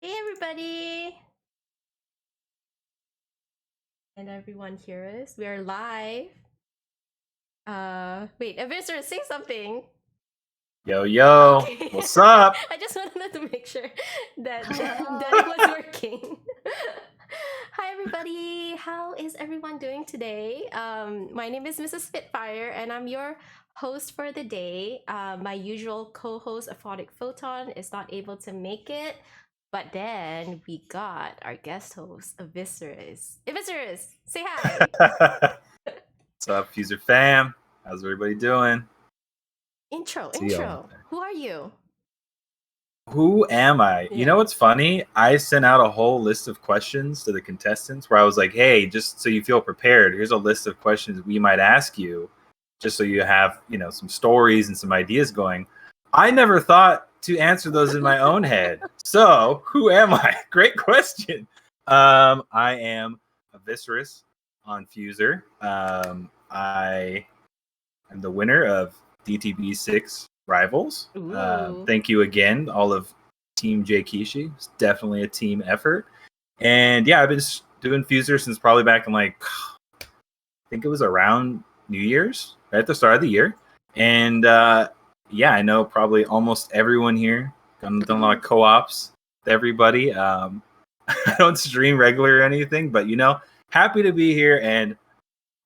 Hey everybody! And everyone hear us? We are live. Wait, Aviseras, say something. Yo, yo, Okay. what's up? I just wanted to make sure that it was working. Hi everybody! How is everyone doing today? My name is Mrs. Spitfire and I'm your host for the day. My usual co-host, Aphotic Photon, is not able to make it. But then we got our guest host, Aviseras. Aviseras, say hi! What's up, Fuser fam? How's everybody doing? See y'all out Intro. there. Who are you? Who am I? You know Yeah. what's funny? I sent out a whole list of questions to the contestants where I was like, hey, just so you feel prepared, here's a list of questions we might ask you, just so you have, some stories and some ideas going. I never thought to answer those in my own head. So, who am I? Great question. I am Aviseras on Fuser. I am the winner of DTB6 Rivals. Ooh. Thank you again, all of Team J Kishi. It's definitely a team effort. And yeah, I've been doing Fuser since probably back in I think it was around New Year's, right at the start of the year. And yeah, I know probably almost everyone here. Done a lot of co-ops with everybody. I don't stream regular or anything, but happy to be here, and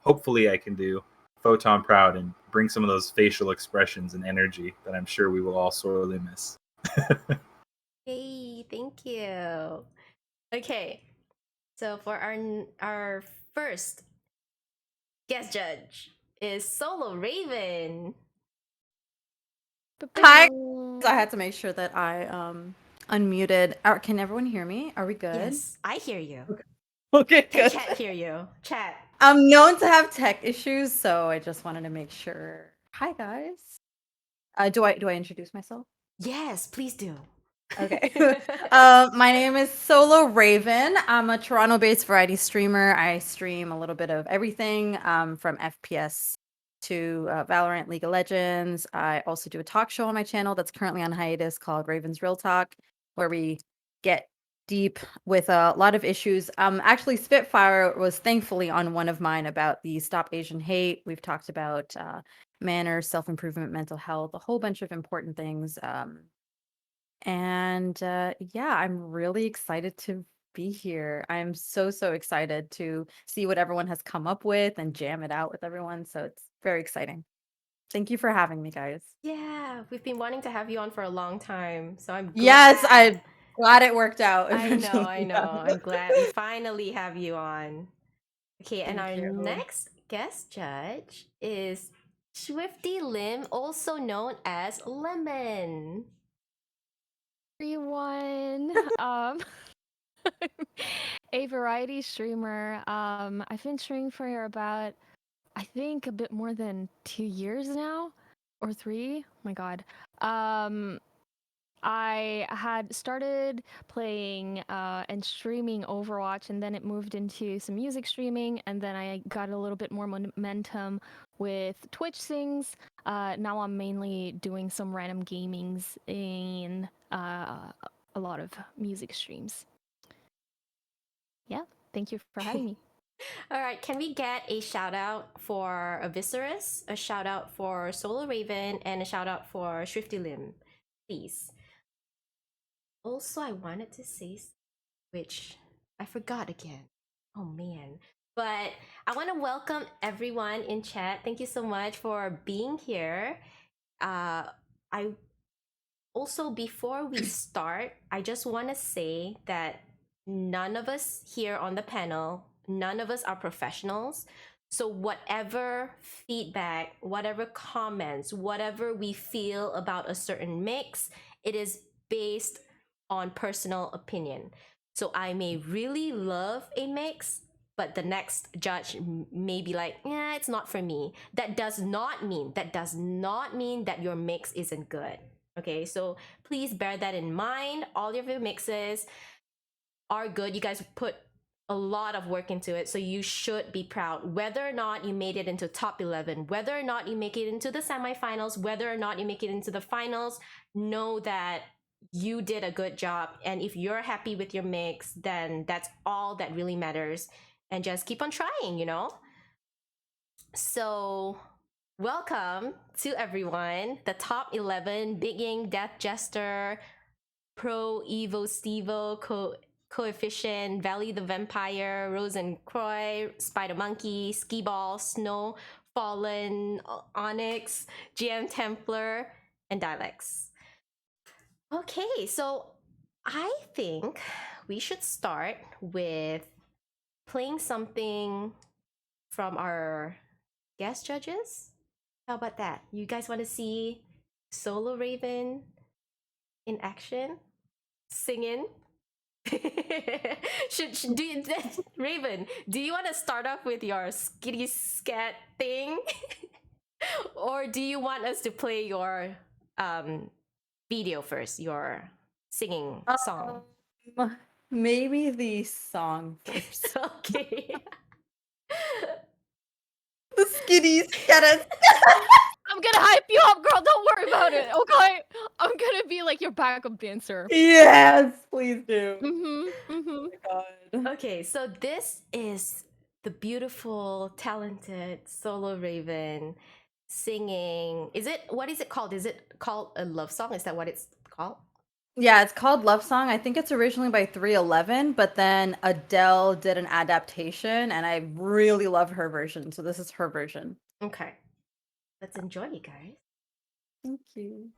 hopefully I can do Photon proud and bring some of those facial expressions and energy that I'm sure we will all sorely miss. Hey, thank you. Okay, so for our first guest judge is SoloRaven. Hi. I had to make sure that I unmuted. Can everyone hear me? Are we good? Yes, I hear you. Okay, I good. can't hear you. Chat. I'm known to have tech issues, so I just wanted to make sure. Hi guys. Do I introduce myself? Yes, please do. Okay. My name is SoloRaven. I'm a Toronto-based variety streamer. I stream a little bit of everything from FPS to Valorant, League of Legends. I also do a talk show on my channel that's currently on hiatus called Raven's Real Talk, where we get deep with a lot of issues. Actually, Spitfire was thankfully on one of mine about the Stop Asian Hate. We've talked about manners, self-improvement, mental health, a whole bunch of important things. And yeah, I'm really excited to be here. I'm so excited to see what everyone has come up with and jam it out with everyone. So it's very exciting. Thank you for having me, guys. Yeah, we've been wanting to have you on for a long time, so I'm Yes, glad. I'm glad it worked out. I know, I Eventually. know. I'm glad we finally have you on. Okay, and Thank our you. next guest judge is ScwiftyLim, also known as Lemon. Everyone. A variety streamer. I've been streaming for about, I think, a bit more than 2 years now, or 3. Oh my god. I had started playing and streaming Overwatch, and then it moved into some music streaming, and then I got a little bit more momentum with Twitch things. Now I'm mainly doing some random gamings in a lot of music streams. Yeah, thank you for having me. All right, can we get a shout out for Aviseras, a shout out for SoloRaven, and a shout out for SwiftyLim, please? Also, I wanted to say, which I forgot again. Oh man. But I want to welcome everyone in chat. Thank you so much for being here. I also, before we start, I just want to say that none of us here on the panel, none of us are professionals. So, whatever feedback, whatever comments, whatever we feel about a certain mix, it is based on personal opinion. So, I may really love a mix, but the next judge may be like, yeah, it's not for me. That does not mean that your mix isn't good. Okay, so please bear that in mind. All of your mixes are good. You guys put a lot of work into it, so you should be proud. Whether or not you made it into top 11, whether or not you make it into the semifinals, whether or not you make it into the finals, know that you did a good job. And if you're happy with your mix, then that's all that really matters. And just keep on trying, you know? So, welcome to everyone. The top 11 Bigging, Death Jester, Pro, Evo, Stevo, Coefficient, Valley the Vampire, Rose and Croy, Spider Monkey, Ski Ball, Snow, Fallen, Onyx, GM Templar, and Dialects. Okay, so I think we should start with playing something from our guest judges. How about that? You guys want to see SoloRaven in action? Singing? should do you, Raven, do you want to start off with your skitty scat thing? Or do you want us to play your video first, your singing song? Maybe the song first. Okay. The skitties get us. I'm gonna hype you up, girl. Don't worry about it, okay? I'm gonna be like your backup dancer. Yes, please do. Mm-hmm. Mm-hmm. Oh my god. Okay, so this is the beautiful, talented SoloRaven singing. What is it called? Is it called a love song? Is that what it's called? Yeah, it's called Love Song. I think it's originally by 311, but then Adele did an adaptation, and I really love her version. So this is her version. Okay. Let's enjoy, you guys. Thank you.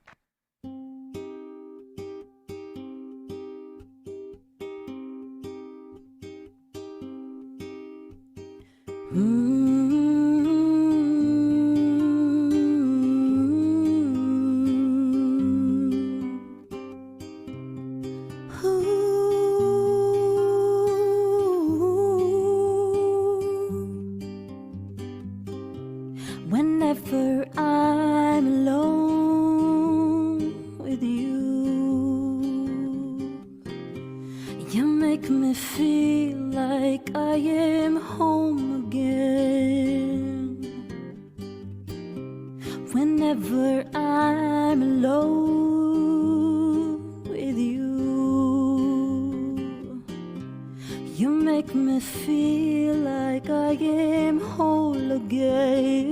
Whenever I'm alone with you, you make me feel like I am home again. Whenever I'm alone with you, you make me feel like I am whole again.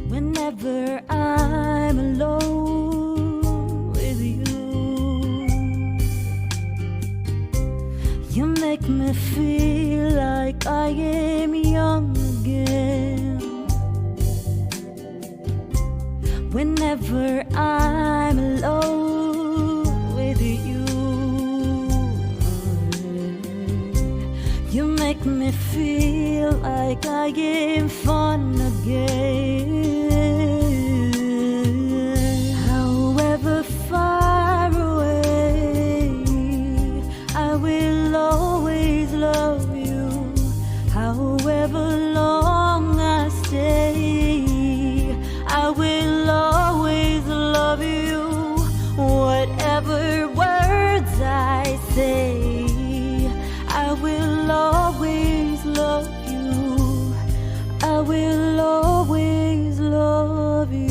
Whenever I'm alone with you, you make me feel like I am young again. Whenever I'm alone with you, you make me feel like I am fun again. However far away, I will always love you. However long I stay, I will always love you. Whatever words I say, I will always love you. I will always love you.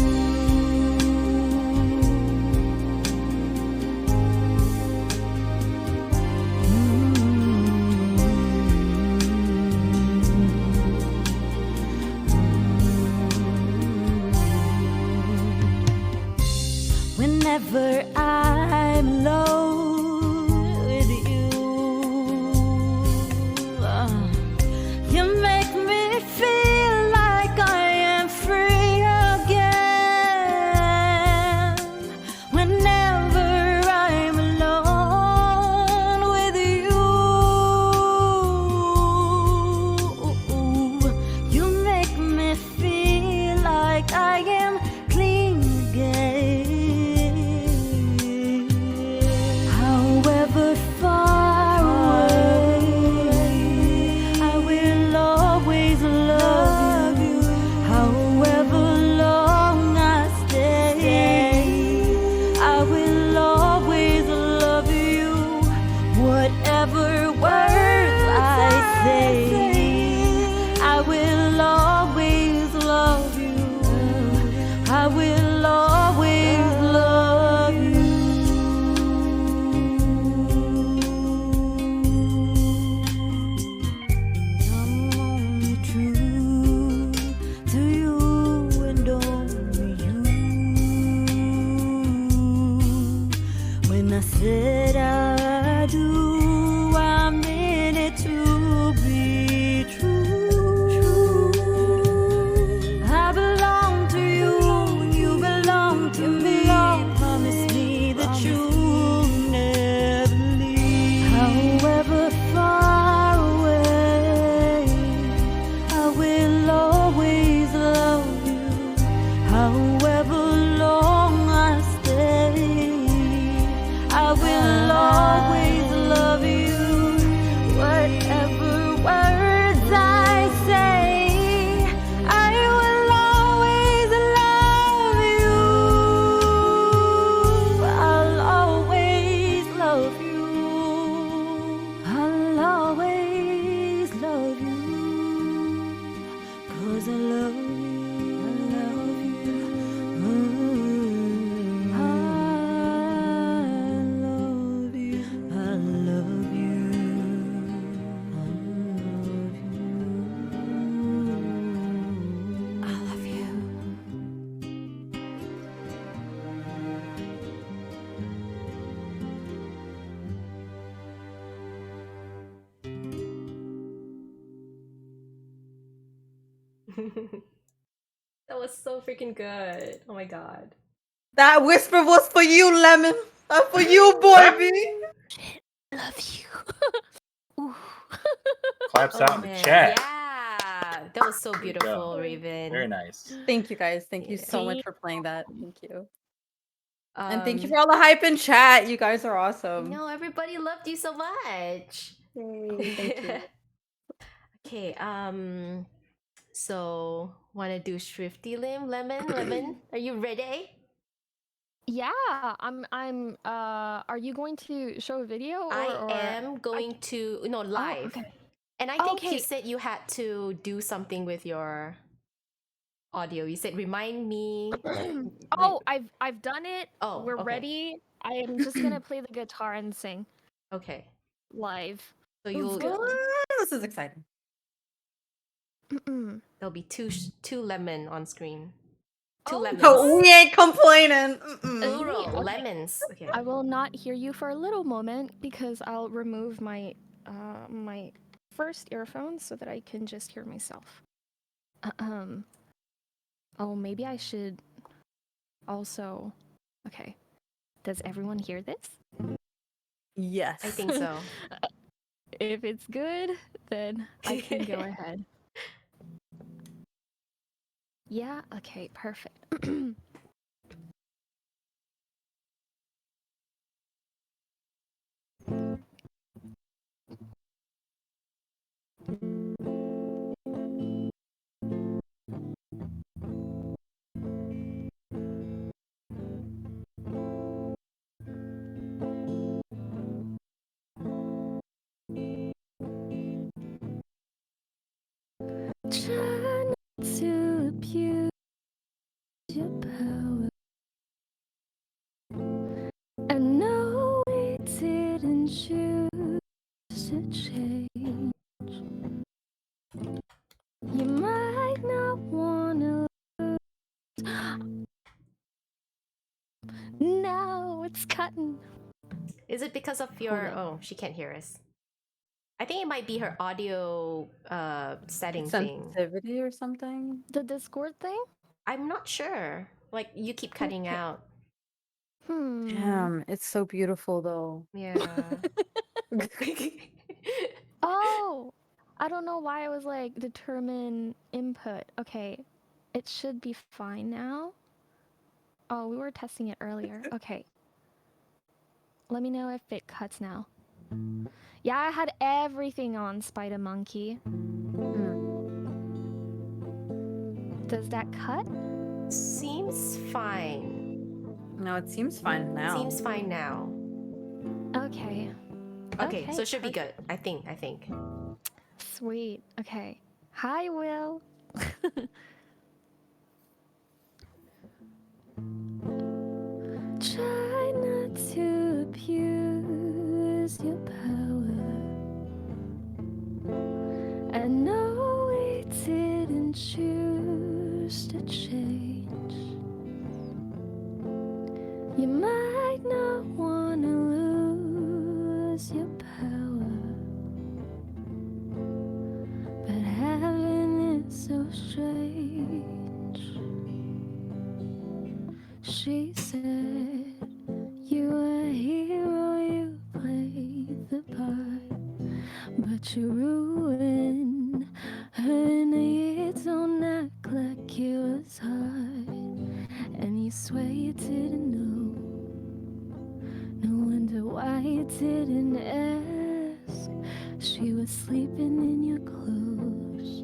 Whenever I'm alone with you, you make me feel like I am free again. Whenever I'm alone with you, you make me feel like I am clean again. That was so freaking good. Oh my god. That whisper was for you, Lemon. For you, boy. Love you. Ooh. Claps out in the man. chat. Yeah. That was so There you beautiful, go. Raven. Very nice. Thank you guys. Thank you Yeah. so much for playing that. Thank you. And thank you Um, for all the hype in chat. You guys are awesome. No, everybody loved you so much. Yay, thank you. Okay, so wanna do ScwiftyLim, Lemon? Are you ready? Yeah, I'm are you going to show a video or I am going to live. okay. And I think you Okay. said you had to do something with your audio. You said remind me. Oh, I've done it. Oh, We're okay. ready. I am just gonna play the guitar and sing Okay. live. So you'll What? This is exciting. there'll be two lemon on screen. Two Oh, lemons. No, we ain't complaining. Plural, Okay. lemons. Okay. I will not hear you for a little moment because I'll remove my my first earphones so that I can just hear myself. Oh, maybe I should also. Okay. Does everyone hear this? Yes. I think so. If it's good, then I can go ahead. Yeah, okay, perfect. Try not to abuse your power. I know we didn't choose to change. You might not wanna lose. No, it's cutting. Is it because of your? Oh, she can't hear us. I think it might be her audio setting thing. Sensitivity or something? The Discord thing? I'm not sure. Like you keep cutting Okay. out. Damn, it's so beautiful though. Yeah. Oh, I don't know why I was like determine input. Okay, it should be fine now. Oh, we were testing it earlier. Okay. Let me know if it cuts now. Yeah, I had everything on Spider Monkey. Does that cut? Seems fine. No, it seems fine now. Seems fine now. Okay. Okay, so it should be good. I think. Sweet. Okay. Hi, Will. Try not to abuse your power. I know we didn't choose to change. You might not wanna lose your power, but having it so strange. She said, you were a hero, you played the part, but you ruined her in a year. Don't act like it was hard, and you swear you didn't know. No wonder why you didn't ask. She was sleeping in your clothes,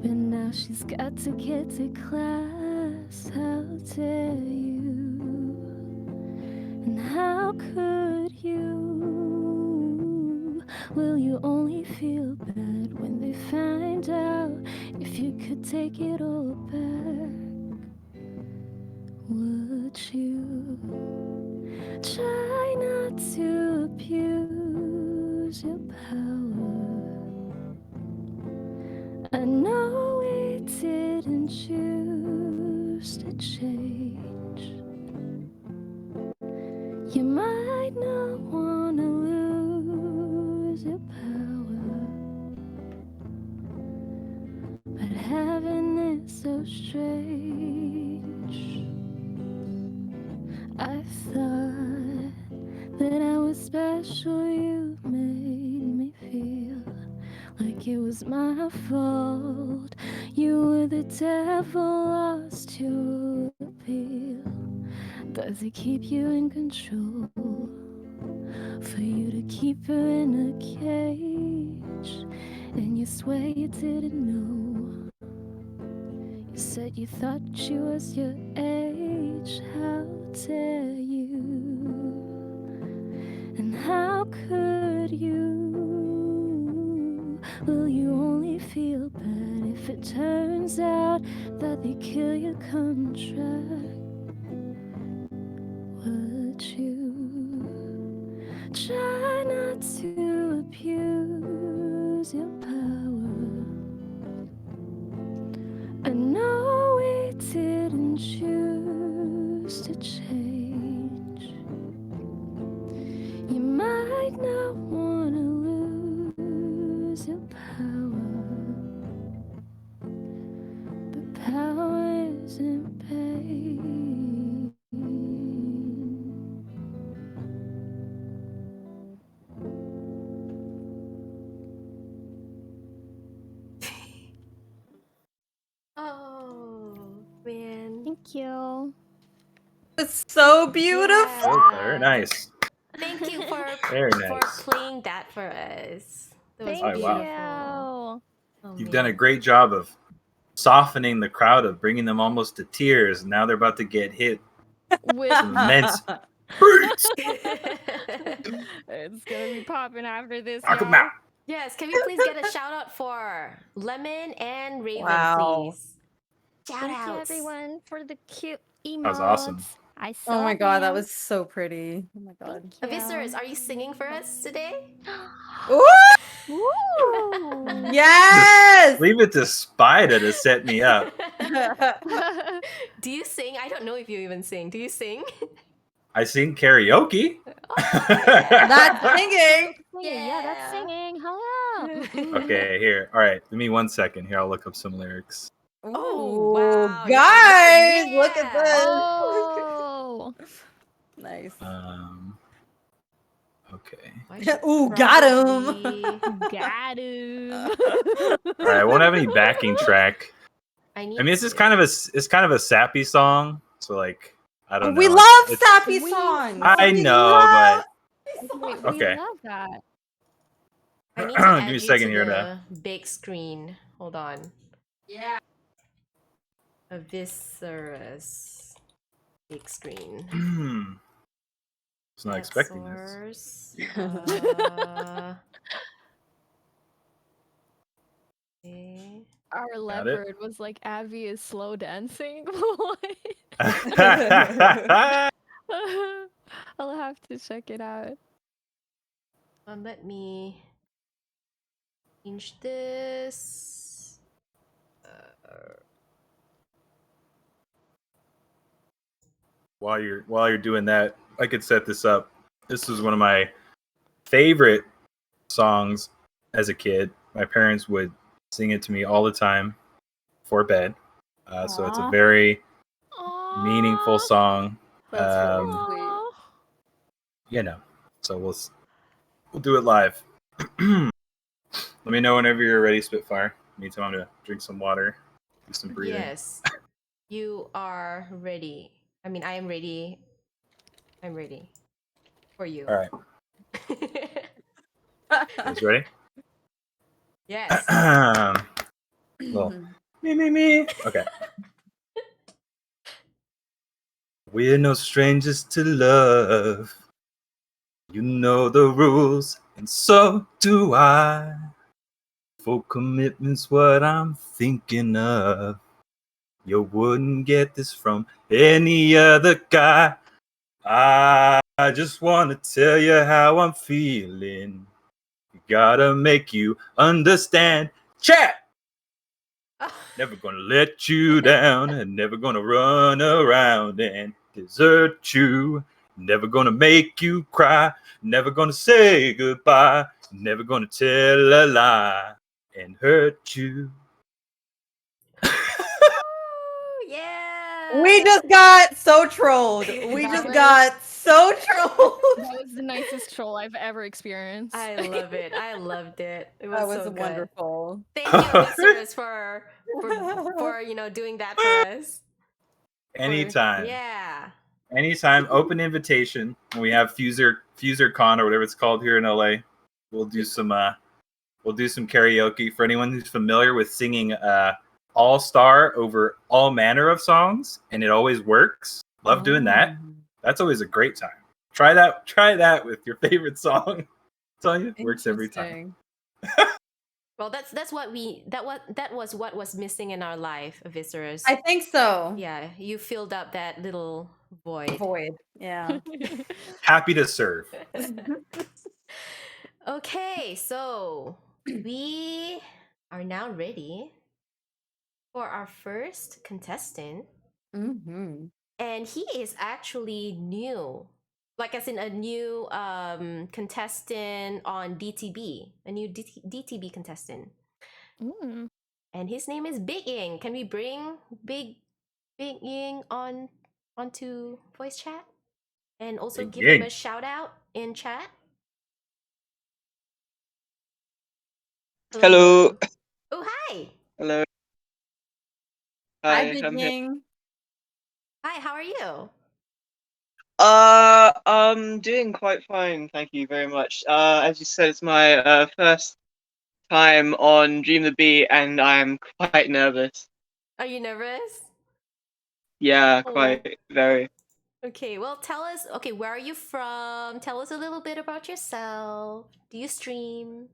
but now she's got to get to class. How dare you? And how could you? Will you only feel bad when they find out if you could take it all back? Would you try not to abuse your power? I know we didn't choose to change. You might not wanna lose your power, but having was my fault. You were the devil lost your appeal. Does it keep you in control? For you to keep her in a cage, and you swear you didn't know. You said you thought she was your age. How dare you? And how could you? Will you only feel bad if it turns out that they kill your contract? Would you try not to abuse your power? I know we didn't choose to change. You might not want to lose your power, but power isn't pain. Oh man. Thank you. It's so beautiful. Oh, very nice. Thank you for Very nice. playing that for us. That was Thank Oh, wow. beautiful. Oh, You've man. done a great job of softening the crowd, of bringing them almost to tears. Now they're about to get hit With some immense beats. it's gonna be popping after this, Talk y'all. about. Yes, can we please get a shout out for Lemon and Raven, Wow. please? Shout Thank you, outs. everyone, for the cute emotes. That was awesome. I saw Oh my god, that them. was so pretty. Oh my god. Thank you. Aviseras, are you singing for us today? Ooh! Woo! Yes! Leave it to Spider to set me up. Do you sing? I don't know if you even sing. Do you sing? I sing karaoke. That's singing. Yeah, that's singing. Hello. Okay, here. All right, give me 1 second. Here, I'll look up some lyrics. Oh, Ooh, wow. guys, look at Yeah. this. Oh. Nice. Okay. I should Ooh, got him. probably- Got him. All right, I won't have any backing track. I I need mean, this is to- kind of a sappy song, so like I don't know. We love It's- sappy We- songs. I We know, love Wait, Okay. we love that. I need Give to me add a you second to here the big screen. Hold on. Yeah. Aviseras. Big screen. was not expecting this. Source. Okay. Our Got it. leopard was like Abby is slow dancing. I'll have to check it out. Let me change this. While you're doing that, I could set this up. This was one of my favorite songs as a kid. My parents would sing it to me all the time for bed. So it's a Aw. very Aww. meaningful song. That's really Um, sweet. Aw. You know, so we'll do it live. Let me know whenever you're ready, Spitfire. Meantime, I'm gonna drink some water, do some breathing. Yes. You are ready. I mean, I am ready. I'm ready for you. All right, guys ready? Yes. Well, me. Okay. We're no strangers to love. You know the rules, and so do I. Full commitment's what I'm thinking of. You wouldn't get this from any other guy. I just want to tell you how I'm feeling. Gotta make you understand. Chat! Never gonna let you down, and never gonna run around and desert you. Never gonna make you cry, never gonna say goodbye, never gonna tell a lie and hurt you. Yeah. We just got so trolled. We That just was- got so trolled. That was the nicest troll I've ever experienced. I love it. I loved it. It was, That was so good. wonderful. Thank you, Aviseras, for doing that for us. Anytime. Yeah. Anytime. Open invitation. When we have Fuser Con or whatever it's called here in LA, we'll do some karaoke for anyone who's familiar with singing all-star over all manner of songs, and it always works. Love doing that. That's always a great time. Try that with your favorite song. Tell you, it works every time. Well, that was what was missing in our life, Aviseras. I think so. Yeah, you filled up that little void. Yeah. Happy to serve. Okay, so we are now ready for our first contestant. Mm-hmm. And he is actually new, like as in a new contestant on DTB, a new DTB contestant. Mm. And his name is Big Ying. Can we bring Big Ying onto voice chat and also Big give him Ying. a shout out in chat? Hello. Oh, hi. Hello. Hi, Hi, Big I'm here. Ying. Hi, how are you? I'm doing quite fine, thank you very much. As you said, it's my first time on Dream the Beat, and I'm quite nervous. Are you nervous? Yeah, Oh. quite very. Okay, well, tell us. Okay, where are you from? Tell us a little bit about yourself. Do you stream?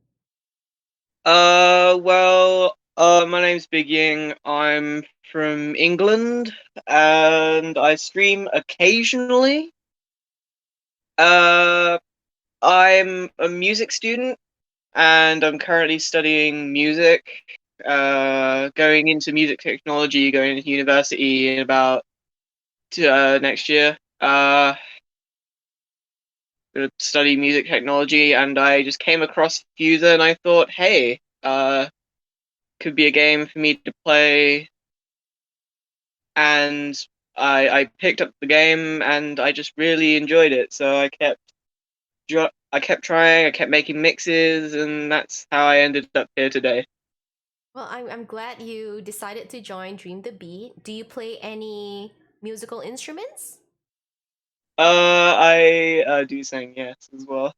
My name's Big Ying. I'm from England, and I stream occasionally. I'm a music student, and I'm currently studying music, going into music technology, going into university in about next year. Gonna study music technology, and I just came across Fuser, and I thought, hey, could be a game for me to play, and I picked up the game, and I just really enjoyed it. So I kept trying, I kept making mixes, and that's how I ended up here today. Well, I'm glad you decided to join Dream the Beat. Do you play any musical instruments? I do sing, yes, as well.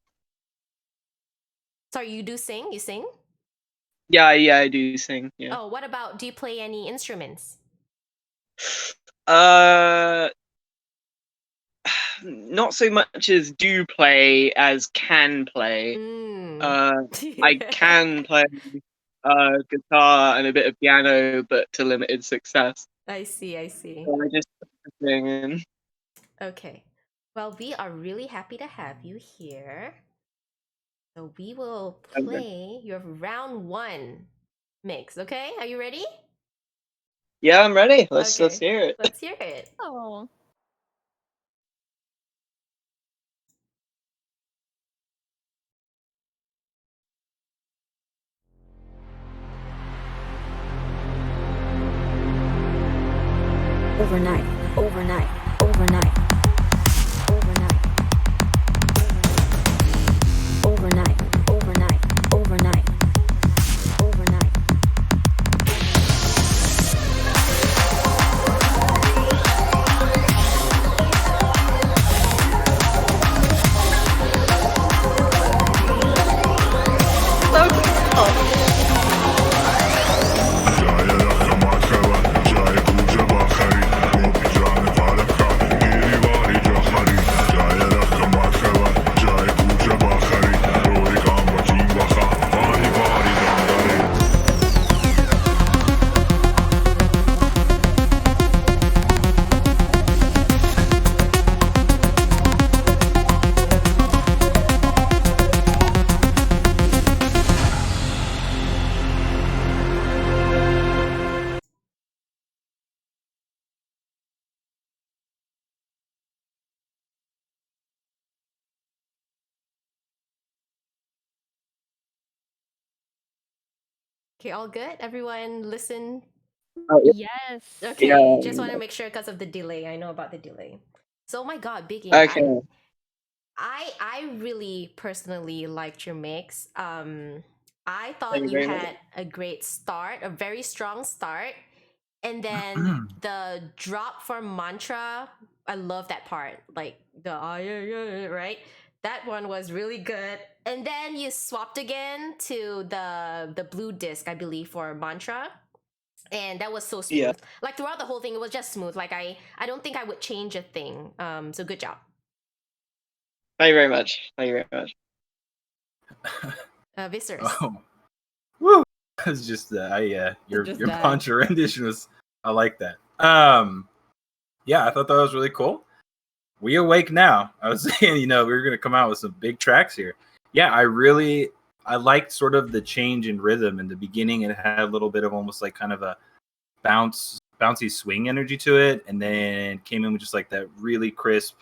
Sorry, you do sing? You sing? Yeah, I do sing, yeah. Oh, what about, do you play any instruments? Not so much as do play as can play. I can play guitar and a bit of piano, but to limited success. I see. So I just sing. Okay. Well, we are really happy to have you here. So we will play your round 1 mix, okay? Are you ready? Yeah, I'm ready. Let's Okay. hear it. Let's hear it. Oh. Overnight, overnight, overnight, overnight, overnight, overnight, overnight, overnight. Okay, all good? Everyone listen Oh, Yes. Okay, Yeah. just want to make sure because of the delay. I know about the delay. So, oh my God, Biggie, Okay. I really personally liked your mix. I Thank thought you you very much. had a great start, a very strong start, and then the drop for mantra. I love that part, like the yeah, yeah, right. That one was really good. And then you swapped again to the blue disc, I believe, for mantra, and that was so Yeah. smooth. Like throughout the whole thing, it was just smooth. Like I don't think I would change a thing. So good job. Thank you very much. Thank you very much. Viserys. Oh, woo! It's just your just your died. Poncho rendition was. I like that. Yeah, I thought that was really cool. We awake now. I was saying, we were gonna come out with some big tracks here. Yeah, I liked sort of the change in rhythm in the beginning. It had a little bit of almost like kind of a bouncy swing energy to it, and then came in with just like that really crisp,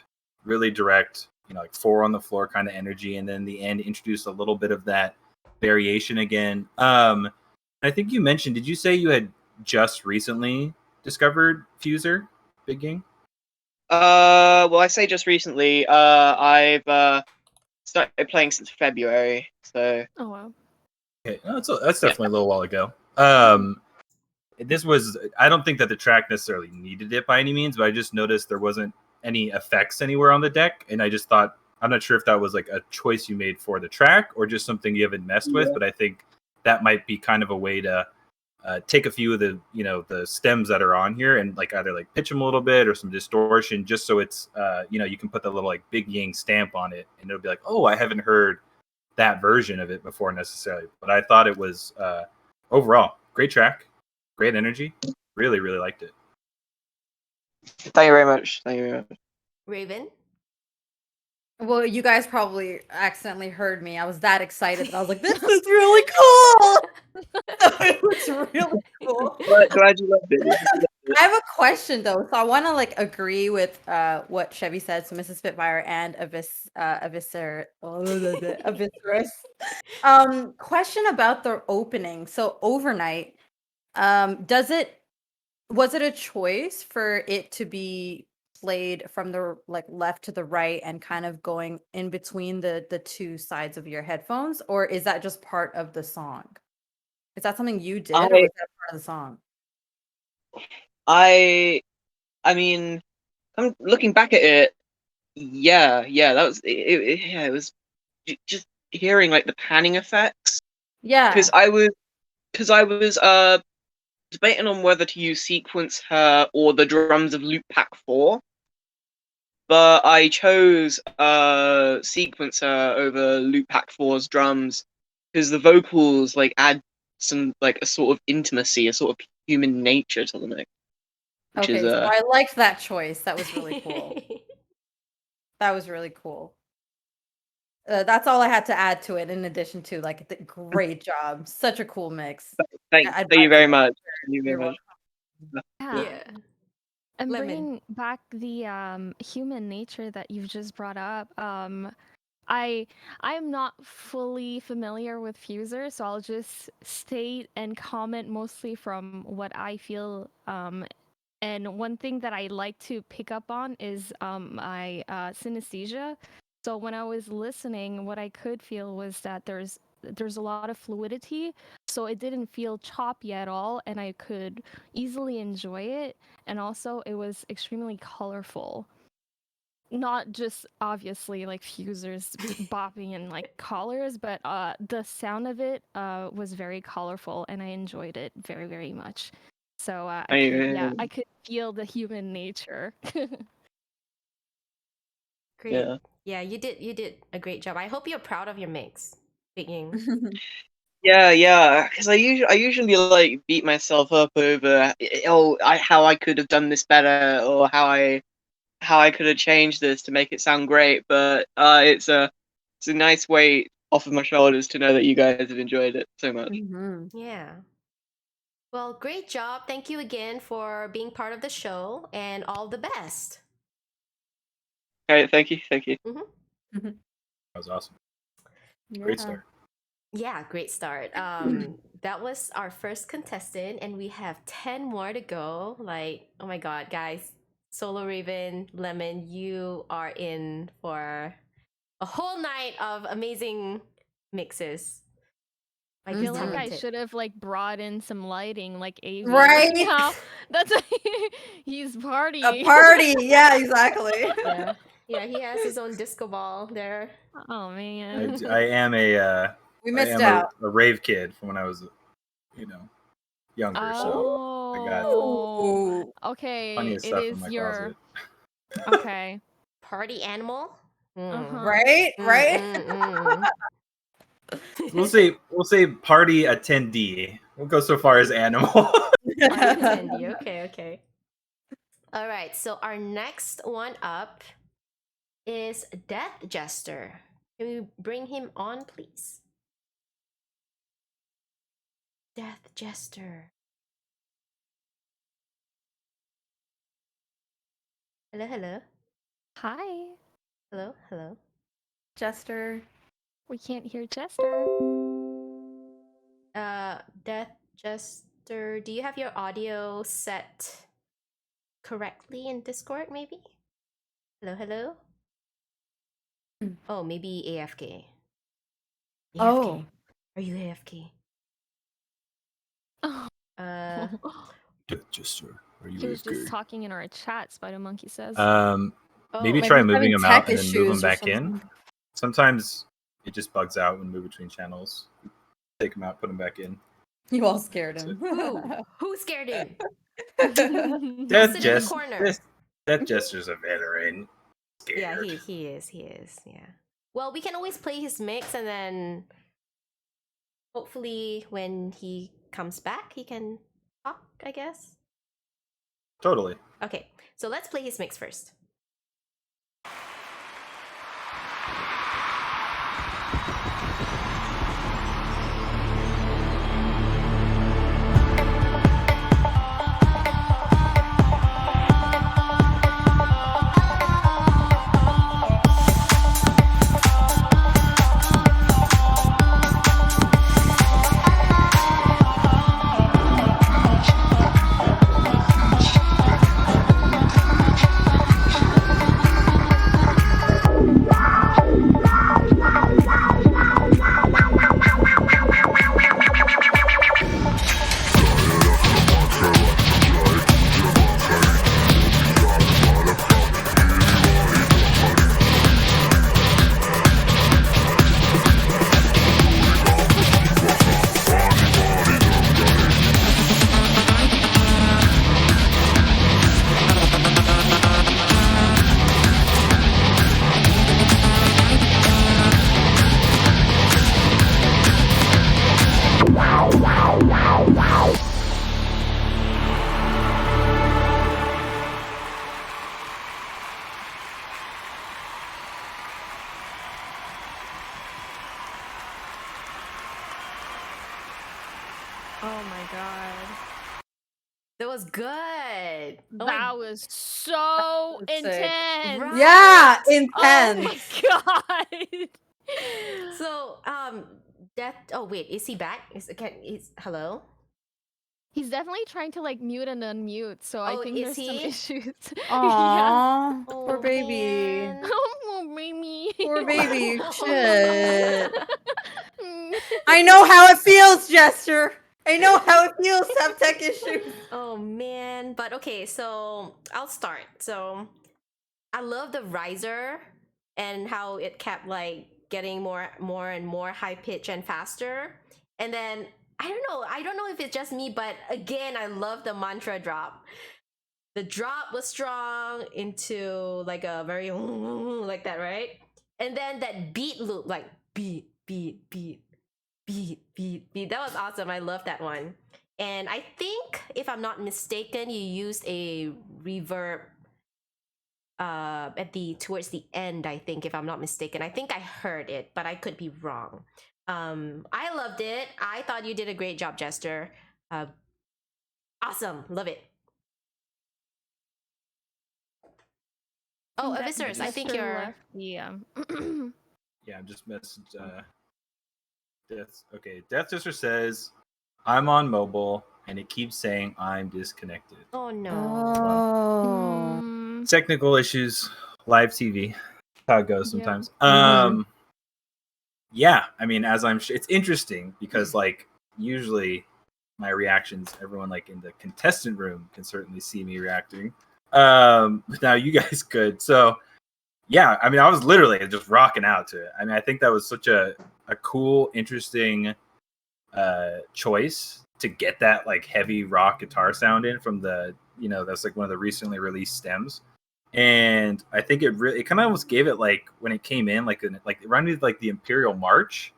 really direct, like 4 on the floor kind of energy, and then the end introduced a little bit of that variation again. I think you mentioned, did you say you had just recently discovered Fuser, Big Gang? Well, I say just recently. I've started playing since February. So Oh wow. Okay, that's definitely a little while ago. This was, I don't think that the track necessarily needed it by any means, but I just noticed there wasn't any effects anywhere on the deck, and I just thought, I'm not sure if that was like a choice you made for the track or just something you haven't messed with, but I think that might be kind of a way to take a few of the the stems that are on here and like either like pitch them a little bit or some distortion, just so it's you can put the little like Big Yang stamp on it, and it'll be like, oh, I haven't heard that version of it before necessarily. But I thought it was overall great track, great energy. Really, really liked it. thank you very much. Thank you very much. Raven. Well, you guys probably accidentally heard me. I was that excited that I was like, "This is really cool." It was really cool. Glad you loved it. I have a question though, so I want to like agree with what Chevy said. So Mrs. Spitfire and Aviseras. Question about the opening. So overnight, was it a choice for it to be played from the like left to the right and kind of going in between the two sides of your headphones, or is that just part of the song? Is that something you did, or was that part of the song? I mean, I'm looking back at it. Yeah, that was it. Yeah, it was just hearing like the panning effects. Yeah. Because I was debating on whether to use Sequencer or the drums of Loop Pack 4. But I chose Sequencer over Loop Pack 4's drums because the vocals like add some like a sort of intimacy, a sort of human nature to the mix. Okay, so I liked that choice. That was really cool. That was really cool. That's all I had to add to it. In addition to like, the great job, such a cool mix. Thank you very much. Thank you very much. Yeah. And Lemon. bringing back the human nature that you've just brought up, I'm not fully familiar with Fuser, so I'll just state and comment mostly from what I feel. And one thing that I like to pick up on is my synesthesia. So when I was listening, what I could feel was that there's a lot of fluidity, so it didn't feel choppy at all, and I could easily enjoy it. And also, it was extremely colorful. Not just obviously like fusers bopping and like collars, but the sound of it was very colorful, and I enjoyed it very, very much. So I could feel the human nature. Great. Yeah, you did a great job. I hope you're proud of your mix, Big Ying. Yeah, because I usually like beat myself up over how I could have done this better or how I could have changed this to make it sound great. But it's a nice weight off of my shoulders to know that you guys have enjoyed it so much. Yeah. Well, great job. Thank you again for being part of the show, and all the best. All right, thank you. That was awesome. Great start. Yeah, great start. That was our first contestant, and we have 10 more to go. Like, oh my god, guys, SoloRaven, Lemon, you are in for a whole night of amazing mixes. Like, I feel he's like I talented. should have like brought in some lighting, like Avi. Right? How that's he's partying. A party. Yeah, exactly. Yeah, yeah, he has his own disco ball there. Oh man. I am a We I missed am out. a rave kid from when I was, younger. So I got Oh. Ooh. Okay, plenty of it stuff in is my your closet. okay. Party animal. Uh-huh. Right? Right? Mm. We'll say party attendee. We'll go so far as animal. Party attendee. Okay. All right. So our next one up is Death Jester. Can we bring him on, please? Death Jester. Hello. Hi. Hello. Jester. We can't hear Chester. Death Jester, do you have your audio set correctly in Discord, maybe? Hello? Oh, maybe AFK. Oh. Are you AFK? Oh. Jester, are you He was just talking in our chat, Spider Monkey says. Maybe Maybe try he's moving having them out tech and then move them issues or back in. something. Sometimes it just bugs out when we move between channels. Take them out, put them back in. You all scared him. Who scared him? Death Sit in the Jester. corner. Death Jester's a veteran. Scared. Yeah, he is. Yeah. Well, we can always play his mix, and then hopefully when he comes back, he can talk, I guess. Totally. Okay, so let's play his mix first. Oh my god. That was good. That was so That was sick. intense. Right? Yeah, Oh intense. my god. So, Death. Oh wait, is he back? Hello? He's definitely trying to like mute and unmute, so I Oh, think is there's some he? issues. Yeah. Aww. Oh, Poor baby. man. Oh, baby. Poor baby. Shit. I know how it feels, Jester. I know how it feels to have tech issues. Oh man, but okay, so I'll start. So I love the riser and how it kept like getting more and more high pitch and faster. And then I don't know if it's just me, but again, I love the mantra drop. The drop was strong into like a very like that, right? And then that beat loop, like beat. That was awesome. I love that one. And I think, if I'm not mistaken, you used a reverb towards the end, I think, if I'm not mistaken. I think I heard it, but I could be wrong. I loved it. I thought you did a great job, Jester. Awesome. Love it. Oh, Aviseras, I think Jester you're... left the Yeah, I just messaged Death Sister says, I'm on mobile and it keeps saying I'm disconnected. Oh no. Oh. Mm, Technical issues, live TV. How it goes Yep. sometimes. Mhm. Yeah, I mean, it's interesting because like usually my reactions, everyone like in the contestant room can certainly see me reacting. But now you guys could. So yeah, I mean, I was literally just rocking out to it. I mean, I think that was such a cool, interesting choice to get that like heavy rock guitar sound in from the, that's like one of the recently released stems. And I think it kind of almost gave it like when it came in like it reminded like the Imperial March,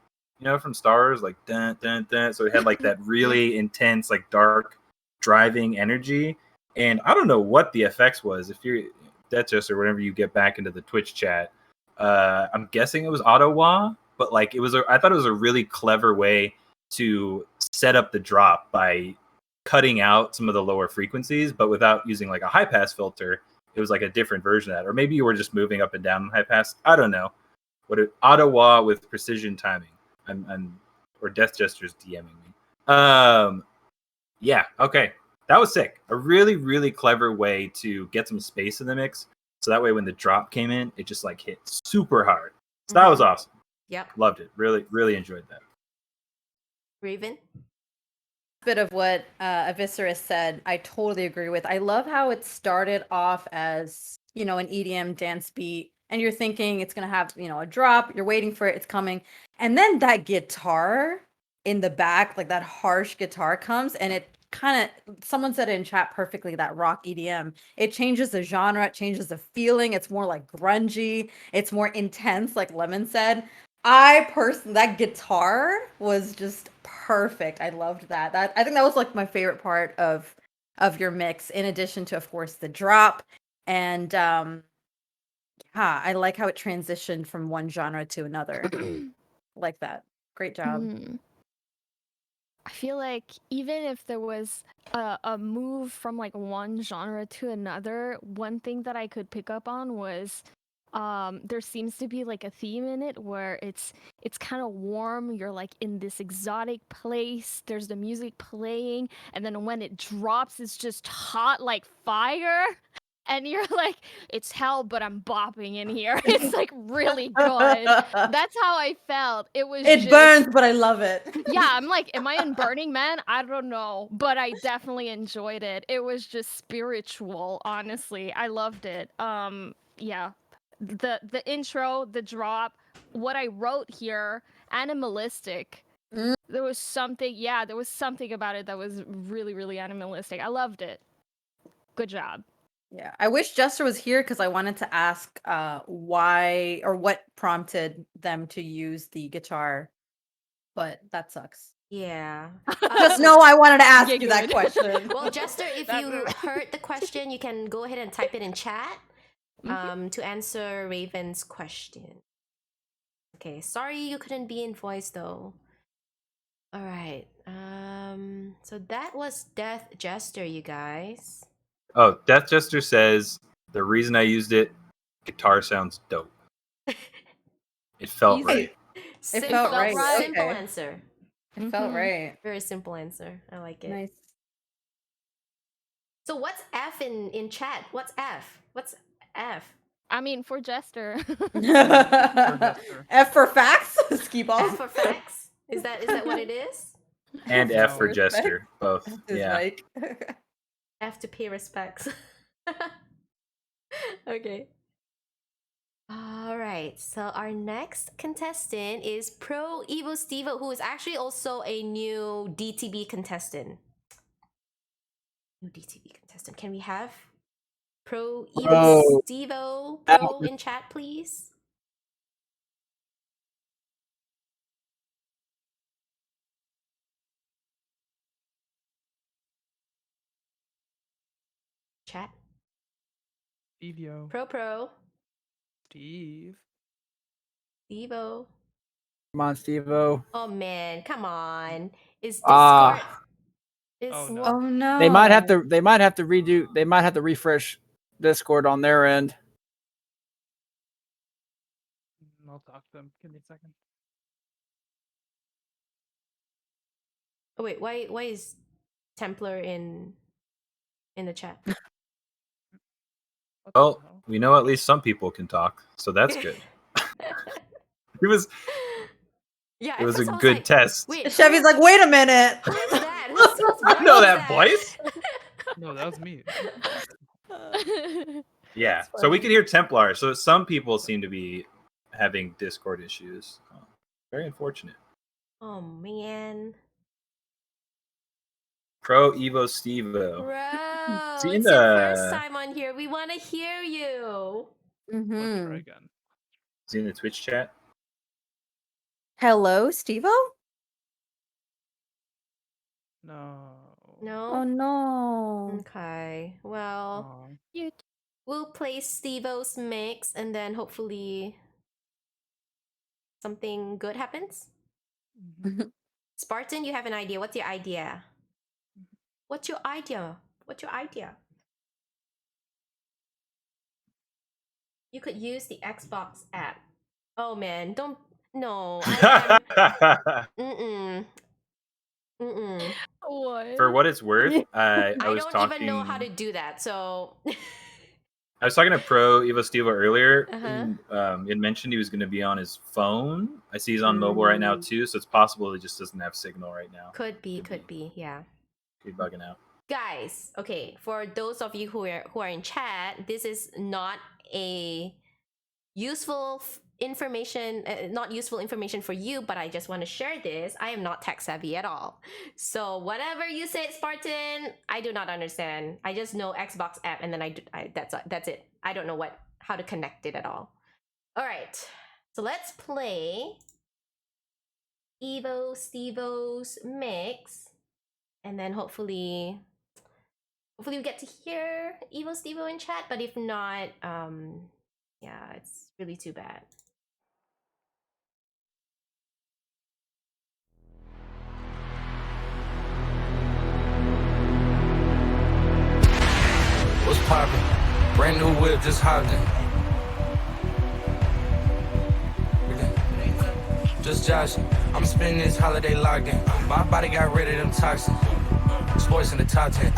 from Star Wars, like dun dun dun. So it had like that really intense like dark driving energy. And I don't know what the effects was. If you're Deathjust or whenever you get back into the Twitch chat, I'm guessing it was Ottawa, but like I thought it was a really clever way to set up the drop by cutting out some of the lower frequencies, but without using like a high pass filter. It was like a different version of that, or maybe you were just moving up and down high pass. I don't know. Ottawa with precision timing. Or Death Jester's DMing me. Yeah, okay, that was sick. A really, really clever way to get some space in the mix, so that way when the drop came in, it just like hit super hard. So that was awesome. Yep. Loved it. Really, really enjoyed that. Raven? Bit of what Aviseras said, I totally agree with. I love how it started off as, an EDM dance beat, and you're thinking it's going to have, a drop, you're waiting for it, it's coming. And then that guitar in the back, like that harsh guitar comes, and it kind of, someone said it in chat perfectly, that rock EDM. It changes the genre, it changes the feeling. It's more like grungy, it's more intense, like Lemon said. That guitar was just perfect. I loved that. I think that was like my favorite part of your mix, in addition to, of course, the drop. And I like how it transitioned from one genre to another. Like that. Great job. mm. I feel like even if there was a move from like one genre to another, one thing that I could pick up on was there seems to be like a theme in it where it's kind of warm, you're like in this exotic place, there's the music playing, and then when it drops it's just hot like fire. And you're like, it's hell, but I'm bopping in here. It's like really good. That's how I felt. It burns, but I love it. Yeah, I'm like, am I in Burning Man? I don't know, but I definitely enjoyed it. It was just spiritual, honestly. I loved it. Yeah. The intro, the drop, what I wrote here, animalistic. There was something about it that was really, really animalistic. I loved it. Good job. Yeah, I wish Jester was here because I wanted to ask why or what prompted them to use the guitar, but that sucks. Yeah. Just know I wanted to ask you that Giggling. question. Well, Jester, if you heard the question, you can go ahead and type it in chat to answer Raven's question. Okay, sorry you couldn't be in voice though. All right. So that was Death Jester, you guys. Oh, Death Jester says the reason I used it, guitar sounds dope. It felt Easy. right. It felt right. Simple Okay. answer. It felt right. Very simple answer. I like it. Nice. So what's F in chat? What's F? What's F? I mean, for Jester. F for facts? Ski ball. F for facts? Is that what it is? And F for Jester, both. Yeah. F to pay respects. Okay. All right. So our next contestant is Pro Evo Stevo, who is actually also a new DTB contestant. New DTB contestant. Can we have Pro Evo Stevo Pro in chat, please? Chat. Stevio. Pro. Steve. Stevo. Come on, Steve-O. Oh man, come on. Is Discord Oh no. They might have to redo, they might have to refresh Discord on their end. I'll talk to them. Give me a second. Oh wait, why is Templar in the chat? What the Well, hell? we know at least some people can talk, so that's good. It was Yeah, it at was a first I was good like, test. wait, Chevy's like, wait a minute. who is that? Whose voice I know is that voice. No, that was me. Yeah, That's so we funny. could hear Templar. So some people seem to be having Discord issues. Very unfortunate. Oh man. Pro Evo Stevo. Bro, See it's the- your first time on here. We want to hear you. Let's try Mm-hmm. again. Is he in the Twitch chat? Hello, Stevo? No. No? Oh no. Okay. Well, Aw. You we'll play Stevo's mix and then hopefully something good happens. Mhm. Spartan, you have an idea. What's your idea? What's your idea? What's your idea? You could use the Xbox app. Oh man, don't. No, I am. Mm-mm. what? For what it's worth, I I was don't talking. even know how to do that, so. I was talking to Pro Evo Stevo earlier, Uh-huh. and it mentioned he was going to be on his phone. I see he's on mobile right now too, so it's possible he just doesn't have signal right now. Could be, yeah. Could be bugging out. Guys, okay, for those of you who are in chat, this is not a useful information, not useful information for you, but I just want to share this. I am not tech savvy at all. So whatever you say, Spartan, I do not understand. I just know Xbox app and then that's it. I don't know how to connect it at all. All right, so let's play Evo Stevo's mix, and then hopefully we get to hear Evo Stevo in chat, but if not, yeah, it's really too bad. What's poppin'? Brand new whip, just hopped in. Just joshing. I'm spending this holiday locked in. My body got rid of them toxins. Sports in the top 10.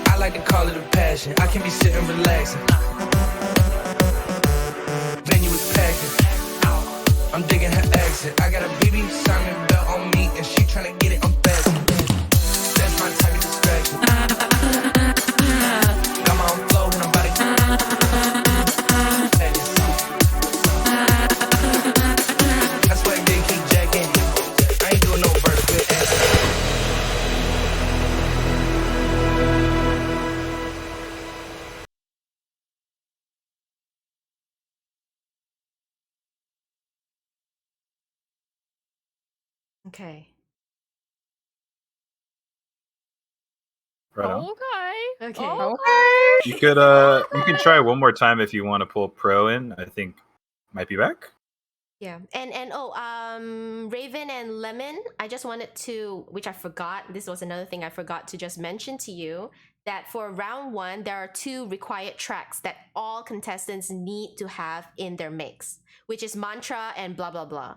I like to call it a passion. I can be sitting relaxing. Venue is packing. I'm digging her accent. I got a BB Simon belt on me, and she tryna get it unfastened. That's my type of distraction. Got my own flow, and I'm about to that's why they keep jacking. I ain't doing no verse with accent. Okay. Right on. Okay. Okay. Okay. You can try one more time if you want to pull Pro in. I think might be back. Yeah, and Raven and Lemon, I just wanted to, which I forgot, this was another thing I forgot to just mention to you, that for round 1, there are 2 required tracks that all contestants need to have in their mix, which is Mantra and blah, blah, blah.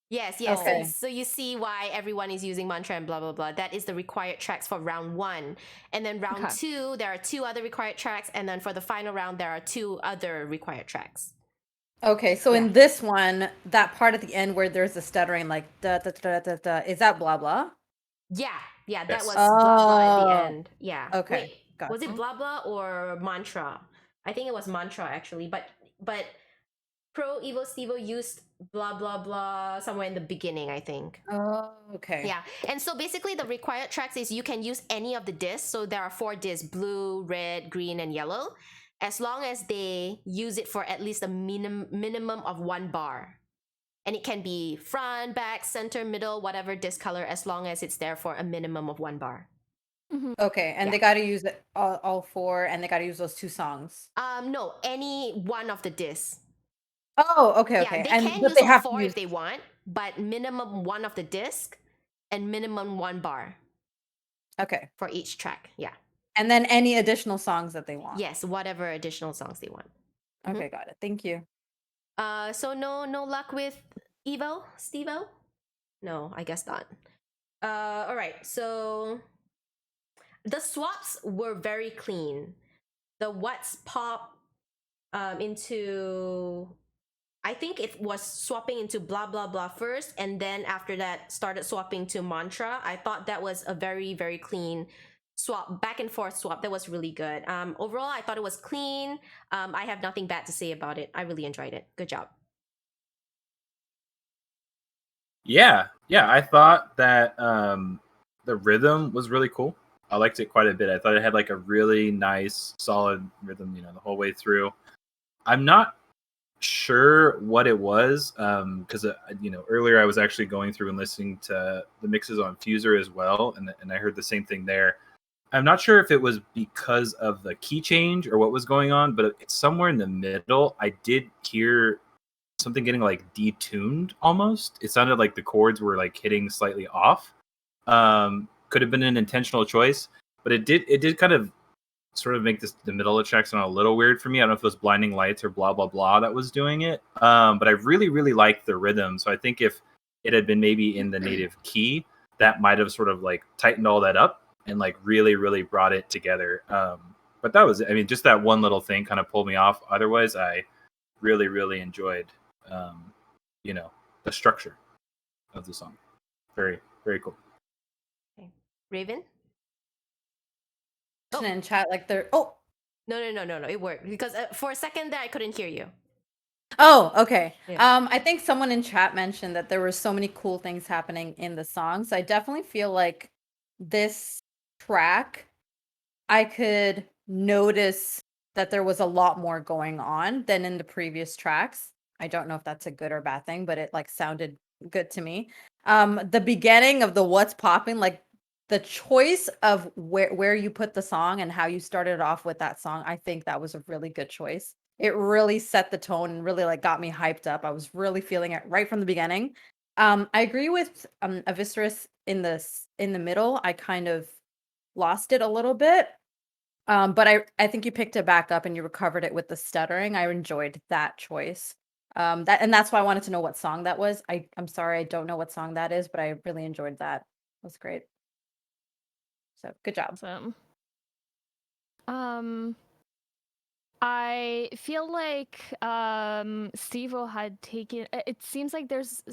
Yes, yes. Okay. So you see why everyone is using Mantra and blah, blah, blah. That is the required tracks for round 1. And then round Okay. 2, there are 2 other required tracks. And then for the final round, there are 2 other required tracks. Okay, so Yeah. in this one, that part at the end where there's the stuttering, like da da da da da, is that blah blah? Yeah, that Yes. was blah blah at the Oh, end. Yeah. okay, Wait, was it gotcha. blah blah or mantra? I think it was mantra actually, but Pro Evo Stevo used blah blah blah somewhere in the beginning, I think. Oh, okay. Yeah, and so basically the required tracks is you can use any of the discs. So there are 4 discs: blue, red, green, and yellow. As long as they use it for at least a minimum of 1 bar. And it can be front, back, center, middle, whatever disc color, as long as it's there for a minimum of 1 bar. Okay, and Yeah. they got to use it all 4, and they got to use those 2 songs. No, any one of the discs. Oh, okay, Yeah, okay. they And can but use they all have 4 to use. if they want, but minimum 1 of the disc. and minimum 1 bar Okay. for each track. Yeah. And then any additional songs that they want. Yes, whatever additional songs they want. Okay, got it. Thank you. So no luck with Evo, Stevo? No, I guess not. All right. So the swaps were very clean. The what's pop into, I think it was swapping into blah blah blah first, and then after that started swapping to mantra. I thought that was a very very clean swap, back and forth swap. That was really good. Overall, I thought it was clean. I have nothing bad to say about it. I really enjoyed it. Good job. Yeah, I thought that the rhythm was really cool. I liked it quite a bit. I thought it had like a really nice, solid rhythm, the whole way through. I'm not sure what it was, because earlier I was actually going through and listening to the mixes on Fuser as well, and I heard the same thing there. I'm not sure if it was because of the key change or what was going on, but it's somewhere in the middle. I did hear something getting like detuned almost. It sounded like the chords were like hitting slightly off. Could have been an intentional choice, but it did kind of sort of make the middle of the track sound a little weird for me. I don't know if it was blinding lights or blah blah blah that was doing it. But I really really liked the rhythm. So I think if it had been maybe in the native key, that might have sort of like tightened all that up and like really really brought it together. But that was, I mean, just that one little thing kind of pulled me off. Otherwise, I really really enjoyed the structure of the song. Very very cool. Okay. Raven? In chat, like they're No. It worked because for a second there I couldn't hear you. Oh, okay. Yeah. I think someone in chat mentioned that there were so many cool things happening in the song. So I definitely feel like this track, I could notice that there was a lot more going on than in the previous tracks. I don't know if that's a good or bad thing, but it like sounded good to me. The beginning of the what's popping, like the choice of where you put the song and how you started off with that song, I think that was a really good choice. It really set the tone and really like got me hyped up. I was really feeling it right from the beginning. I agree with Aviseras in the middle. I kind of lost it a little bit. But I think you picked it back up and you recovered it with the stuttering. I enjoyed that choice. That's why I wanted to know what song that was. I'm sorry I don't know what song that is, but I really enjoyed that. It was great. So good job. Awesome. I feel like Stevo had taken. It seems like there's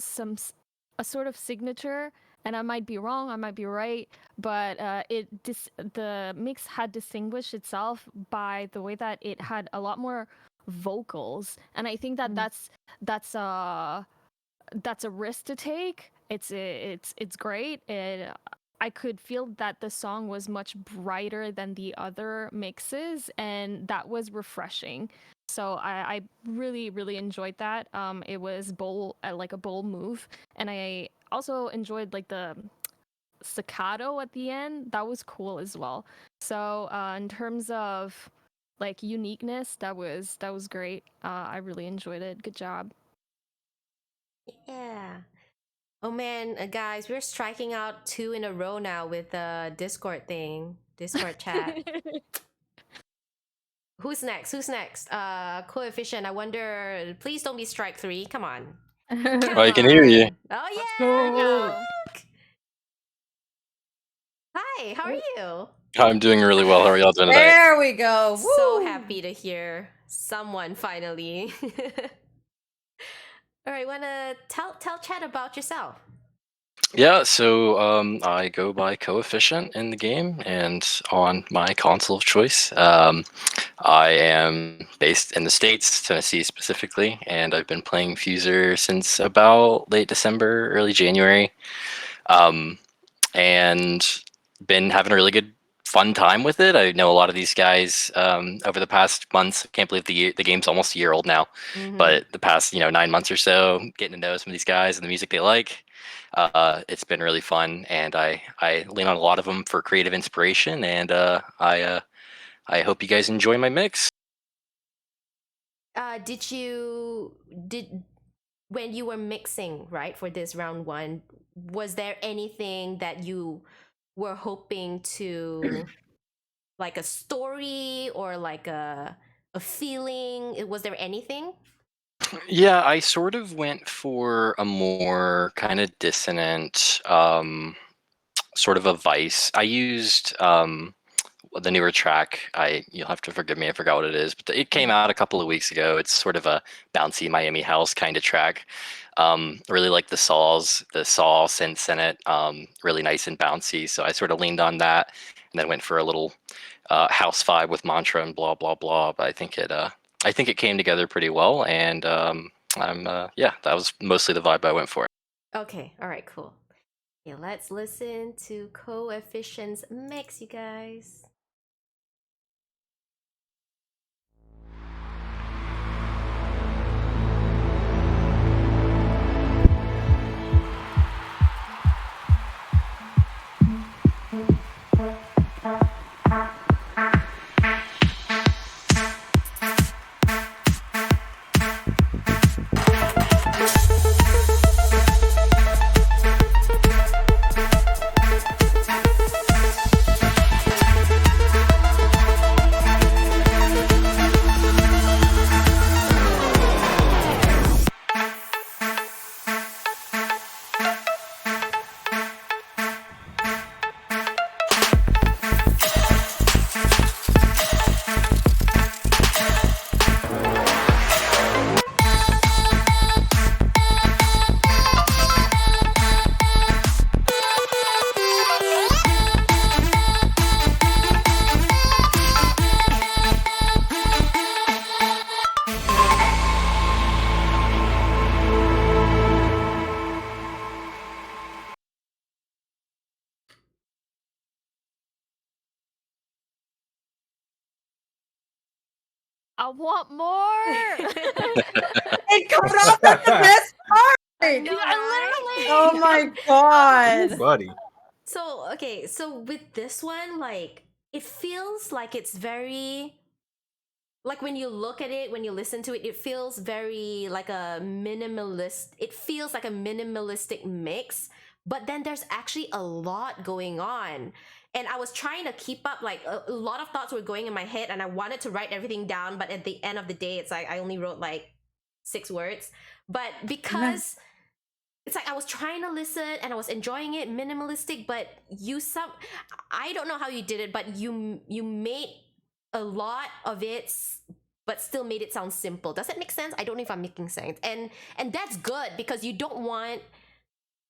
a sort of signature, and I might be wrong, I might be right, but the mix had distinguished itself by the way that it had a lot more vocals, and I think that that's a risk to take. It's great. I could feel that the song was much brighter than the other mixes, and that was refreshing. So I really, really enjoyed that. It was bold, like a bold move. And I also enjoyed like the staccato at the end. That was cool as well. So in terms of like uniqueness, that was great. I really enjoyed it. Good job. Yeah. Oh man, guys, we're striking out 2 in a row now with the Discord chat. Who's next? Coefficient. I wonder. Please don't be strike 3. Come on. I can hear you. Oh yeah. Let's go. Look. Hi. How are you? I'm doing really well. How are y'all doing today? There we go. So Woo! happy to hear someone finally. All right, wanna tell chat about yourself? Yeah, so I go by Coefficient in the game and on my console of choice. I am based in the States, Tennessee specifically, and I've been playing Fuser since about late December, early January, and been having a really good fun time with it. I know a lot of these guys over the past months. I can't believe the game's almost a year old now, but the past 9 months or so, getting to know some of these guys and the music they like. It's been really fun, and I lean on a lot of them for creative inspiration, and I hope you guys enjoy when you were mixing, right, for this round one, was there anything that you were hoping to, like a story or like a feeling? Was there anything? Yeah, I sort of went for a more kind of dissonant, sort of a Vice. I used the newer track. You'll have to forgive me, I forgot what it is, but it came out a couple of weeks ago. It's sort of a bouncy Miami house kind of track. Really like the saw synths in it. Really nice and bouncy. So I sort of leaned on that, and then went for a little house vibe with mantra and blah blah blah. But I think it came together pretty well, and that was mostly the vibe I went for. Okay, all right, cool. Okay, let's listen to Coefficient's mix, you guys. I want more. It comes off at the best part. No, right? Oh my god. Buddy. So, okay, so with this one, like, it feels like it's very, like when you look at it, when you listen to it, it feels very like a minimalist. It feels like a minimalistic mix, but then there's actually a lot going on. And I was trying to keep up, like a lot of thoughts were going in my head, and I wanted to write everything down, but at the end of the day, it's like I only wrote like 6 words. But because it's like I was trying to listen and I was enjoying it, minimalistic, but I don't know how you did it, but you made a lot of it but still made it sound simple. Does that make sense? I don't know if I'm making sense. And that's good, because you don't want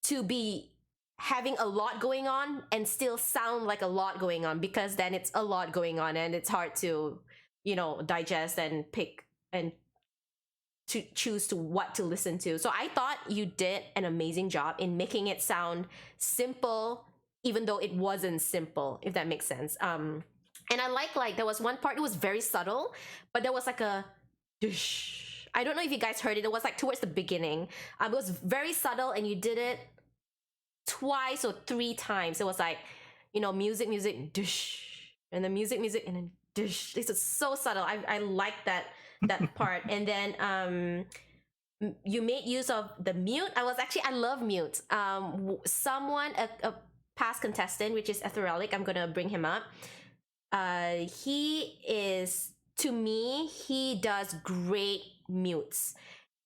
to be having a lot going on and still sound like a lot going on, because then it's a lot going on and it's hard to, digest and pick and to choose to what to listen to. So I thought you did an amazing job in making it sound simple, even though it wasn't simple, if that makes sense. And I like there was one part, it was very subtle, but there was like a dish. I don't know if you guys heard it. It was like towards the beginning. It was very subtle, and you did it twice or 3 times. It was like, music, dish, and then music, and then dish. This is so subtle. I like that part. And then you made use of the mute. I love mute. Someone, a past contestant, which is Etherelic, I'm gonna bring him up. He is, to me, he does great mutes,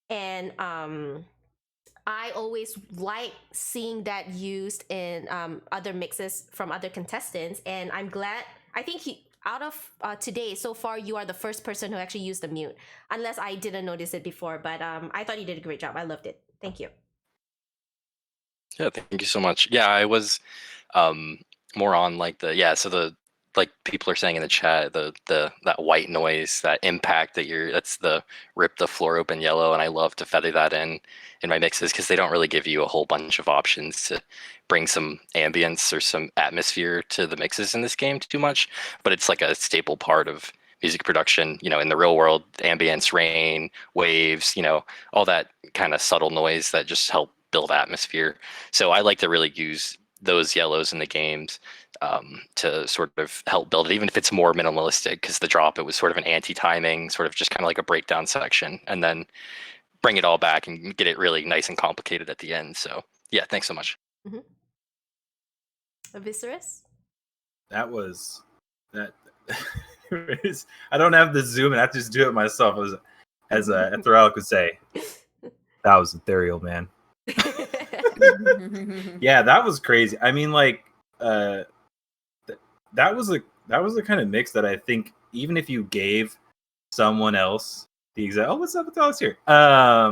and I always like seeing that used in other mixes from other contestants, and I'm glad. I think out of today so far, you are the first person who actually used the mute, unless I didn't notice it before. But I thought you did a great job. I loved it. Thank you. Yeah, thank you so much. Yeah, I was more on like so the, like people are saying in the chat, that white noise, that impact that's the rip the floor open yellow, and I love to feather that in my mixes, because they don't really give you a whole bunch of options to bring some ambience or some atmosphere to the mixes in this game too much, but it's like a staple part of music production, in the real world. Ambience, rain, waves, all that kind of subtle noise that just help build atmosphere. So I like to really use those yellows in the games to sort of help build it, even if it's more minimalistic, because the drop, it was sort of an anti-timing, sort of just kind of like a breakdown section, and then bring it all back and get it really nice and complicated at the end. So yeah, thanks so much. Aviseras? That was that. I don't have the zoom, and I have to just do it myself. As Ethereal could say, that was ethereal, man. Yeah, that was crazy. I mean, like, that was the kind of mix that I think even if you gave someone else the exact what's up with Alex here? I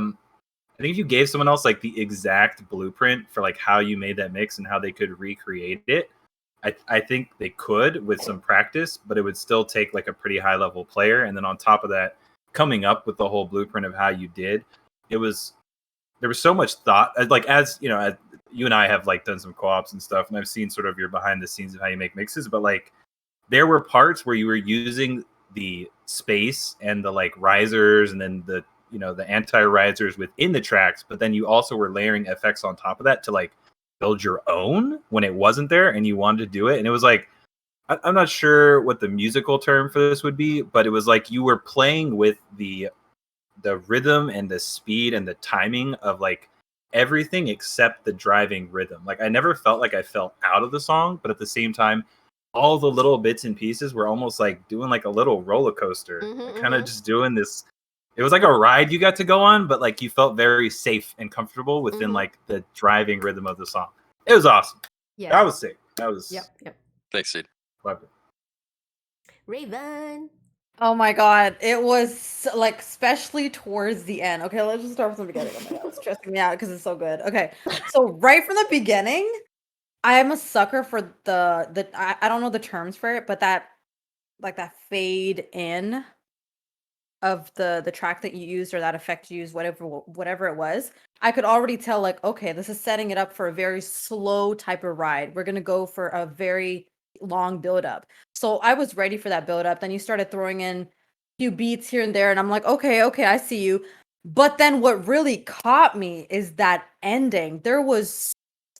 think if you gave someone else like the exact blueprint for like how you made that mix and how they could recreate it, I think they could with some practice, but it would still take like a pretty high level player. And then on top of that, coming up with the whole blueprint of how you did, there was so much thought. Like, as you know, as you and I have like done some co-ops and stuff, and I've seen sort of your behind the scenes of how you make mixes, but like there were parts where you were using the space and the like risers and then the, you know, the anti-risers within the tracks, but then you also were layering effects on top of that to like build your own when it wasn't there and you wanted to do it. And it was like, I'm not sure what the musical term for this would be, but it was like you were playing with the rhythm and the speed and the timing of like everything except the driving rhythm. Like I never felt like I fell out of the song, but at the same time, all the little bits and pieces were almost like doing like a little roller coaster, kind of just doing this. It was like a ride you got to go on, but like you felt very safe and comfortable within like the driving rhythm of the song. It was awesome. Yeah. That was sick. That was Yep. Thanks, dude. Love it. Raven. Oh my god, it was like especially towards the end. Okay, let's just start from the beginning. Oh my god, it's stressing me out because it's so good. Okay, so right from the beginning, I am a sucker for the I don't know the terms for it, but that like that fade in of the track that you used or that effect you used, whatever it was. I could already tell like, okay, this is setting it up for a very slow type of ride. We're gonna go for a very long build up. So I was ready for that build up. Then you started throwing in a few beats here and there, and I'm like, okay, I see you. But then what really caught me is that ending. There was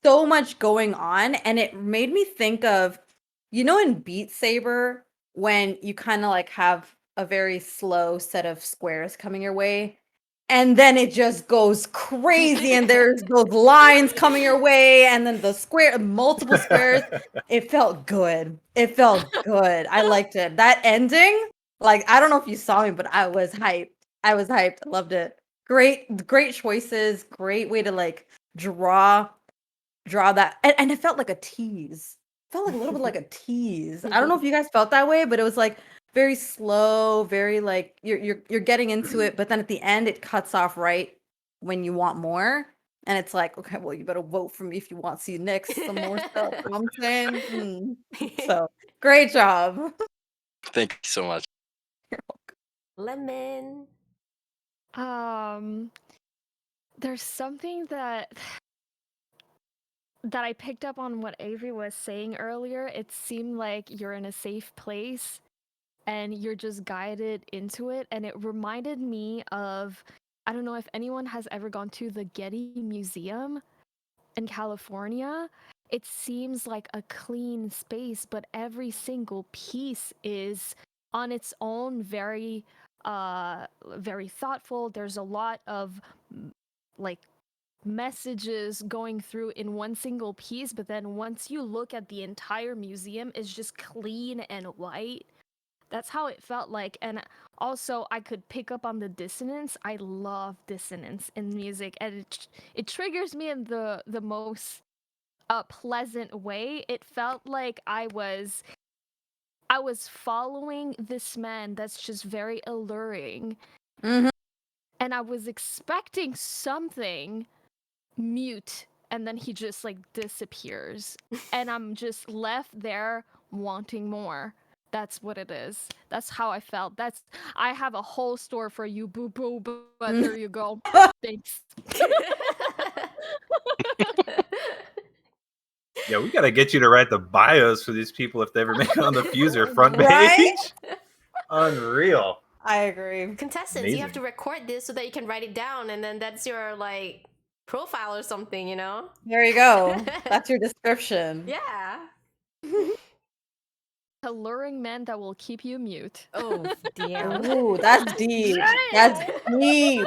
so much going on, and it made me think of, you know, in Beat Saber, when you kind of like have a very slow set of squares coming your way, and then it just goes crazy, and there's those lines coming your way, and then the multiple squares. It felt good. I liked it. That ending, like, I don't know if you saw me, but I was hyped. I loved it. Great choices. Great way to like draw that, and it felt like a tease. It felt like a little bit like a tease. I don't know if you guys felt that way, but it was like very slow, very like you're getting into it, but then at the end it cuts off right when you want more, and it's like, okay, well, you better vote for me if you want to see next some more stuff. You know what I'm saying? So great job. Thank you so much. Lemon. There's something that I picked up on what Avery was saying earlier. It seemed like you're in a safe place and you're just guided into it. And it reminded me of, I don't know if anyone has ever gone to the Getty Museum in California. It seems like a clean space, but every single piece is on its own very thoughtful. There's a lot of like messages going through in one single piece, but then once you look at the entire museum, it's just clean and white. That's how it felt like. And also I could pick up on the dissonance. I love dissonance in music, and it triggers me in the most pleasant way. It felt like I was following this man that's just very alluring. Mhm. And I was expecting something mute, and then he just like disappears. And I'm just left there wanting more. That's what it is. That's how I felt. I have a whole store for you, boo boo, but there you go. Thanks. Yeah, we gotta get you to write the bios for these people if they ever make it on the Fuser front page. Right? Unreal. I agree. Contestants, Amazing. you have to record this so that you can write it down, and then that's your like profile or something, you know? There you go. That's your description. Yeah. Alluring men that will keep you mute. Oh, damn. Ooh, that's deep. That's deep.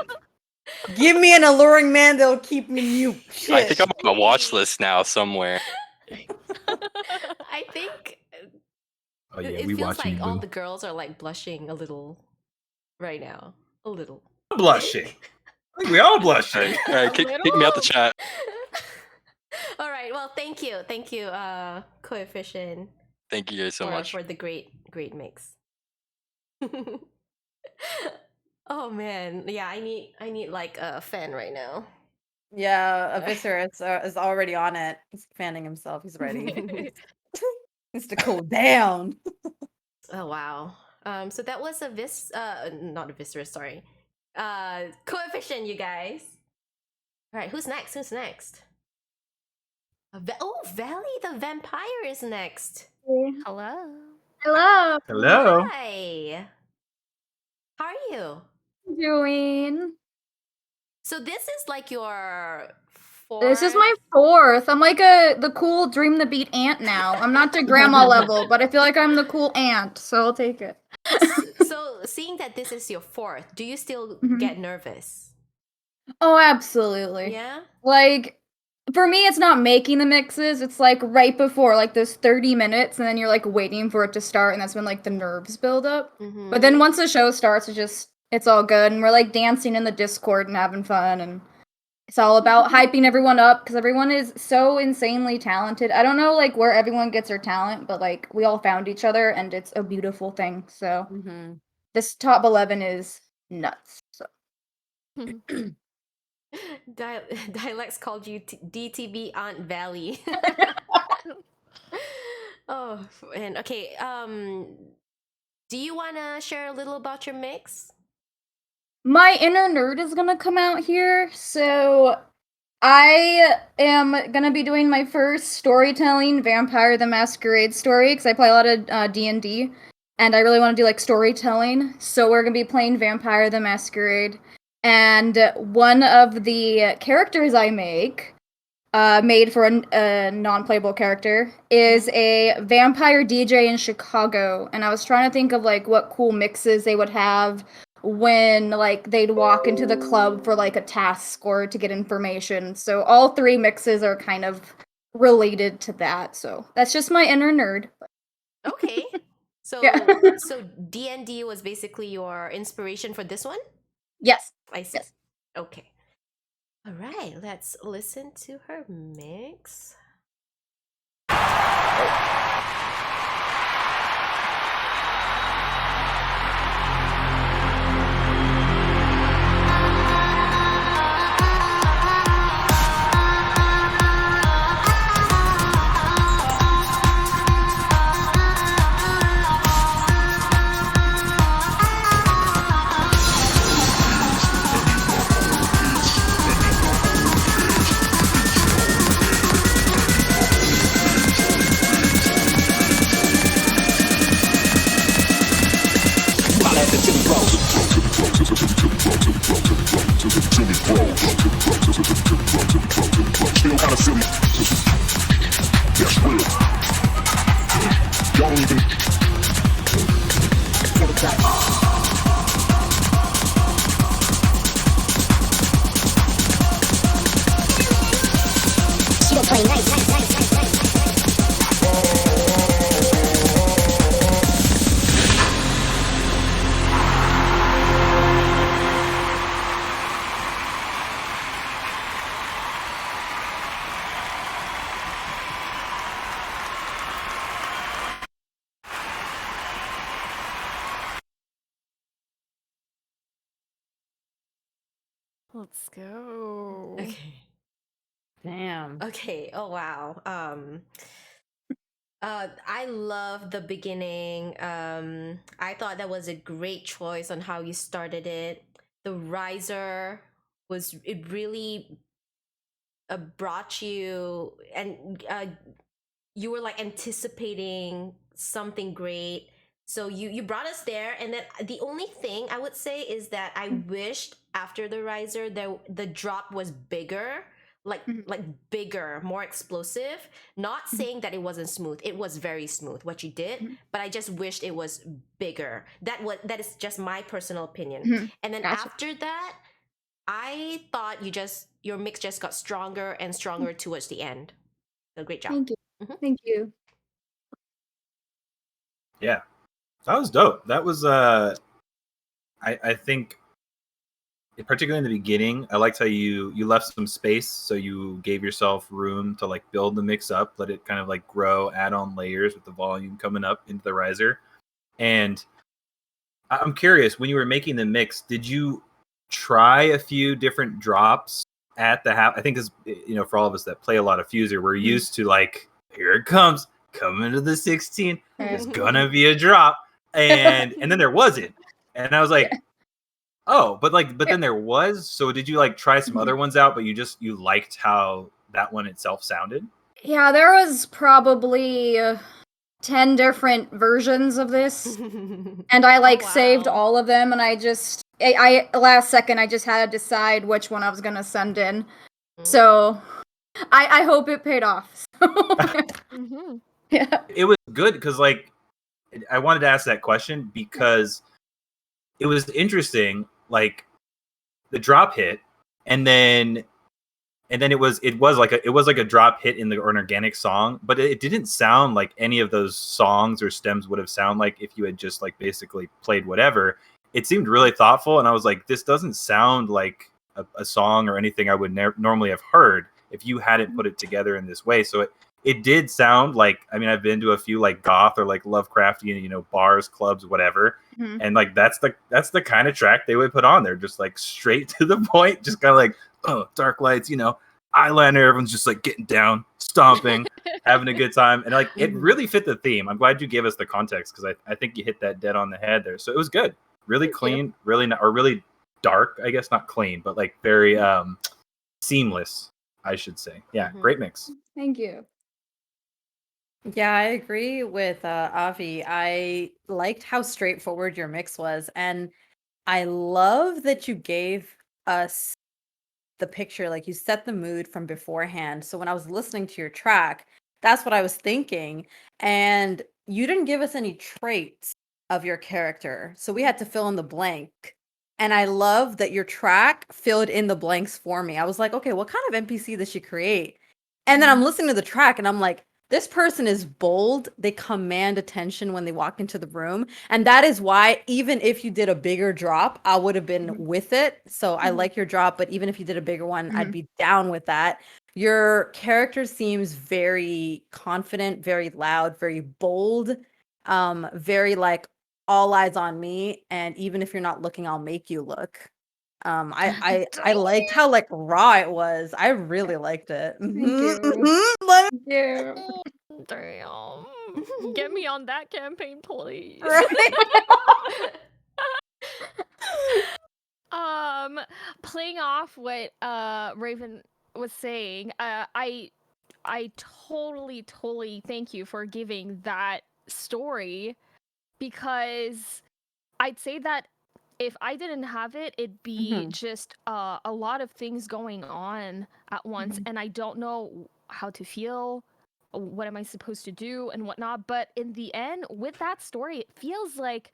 Give me an alluring man that'll keep me mute. Shit. I think I'm on a watch list now somewhere. I think Oh yeah, it we feels watching like you, all boo. the girls are like blushing a little right now. A little. Blushing. I think we all blushing. All right, kick me out the chat. All right. Well, thank you, Coefficient, Thank you guys so much. for the great mix. Oh man, yeah. I need like a fan right now. Yeah, Aviseras is already on it. He's fanning himself. He's ready. Needs to cool down. Oh wow. So that was not a Viscera, sorry. Coefficient, you guys. All right, who's next? Valley the vampire is next. Hello. Hello. Hello. Hi. How are you? Doing. So this is like your fourth. This is my fourth. I'm like the cool Dream the Beat aunt now. I'm not to grandma level, but I feel like I'm the cool aunt, so I'll take it. So seeing that this is your fourth, do you still get nervous? Oh, absolutely. Yeah? Like, for me, it's not making the mixes. It's like right before, like those 30 minutes, and then you're like waiting for it to start, and that's when like the nerves build up. But then once the show starts, it's all good, and we're like dancing in the Discord and having fun, and it's all about hyping everyone up because everyone is so insanely talented. I don't know like where everyone gets their talent, but like we all found each other, and it's a beautiful thing. So this top 11 is nuts. So. Dialects called you DTB Aunt Valley. Oh, and okay. Do you wanna share a little about your mix? My inner nerd is gonna come out here, so I am gonna be doing my first storytelling Vampire the Masquerade story because I play a lot of D&D, and I really want to do like storytelling. So we're gonna be playing Vampire the Masquerade, and one of the characters I made for a non-playable character is a vampire DJ in Chicago, and I was trying to think of like what cool mixes they would have when like they'd walk into the club for like a task or to get information. So all three mixes are kind of related to that. So that's just my inner nerd. Okay. So Yeah. so D&D was basically your inspiration for this one? Yes. I see. Yes. Okay. All right, let's listen to her mix. Still kinda silly. That's real. Y'all don't even. Still playing nice. Let's go. Okay. Damn. Okay. Oh wow. I love the beginning. I thought that was a great choice on how you started it. The riser it really brought you, and you were like anticipating something great. So you brought us there, and then the only thing I would say is that I wished after the riser the drop was bigger, like bigger, more explosive. Not saying that it wasn't smooth. It was very smooth what you did, but I just wished it was bigger. That is just my personal opinion. And then Gotcha. after that, I thought your mix just got stronger and stronger towards the end. So great job. Thank you. Thank you. Yeah, that was dope. That was I think, particularly in the beginning, I liked how you left some space, so you gave yourself room to like build the mix up, let it kind of like grow, add on layers with the volume coming up into the riser. And I'm curious, when you were making the mix, did you try a few different drops at the half? I think, as you know, for all of us that play a lot of Fuser, we're used to like, here it comes, coming to the 16, there's gonna be a drop, and then there wasn't, and I was like, oh, but then there was. So did you like try some other ones out, but you liked how that one itself sounded? Yeah, there was probably 10 different versions of this. And I like saved all of them, and I last second I just had to decide which one I was gonna send in. So I hope it paid off. Yeah. It was good because like I wanted to ask that question because it was interesting. Like the drop hit, and then it was like a drop hit in an organic song, but it didn't sound like any of those songs or stems would have sound like if you had just like basically played whatever. It seemed really thoughtful, and I was like, this doesn't sound like a song or anything I would normally have heard if you hadn't put it together in this way. So it did sound like, I mean, I've been to a few like goth or like Lovecraftian, you know, bars, clubs, whatever. And like that's the kind of track they would put on there, just like straight to the point, just kind of like, oh, dark lights, you know, eyeliner, everyone's just like getting down, stomping, having a good time. And like it really fit the theme. I'm glad you gave us the context, because I think you hit that dead on the head there. So it was good. Really clean, really not, or really dark, I guess, not clean, but like very seamless, I should say. Yeah, great mix. Thank you. Yeah, I agree with Avi. I liked how straightforward your mix was, and I love that you gave us the picture, like you set the mood from beforehand. So when I was listening to your track, that's what I was thinking. And you didn't give us any traits of your character, so we had to fill in the blank. And I love that your track filled in the blanks for me. I was like, okay, what kind of NPC does she create? And then I'm listening to the track and I'm like, this person is bold. They command attention when they walk into the room. And that is why, even if you did a bigger drop, I would have been with it. So I like your drop, but even if you did a bigger one, I'd be down with that. Your character seems very confident, very loud, very bold, very like all eyes on me. And even if you're not looking, I'll make you look. I liked how like raw it was. I really liked it. Thank you. Let Thank you. Damn. Get me on that campaign, please. Playing off what Raven was saying, I totally thank you for giving that story, because I'd say that if I didn't have it, it'd be just a lot of things going on at once, and I don't know how to feel, what am I supposed to do, and whatnot. But in the end, with that story, it feels like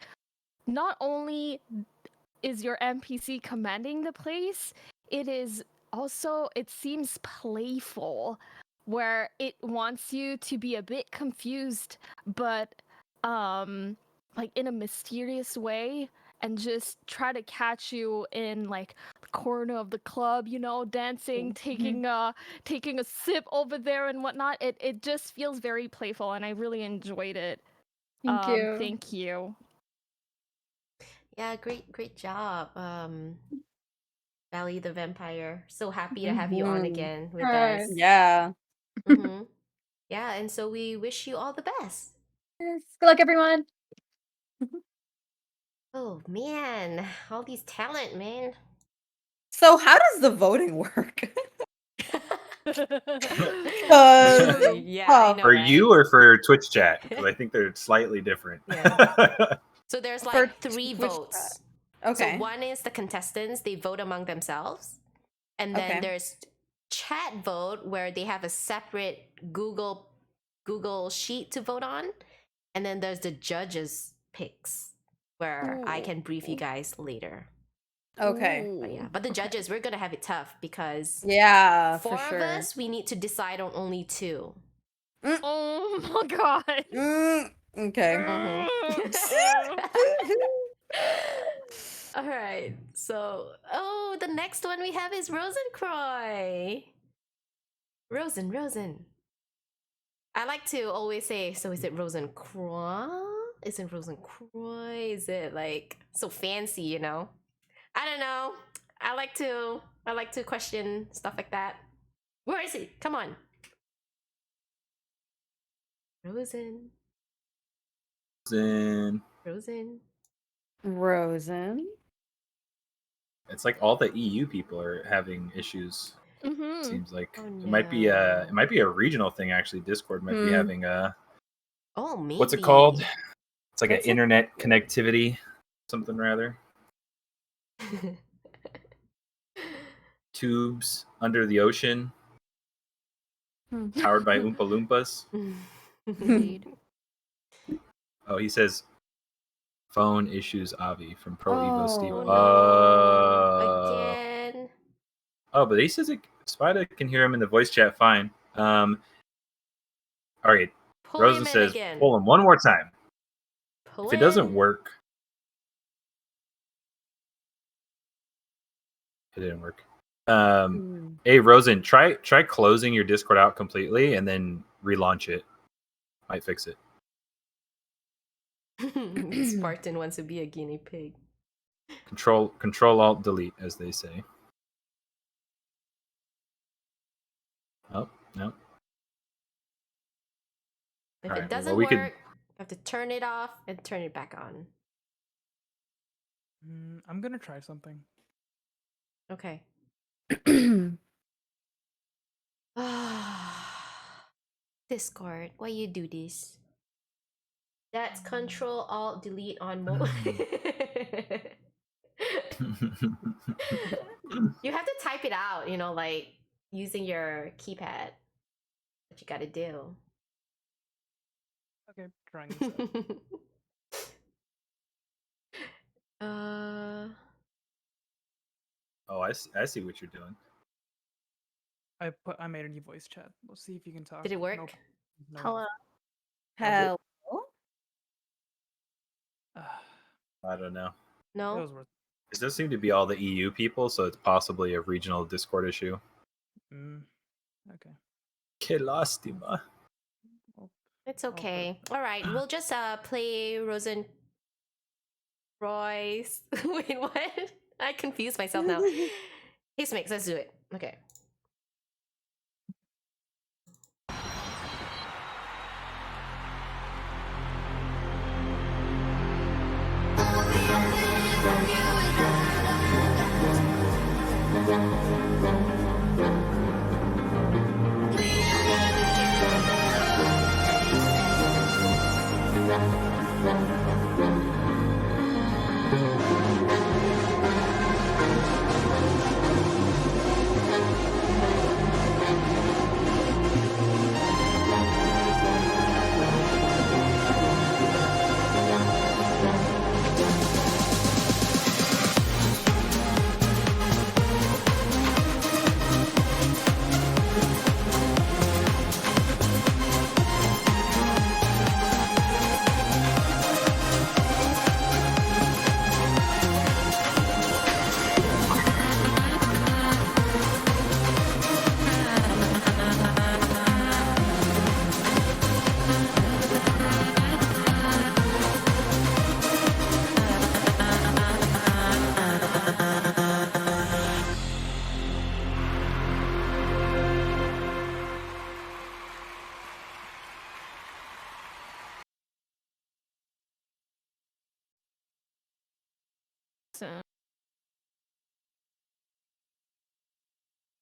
not only is your NPC commanding the place, it is also, it seems playful, where it wants you to be a bit confused, but like in a mysterious way, and just try to catch you in like the corner of the club, you know, dancing, taking a sip over there and whatnot. It just feels very playful, and I really enjoyed it. Thank you. Thank you. Yeah, great job. Valley the Vampire. So happy to have you on again with us. Yeah. Yeah, and so we wish you all the best. Yes. Good luck, everyone. Oh man, all these talent, man. So how does the voting work? Yeah, I know, For right? you or for Twitch chat? Because I think they're slightly different. So there's For like 3 Twitch votes. Okay. So one is the contestants, they vote among themselves. And then Okay. there's chat vote, where they have a separate Google sheet to vote on. And then there's the judges' picks, where I can brief you guys later. Okay. But yeah, but the judges, we're gonna have it tough because Yeah, for four of sure. us, we need to decide on only two. Oh my god. Okay. All right. So, the next one we have is Rosencroy. Rosen. I like to always say, so is it Rosencroy? Is it Rosencroy? Is it like so fancy, you know? I don't know. I like to question stuff like that. Where is he? Come on. Rosen. Rosen. It's like all the EU people are having issues. Mm-hmm. Seems like Oh, it might be a regional thing actually. Discord might be having a maybe. what's it called? It's like What's an it? internet connectivity, something rather. Tubes under the ocean, powered by Oompa Loompas. Indeed. Oh, he says phone issues Avi from Pro Evo Steve. Again. Oh, but he says Spider can hear him in the voice chat fine. All right. Pull Rosa him in says again. pull him one more time. Pull If it doesn't work, it didn't work. Hey Rosen, try closing your Discord out completely and then relaunch it. Might fix it. Spartan wants to be a guinea pig. Control Alt Delete, as they say. Oh no. If All it right, doesn't we work, could- you have to turn it off and turn it back on. I'm gonna try something. Okay. Discord, why you do this? That's Control Alt Delete on mobile. You have to type it out, you know, like using your keypad. What you gotta do. Okay, trying this out. Oh, I see what you're doing. I made a new voice chat. We'll see if you can talk. Did it work? Nope. No. Hello. Hello. I don't know. No. It does seem to be all the EU people, so it's possibly a regional Discord issue. Okay. Que lástima. It's okay. All right, we'll just play Rosen Royce. Wait, what? I confused myself now. Hey, Smix, let's do it. Okay.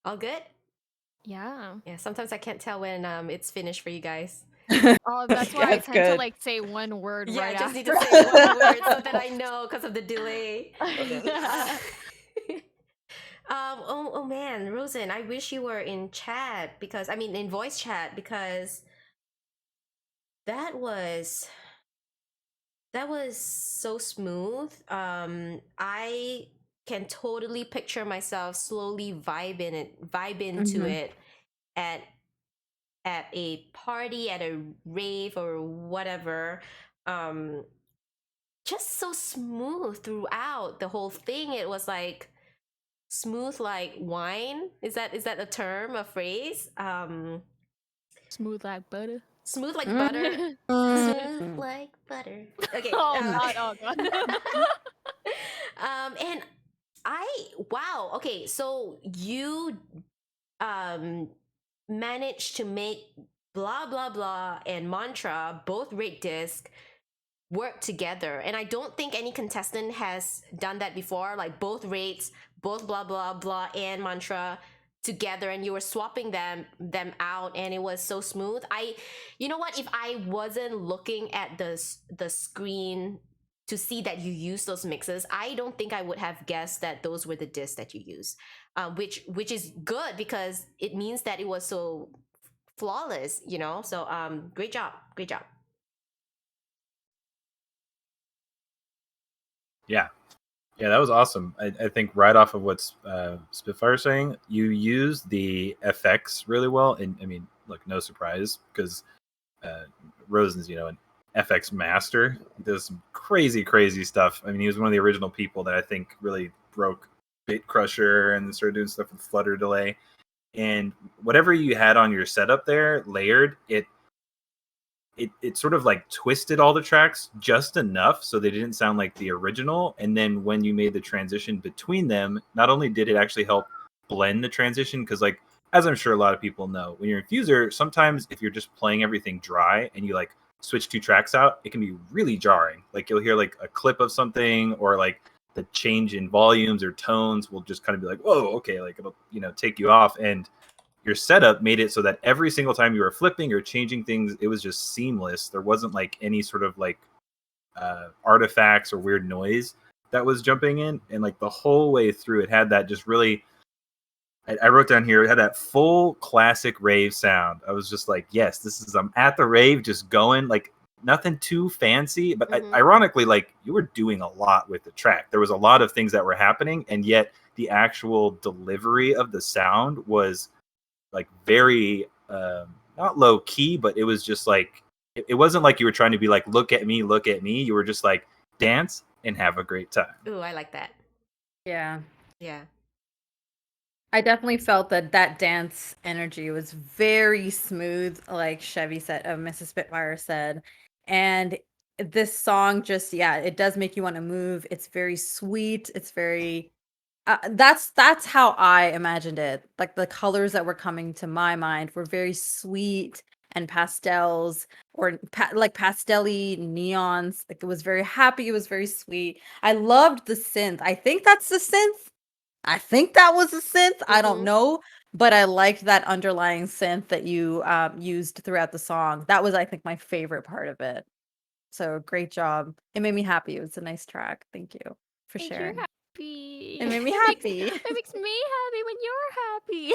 All good? Yeah. Yeah, sometimes I can't tell when it's finished for you guys. Oh, that's why I That's tend to good. like say one word Yeah, right I just need after. to say one word so that I know because of the delay. Oh man, Rosen, I wish you were in chat because in voice chat because that was so smooth. I can totally picture myself slowly vibe into it at a party, at a rave or whatever. Just so smooth throughout the whole thing. It was like smooth like wine. Is that a term, a phrase? Smooth like butter. Smooth like butter. Smooth like butter. Okay. Oh god. And wow. Okay, so you managed to make blah blah blah and mantra, both rate disc, work together, and I don't think any contestant has done that before, like both rates, both blah blah blah and mantra together, and you were swapping them out, and it was so smooth. You know what, if I wasn't looking at the screen to see that you use those mixes, I don't think I would have guessed that those were the discs that you use, which is good because it means that it was so flawless, you know. So great job. Yeah, that was awesome. I think right off of what Spitfire saying, you use the FX really well, and I mean, look, no surprise because Rosen's, an FX master. He does some crazy stuff. I mean, he was one of the original people that I think really broke Bit Crusher and started doing stuff with Flutter Delay. And whatever you had on your setup there, layered, it sort of like twisted all the tracks just enough so they didn't sound like the original. And then when you made the transition between them, not only did it actually help blend the transition, because like, as I'm sure a lot of people know, when you're in Fuser, sometimes if you're just playing everything dry and you like switch 2 tracks out, it can be really jarring. Like you'll hear like a clip of something, or like the change in volumes or tones will just kind of be like, whoa, okay, like it'll, take you off. And your setup made it so that every single time you were flipping or changing things, it was just seamless. There wasn't like any sort of like artifacts or weird noise that was jumping in. And like the whole way through, it had that just really, I wrote down here, it had that full classic rave sound. I was just like, yes, I'm at the rave, just going, like nothing too fancy. But ironically, like you were doing a lot with the track. There was a lot of things that were happening, and yet the actual delivery of the sound was like very not low key, but it was just like it wasn't like you were trying to be like, look at me. You were just like, dance and have a great time. Ooh, I like that. Yeah. I definitely felt that dance energy was very smooth, like Chevy said, Mrs. Spitfire said. And this song just, it does make you want to move. It's very sweet. It's very that's how I imagined it. Like the colors that were coming to my mind were very sweet and pastels, or like pastel-y neons. Like it was very happy. It was very sweet. I loved the synth. I think that's the synth. I think that was a synth. I don't know, but I liked that underlying synth that you used throughout the song. That was, I think, my favorite part of it. So great job. It made me happy. It was a nice track. Thank you for sharing. You're happy. It made me happy. It makes me happy when you're happy.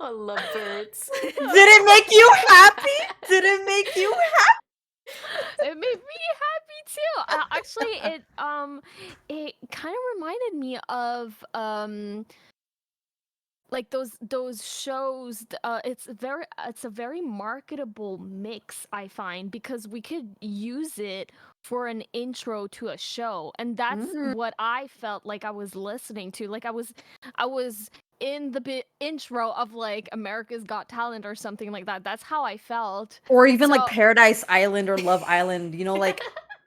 I love birds. Did it make you happy? Did it make you happy? It made me happy too. Actually, it kind of reminded me of like those shows. It's a very marketable mix, I find, because we could use it for an intro to a show, and that's what I felt like I was listening to. Like I was in the intro of like America's Got Talent or something like that. That's how I felt. Or even like Paradise Island or Love Island, like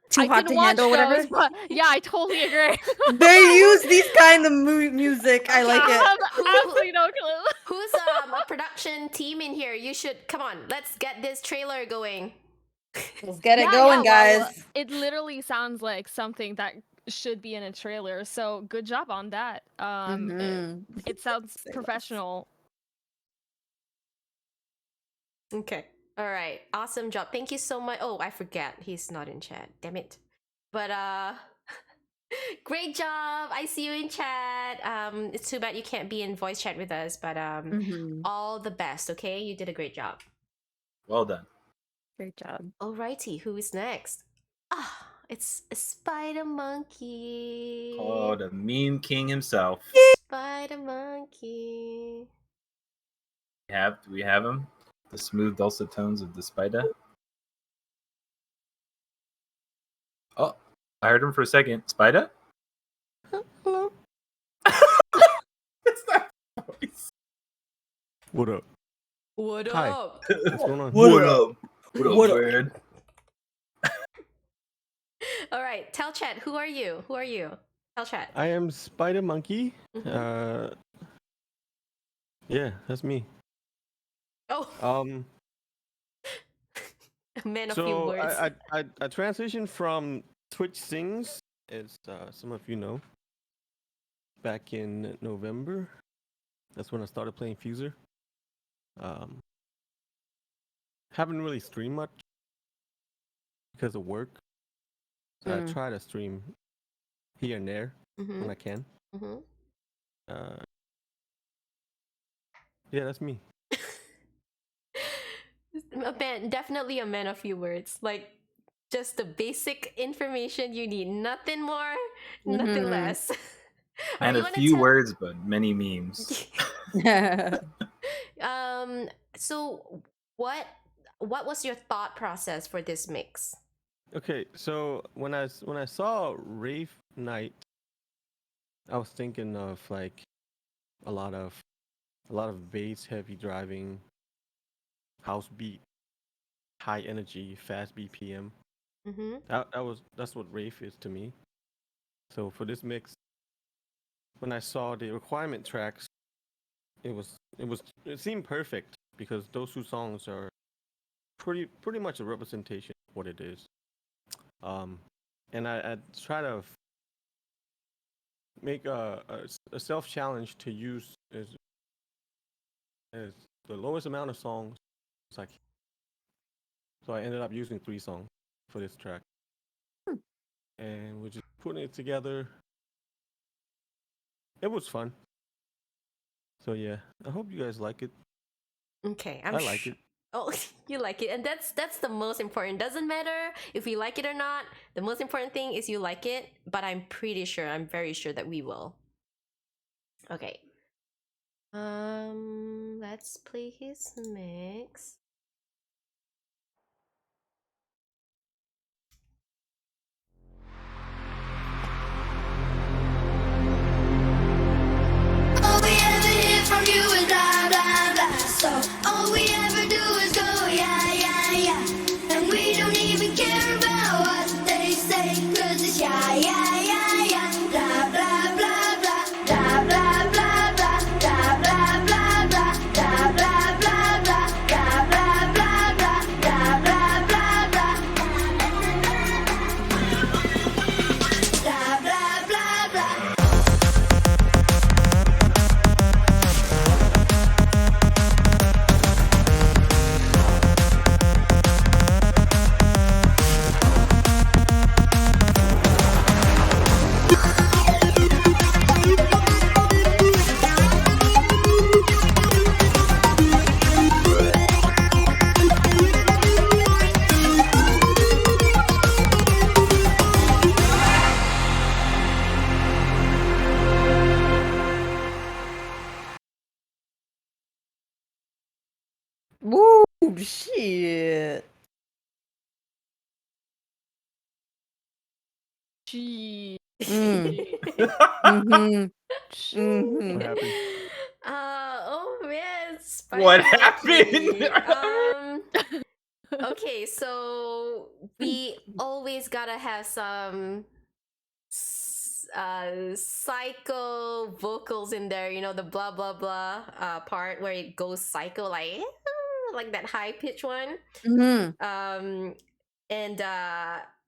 Too Hot to Handle, whatever. But yeah, I totally agree. They use these kind of music. I like it. Absolutely no clue. Who's a production team in here? You should come on. Let's get this trailer going. Let's get it going, guys. Well, it literally sounds like something that should be in a trailer. So good job on that. It sounds professional. Okay. All right. Awesome job. Thank you so much. Oh, I forget. He's not in chat. Damn it. But great job. I see you in chat. It's too bad you can't be in voice chat with us, but all the best, okay? You did a great job. Well done. Great job. Alrighty, who is next? it's a spider monkey. Oh, the meme king himself. Spider monkey. Do we have him? The smooth dulcet tones of the spider. Oh, I heard him for a second. Spider? Hello. It's that voice. What up? What Hi. up? What's going on? What up? What up, bird? All right, tell chat, who are you? Who are you? Tell chat. I am Spider Monkey. Mhm. Yeah, that's me. Oh, a man of few So words. I transitioned from Twitch Sings, as some of you know, back in November. That's when I started playing Fuser. Haven't really streamed much because of work. So I try to stream here and there when I can. Yeah, that's me. A man, definitely a man of few words. Like, just the basic information you need. Nothing more, nothing less. And a few words, but many memes. So what was your thought process for this mix? Okay, so when I saw Rave Night, I was thinking of like a lot of bass heavy driving, house beat, high energy, fast BPM. That's what rave is to me. So for this mix, when I saw the requirement tracks, it seemed perfect because those two songs are pretty much a representation of what it is. And I try to make a self challenge to use as the lowest amount of songs as I can. So I ended up using 3 songs for this track. And we're just putting it together. It was fun. So yeah, I hope you guys like it. Okay, I like it. Oh, you like it, and that's the most important. Doesn't matter if we like it or not. The most important thing is you like it. But I'm very sure that we will. Okay. Let's play his mix. All we ever hear from you is blah, blah, blah. So all we ever do is go, yeah, yeah, yeah. And we don't even care about what they say, 'cause it's yeah, yeah, yeah, yeah. Blah, blah, blah, blah. Blah, blah, blah, blah. Blah, blah, blah, blah. Blah, blah, blah, blah. Blah, blah, blah, blah. Blah, blah, blah, blah. Blah, blah, blah, blah. Woo, shit. Gee. Mm-hmm. What happened? Oh man, What Spider-Monkey. happened? Okay, so we always gotta have some psycho vocals in there, you know, the blah blah blah part where it goes psycho, like that high pitch one. And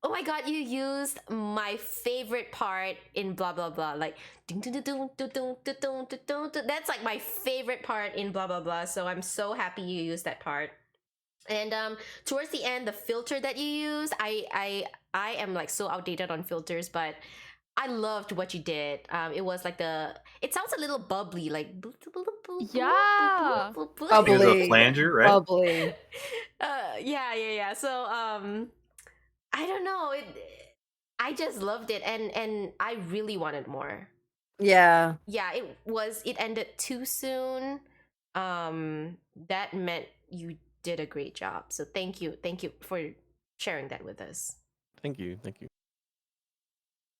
oh my god, you used my favorite part in blah blah blah, like that's like my favorite part in blah blah blah. So I'm so happy you used that part. And towards the end, the filter that you use, I am like so outdated on filters, but I loved what you did. It was like it sounds a little bubbly, like Yeah. Bubbly. It was a flanger, right? Bubbly. yeah. So I don't know. I just loved it, and I really wanted more. Yeah. Yeah, it ended too soon. That meant you did a great job. So thank you for sharing that with us. Thank you. Thank you.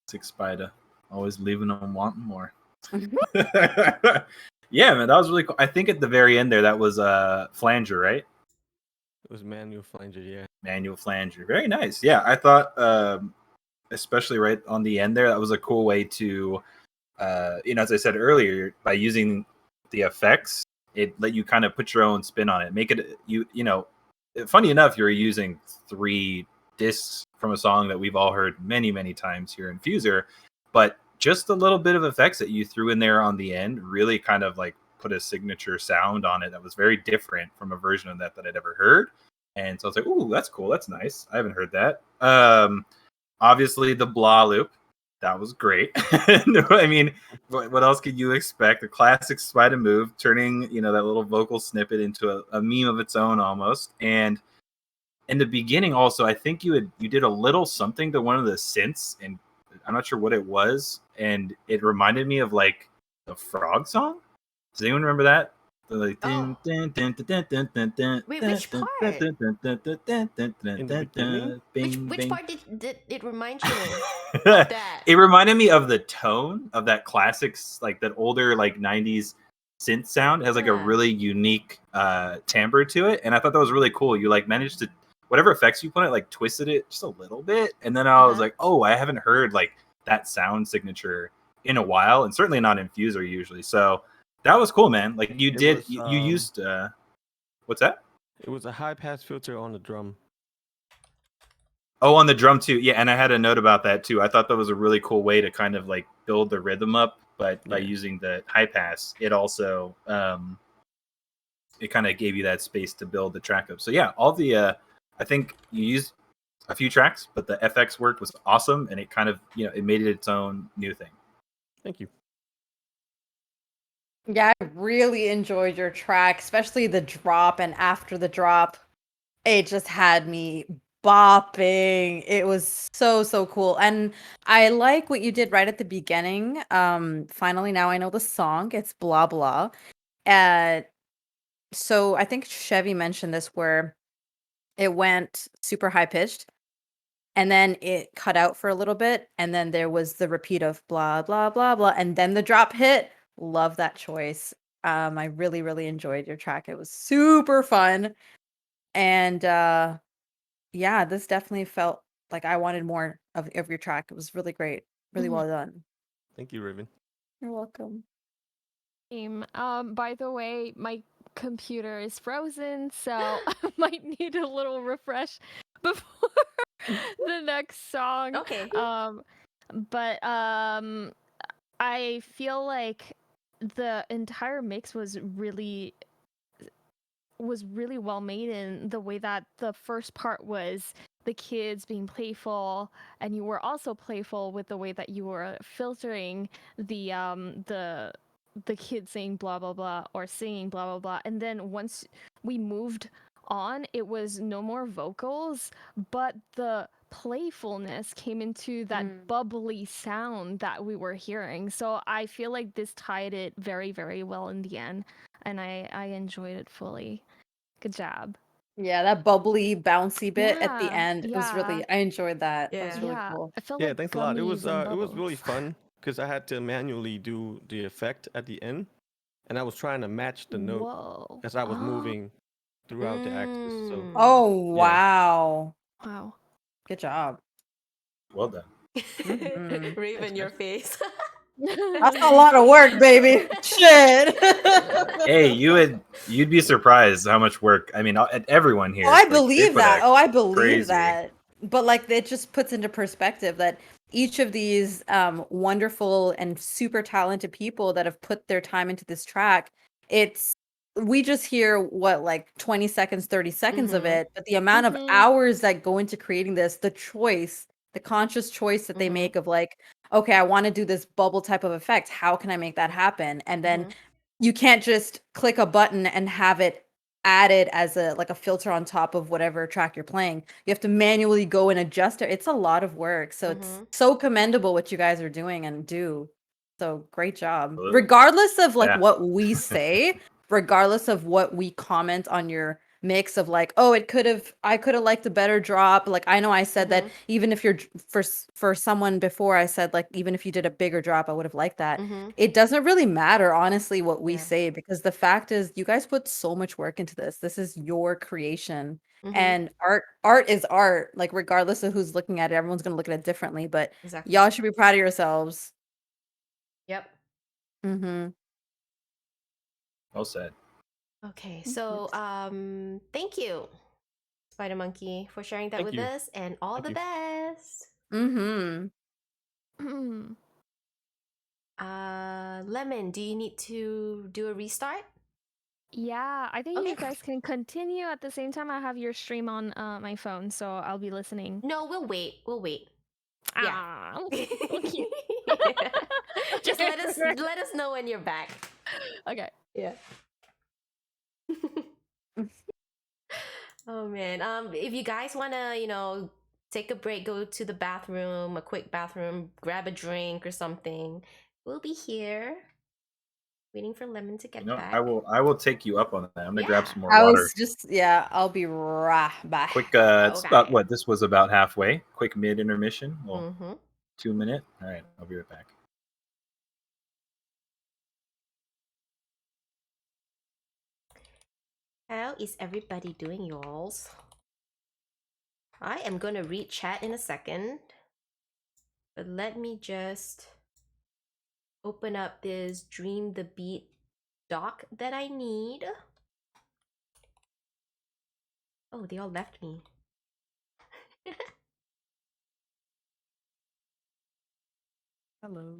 Six Spider, always leaving them wanting more. Yeah, man, that was really cool. I think at the very end there, that was Flanger, right? It was manual flanger, yeah. Manual Flanger, very nice. Yeah, I thought, especially right on the end there, that was a cool way to, as I said earlier, by using the effects, it let you kind of put your own spin on it, make it funny enough, you're using 3 discs from a song that we've all heard many times here in Fuser, but just a little bit of effects that you threw in there on the end really kind of like put a signature sound on it that was very different from a version of that I'd ever heard. And so I was like, ooh, that's cool, that's nice, I haven't heard that. Obviously the blah loop, that was great. I mean, what else could you expect? A classic Spider move, turning that little vocal snippet into a meme of its own almost. And in the beginning, also, I think you did a little something to one of the synths, and I'm not sure what it was, and it reminded me of like the Frog song. Does anyone remember that? Like, Oh. Wait, which part? In the beginning? Which part did it remind you of that? It reminded me of the tone of that classic, like that older like 90s synth sound. It has like a really unique timbre to it, and I thought that was really cool. You like managed to, whatever effects you put on it, like twisted it just a little bit, and then I was like, oh, I haven't heard like that sound signature in a while, and certainly not in Fuser usually. So that was cool, man. Like you used what's that? It was a high pass filter on the drum. Oh, on the drum too. Yeah, and I had a note about that too. I thought that was a really cool way to kind of like build the rhythm up, but by using the high pass, it also it kind of gave you that space to build the track up. So yeah, all the I think you used a few tracks, but the FX work was awesome, and it kind of it made it its own new thing. Thank you. Yeah, I really enjoyed your track, especially the drop, and after the drop, it just had me bopping. It was so cool. And I like what you did right at the beginning. Finally now I know the song. It's blah blah. So I think Chevy mentioned this where it went super high pitched and then it cut out for a little bit, and then there was the repeat of blah blah blah blah, and then the drop hit. Love that choice. I really enjoyed your track. It was super fun. And yeah, this definitely felt like I wanted more of your track. It was really great. Really well done. Thank you, Raven. You're welcome. By the way, my computer is frozen, so I might need a little refresh before the next song. Okay. But I feel like the entire mix was really well made in the way that the first part was the kids being playful, and you were also playful with the way that you were filtering the kids saying blah blah blah or singing blah blah blah. And then once we moved on, it was no more vocals, but the playfulness came into that bubbly sound that we were hearing. So I feel like this tied it very well in the end, and I enjoyed it fully. Good job. Yeah, that bubbly, bouncy bit at the Yeah, end, it was really, I enjoyed that. That was really cool. I felt Yeah, like thanks a lot. It was gummies and really bubbles. fun because I had to manually do the effect at the end, and I was trying to match the note Whoa. as I was moving throughout the axis. So Oh yeah. wow. Wow. Good job. Well done. Raven, your face. That's a lot of work, baby. Shit. Hey, you'd be surprised how much work. I mean, everyone here. Oh, I believe that. Oh, I believe crazy. that. But like, it just puts into perspective that each of these wonderful and super talented people that have put their time into this track, we just hear what, like 20 seconds, 30 seconds of it, but the amount of hours that go into creating this, the conscious choice that they make of like, okay, I want to do this bubble type of effect. How can I make that happen? And then you can't just click a button and have it added as a filter on top of whatever track you're playing. You have to manually go and adjust it. It's a lot of work. So it's so commendable what you guys are doing and do. So great job. Absolutely. Regardless of like Yeah. what we say, regardless of what we comment on your mix of like, oh, I could have liked a better drop. Like I know I said that even if you're for someone before I said like even if you did a bigger drop, I would have liked that. It doesn't really matter honestly what we say because the fact is you guys put so much work into this. This is your creation. And art is art. Like regardless of who's looking at it, everyone's gonna look at it differently. But y'all should be proud of yourselves. Yep. Mm-hmm. Well said. Okay, so thank you, Spider Monkey, for sharing that with us, and all the best. Mm-hmm. Lemon, do you need to do a restart? Yeah, I think you guys can continue at the same time. I have your stream on my phone, so I'll be listening. No, we'll wait. We'll wait. Yeah. Okay. Just let us know when you're back. Okay. Yeah. Oh man. If you guys wanna, take a break, go to the bathroom, a quick bathroom, grab a drink or something, we'll be here waiting for Lemon to get back. I will take you up on that. I'm gonna grab some more I water. was just I'll be right back. Quick, it's about what this was about halfway. Quick mid intermission. Well, 2 minute. All right, I'll be right back. How is everybody doing, y'alls? I am gonna read chat in a second, but let me just open up this Dream the Beat doc that I need. Oh, they all left me. Hello.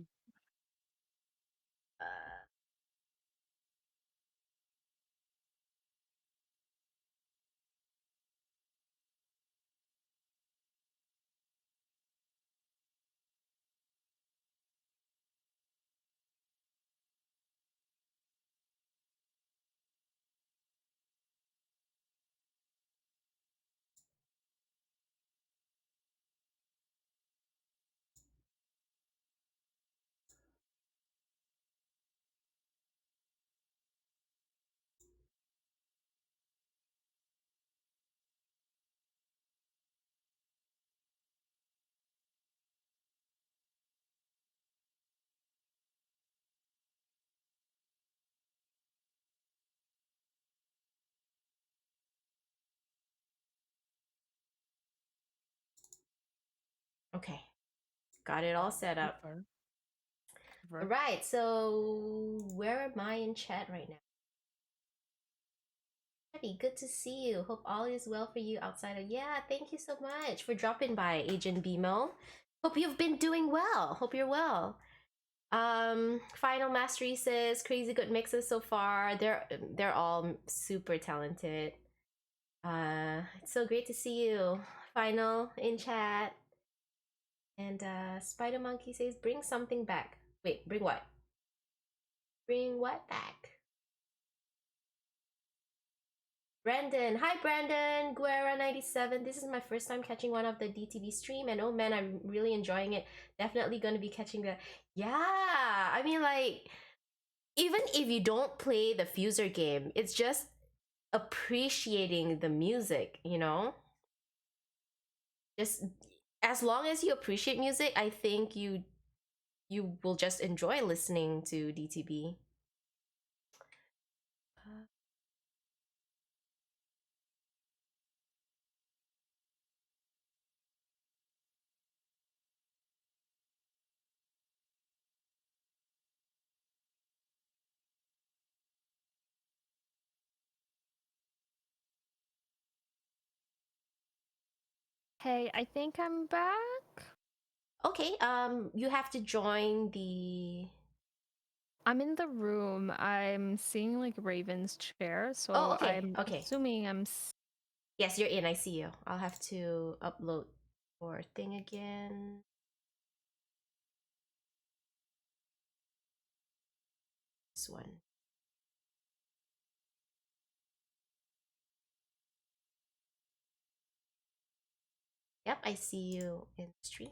Okay, got it all set up. All right, so where am I in chat right now? Good to see you. Hope all is well for you outside of. Yeah, thank you so much for dropping by, Agent BMO. Hope you've been doing well. Hope you're well. Final Mastery says crazy good mixes so far. They're all super talented. It's so great to see you. Final in chat. And Spider Monkey says bring something back. Wait, bring what? Bring what back? Brandon, hi Brandon, Guerra97. This is my first time catching one of the DTV stream, and oh man, I'm really enjoying it. Definitely gonna be catching the. Yeah, I mean, like, even if you don't play the Fuser game, it's just appreciating the music, Just as long as you appreciate music, I think you will just enjoy listening to DTV. Hey, I think I'm back. Okay, you have to join the. I'm in the room. I'm seeing like Raven's chair, so Oh, okay, I'm okay. assuming I'm. Yes, you're in. I see you. I'll have to upload your thing again. This one. Yep, I see you in stream.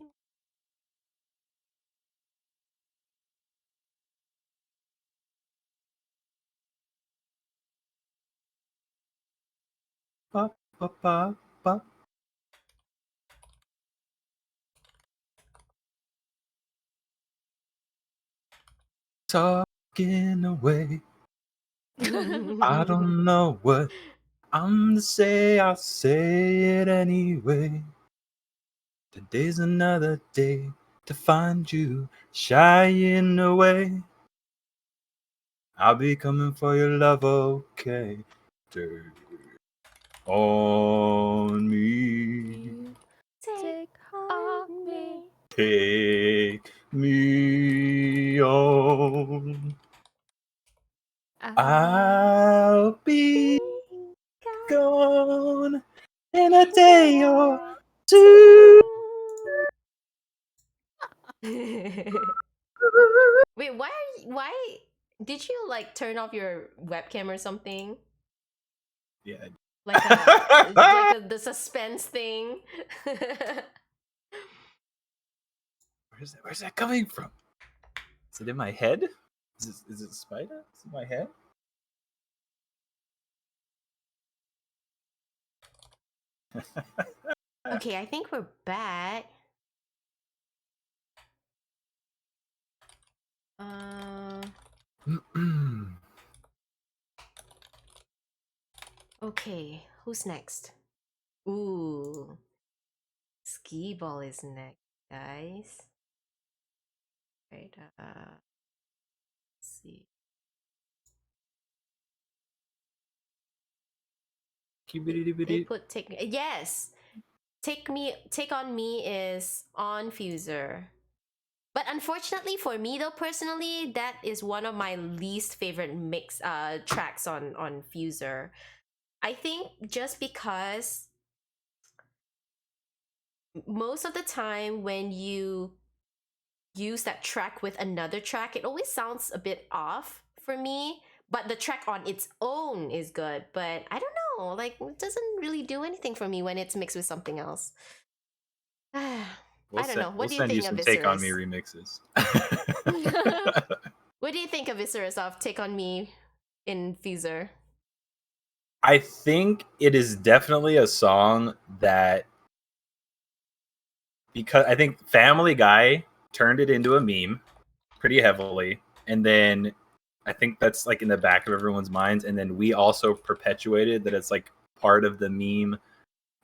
Ba, ba, ba, ba. Talking away. I don't know what I'm to say. I'll say it anyway. Today's another day to find you shying away. I'll be coming for your love, okay? Take on me. Take on me. Take me on. I'll be gone in a day or two. Wait, why did you like turn off your webcam or something? Yeah. Like the suspense thing. Where's that coming from? Is it in my head? Is it a spider? Is it in my head? Okay, I think we're back. Okay, who's next? Ooh, skee ball is next, guys. Right. Let's see. They put yes. Take on me is on Fuser. But unfortunately for me though, personally, that is one of my least favorite mix tracks on Fuser. I think just because most of the time when you use that track with another track, it always sounds a bit off for me. But the track on its own is good. But I don't know, like it doesn't really do anything for me when it's mixed with something else. I don't know. What do you think of some Take On Me Aviseras? remixes. What do you think of Aviseras of Take On Me in Fuser? I think it is definitely a song that, because I think Family Guy turned it into a meme pretty heavily, and then I think that's like in the back of everyone's minds, and then we also perpetuated that it's like part of the meme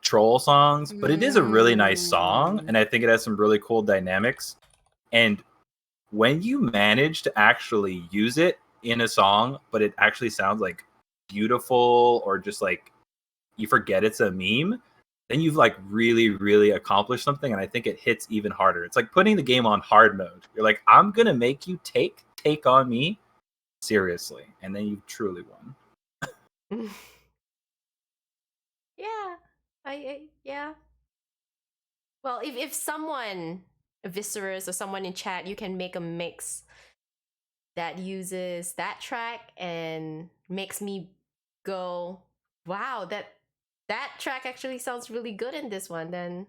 troll songs, but it is a really nice song, and I think it has some really cool dynamics. And when you manage to actually use it in a song, but it actually sounds like beautiful, or just like you forget it's a meme, then you've like really, really accomplished something. And I think it hits even harder. It's like putting the game on hard mode. You're like, I'm gonna make you take on me seriously, and then you truly won. Yeah, yeah. Well, if someone, Aviseras or someone in chat, you can make a mix that uses that track and makes me go, wow, that track actually sounds really good in this one, then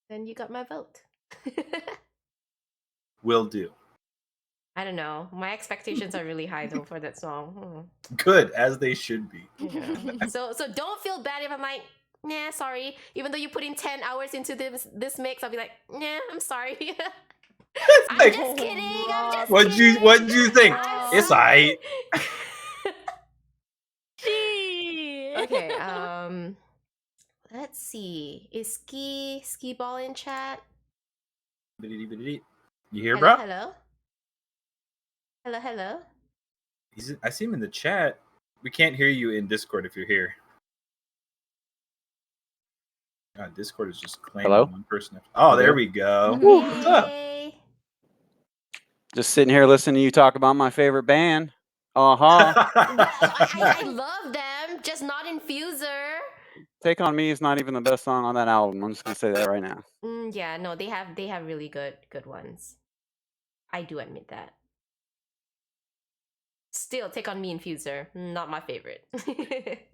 you got my vote. Will do. I don't know. My expectations are really high though for that song. Good, as they should be. Yeah. So don't feel bad if I'm like, nah, sorry. Even though you put in 10 hours into this mix, I'll be like, nah, I'm sorry. I'm just kidding. I'm just kidding. What'd you think? It's alright. Okay, let's see. Is ski ball in chat? You hear, Hello, bro? hello. I see him in the chat. We can't hear you in Discord if you're here. God, Discord is just claiming one person. Oh, there we go. What's up? Just sitting here listening to you talk about my favorite band. I love them, just not in Fuser. Take On Me is not even the best song on that album. I'm just gonna say that right now. Yeah, no, they have really good ones. I do admit that. Still, Take On Me in Fuser, not my favorite.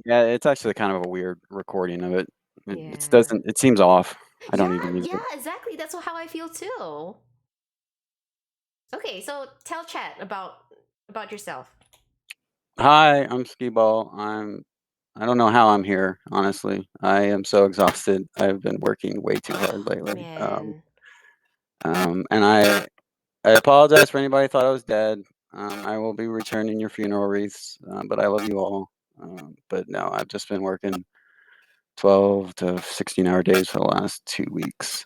Yeah, it's actually kind of a weird recording of it. It doesn't. It seems off. I don't even use Yeah, it. exactly. That's how I feel too. Okay, so tell chat about yourself. Hi, I'm Skee-Ball. I don't know how I'm here, honestly. I am so exhausted. I've been working way too hard lately. And I apologize for anybody who thought I was dead. I will be returning your funeral wreaths, but I love you all. But no, I've just been working 12 to 16-hour days for the last 2 weeks.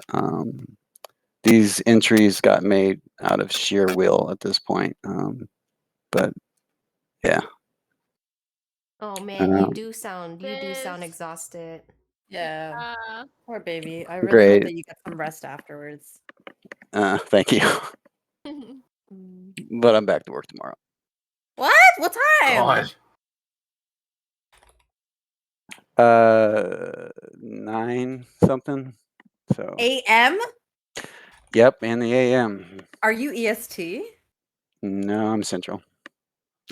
These entries got made out of sheer will at this point. But yeah. Oh man, you do sound exhausted. Yeah. Poor baby. I really Great. hope that you get some rest afterwards. Thank you. But I'm back to work tomorrow. What? What time? God. 9 something. So. A.M.? Yep, in the AM. Are you EST? No, I'm Central.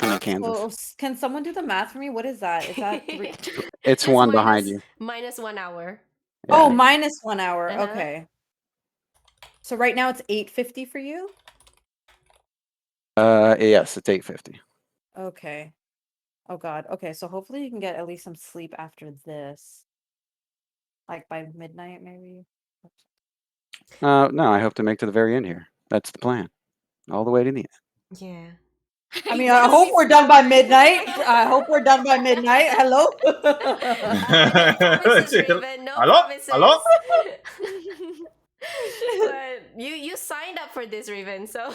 I'm in Kansas. Well, can someone do the math for me? What is that? Is that 3? It's one behind you. Minus 1 hour. Oh, minus 1 hour. Uh-huh. Okay. So right now it's 8:50 for you? Yes, it's 8:50. Okay. Oh God. Okay, so hopefully you can get at least some sleep after this. Like by midnight, maybe. No, I hope to make to the very end here. That's the plan. All the way to the end. Yeah. I mean, I hope we're done by midnight. I hope we're done by midnight. Hello? Raven, no Hello? promises. Hello? But you signed up for this, Raven, so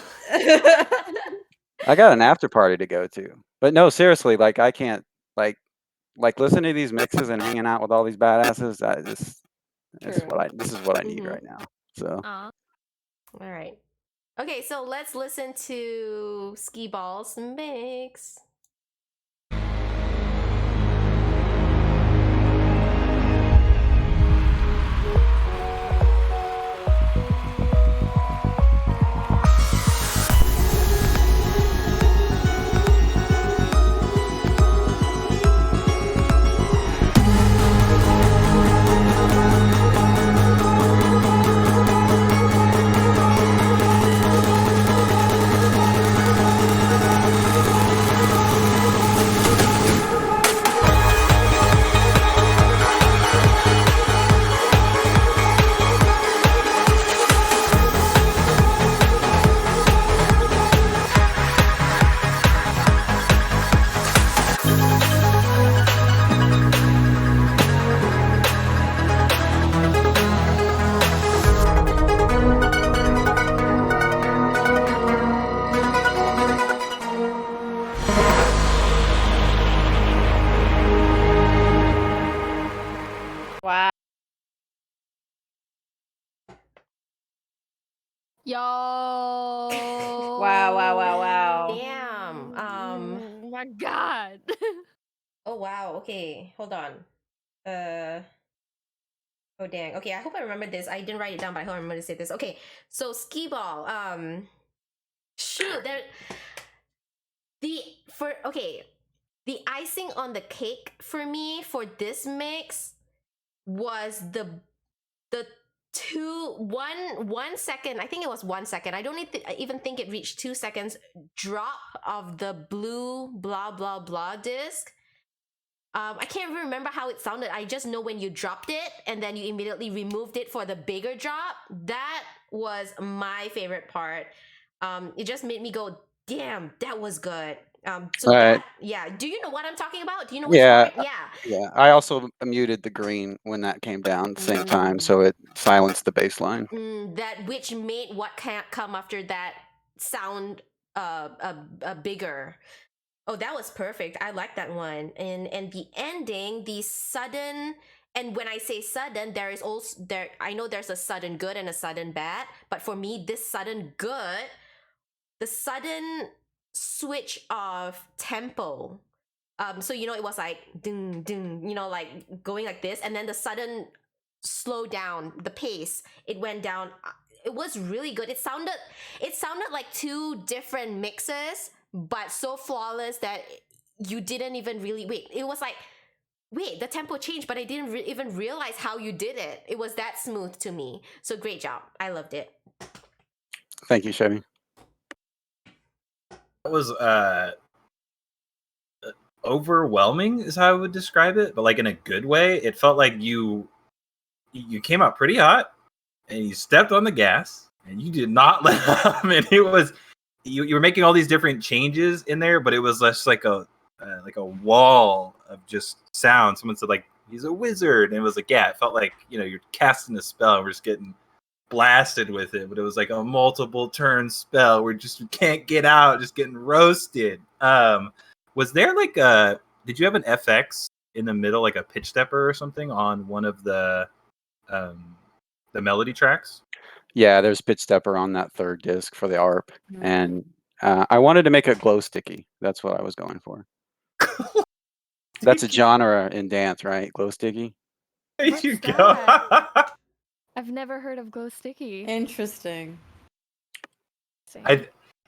I got an after party to go to. But no, seriously, like I can't like listening to these mixes and hanging out with all these badasses. This is what I need right now. So all right. Okay, so let's listen to Skee-Ball's mix. Wow. Yo. Wow. Damn. Oh my God. Oh wow. Okay, hold on. Oh dang. Okay, I hope I remember this. I didn't write it down, but I hope I remember to say this. Okay, so Skee-Ball. Shoot, there. The icing on the cake for me for this mix was the 1 second. I think it was 1 second. I don't even think it reached 2 seconds. Drop of the blue blah blah blah disc. I can't even remember how it sounded. I just know when you dropped it and then you immediately removed it for the bigger drop. That was my favorite part. It just made me go, damn, that was good. So All that, right. yeah. Do you know what I'm talking about? Do you know which part? Yeah. Yeah. I also muted the green when that came down at the same time, so it silenced the bass line. That which made what can't come after that sound bigger. Oh, that was perfect. I like that one. And the ending, the sudden, and when I say sudden, there is also I know there's a sudden good and a sudden bad, but for me, this sudden good, the sudden switch of tempo. So it was like ding ding, like going like this, and then the sudden slow down, the pace, it went down. It was really good. It sounded like two different mixes, but so flawless that you didn't even really wait. It was like wait, the tempo changed, but I didn't even realize how you did it. It was that smooth to me. So great job. I loved it. Thank you, Chevy. That was overwhelming is how I would describe it, but like in a good way. It felt like you came out pretty hot and you stepped on the gas and you did not let up. And it was you were making all these different changes in there, but it was just like a wall of just sound. Someone said like he's a wizard, and it was like, yeah, it felt like, you know, you're casting a spell and we're just getting blasted with it, but it was like a multiple turn spell. We can't get out, just getting roasted. Was there like did you have an FX in the middle, like a pitch stepper or something on one of the melody tracks? Yeah, there's pitch stepper on that third disc for the ARP, and I wanted to make it glow sticky. That's what I was going for. That's a genre in dance, right? Glow sticky. There you go. I've never heard of glow sticky. Interesting.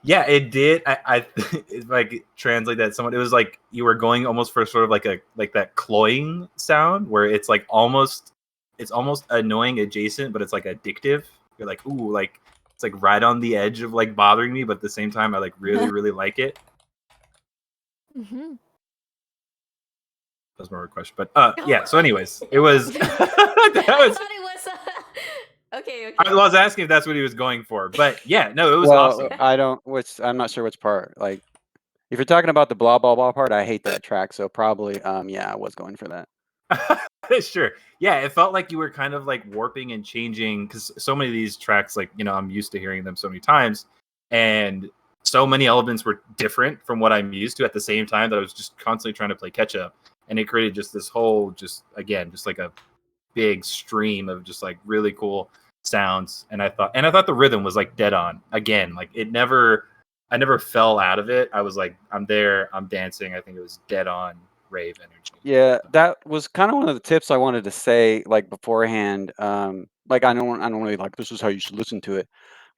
Yeah, it did. I if I could translate that somewhat, it was like you were going almost for sort of like that cloying sound where it's like almost annoying adjacent, but it's like addictive. You're like, ooh, like it's like right on the edge of like bothering me, but at the same time I like really like it. Mm-hmm. That's my request. But yeah, so anyways, it was I thought it was okay. I was asking if that's what he was going for, but yeah, no, it was Well, awesome. I'm not sure which part. Like, if you're talking about the blah blah blah part, I hate that track. So probably, yeah, I was going for that. Sure. Yeah, it felt like you were kind of like warping and changing, because so many of these tracks, like, you know, I'm used to hearing them so many times, and so many elements were different from what I'm used to at the same time that I was just constantly trying to play catch up, and it created just this whole, just like a big stream of just like really cool sounds. And I thought the rhythm was like dead on again. Like I never fell out of it. I was like, I'm there, I'm dancing. I think it was dead on rave energy. Yeah, that was kind of one of the tips I wanted to say, like beforehand. Like I don't really like this is how you should listen to it,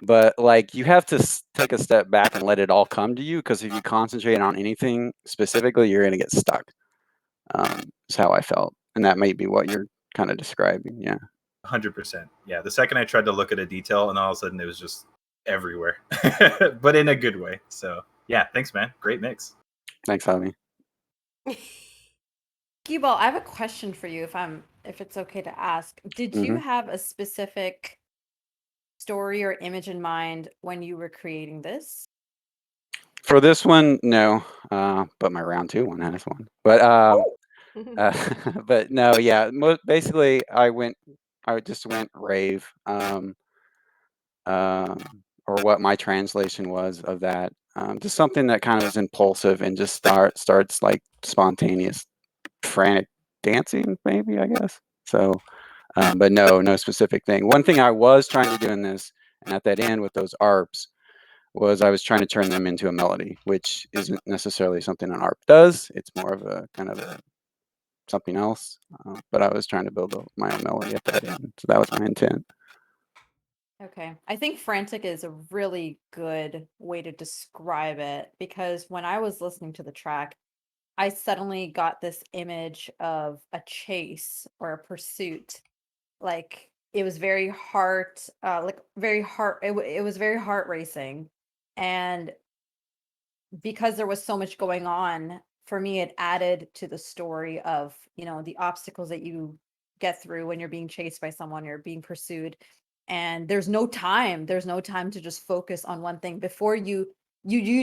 but like you have to take a step back and let it all come to you, because if you concentrate on anything specifically, you're gonna get stuck. Is how I felt, and that may be what you're kind of describing. Yeah. 100%. Yeah. The second I tried to look at a detail, and all of a sudden it was just everywhere, but in a good way. So yeah, thanks, man. Great mix. Thanks, Javi. Keyball, I have a question for you, if it's okay to ask. Did you have a specific story or image in mind when you were creating this? For this one, no. But my round 2 one has one. But but no, yeah. Basically, I just went rave. Or what my translation was of that. Just something that kind of is impulsive and just starts like spontaneous, frantic dancing, maybe, I guess. So, but no specific thing. One thing I was trying to do in this, and at that end with those ARPs, was I was trying to turn them into a melody, which isn't necessarily something an ARP does. It's more of a kind of something else. But I was trying to build my own melody at that end. So that was my intent. Okay. I think frantic is a really good way to describe it, because when I was listening to the track, I suddenly got this image of a chase or a pursuit. Like it was very heart, it was very heart racing. And because there was so much going on, for me, it added to the story of, you know, the obstacles that you get through when you're being chased by someone, you're being pursued. And there's no time to just focus on one thing before you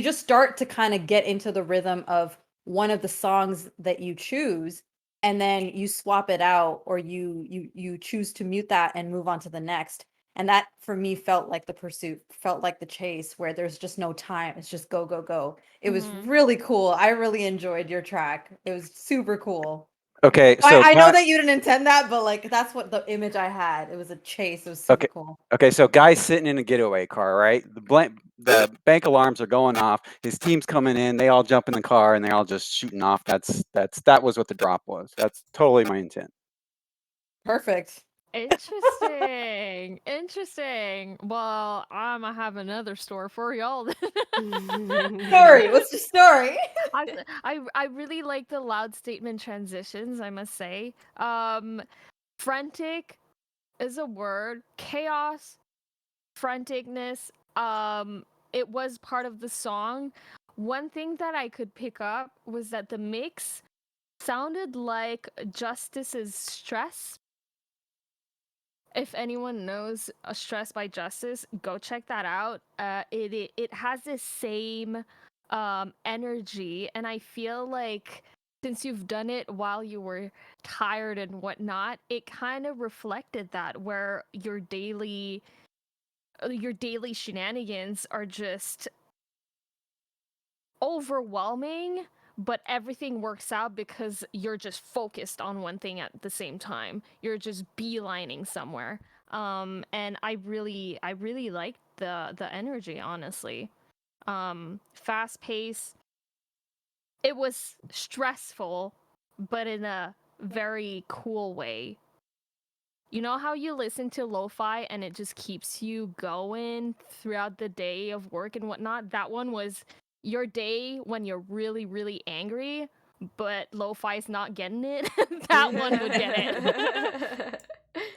just start to kind of get into the rhythm of one of the songs that you choose, and then you swap it out, or you choose to mute that and move on to the next. And that for me felt like the pursuit, felt like the chase, where there's just no time. It's just go, go, go. It was really cool. I really enjoyed your track. It was super cool. Okay, so I know that you didn't intend that, but like that's what the image I had. It was a chase. It was super cool. Okay, so guy's sitting in a getaway car, right? The bank alarms are going off. His team's coming in. They all jump in the car and they all just shooting off. That was what the drop was. That's totally my intent. Perfect. Interesting. Interesting. Well, I'm gonna have another store for y'all. Story. What's your story? I really like the loud statement transitions, I must say. Frantic is a word. Chaos, franticness. It was part of the song. One thing that I could pick up was that the mix sounded like Justice's Stress. If anyone knows Stress by Justice, go check that out. It has this same energy, and I feel like since you've done it while you were tired and whatnot, it kind of reflected that, where your daily shenanigans are just overwhelming, but everything works out because you're just focused on one thing at the same time. You're just beelining somewhere. And I really liked the energy, honestly. Fast pace. It was stressful, but in a very cool way. You know how you listen to lo-fi and it just keeps you going throughout the day of work and whatnot? That one was your day when you're really, really angry, but lo-fi's not getting it. That one would get it.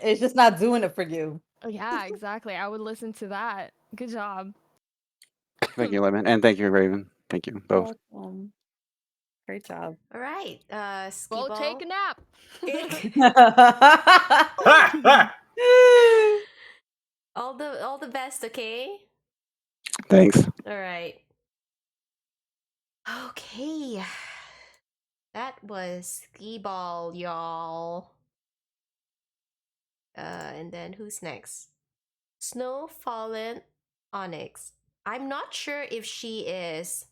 It's just not doing it for you. Yeah, exactly. I would listen to that. Good job. Thank you, Lemon, and thank you, Raven. Thank you both. Welcome. Great job. All right, Go take a nap. all the best, okay? Thanks. All right. Okay. That was Ski Ball, y'all. And then who's next? Snow Fallen Onyx. I'm not sure if she is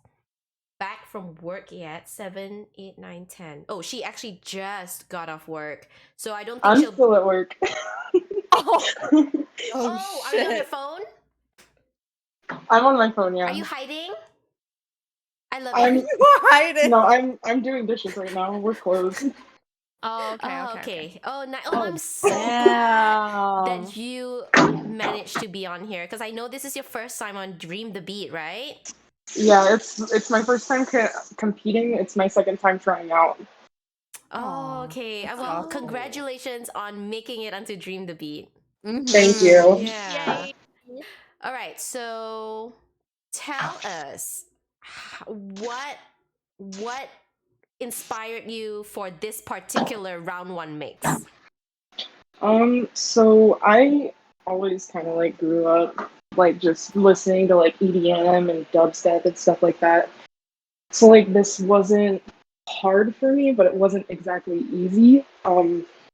back from work yet. 7, 8, 9, 10. Oh, she actually just got off work. So I don't think I'm she'll still at work. Oh, shit. Are you on your phone? I'm on my phone, yeah. Are you hiding? I love I'm you. hiding. No, I'm doing dishes right now. We're closed. Oh, okay, Oh, okay. okay. Oh, I'm so glad that you managed to be on here, because I know this is your first time on Dream the Beat, right? Yeah, it's my first time competing. It's my second time trying out. Oh, okay. that's Well, awesome. congratulations on making it onto Dream the Beat. Thank you. Yeah. All right. So, tell us what inspired you for this particular round 1 mix. So I always kind of like grew up like just listening to like EDM and dubstep and stuff like that. So like this wasn't hard for me, but it wasn't exactly easy.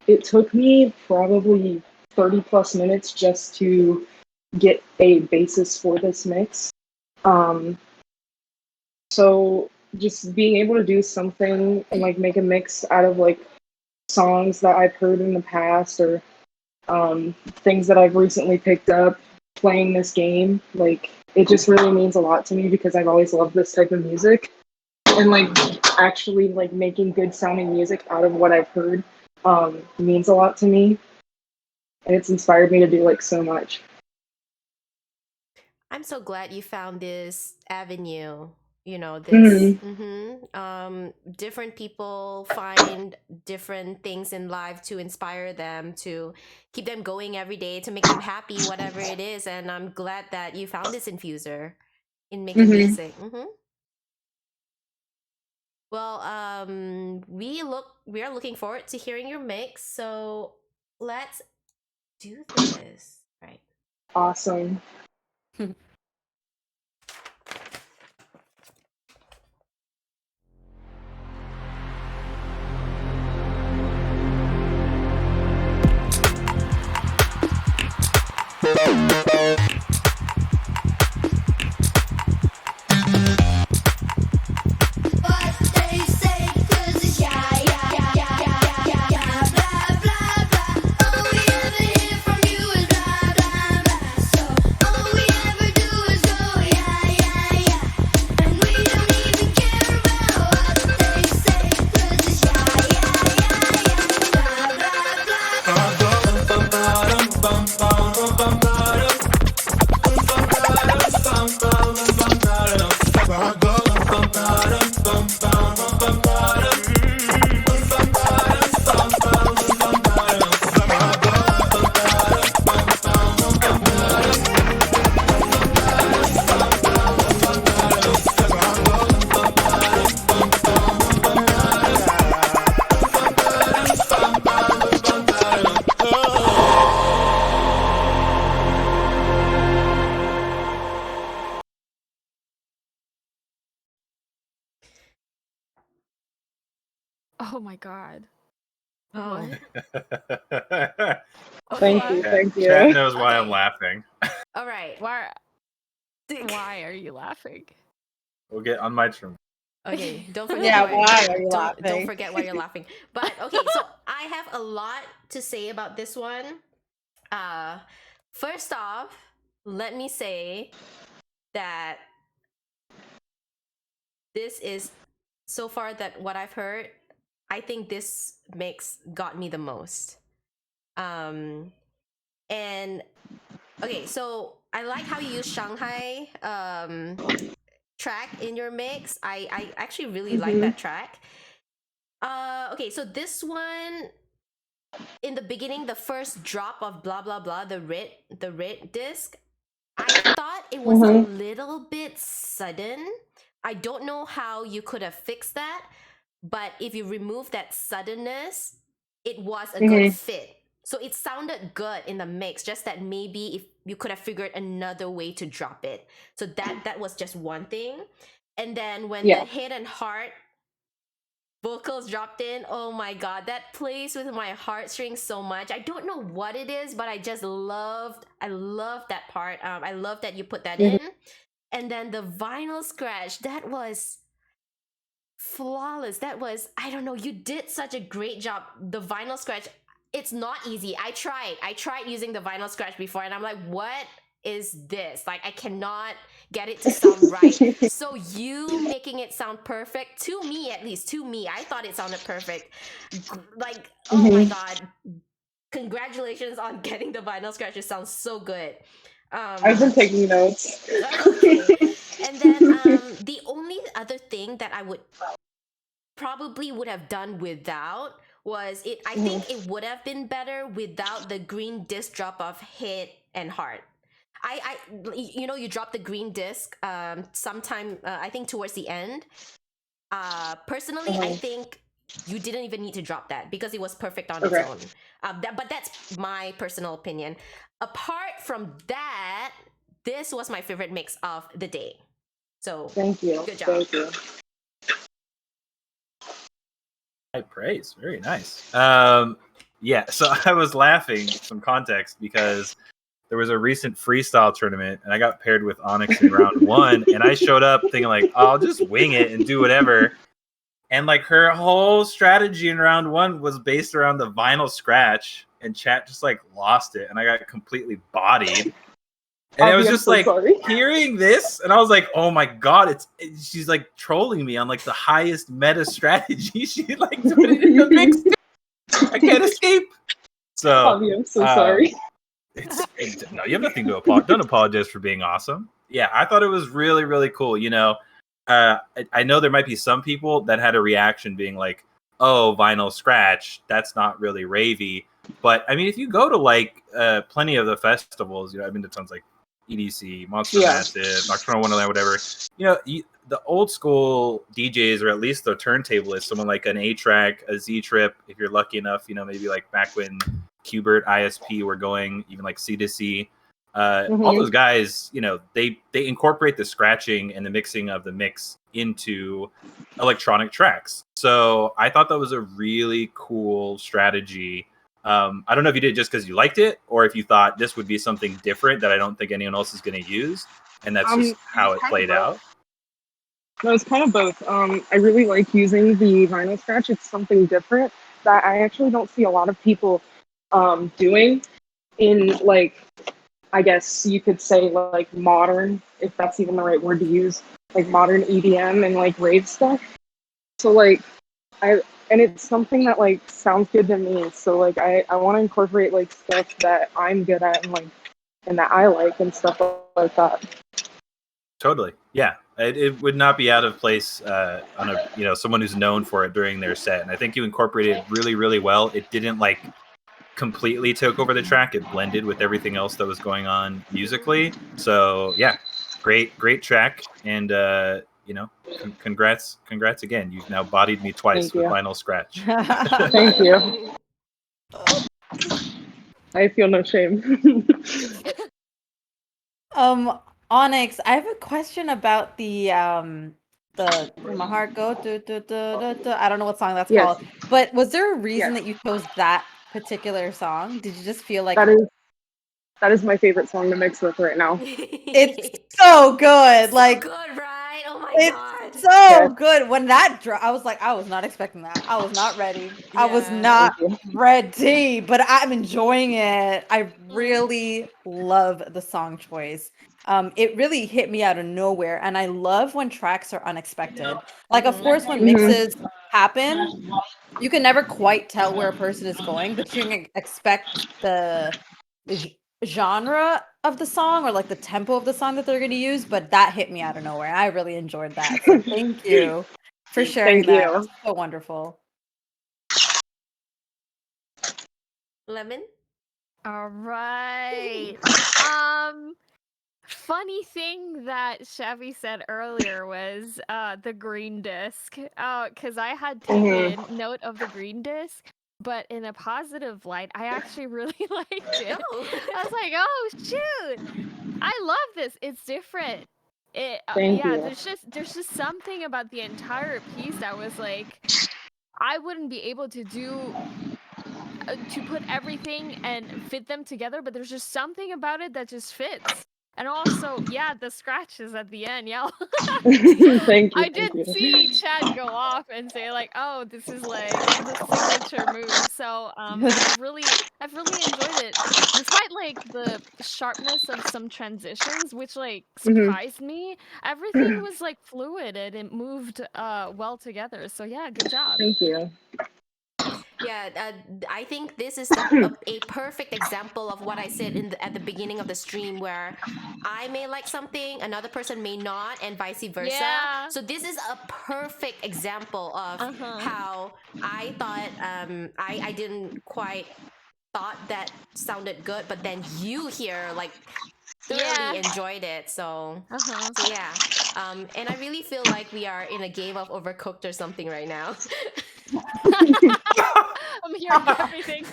It took me probably 30 plus minutes just to get a basis for this mix. So just being able to do something and like make a mix out of like songs that I've heard in the past, or things that I've recently picked up playing this game, like it just really means a lot to me because I've always loved this type of music, and like actually like making good sounding music out of what I've heard means a lot to me, and it's inspired me to do like so much. I'm so glad you found this avenue. You know, this different people find different things in life to inspire them, to keep them going every day, to make them happy, whatever it is. And I'm glad that you found this infuser in making music. Well, we are looking forward to hearing your mix. So let's do this. Right. Awesome. All we ever do Oh my god. Oh. What? Thank Okay. you, thank you. Chat knows why I'm Okay. laughing. All right. Why are you laughing? We'll get on my turn. Okay, don't forget Yeah, why are you don't laughing? forget why you're laughing. But okay, so I have a lot to say about this one. First off, let me say that this is so far that what I've heard, I think this mix got me the most. And okay, so I like how you use Shanghai track in your mix. I actually really like that track. Okay, so this one in the beginning, the first drop of blah blah blah, the red disc, I thought it was a little bit sudden. I don't know how you could have fixed that, but if you remove that suddenness, it was a good fit. So it sounded good in the mix, just that maybe if you could have figured another way to drop it. So that was just one thing. And then when the hit and heart vocals dropped in, oh my god, that plays with my heartstrings so much. I don't know what it is, but I loved that part. I love that you put that in. And then the vinyl scratch, that was flawless. That was, I don't know, you did such a great job. The vinyl scratch, it's not easy. I tried using the vinyl scratch before, and I'm like, what is this? Like, I cannot get it to sound right. So you making it sound perfect, to me at least, I thought it sounded perfect. Like, oh my god, congratulations on getting the vinyl scratch. It sounds so good. I've been taking notes. Okay. And then the only other thing that I would have done without was it. I think it would have been better without the green disc drop of hit and heart. You drop the green disc sometime, I think towards the end. Personally, I think you didn't even need to drop that because it was perfect on its own. But that's my personal opinion. Apart from that, this was my favorite mix of the day. So thank you. Good job. Thank you. High praise. Very nice. Yeah, so I was laughing, some context, because there was a recent freestyle tournament and I got paired with Onyx in round 1, and I showed up thinking like, oh, I'll just wing it and do whatever. And like her whole strategy in round 1 was based around the vinyl scratch, and chat just like lost it, and I got completely bodied. And I was just like hearing this, and I was like, "Oh my god, she's like trolling me on like the highest meta strategy." She like to put it in the mix. I can't escape. So, Avi, I'm so sorry. No, you have nothing to apologize. Don't apologize for being awesome. Yeah, I thought it was really, really cool. I know there might be some people that had a reaction being like, "Oh, vinyl scratch, that's not really ravey." But I mean, if you go to like plenty of the festivals, I've been to tons like EDC, Monster Massive, Nocturnal Wonderland, whatever. The old school DJs, or at least the turntablists, someone like an A-Track, a Z-Trip, if you're lucky enough, maybe like back when Qbert, ISP were going, even like C2C. All those guys, they incorporate the scratching and the mixing of the mix into electronic tracks. So I thought that was a really cool strategy. I don't know if you did it just because you liked it, or if you thought this would be something different that I don't think anyone else is going to use, and that's just how it played out. No, it's kind of both. I really like using the vinyl scratch. It's something different that I actually don't see a lot of people doing in, like, I guess you could say like modern, if that's even the right word to use, like modern EDM and like rave stuff. So like and it's something that like sounds good to me. So like I want to incorporate like stuff that I'm good at and that I like and stuff like that. Totally, yeah. It would not be out of place on a someone who's known for it during their set, and I think you incorporated it really, really well. It didn't like completely took over the track. It blended with everything else that was going on musically. So yeah, great track, and congrats again. You've now bodied me twice with vinyl scratch. Thank you. I feel no shame. Onyx, I have a question about the the "Where My Heart Go." I don't know what song that's Yes. called, but was there a reason Yes. that you chose that particular song? Did you just feel like That is my favorite song to mix with right now. it's so good? So Like good, right? Oh my it's god. so Yes. good. When that dropped, I was like, I was not expecting that. I was not ready. I was Yeah. not Thank you. ready, but I'm enjoying it. I really love the song choice. It really hit me out of nowhere, and I love when tracks are unexpected. Like, of course, when mixes happen, you can never quite tell where a person is going, but you can expect the genre of the song or like the tempo of the song that they're going to use, but that hit me out of nowhere. I really enjoyed that. So thank you for sharing Thank that. you. So wonderful. Lemon? All right. Funny thing that Chevy said earlier was the green disc. Because I had taken note of the green disc, but in a positive light, I actually really liked it. I was like, oh shoot, I love this. It's different. Thank Yeah, you. there's just something about the entire piece that was like, I wouldn't be able to do to put everything and fit them together, but there's just something about it that just fits. And also, yeah, the scratches at the end, yeah. Thank you. I did Thank you. see Chad go off and say like, "Oh, this is like the signature move." So, I've really enjoyed it, despite like the sharpness of some transitions, which like surprised me. Everything was like fluid and it moved well together. So yeah, good job. Thank you. Yeah, I think this is a perfect example of what I said at the beginning of the stream, where I may like something, another person may not, and vice versa. Yeah. So this is a perfect example of how I thought I didn't quite thought that sounded good, but then you here like thoroughly enjoyed it. So so yeah. And I really feel like we are in a game of Overcooked or something right now. I'm hearing everything.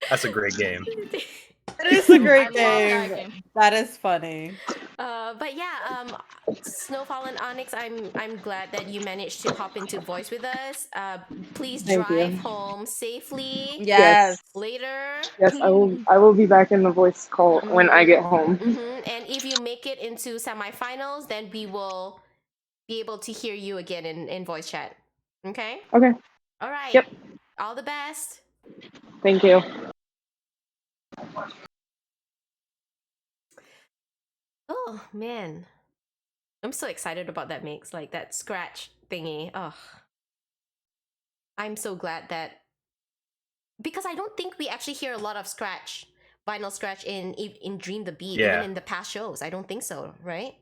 That's a great game. It is a great I love that game. game. That is funny. But yeah, Snowfall and Onyx, I'm glad that you managed to hop into voice with us. Please Thank drive you. home safely Yes. later. Yes, I will be back in the voice call when I get home. And if you make it into semifinals, then we will be able to hear you again in voice chat. Okay? Okay. All right. Yep. All the best. Thank you. Oh man, I'm so excited about that mix, like that scratch thingy. Oh, I'm so glad that, because I don't think we actually hear a lot of vinyl scratch in Dream the Beat, Yeah. even in the past shows. I don't think so, right?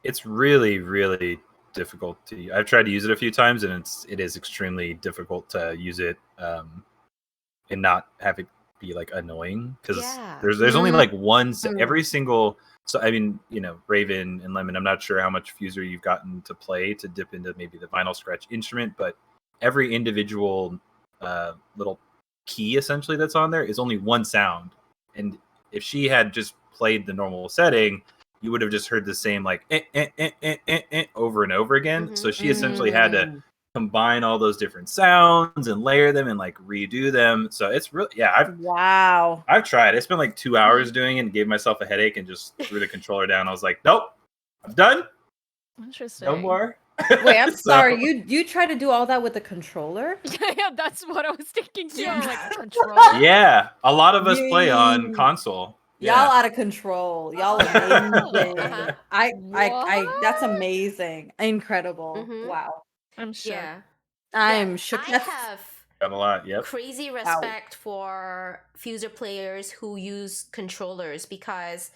It's really, really difficult to. I've tried to use it a few times, and it is extremely difficult to use it and not have it be like annoying, because there's only like one every single. So I mean, Raven and Lemon, I'm not sure how much Fuser you've gotten to play to dip into maybe the vinyl scratch instrument, but every individual little key essentially that's on there is only one sound. And if she had just played the normal setting, you would have just heard the same like over and over again. So she essentially had to combine all those different sounds and layer them and like redo them. So it's really, I've tried. I spent like 2 hours doing it and gave myself a headache and just threw the controller down. I was like, nope, I'm done. Interesting. No more. Wait, I'm sorry. You try to do all that with the controller? Yeah, that's what I was thinking too. I'm like, controller? Yeah, a lot of us play on console. Y'all out of control. Y'all amazing. I that's amazing. Incredible. Wow. I'm shook. Yeah. I'm shook. I have Done a lot. Yep. crazy respect for Fuser players who use controllers, because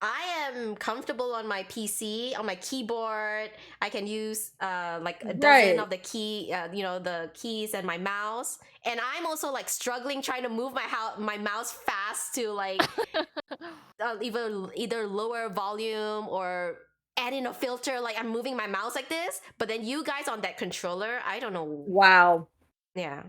I am comfortable on my PC, on my keyboard. I can use like a dozen of the the keys and my mouse. And I'm also like struggling trying to move my mouse fast to like either lower volume or add in a filter. Like I'm moving my mouse like this, but then you guys on that controller, I don't know. Wow. Yeah.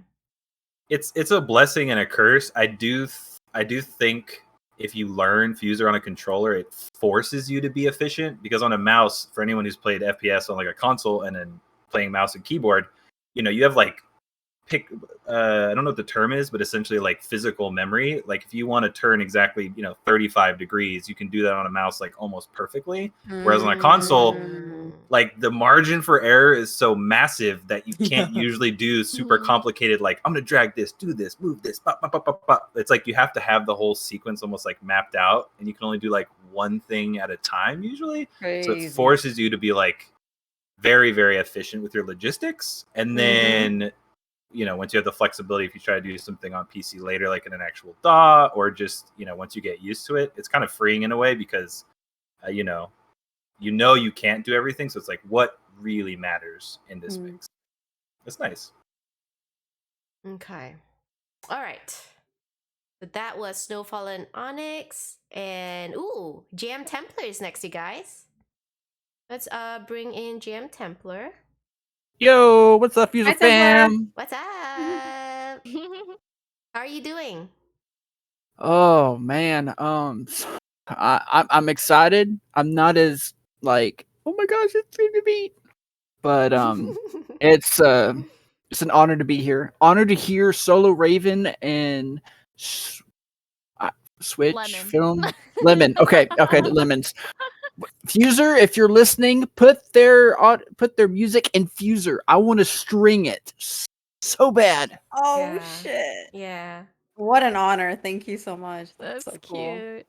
It's a blessing and a curse. I do think if you learn Fuser on a controller, it forces you to be efficient, because on a mouse, for anyone who's played FPS on like a console and then playing mouse and keyboard, you know, you have like I don't know what the term is, but essentially like physical memory. Like if you want to turn exactly, you know, 35 degrees, you can do that on a mouse like almost perfectly. Whereas on a console, like the margin for error is so massive that you can't usually do super complicated, like I'm gonna drag this, do this, move this, bop, bop, bop, bop, bop. It's like you have to have the whole sequence almost like mapped out, and you can only do like one thing at a time usually. So it forces you to be like very, very efficient with your logistics. And then you know, once you have the flexibility, if you try to do something on PC later, like in an actual DAW, or just, you know, once you get used to it, it's kind of freeing in a way, because, you know you can't do everything. So it's like, what really matters in this mix? It's nice. Okay. All right. So that was Snowfall and Onyx. And, ooh, GM Templar is next, you guys. Let's bring in GM Templar. Yo, what's up, user Hi, fam? What's up? How are you doing? Oh man, I'm excited. I'm not as like, oh my gosh, it's going to be, but it's an honor to be here. Honor to hear SoloRaven and Switch Lemon. film Lemon. Okay, the lemons. Fuser, if you're listening, put their music in Fuser. I want to string it so bad. Oh shit. Yeah. What an honor. Thank you so much. That's so cute.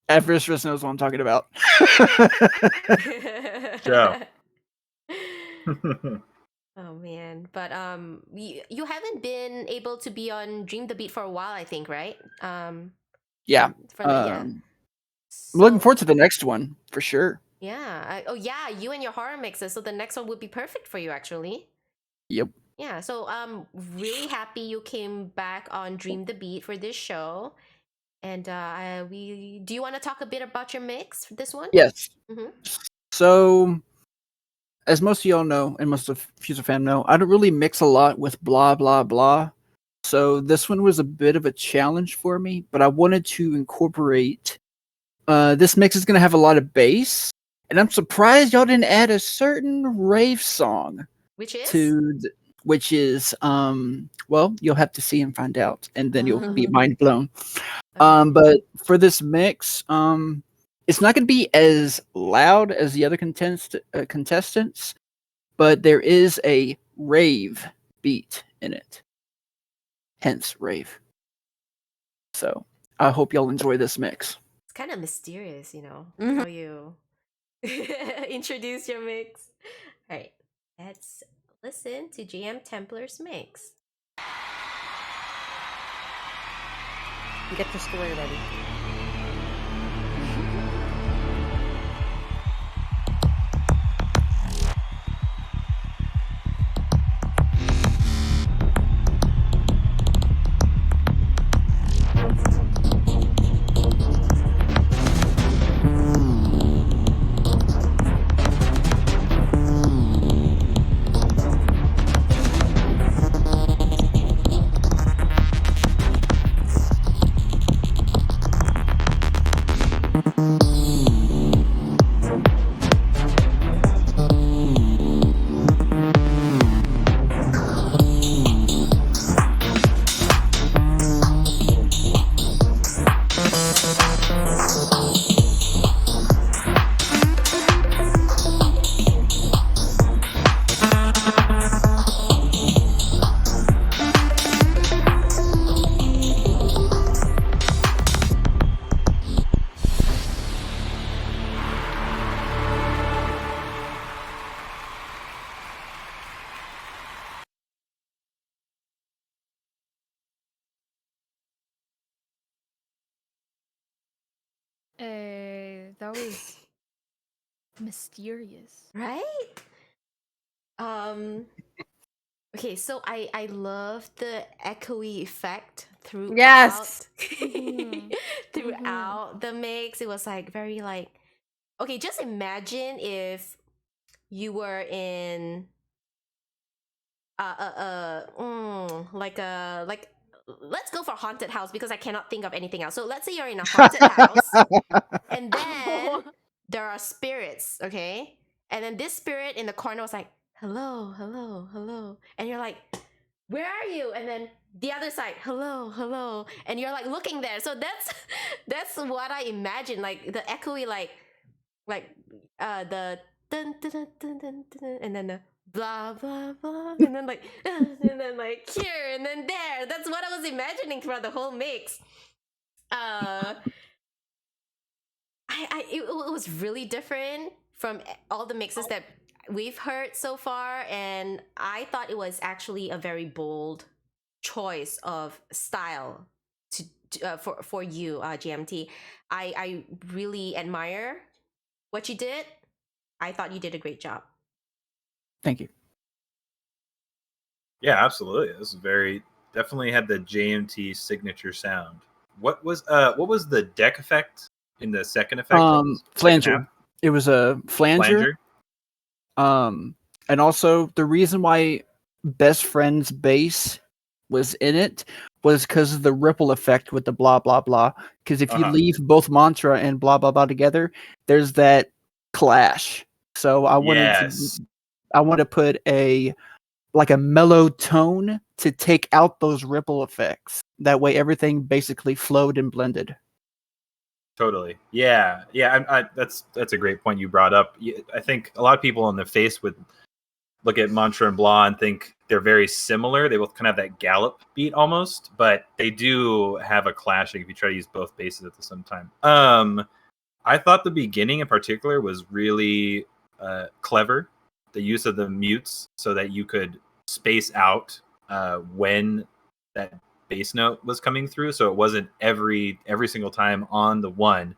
Aviseras knows what I'm talking about. Joe. Oh man, but you haven't been able to be on Dream the Beat for a while, I think, right? Yeah. I'm looking forward to the next one for sure. Yeah. Oh yeah, you and your horror mixes. So the next one would be perfect for you, actually. Yep. Yeah. So really happy you came back on Dream the Beat for this show. And do you want to talk a bit about your mix for this one? Yes. Mm-hmm. So, as most of y'all know, and most of Fuser fam know, I don't really mix a lot with blah blah blah. So this one was a bit of a challenge for me, but I wanted to incorporate. This mix is gonna have a lot of bass, and I'm surprised y'all didn't add a certain rave song. Which is? Well, you'll have to see and find out, and then you'll be mind blown. But for this mix, it's not going to be as loud as the other contestants, but there is a rave beat in it. Hence, rave. So I hope y'all enjoy this mix. It's kind of mysterious, you know, how you introduce your mix. All right, let's listen to GM Templar's mix. Get your story ready. That was mysterious, right? Okay, so I love the echoey effect throughout. Yes. Throughout the mix. It was like very like, okay, just imagine if you were in like let's go for haunted house because I cannot think of anything else. So let's say you're in a haunted house, and then there are spirits, okay? And then this spirit in the corner was like, hello, hello, hello. And you're like, where are you? And then the other side, hello, hello. And you're like looking there. So that's what I imagine, like the echoey, like the dun, dun, dun, dun, dun, dun, and then the blah blah blah, and then like and then like here and then there. That's what I was imagining throughout the whole mix. It was really different from all the mixes that we've heard so far, and I thought it was actually a very bold choice of style for you, GMT. I really admire what you did. I thought you did a great job. Thank you. Yeah, absolutely. This is very definitely had the JMT signature sound. What was the deck effect in the second effect? Flanger. It was a flanger. And also the reason why Best Friend's bass was in it was because of the ripple effect with the blah blah blah. Because if you leave both mantra and blah blah blah together, there's that clash. So I wanted to put a mellow tone to take out those ripple effects. That way everything basically flowed and blended. Totally. Yeah. That's a great point you brought up. I think a lot of people on the face would look at Mantra and Blah and think they're very similar. They both kind of have that gallop beat almost, but they do have a clashing if you try to use both basses at the same time. I thought the beginning in particular was really clever. The use of the mutes so that you could space out when that bass note was coming through, so it wasn't every single time on the one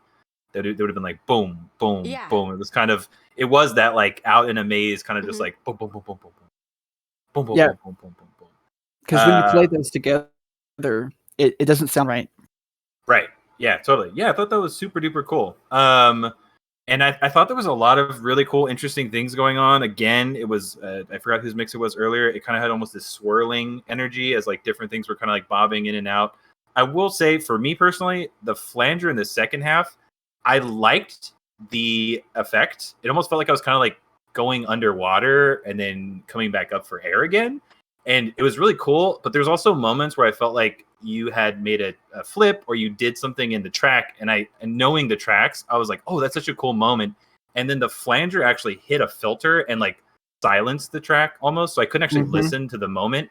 that it would have been like boom, boom, boom. It was that like out in a maze, kind of just like boom, boom, boom, boom, boom, boom, boom, boom, boom, boom, boom, boom, boom. Because when you play those together, it doesn't sound right. Right. Yeah, totally. Yeah, I thought that was super duper cool. And I thought there was a lot of really cool, interesting things going on. Again, it was, I forgot whose mix it was earlier. It kind of had almost this swirling energy as like different things were kind of like bobbing in and out. I will say for me personally, the flanger in the second half, I liked the effect. It almost felt like I was kind of like going underwater and then coming back up for air again. And it was really cool. But there's also moments where I felt like you had made a flip or you did something in the track, and knowing the tracks, I was like, oh, that's such a cool moment. And then the flanger actually hit a filter and like silenced the track almost, so I couldn't actually listen to the moment.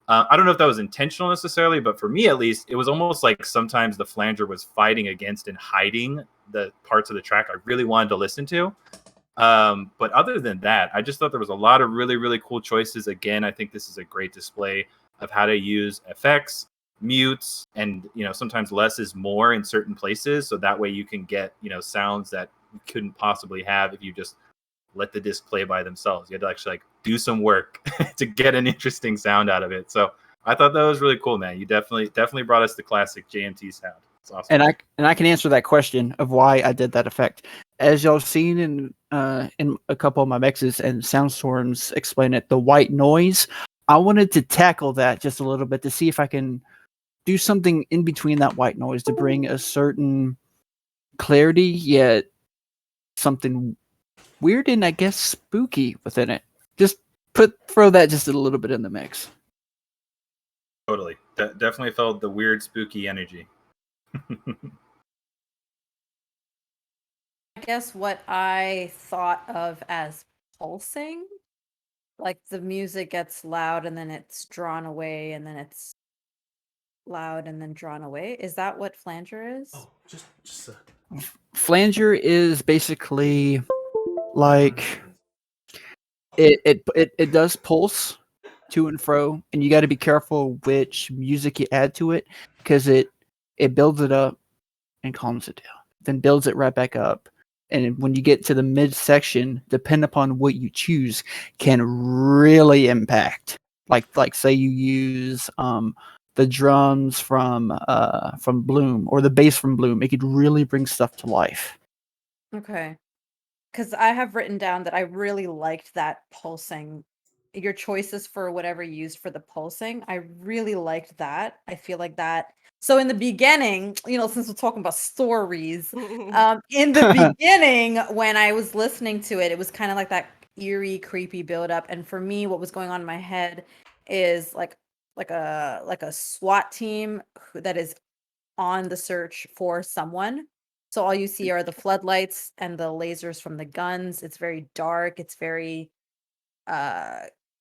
I don't know if that was intentional necessarily, but for me at least, it was almost like sometimes the flanger was fighting against and hiding the parts of the track I really wanted to listen to. But other than that, I just thought there was a lot of really, really cool choices. Again, I think this is a great display of how to use effects, mutes, and sometimes less is more in certain places, so that way you can get sounds that you couldn't possibly have if you just let the disc play by themselves. You had to actually like do some work to get an interesting sound out of it. So I thought that was really cool, man. You definitely brought us the classic JMT sound. It's awesome. And I can answer that question of why I did that effect. As y'all seen in a couple of my mixes, and Soundstorms explain it, the white noise, I wanted to tackle that just a little bit to see if I can do something in between that white noise to bring a certain clarity, yet something weird and I guess spooky within it. Just throw that just a little bit in the mix. Totally. Definitely felt the weird spooky energy. I guess what I thought of as pulsing, like the music gets loud and then it's drawn away and then it's loud and then drawn away. Is that what flanger is? Oh, just Flanger is basically like it does pulse to and fro, and you got to be careful which music you add to it, because it builds it up and calms it down, then builds it right back up. And when you get to the midsection, depending upon what you choose, can really impact. Like say you use the drums from Bloom or the bass from Bloom, it could really bring stuff to life. Okay. Because I have written down that I really liked that pulsing your choices for whatever you used for the pulsing. I really liked that. I feel like that. So in the beginning, since we're talking about stories, in the beginning when I was listening to it, it was kind of like that eerie, creepy build up. And for me, what was going on in my head is like a SWAT team that is on the search for someone. So all you see are the floodlights and the lasers from the guns. It's very dark. It's very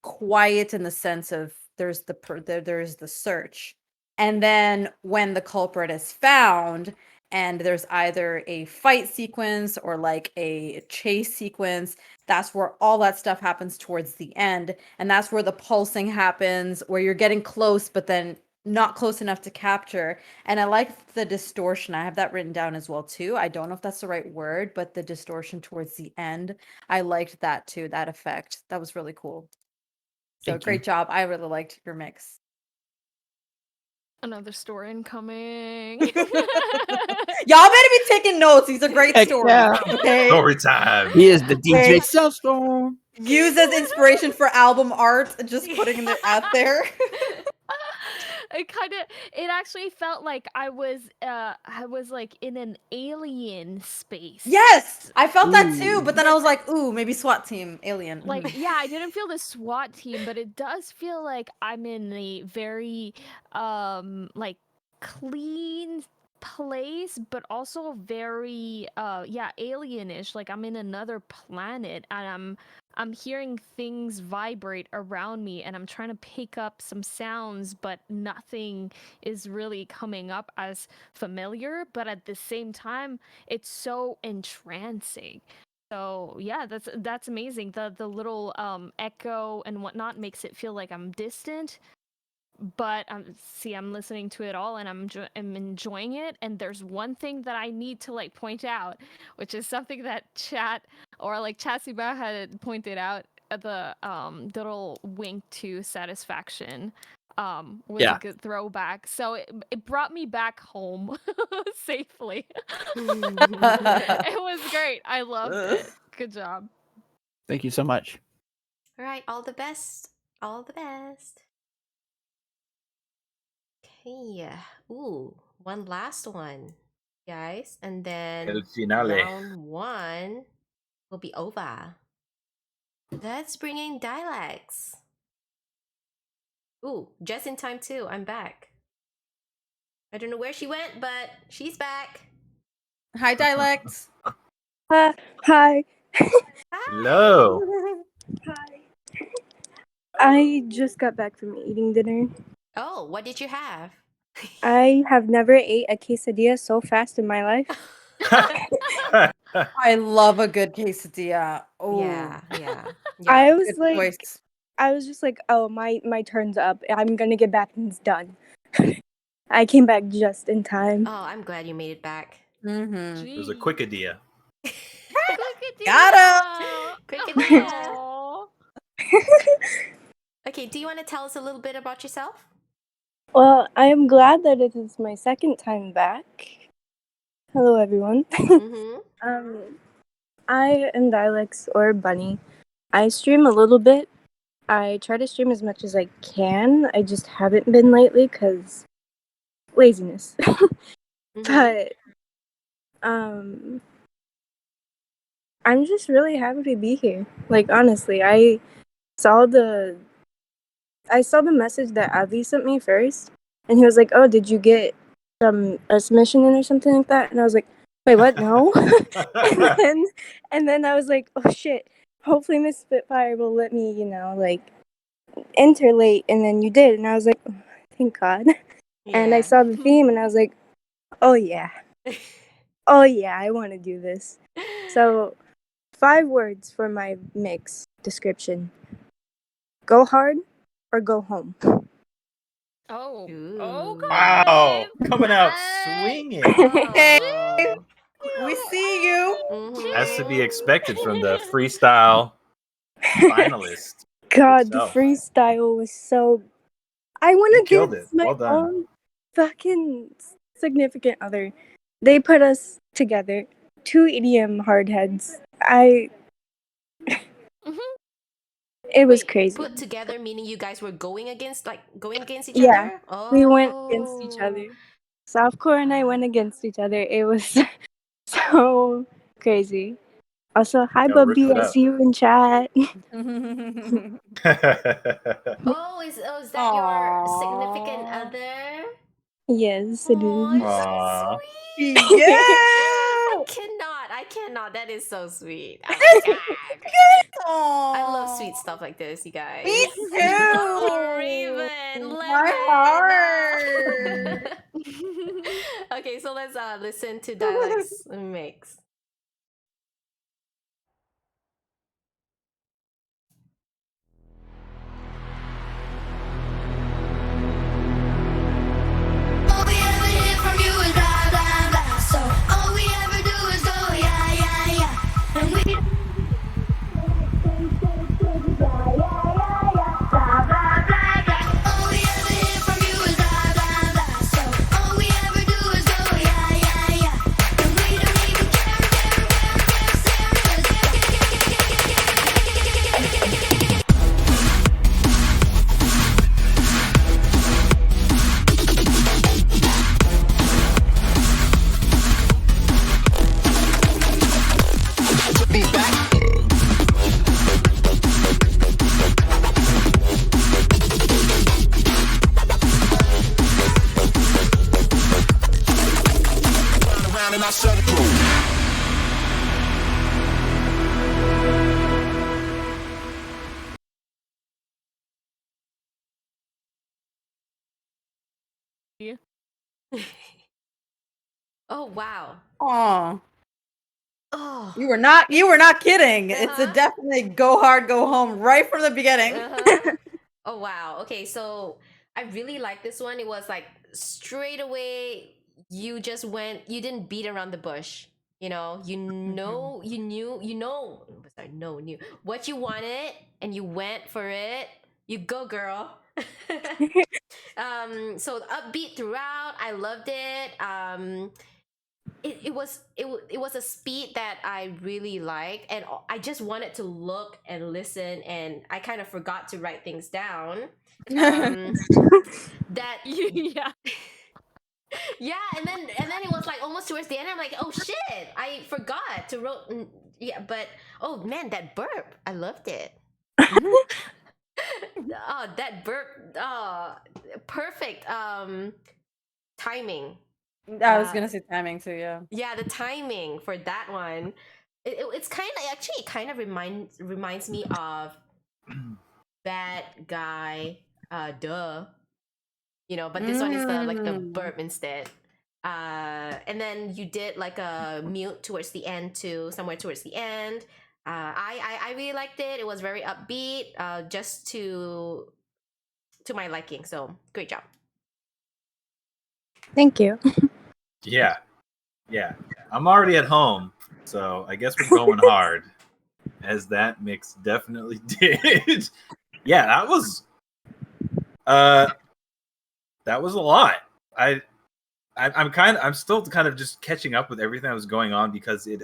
quiet in the sense of there's the search, and then when the culprit is found and there's either a fight sequence or like a chase sequence, that's where all that stuff happens towards the end, and that's where the pulsing happens, where you're getting close but then not close enough to capture. And I like the distortion. I have that written down as well too. I don't know if that's the right word, but the distortion towards the end, I liked that too, that effect. That was really cool. So Thank great you. job. I really liked your mix. Another story incoming. Y'all better be taking notes. These are great Heck stories. yeah. Okay. Story time. He is the DJ Okay. Sunstorm. Use as inspiration for album art. Just putting it out there. It actually felt like I was like in an alien space. Yes, I felt that too. Ooh. But then I was like, ooh, maybe SWAT team, alien. Like, yeah, I didn't feel the SWAT team, but it does feel like I'm in a very like clean place, but also very alienish. Like I'm in another planet and I'm hearing things vibrate around me and I'm trying to pick up some sounds, but nothing is really coming up as familiar, but at the same time it's so entrancing. So yeah, that's amazing. The little echo and whatnot makes it feel like I'm distant, but I'm listening to it all and I'm enjoying it. And there's one thing that I need to like point out, which is something that chat or like Chasiba had pointed out at the little wink to satisfaction was a good throwback. So it brought me back home safely. It was great. I loved it. Good job. Thank you so much. All right, all the best. All the best. Okay. Ooh, one last one, guys, and then El finale. round one will be over. Let's bring in dialects. Ooh, just in time too. I'm back. I don't know where she went, but she's back. Hi, dialects. Hi. Hello. Hi. I just got back from eating dinner. Oh, what did you have? I have never ate a quesadilla so fast in my life. I love a good quesadilla. Oh, yeah. I was good like, choice. I was just like, oh, my turn's up. I'm gonna get back and it's done. I came back just in time. Oh, I'm glad you made it back. Mm-hmm. It was a quick idea. Got him. Quick idea. Okay, do you want to tell us a little bit about yourself? Well, I am glad that it is my second time back. Hello, everyone. I am Dialects or Bunny. I stream a little bit. I try to stream as much as I can. I just haven't been lately because laziness. But I'm just really happy to be here. Like honestly, I saw the message that Avi sent me first, and he was like, "Oh, did you get a submission in or something like that?" And I was like, "Wait, what? No." and then I was like, "Oh shit! Hopefully Miss Spitfire will let me, like enter late." And then you did, and I was like, oh, "Thank God." And I saw the theme, and I was like, "Oh yeah, oh yeah, I want to do this." So, 5 words for my mix description: go hard or go home. Oh, Wow, coming out swinging. Hey, we see you. As to be expected from the freestyle finalist. God, the itself. freestyle was so. I want You to killed give it. my Well done. own fucking significant other. They put us together. 2 EDM hardheads. It was Wait, crazy. put together meaning you guys were going against each Yeah, other? we went against each Oh. other. Softcore and I went against each other. It was so crazy. Also, hi Gotta rip Bubby, it I up. see you in chat. Is that your significant other? Yes, it Oh, is. Aw. sweet. Yeah. I cannot. That is so sweet. Oh my god. I love sweet stuff like this, you guys. Me Oh, too. Raven, My Lemon. heart. Okay, so let's listen to Dialects Mix. All we ever hear from you is blah, blah, blah. So all we ever do is go, yeah, yeah, yeah. And we all we ever hear from you is blah, blah, blah. So all we ever do is go, yeah, yeah, yeah. And we don't even Around in our circle. Oh wow. Aw. Oh. You were not kidding. It's a definitely go hard, go home right from the beginning. Oh wow. Okay, so I really like this one. It was like straight away you just went, you didn't beat around the bush. You know, you know what you wanted and you went for it. You go, girl. So upbeat throughout. I loved it. It was a speed that I really liked, and I just wanted to look and listen, and I kind of forgot to write things down. That yeah. yeah, and then it was like almost towards the end. I'm like, oh shit, I forgot to wrote. Yeah, but oh man, that burp, I loved it. Oh, that burp, perfect timing. I was gonna say timing too, yeah. Yeah, the timing for that one. It's kind of reminds me of Bad Guy, duh. You know, but this one is the burp instead. And then you did like a mute towards the end too, somewhere towards the end. I really liked it. It was very upbeat, just to my liking. So great job. Thank you. Yeah. I'm already at home, so I guess we're going hard, as that mix definitely did. Yeah, that was a lot. I'm still kind of just catching up with everything that was going on, because it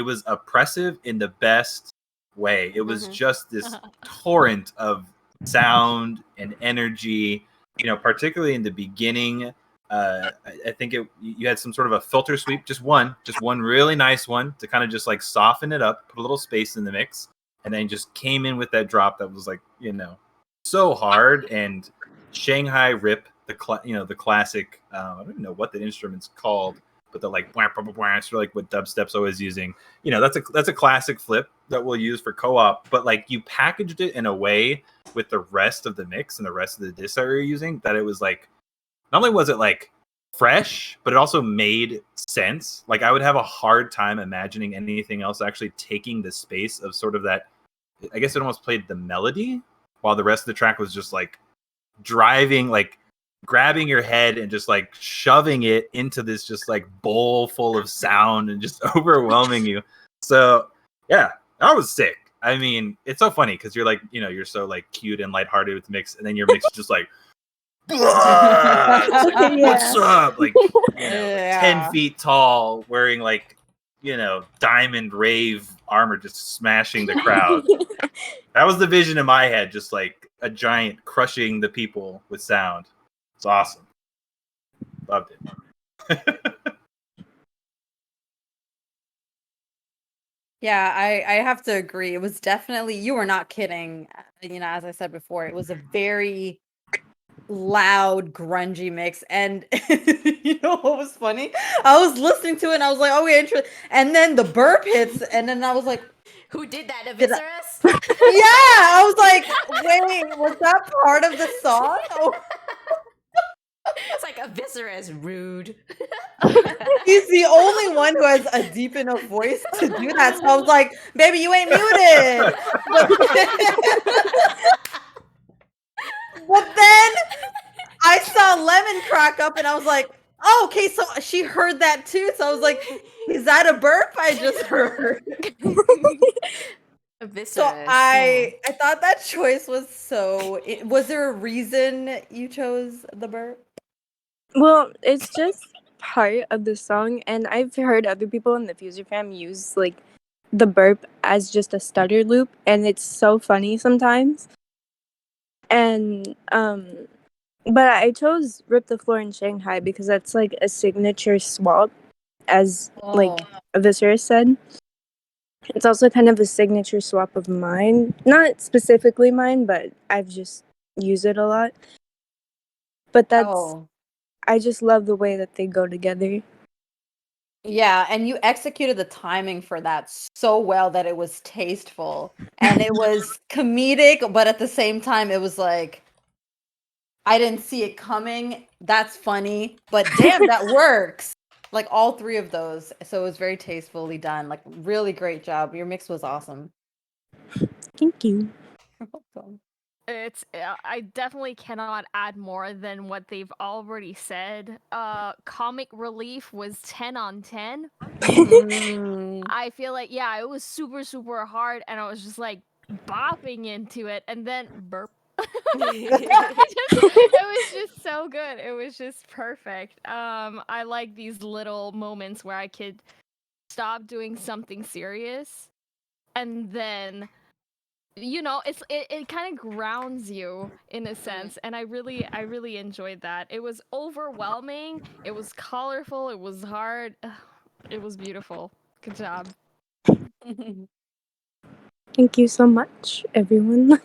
was oppressive in the best way. It was just this torrent of sound and energy, you know, particularly in the beginning. I think you had some sort of a filter sweep, just one really nice one to kind of just like soften it up, put a little space in the mix, and then just came in with that drop that was like, you know, so hard. And Shanghai Rip, the classic, I don't even know what the instrument's called, but the like sort of like what dubstep's always using. You know, that's a classic flip that we'll use for co-op, but like you packaged it in a way with the rest of the mix and the rest of the discs that we were using that it was like, not only was it like fresh, but it also made sense. Like I would have a hard time imagining anything else actually taking the space of sort of that. I guess it almost played the melody while the rest of the track was just like driving, like grabbing your head and just like shoving it into this just like bowl full of sound and just overwhelming you. So yeah, that was sick. I mean, it's so funny because you're like, you know, you're so like cute and lighthearted with the mix, and then your mix is just like, like, what's up? Like, you know, 10 feet tall, wearing like diamond rave armor just smashing the crowd. That was the vision in my head, just like a giant crushing the people with sound. It's awesome. Loved it. Yeah, I have to agree. It was definitely, you were not kidding. As I said before, it was a very loud, grungy mix. And you know what was funny? I was listening to it and I was like, oh, yeah, interesting. And then the burp hits, and then I was like, who did that, Aviseras? Yeah, I was like, wait, was that part of the song? Oh. It's like Aviseras, rude. He's the only one who has a deep enough voice to do that. So I was like, baby, you ain't muted. But then I saw Lemon crack up and I was like, oh, okay, so she heard that too. So I was like, is that a burp I just heard? So I thought that choice was was there a reason you chose the burp? Well, it's just part of the song, and I've heard other people in the Fuser fam use like the burp as just a stutter loop, and it's so funny sometimes. And but I chose Rip the Floor in Shanghai because that's like a signature swap, as like Aviseras said. It's also kind of a signature swap of mine. Not specifically mine, but I've just used it a lot. But that's I just love the way that they go together. Yeah, and you executed the timing for that so well that it was tasteful. And it was comedic, but at the same time it was like, I didn't see it coming. That's funny, but damn, that works. Like all three of those. So it was very tastefully done. Like really great job. Your mix was awesome. Thank you. You're welcome. I definitely cannot add more than what they've already said. Comic relief was 10 on 10. I feel like, yeah, it was super, super hard, and I was just like bopping into it, and then burp. It was just so good. It was just perfect. I like these little moments where I could stop doing something serious, and then it kind of grounds you in a sense, and I really enjoyed that. It was overwhelming, it was colorful, it was hard. It was beautiful. Good job. Thank you so much, everyone.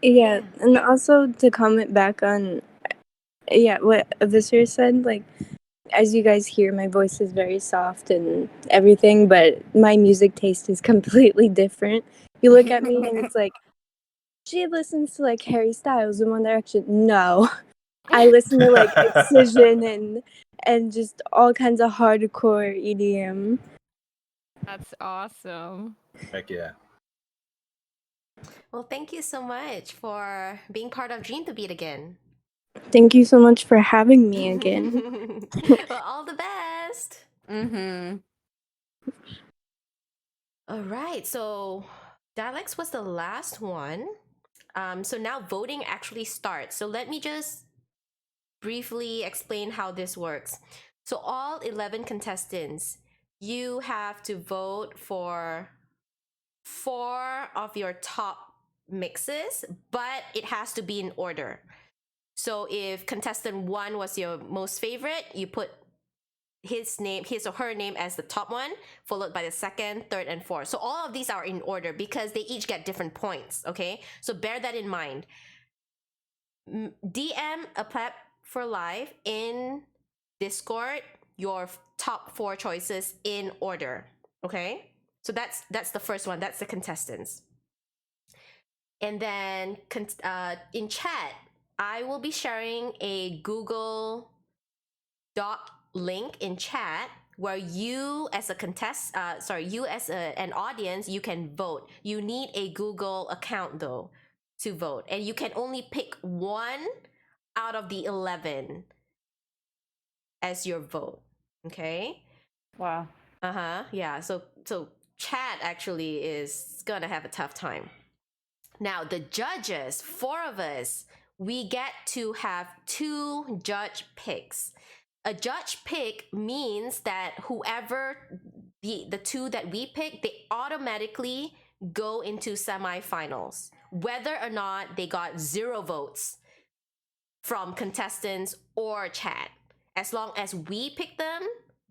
Yeah, and also to comment back on what Aviseras said, like, as you guys hear, my voice is very soft and everything, but my music taste is completely different. You look at me and it's like, she listens to like Harry Styles and One Direction. No, I listen to like Excision and just all kinds of hardcore EDM. That's awesome. Heck yeah. Well, thank you so much for being part of Dream to Beat again. Thank you so much for having me again. Well, all the best. All right, so Dialects was the last one. So now voting actually starts. So let me just briefly explain how this works. So all 11 contestants, you have to vote for 4 of your top mixes, but it has to be in order. So if contestant 1 was your most favorite, you put his or her name as the top one, followed by the second, third, and fourth. So all of these are in order because they each get different points, okay? So bear that in mind. DM a Pleb for Life in Discord your top 4 choices in order, okay? So that's the first one. That's the contestants. And then in chat, I will be sharing a Google Doc link in chat where you as a an audience, you can vote. You need a Google account though to vote, and you can only pick 1 out of the 11 as your vote. Okay. Wow. Yeah. So chat actually is gonna have a tough time. Now the judges, 4 of us, we get to have 2 judge picks. a judge pick means that whoever the two that we pick, they automatically go into semifinals, whether or not they got 0 votes from contestants or chat. As long as we pick them,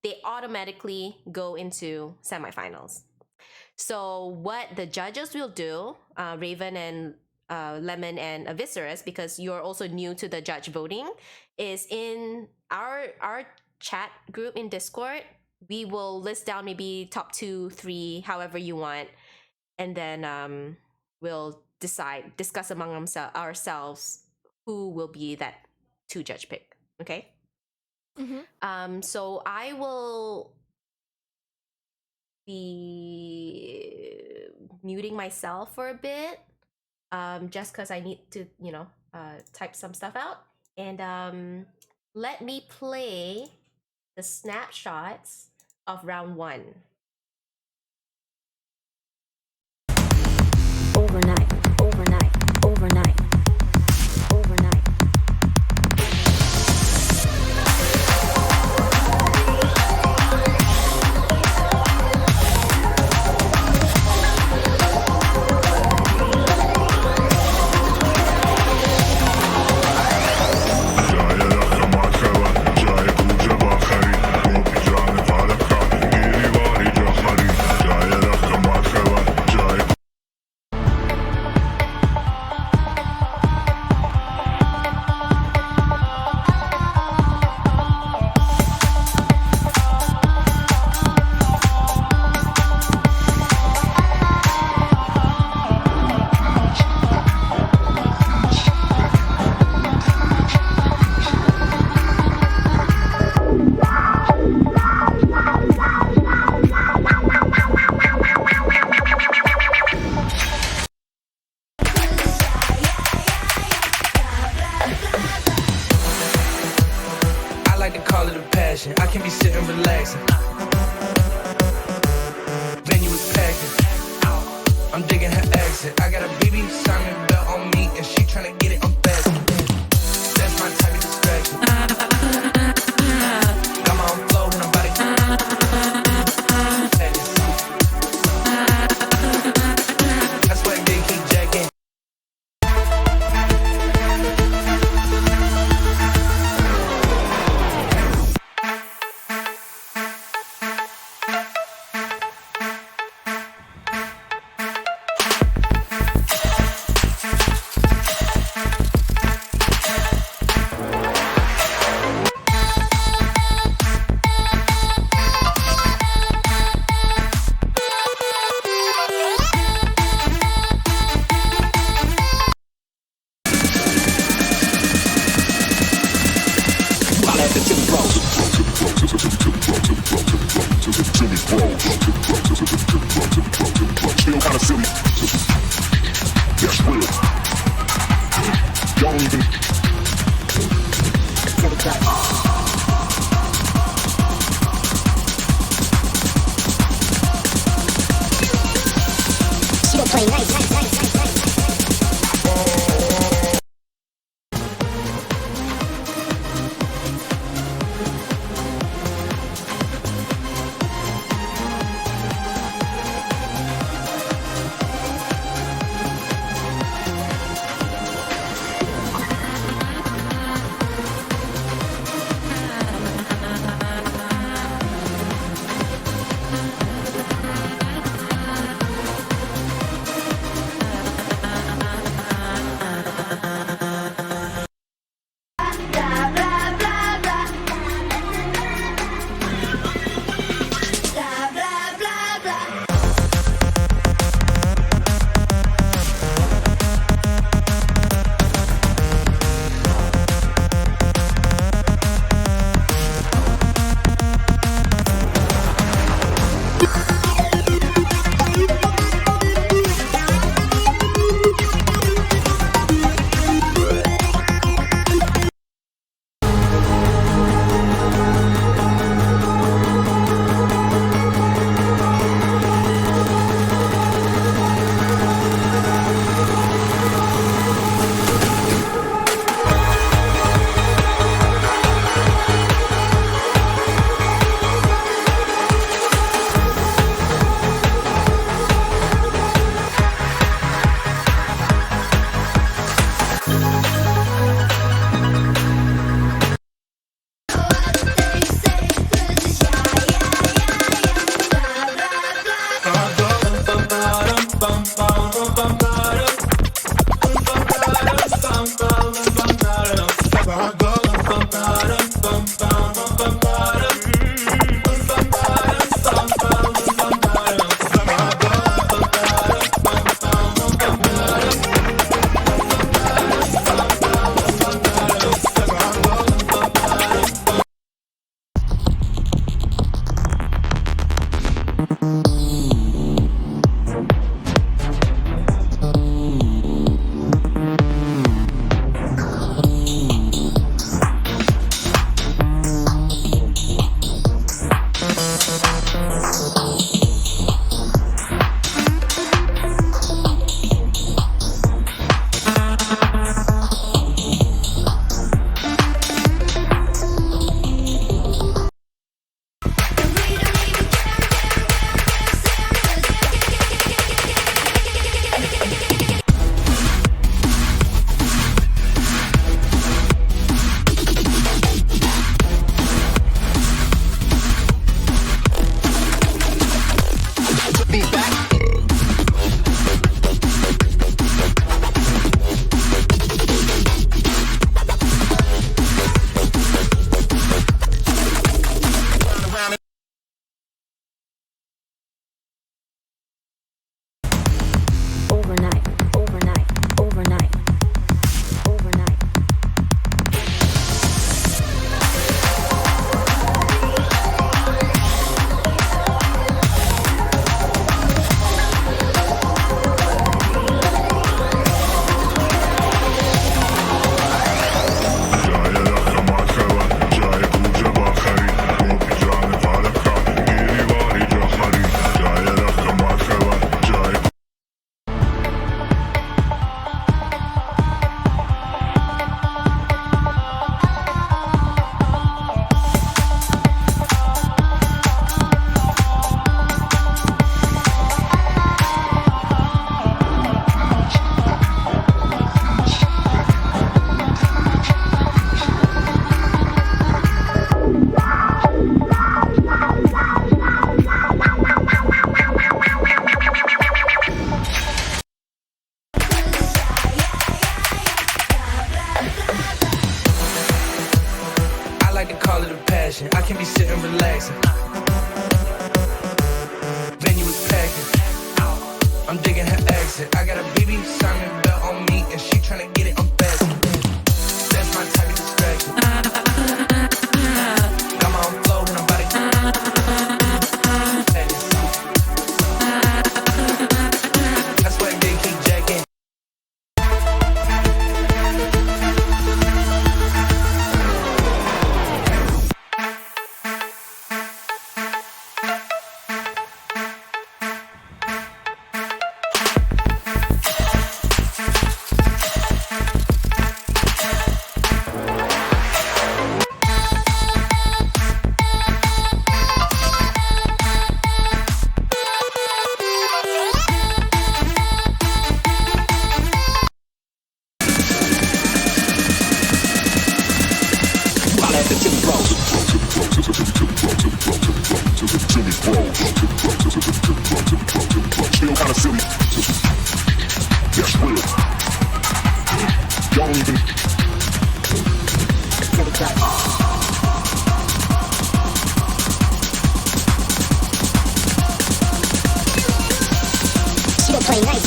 they automatically go into semifinals. So what the judges will do, Raven and Lemon and Aviseras, because you're also new to the judge voting, is in our chat group in Discord, we will list down maybe top 2, 3, however you want, and then we'll discuss among ourselves who will be that 2 judge pick. Okay. So I will be muting myself for a bit, just because I need to, type some stuff out. And let me play the snapshots of round 1. Overnight, overnight, overnight, overnight. I like to call it a passion. I can be sitting relaxing. Venue is packed. I'm digging her accent. I got a BB Simon belt on me, and she tryna get it unfastened. That's my type of distraction. Got my own flow and I'm about to. That's why they keep jacking. Still kinda silly. That's real. Don't even. She'll play nice, nice, nice, nice, nice. I can be sitting relaxing. Venue is packed. I'm digging her accent. I got a BB Simon belt on me, and she tryna get it unfastened. That's my type of distraction. Got my own flow when I'm about to. That's why they keep jacking. Still kinda silly. That's real. Y'all don't even. She don't play nice.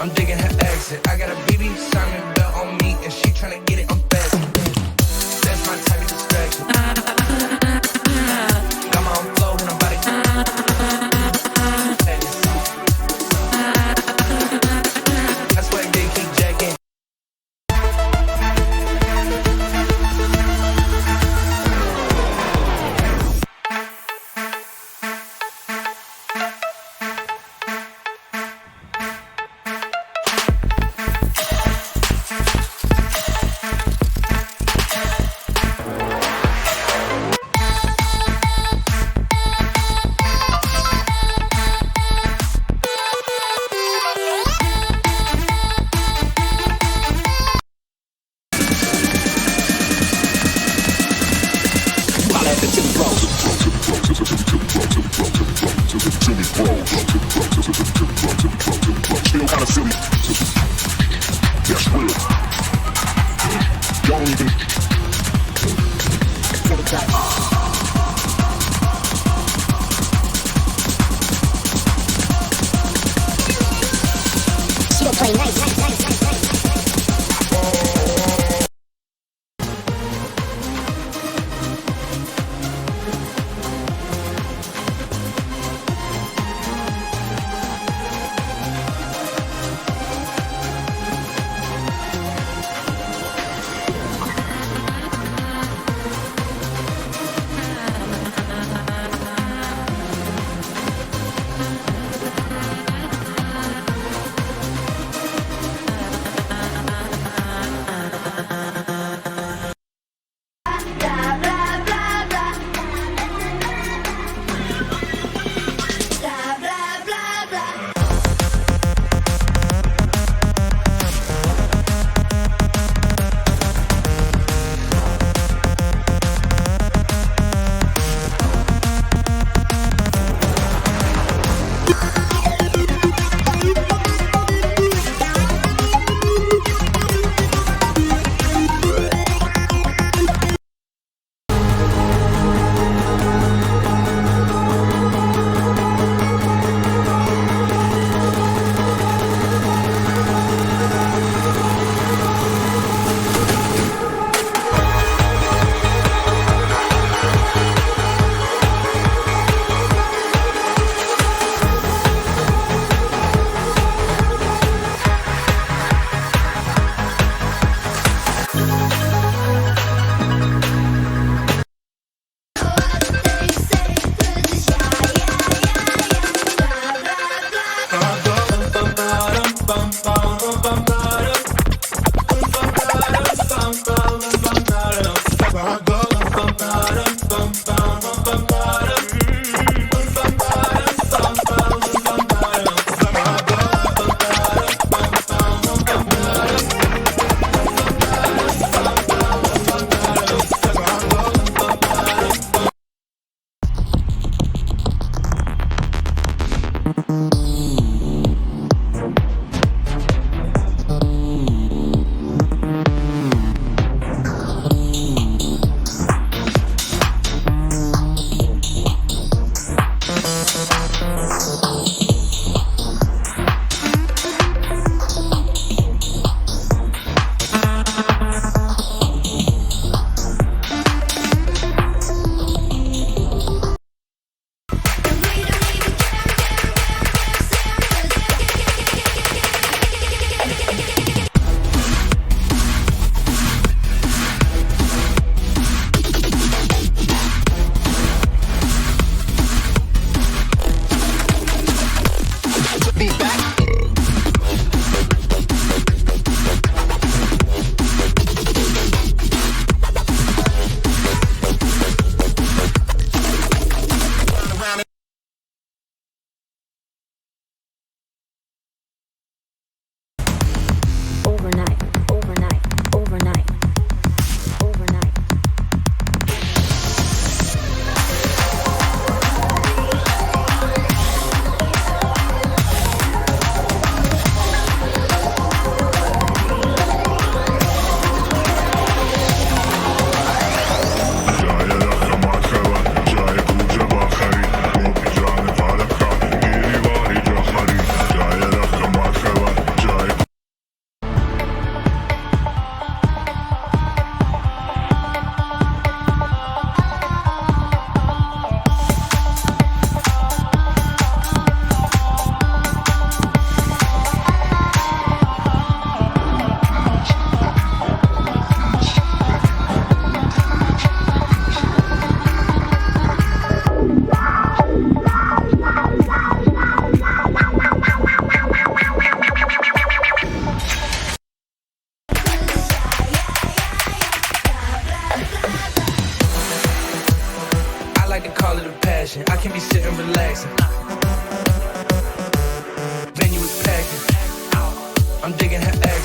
I'm digging her exit. I got a BB Simon belt on me, and she tryna get it on fast. That's my type of distraction. Got my own flow, and I'm about to. That's why they keep jacking. Still kinda silly. That's real. Y'all don't even. Still play nice.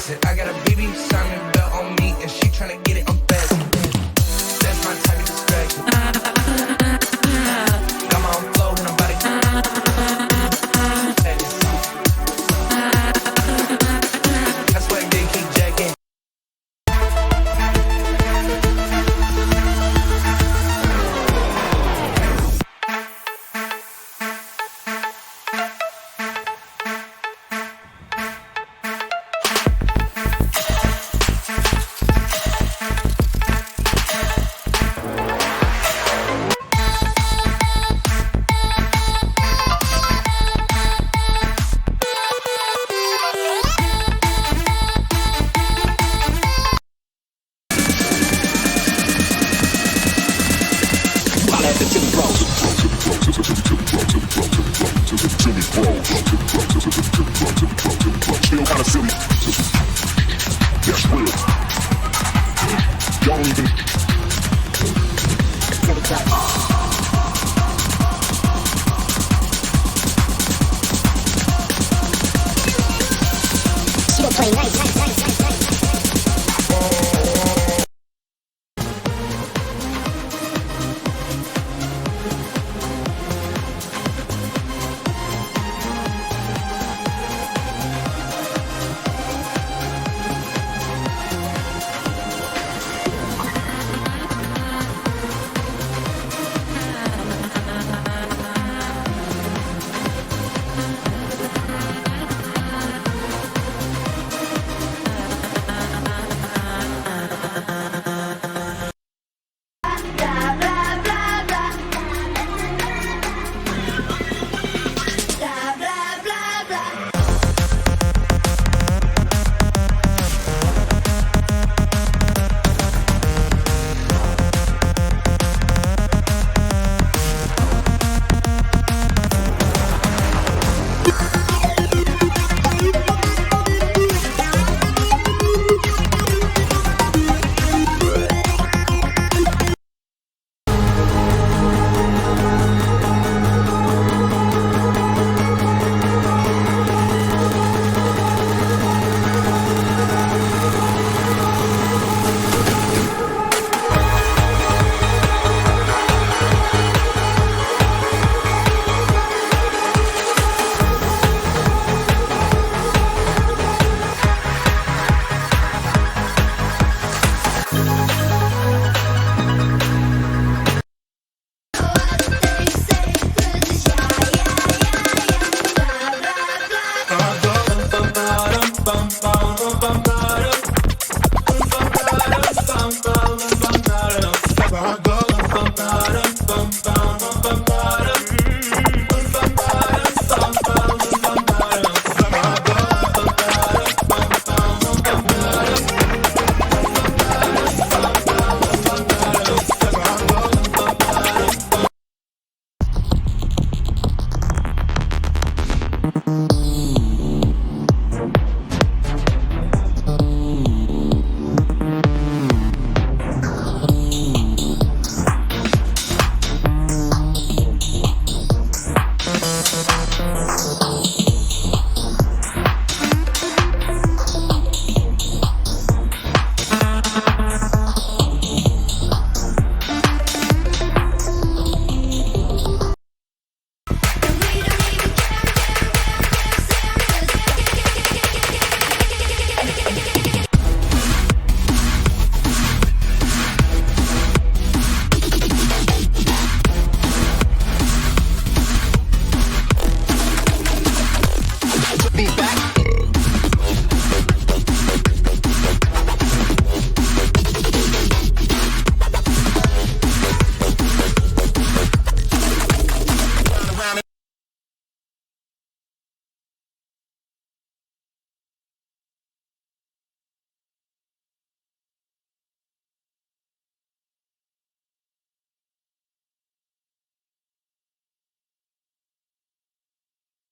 exit. I got a BB Simon belt on me, and she tryna get it unfastened. That's my type of distraction. Got my own flow and I'm about to. That's why they keep jacking.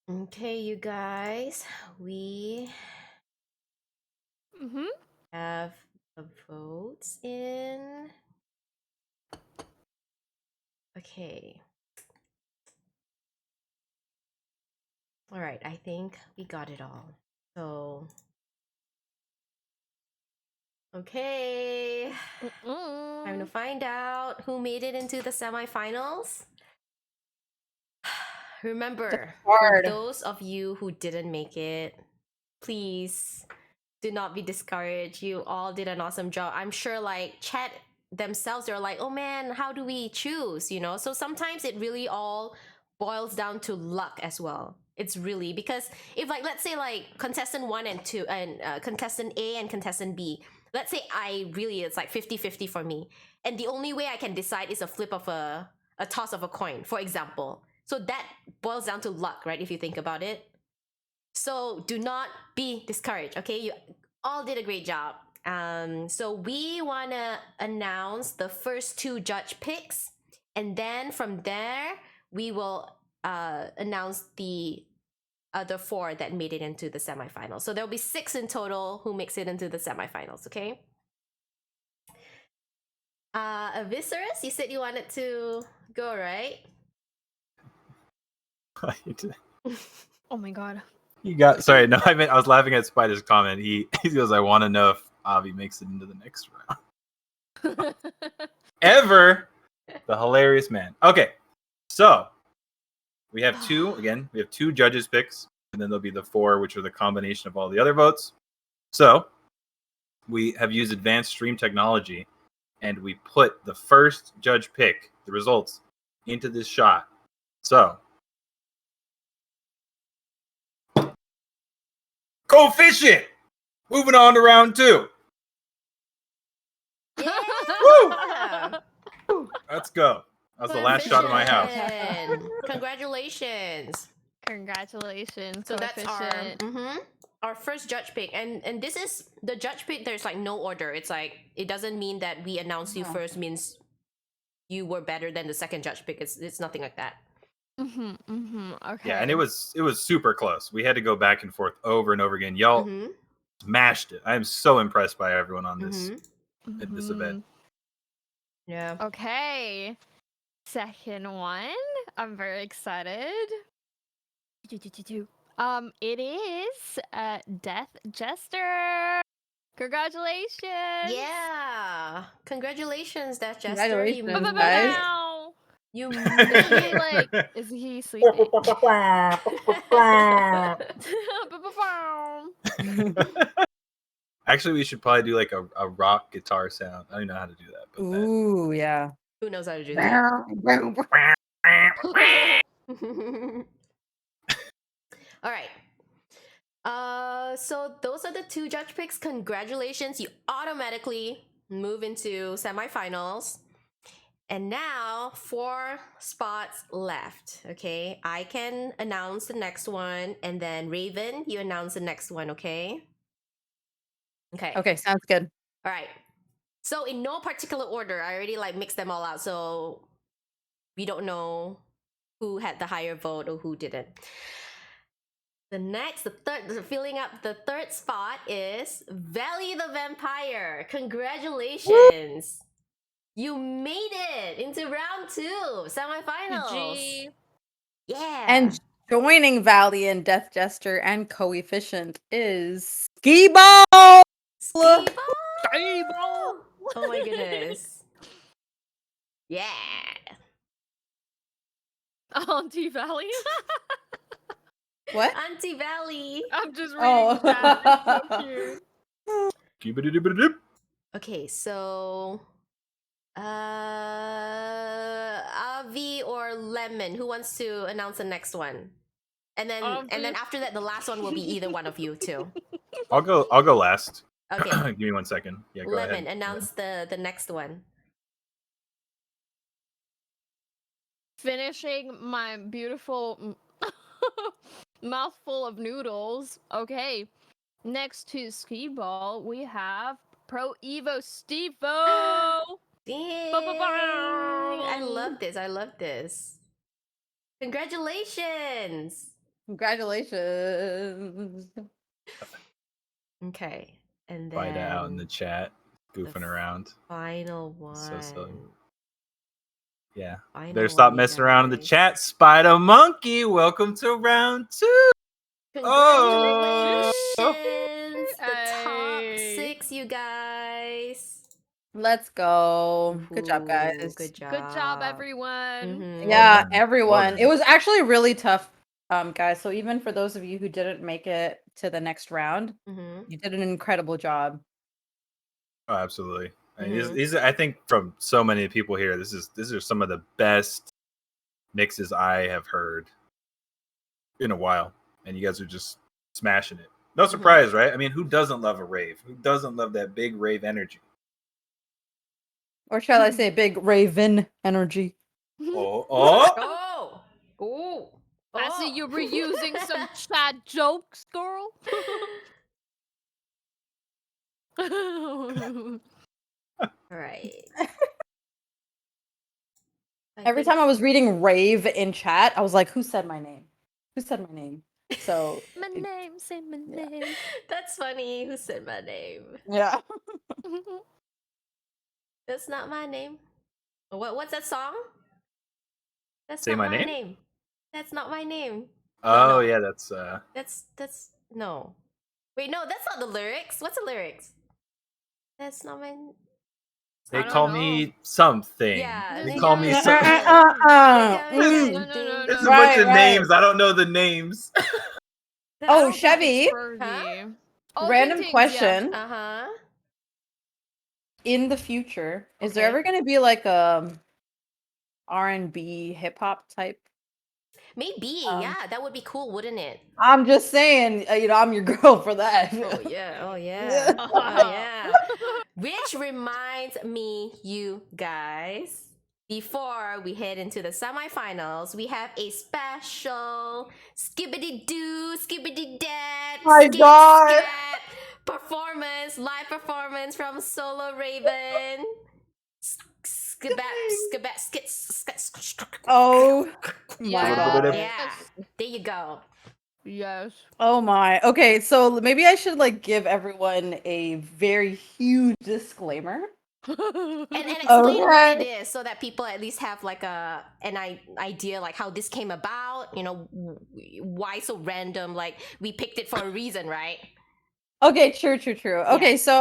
Okay, you guys, we have the votes in. Okay. All right, I think we got it all. So Okay. Time to find out who made it into the semifinals. Remember, for hard. those of you who didn't make it, please do not be discouraged. You all did an awesome job. I'm sure like chat themselves, they're like, oh man, how do we choose? You know, so sometimes it really all boils down to luck as well. It's really because if like let's say like contestant 1 and 2 and contestant A and contestant B, let's say it's like 50-50 for me, and the only way I can decide is a flip of a toss of a coin, for example. So that boils down to luck, right? If you think about it. So do not be discouraged, okay? You all did a great job. So we want to announce the first 2 judge picks, and then from there we will announce the other 4 that made it into the semifinals. So there'll be 6 in total who makes it into the semifinals, okay? Aviseras, you said you wanted to go, right? Oh my god. You got sorry, no, I was laughing at Spider's comment. He goes, I want to know if Avi makes it into the next round. Ever the hilarious man. Okay, so we have 2 again. We have 2 judges picks, and then there'll be the 4, which are the combination of all the other votes. So we have used advanced stream technology, and we put the first judge pick, the results, into this shot. So coefficient. Moving on to round 2. Yeah. Let's go. That was the last shot of my house. Congratulations. Congratulations. So that's our first judge pick. And this is the judge pick. There's like no order. It's like, it doesn't mean that we announced you first means you were better than the second judge pick. It's nothing like that. Okay. Yeah, and it was super close. We had to go back and forth over and over again. Y'all smashed it. I am so impressed by everyone on this at this event. Yeah. Okay. Second one. I'm very excited. It is Death Jester. Congratulations. Yeah. Congratulations, Death Jester. Congratulations, guys. You Is he like? Is he sleeping? Actually, we should probably do like a rock guitar sound. I don't know how to do that. But Ooh, yeah. Who knows how to do that? All right. So those are the 2 judge picks. Congratulations. You automatically move into semifinals. And now 4 spots left. Okay. I can announce the next one, and then Raven, you announce the next one, okay? Okay, sounds good. All right. So in no particular order, I already like mixed them all out, so we don't know who had the higher vote or who didn't. Filling up the 3rd spot is Valley the Vampire. Congratulations. You made it into round 2, semifinals. Yeah. And joining Valley and Death Jester and Coefficient is Ski-Ball! Ski-Ball! Oh my goodness. Yeah. Auntie Valley. What? Auntie Valley. I'm just reading that. It's so cute. Okay, so Avi or Lemon, who wants to announce the next one? And then after that, the last one will be either one of you two. I'll go last. Okay. Give me 1 second. Yeah, go Lemon, ahead. announce the next one. Finishing my beautiful mouthful of noodles. Okay. Next to Ski Ball, we have Pro Evo Stevo. I love this. I love this. Congratulations. Congratulations. Okay. And then Fight out in the chat, goofing around. Final one. So silly. Yeah. Final Better stop one, messing you around in the guys. chat. Spider Monkey, welcome to round 2. Congratulations. The top 6, you guys. Let's go. Good job, Ooh, guys. good job. Good job, everyone. Mhm. Yeah, done. Well everyone. done. It was actually really tough, guys. So even for those of you who didn't make it to the next round, Mhm. you did an incredible job. Oh, absolutely. I mean, Mhm. these I think from so many people here, these are some of the best mixes I have heard in a while, and you guys are just smashing it. No surprise, right? I mean, who doesn't love a rave? Who doesn't love that big rave energy? Or shall I say big Raven energy? Oh, Oh. Oh. I see you reusing some chat jokes, girl. Right. Every time I was reading rave in chat, I was like, who said my name? Who said my name? So My name, say my name. That's funny. Who said my name? yeah. That's not my name. What's that song? That's Say not my my name? name. That's not my name. Oh No. yeah, that's That's no. Wait, no, that's not the lyrics. What's the lyrics? That's not my. they I don't call know. me something. Yeah, They they call got me me something. something. There's a bunch of names. I don't know the names. Oh, I don't think it's Chevy. Fergie. Oh, Random Ting Tings, yeah. question. Uh-huh. In the future, is there Okay. ever going to be like a R&B hip hop type? Maybe, yeah, that would be cool, wouldn't it? I'm just saying, I'm your girl for that. Oh yeah, oh yeah, oh yeah. Which reminds me, you guys, before we head into the semifinals, we have a special skibbity doo, skibbity dad, My skit God. scat performance, live performance from SoloRaven. Oh my Yes. God. Yeah, there you go. Yes. Oh my. Okay, so maybe I should like give everyone a very huge disclaimer. And explain what Okay. it is so that people at least have like an idea like how this came about, you know, why so random, like we picked it for a reason, right? Okay, true. Okay, Yes. so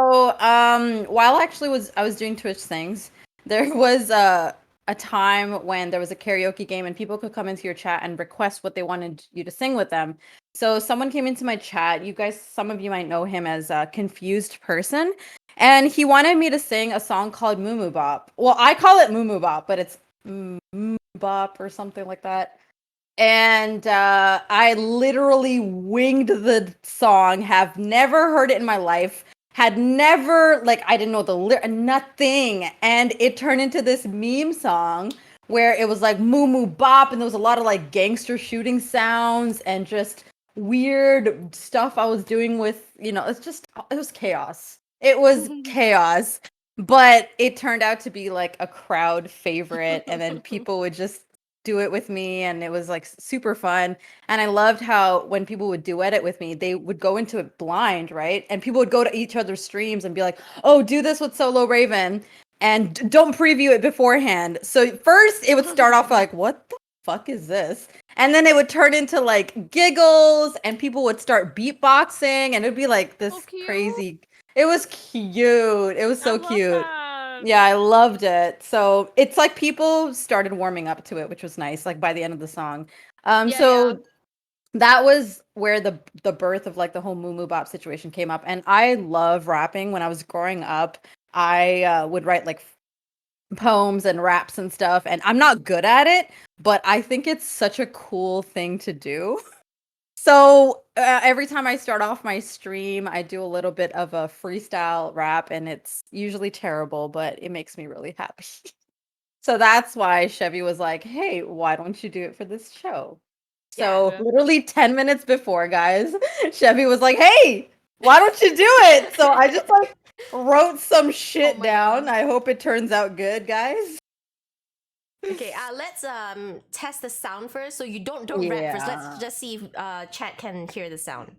while I was doing Twitch things, there was a time when there was a karaoke game and people could come into your chat and request what they wanted you to sing with them. So someone came into my chat. You guys, some of you might know him as a confused person, and he wanted me to sing a song called Moo Moo Bop. Well, I call it Moo Moo Bop, but it's Moo Bop or something like that. And I literally winged the song, have never heard it in my life, had never, like, I didn't know nothing. And it turned into this meme song where it was like moo moo bop, and there was a lot of like gangster shooting sounds and just weird stuff I was doing with, it was chaos. It was chaos. But it turned out to be like a crowd favorite, and then people would just do it with me, and it was like super fun. And I loved how when people would duet it with me, they would go into it blind, right? And people would go to each other's streams and be like, oh, do this with SoloRaven and don't preview it beforehand. So first it would start off like, what the fuck is this? And then it would turn into like giggles, and people would start beatboxing, and it'd be like this crazy. It was cute. It was so cute. Yeah, I loved it. So it's like people started warming up to it, which was nice, like by the end of the song. That was where the birth of like the whole Moo Moo Bop situation came up. And I love rapping. When I was growing up, I would write like poems and raps and stuff. And I'm not good at it, but I think it's such a cool thing to do. So every time I start off my stream, I do a little bit of a freestyle rap, and it's usually terrible, but it makes me really happy. So that's why Chevy was like, hey, why don't you do it for this show? So literally 10 minutes before, guys, Chevy was like, hey, why don't you do it? So I just like wrote some shit down. I hope it turns out good, guys. Okay, let's test the sound first. So you don't rap first. Let's just see if chat can hear the sound.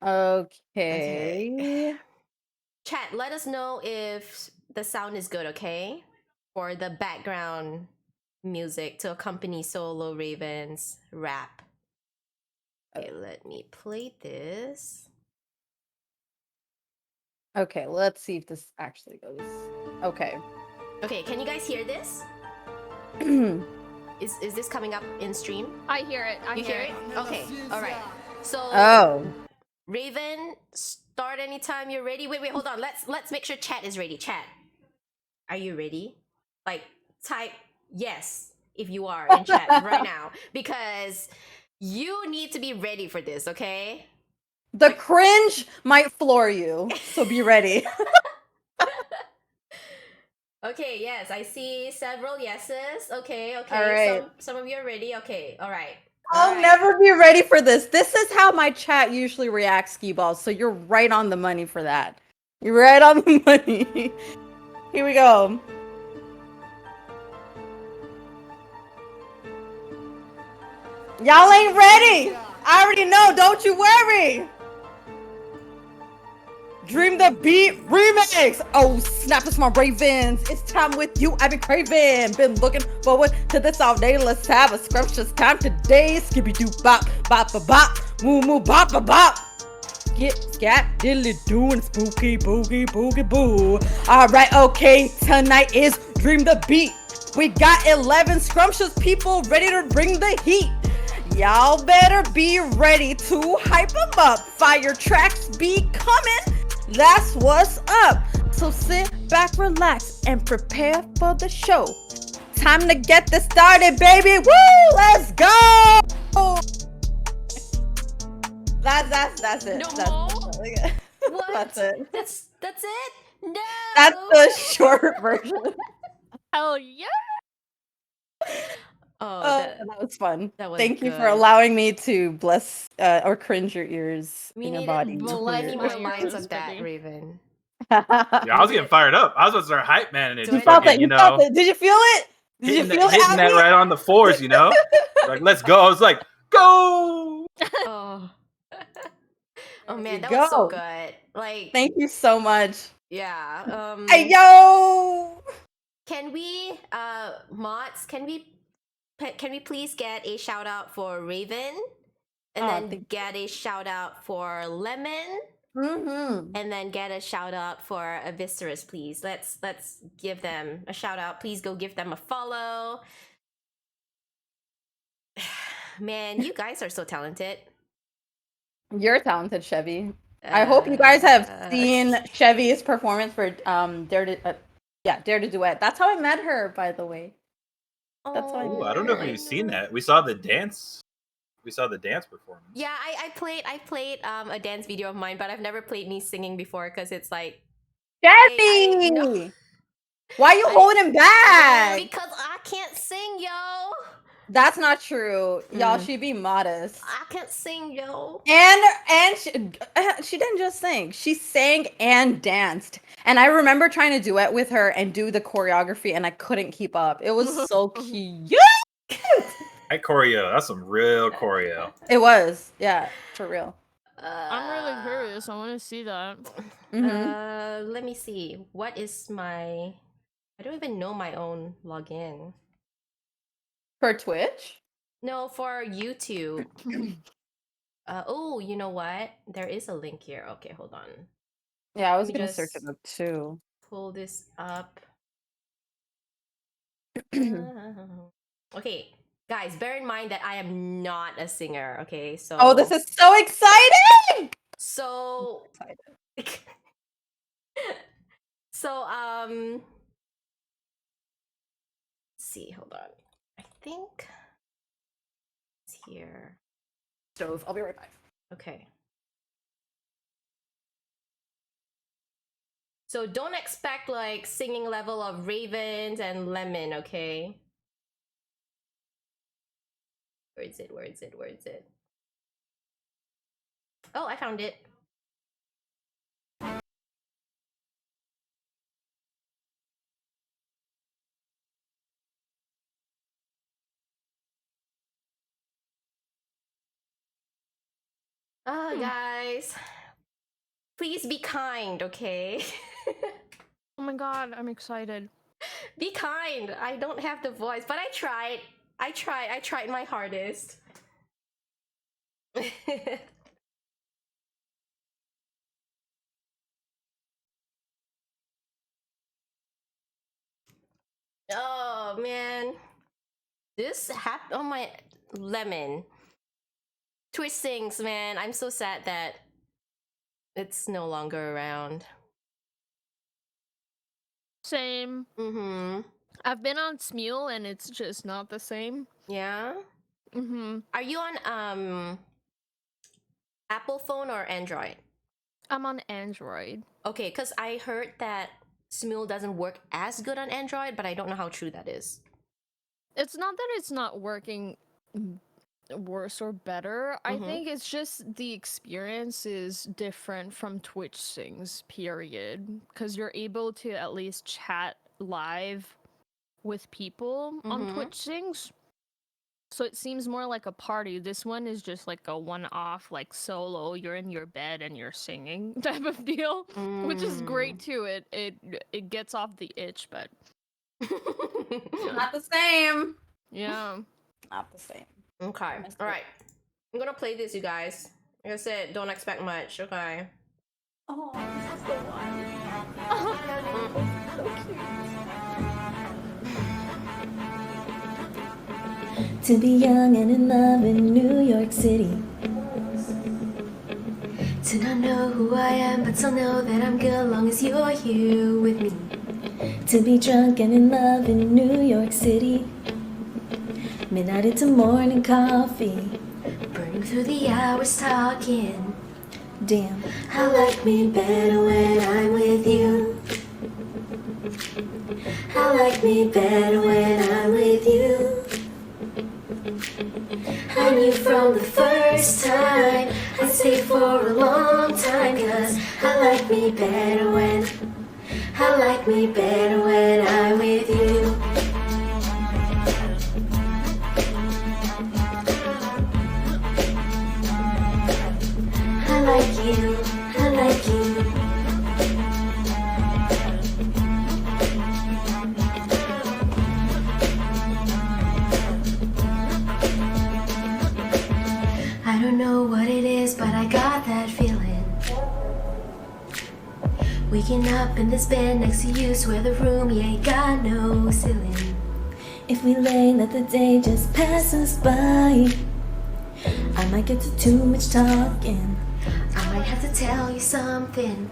Okay. Chat, let us know if the sound is good, okay? For the background music to accompany SoloRaven's rap. Okay, let me play this. Okay, let's see if this actually goes. Okay. Okay, can you guys hear this? Is this coming up in stream? I hear it. You hear it? Okay. All right. So Oh. Raven, start anytime you're ready. Wait, hold on. Let's make sure chat is ready. Chat, are you ready? Like, type yes if you are in chat right now, because you need to be ready for this. Okay. The cringe might floor you, so be ready. Okay, yes, I see several yeses. Okay, All right. some of you are ready. Okay, all right. I'll never be ready for this. This is how my chat usually reacts, ski balls. So you're right on the money for that. You're right on the money. Here we go. Y'all ain't ready. I already know. Don't you worry. Dream the Beat remix. Oh, snap, it's my Ravens. It's time with you. I've been craving. Been looking forward to this all day. Let's have a scrumptious time today. Skippy doo bop, bop, bop, bop. Moo, moo, bop, bop, bop. Get scat, dilly doing spooky, boogie, boogie, boo. All right, okay. Tonight is Dream the Beat. We got 11 scrumptious people ready to bring the heat. Y'all better be ready to hype them up. Fire tracks be coming. That's what's up. So sit back, relax, and prepare for the show. Time to get this started, baby. Woo! Let's go! That's it. No That's more? it. What? That's it. That's it? No. That's the short version. Hell yeah! Oh, that was fun. that was Thank you for good. allowing me to bless or cringe your ears We and your need body. plenty more Your lines ears, of that, buddy. Raven. Yeah, I was getting fired up. I was about to start hype man, and Do it's it. You felt fucking, it. You felt it. Did you feel it? Did you feel hitting it, that Abby? right on the fours, you know? Like, let's go. I was like, go. Oh. Oh man, you that was so go. good. Like, Thank you so much. yeah. Hey, yo! Can we, mods? Can we please get a shout out for Raven, and then get a shout out for Lemon, and then get a shout out for Aviseras, please. Let's give them a shout out. Please go give them a follow. Man, you guys are so talented. You're talented, Chevy. I hope you guys have seen Chevy's performance for Dare to Duet. That's how I met her, by the way. That's how I met Ooh, I don't know if we've seen that. We saw the dance. We saw the dance performance. Yeah, I played a dance video of mine, but I've never played me singing before because it's like, Chevy! Why you holding back? Because I can't sing, yo. That's not true. Y'all should be modest. I can't sing, yo. And she didn't just sing. She sang and danced. And I remember trying to duet with her and do the choreography, and I couldn't keep up. It was so cute. That choreo. That's some real choreo. It was. Yeah, for real. I'm really curious. I want to see that. Let me see. What is my... I don't even know my own login. For Twitch? No, for YouTube. Oh, you know what? There is a link here. Okay, hold on. Yeah, I was Let me gonna search it just up too. pull this up. Okay, guys, bear in mind that I am not a singer. Okay, so... Oh, this is so exciting! So... So, let's see, hold on. I think it's here. Stove. I'll be right back. Okay. So don't expect like singing level of Ravens and Lemon, okay? Where is it? Where is it? Where is it? Oh, I found it. Guys, please be kind, okay? Oh my god, I'm excited. Be kind. I don't have the voice, but I tried. I tried my hardest. Oh man, this happened. Oh my lemon. Twitch sings, man. I'm so sad that it's no longer around. Same. Mm-hmm. I've been on Smule and it's just not the same. Yeah. Mm-hmm. Are you on Apple phone or Android? I'm on Android. Okay, because I heard that Smule doesn't work as good on Android, but I don't know how true that is. It's not that it's not working worse or better. I Mhm. think it's just the experience is different from Twitch sings, period. Because you're able to at least chat live with people on Mhm. Twitch sings. So it seems more like a party. This one is just like a one-off, like solo. You're in your bed and you're singing type of deal, which is great too. It gets off the itch, but Not the same. yeah, Not the same. Okay. All right. I'm gonna play this, you guys. Like I said, don't expect much. Okay. Oh, this is the one. To be young and in love in New York City. To not know who I am, but still know that I'm good long as you're here with me. To be drunk and in love in New York City. Midnight into morning coffee. Burning through the hours talking. Damn, I like me better when I'm with you. I like me better when I'm with you. I knew from the first time I'd stay for a long time, 'cause I like me better when I'm with you. I like you, I like you. I don't know what it is, but I got that feeling. Waking up in this bed next to you, swear the room, yeah, ain't got no ceiling. If we lay, let the day just pass us by. I might get to too much talking. I might have to tell you something.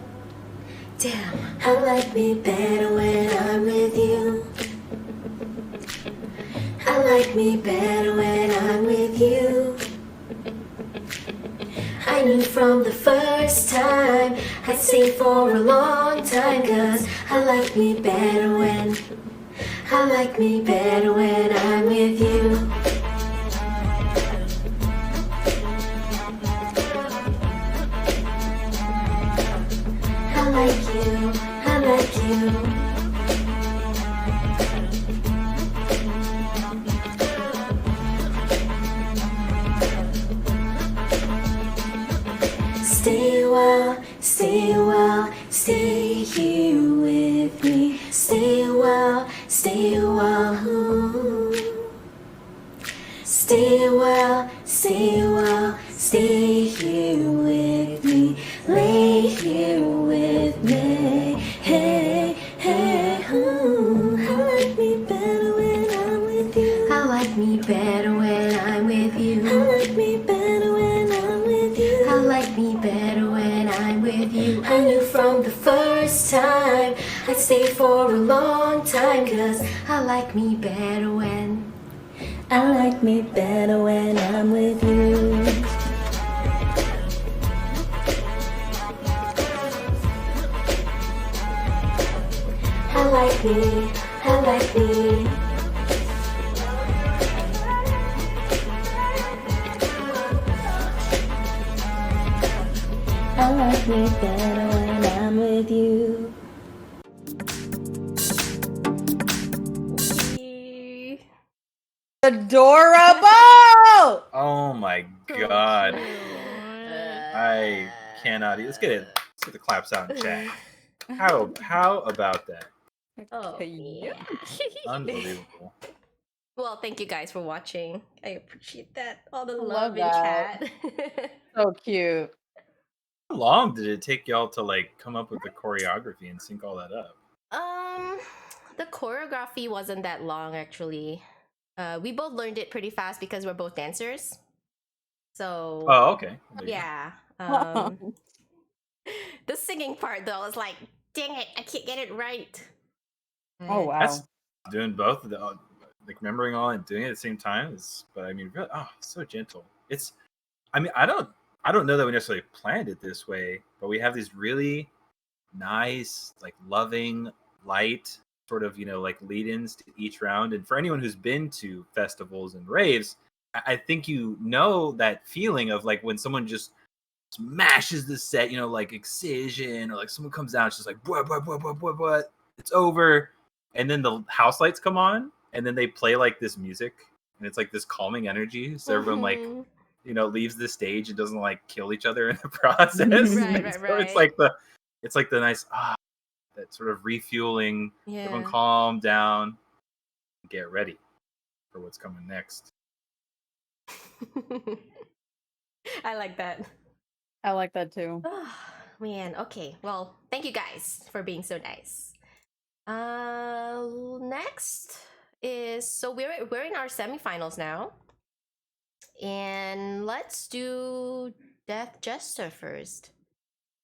Damn, I like me better when I'm with you. I like me better when I'm with you. I knew from the first time I'd stay for a long time, 'cause I like me better when I'm with you. I like you, I like you. Stay a while, stay a while, stay here with me. Stay a while, stay a while. Ooh. Stay a while, stay a while, stay here with me. Lay here with me. Hey, hey, ooh. I like me better when I'm with you. I like me better when I'm with you. I like me better when I'm with you. I like me better when I'm with you. I knew from the first time I'd stay for a long time, 'cause I like me better when I'm with you. I like me, I like me. I like me better when I'm with you. Adorable! Oh my god. I cannot. Let's get the claps out in chat. How about that? Oh, yeah. Unbelievable. Well, thank you guys for watching. I appreciate that. All the I love love in that. chat. So cute. How long did it take y'all to like come up with the choreography and sync all that up? the choreography wasn't that long actually. We both learned it pretty fast because we're both dancers. So Oh, okay. There you go. yeah. The singing part though, I was like, dang it, I can't get it right. Oh wow. That's doing both of the like remembering all and doing it at the same time is, but I mean, really, so gentle. It's, I mean, I don't know that we necessarily planned it this way, but we have these really nice, like loving, light sort of, like lead-ins to each round. And for anyone who's been to festivals and raves, I think that feeling of like when someone just smashes the set, like Excision, or like someone comes out, it's just like what, it's over, and then the house lights come on, and then they play like this music, and it's like this calming energy, so everyone like leaves the stage and doesn't like kill each other in the process. Right. So it's like the nice that sort of refueling. Yeah. Everyone calm down, get ready for what's coming next. I like that. I like that too. Oh, man, okay. Well, thank you guys for being so nice. Next is, so we're in our semifinals now. And let's do Death Jester first.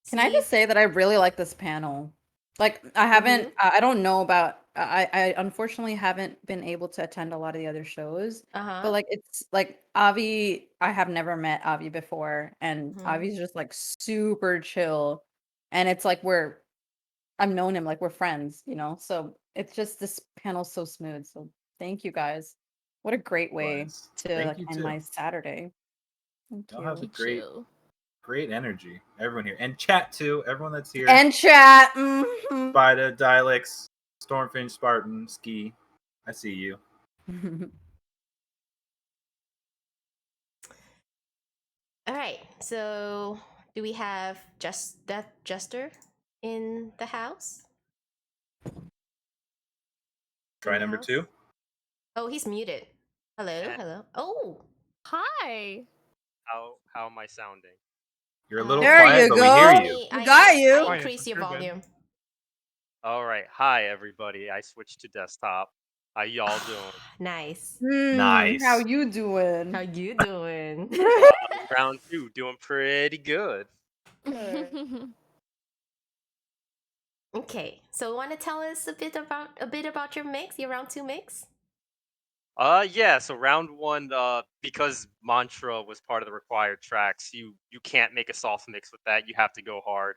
Can I just say that I really like this panel? Like, I haven't, I don't know about, I unfortunately haven't been able to attend a lot of the other shows. But like, it's like Avi, I have never met Avi before, and Avi's just like super chill. And it's like I've known him, like we're friends, So it's just, this panel's so smooth. So thank you guys. What a great way to like end my Saturday. Thank Y'all you. have a great energy, everyone here, and chat too. Everyone that's here, And chat. Mhm. Spida, Dialix, Stormfinch, Spartan, Ski. I see you. All right. So, do we have Death Jester in the house? Try number 2. Oh, he's muted. Hello. Oh, hi. How am I sounding? You're a little There quiet, you but go. we hear you. We got you. I increased your volume. All right. Hi, everybody. I switched to desktop. How y'all doing? Nice. Nice. How you doing? How you doing? Round 2, doing pretty good. Okay, so want to tell us a bit about your mix, your round 2 mix? Yeah, so round 1, because Mantra was part of the required tracks, you can't make a soft mix with that. You have to go hard.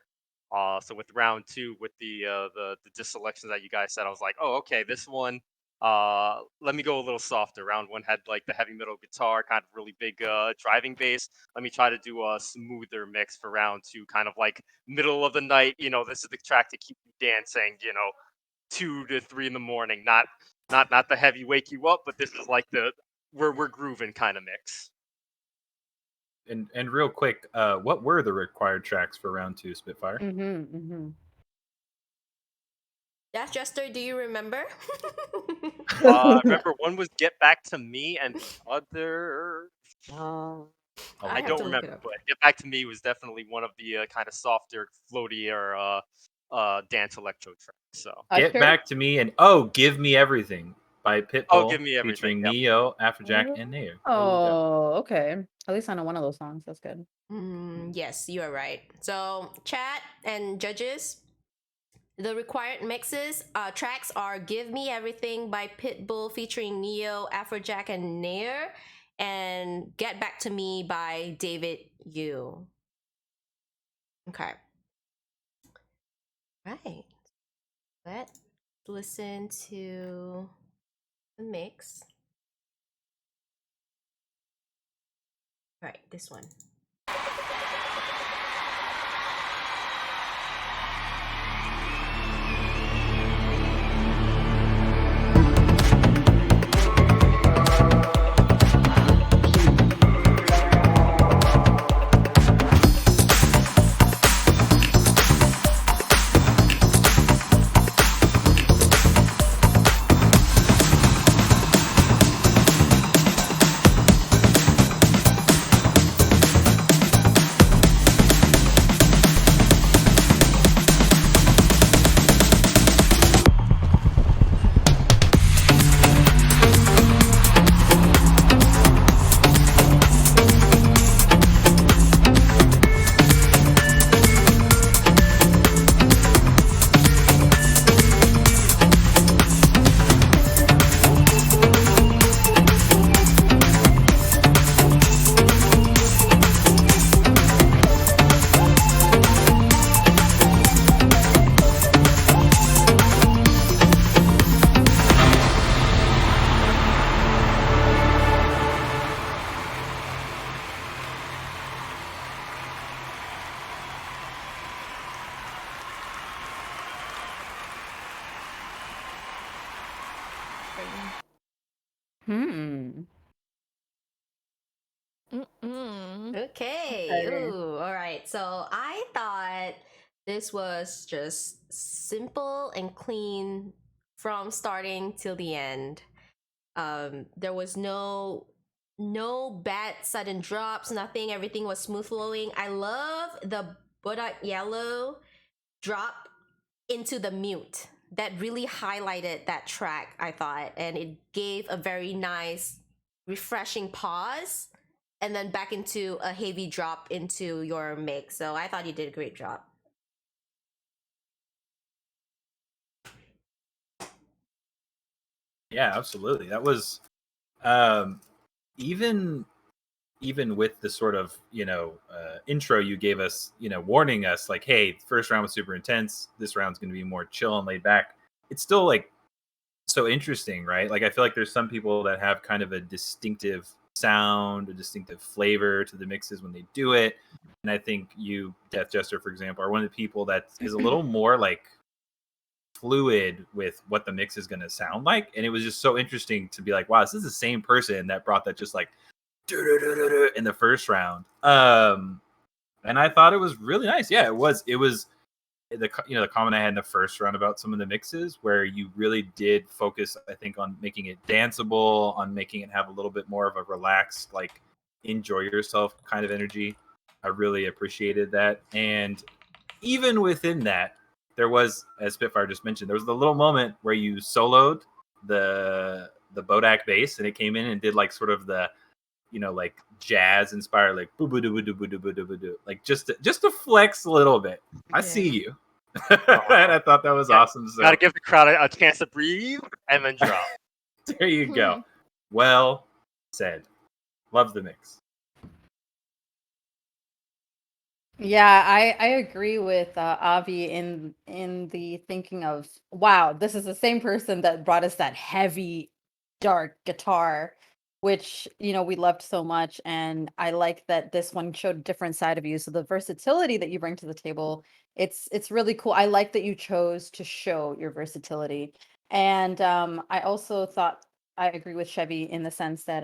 So with round 2, with the disc selections that you guys said, I was like, oh, okay, this one, let me go a little softer. Round 1 had like the heavy metal guitar, kind of really big driving bass. Let me try to do a smoother mix for round 2, kind of like middle of the night. This is the track to keep you dancing. 2 to 3 in the morning, not the heavy wake you up, but this is like the we're grooving kind of mix. And real quick, what were the required tracks for round 2, Spitfire? Death Jester, do you remember? I remember one was Get Back to Me, and the other I don't remember, but Get Back to Me was definitely one of the kind of softer, floatier dance electro tracks. So Get Back to Me and Give Me Everything by Pitbull, Give Me Everything, featuring yep. Neo, Afrojack, and Nair. Oh, okay. At least I know one of those songs. That's good. Yes, you are right. So, chat and judges, the required mixes tracks are Give Me Everything by Pitbull featuring Neo, Afrojack, and Nair, and Get Back to Me by David Yu. Okay. Right. Let's listen to the mix. Right, this one. Hmm. Okay. Ooh, all right. So I thought this was just simple and clean from starting till the end. There was no bad sudden drops, nothing. Everything was smooth flowing. I love the Bodak Yellow drop into the mute. That really highlighted that track, I thought, and it gave a very nice, refreshing pause, and then back into a heavy drop into your mix. So I thought you did a great job. Yeah, absolutely. That was even with the sort of intro you gave us, warning us like, hey, the first round was super intense. This round's going to be more chill and laid back. It's still like so interesting, right? Like I feel like there's some people that have kind of a distinctive sound, a distinctive flavor to the mixes when they do it. And I think you, Death Jester, for example, are one of the people that is a little more like fluid with what the mix is going to sound like. And it was just so interesting to be like, wow, this is the same person that brought that just like in the first round. And I thought it was really nice. Yeah, it was the comment I had in the first round about some of the mixes where you really did focus, I think, on making it danceable, on making it have a little bit more of a relaxed, like enjoy yourself kind of energy. I really appreciated that. And even within that, there was, as Spitfire just mentioned, there was the little moment where you soloed the Bodak bass, and it came in and did like sort of the like jazz inspired, like boo boo doo boo doo boo doo boo doo boo doo, like just to flex a little bit. I see you. And I thought that was awesome. So Gotta give the crowd a chance to breathe and then drop. there you go. Well said. Love the mix. Yeah, I agree with Avi in the thinking of, wow, this is the same person that brought us that heavy, dark guitar, which we loved so much, and I like that this one showed a different side of you. So the versatility that you bring to the table, it's really cool. I like that you chose to show your versatility, and I also thought I agree with Chevy in the sense that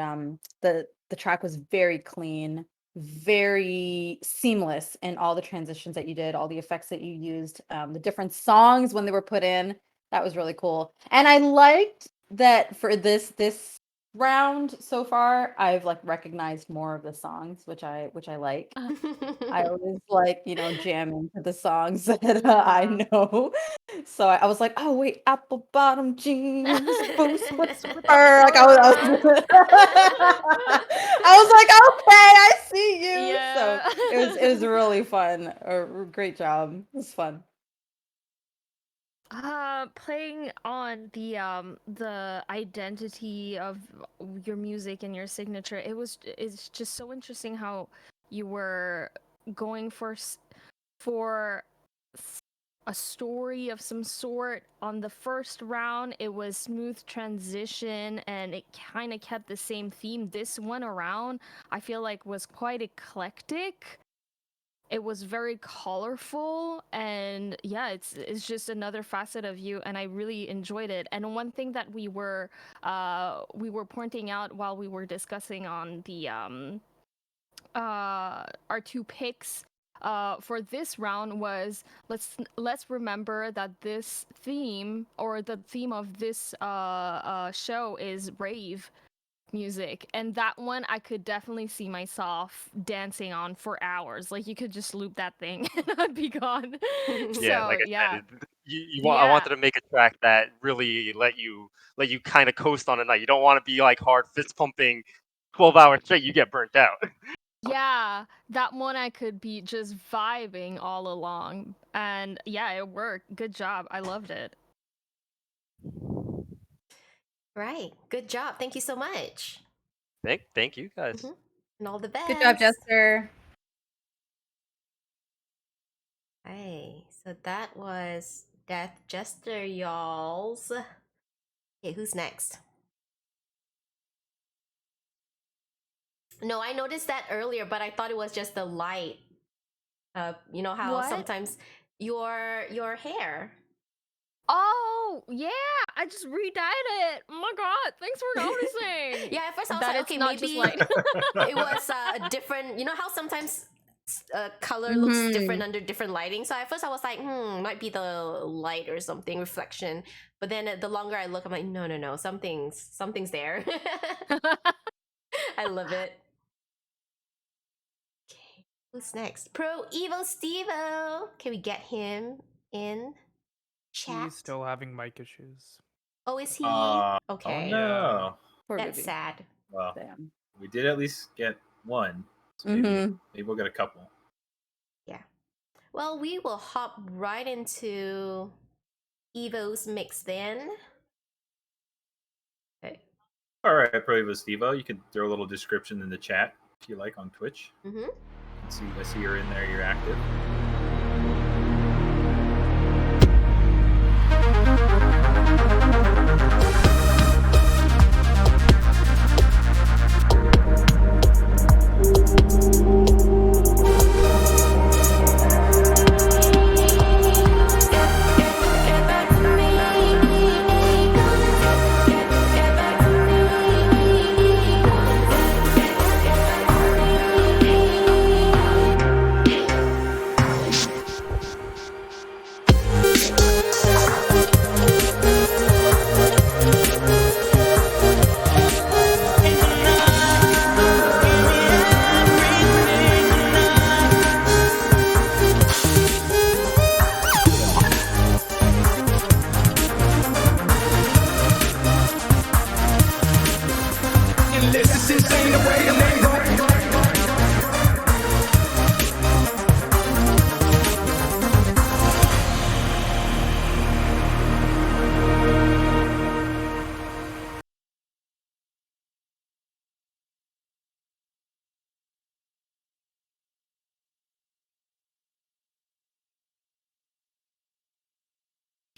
the track was very clean, very seamless in all the transitions that you did, all the effects that you used, the different songs when they were put in. That was really cool. And I liked that for this round so far, I've like recognized more of the songs, which I like. I always like, jamming to the songs that I know. So I was like, oh wait, apple bottom jeans, boost with her. Like I was like, okay, I see you. Yeah. So it was really fun. Great job. It was fun. Playing on the identity of your music and your signature, it's just so interesting how you were going for a story of some sort. On the first round, it was smooth transition and it kind of kept the same theme. This one around, I feel like was quite eclectic. It was very colorful, and yeah, it's just another facet of you, and I really enjoyed it. And one thing that we were pointing out while we were discussing on the our two picks for this round was, let's remember that this theme, or the theme of this show, is rave music, and that one I could definitely see myself dancing on for hours. Like, you could just loop that thing and I'd be gone. Yeah, So like I yeah. said, I Yeah. wanted to make a track that really let you kind of coast on a night. You don't want to be like hard fist pumping 12 hours straight. You get burnt out. Yeah, that one I could be just vibing all along. And yeah, it worked. Good job. I loved it. Right. Good job. Thank you so much. Thank you guys. And all the best. Good job, Jester. Hey, so that was Death Jester, y'alls. Okay, who's next? No, I noticed that earlier, but I thought it was just the light. You know how What? sometimes your hair. Oh yeah, I just redyed it. Oh my god, thanks for noticing. Yeah, at first I was That like, it's okay, not just maybe light. it was a different. You know how sometimes color looks different under different lighting. So at first I was like, might be the light or something reflection. But then the longer I look, I'm like, no, something's there. I love it. Okay, who's next? Pro Evo Stevo. Can we get him in chat? He's still having mic issues. Oh, is he? Oh Okay. no. That's sad. Well, we did at least get one. So maybe we'll get a couple. Yeah. Well, we will hop right into Evo's mix then. Okay. All right, Pro Evo Stevo. You can throw a little description in the chat if you like on Twitch. Mm-hmm. I see you're in there. You're active. This is insane the way I'm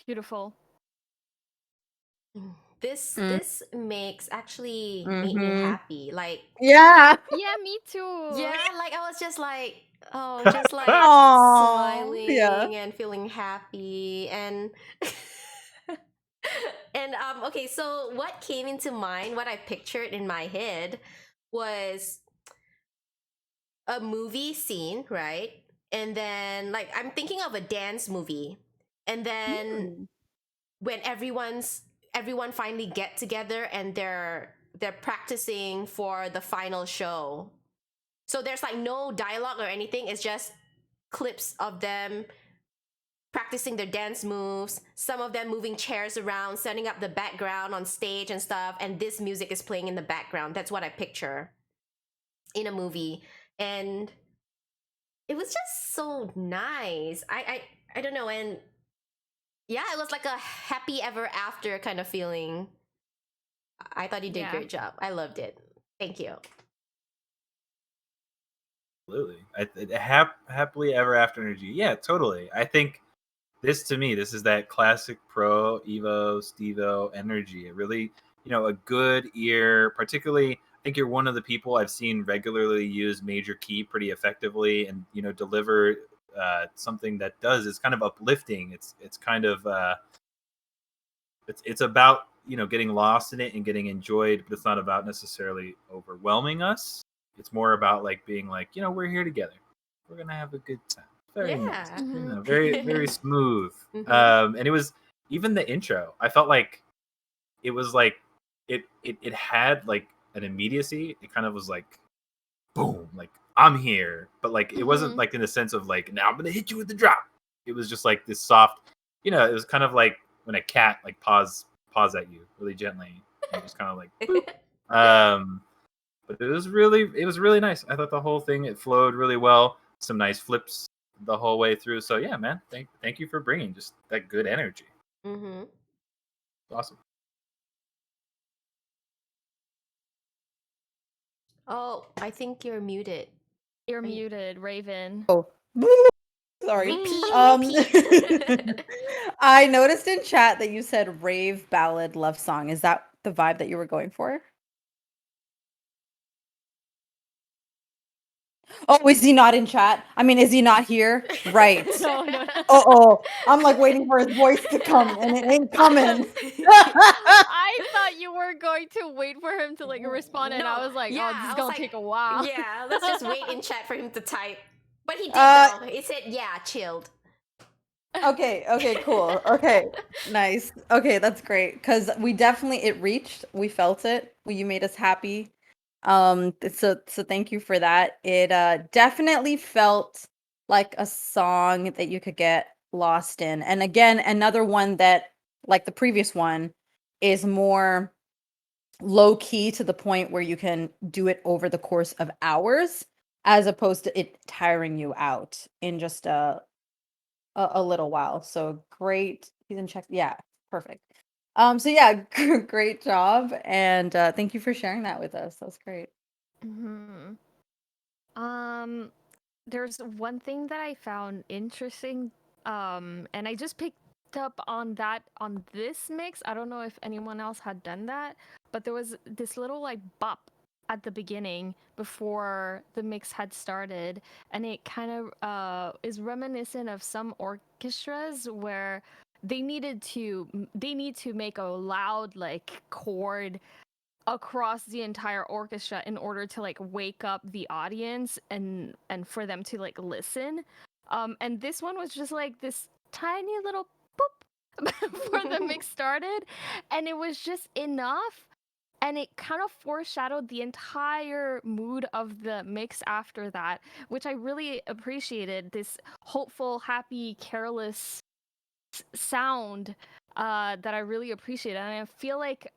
Beautiful. This mix actually made me happy. Like Yeah. Yeah, me too. Yeah, like I was just like, just like Aw, smiling yeah. and feeling happy and and okay, so what came into mind, what I pictured in my head was a movie scene, right? And then like I'm thinking of a dance movie. And then when everyone finally get together and they're practicing for the final show. So there's like no dialogue or anything. It's just clips of them practicing their dance moves, some of them moving chairs around, setting up the background on stage and stuff, and this music is playing in the background. That's what I picture in a movie. And it was just so nice. I don't know, and yeah, it was like a happy ever after kind of feeling. I thought you did a great job. I loved it. Thank you. Absolutely. Happily ever after energy. Yeah, totally. I think this is that classic Pro Evo Stevo energy. It really, a good ear, particularly. I think you're one of the people I've seen regularly use major key pretty effectively and deliver something that is kind of uplifting. It's kind of it's about getting lost in it and getting enjoyed, but it's not about necessarily overwhelming us. It's more about like being like, we're here together. We're gonna have a good time. Very nice. Very, very smooth. And it was even the intro. I felt like it was like it had like an immediacy. It kind of was like boom, like I'm here. But like it wasn't like in the sense of like, now I'm gonna hit you with the drop. It was just like this soft, it was kind of like when a cat like paws at you really gently. And just kind of like boop. But it was really nice. I thought the whole thing, it flowed really well. Some nice flips the whole way through. So yeah, man, thank you for bringing just that good energy. Awesome. Oh, I think you're muted. You're muted, Raven. Oh. Sorry. Repeat. I noticed in chat that you said rave ballad love song. Is that the vibe that you were going for? Oh, is he not in chat? I mean, is he not here? Right. No, no. Oh, I'm like waiting for his voice to come, and it ain't coming. I thought you were going to wait for him to like respond, and I was like, yeah, oh, this I is was gonna like, take a while. Yeah, let's just wait in chat for him to type. But he did Uh, though. He said, "Yeah, chilled." Okay, cool. Okay, nice. Okay, that's great because we definitely it reached. We felt it. You made us happy. So thank you for that. It definitely felt like a song that you could get lost in. And again, another one that, like the previous one, is more low key to the point where you can do it over the course of hours, as opposed to it tiring you out in just a little while. So great. He's in check. Yeah, perfect. So yeah, great job, and thank you for sharing that with us. That was great. Hmm. There's one thing that I found interesting, and I just picked up on that on this mix. I don't know if anyone else had done that, but there was this little like bop at the beginning before the mix had started, and it kind of is reminiscent of some orchestras where they need to make a loud like chord across the entire orchestra in order to like wake up the audience and for them to like listen. And this one was just like this tiny little boop before the mix started, and it was just enough, and it kind of foreshadowed the entire mood of the mix after that, which I really appreciated. This hopeful, happy, careless sound that I really appreciated, and I feel like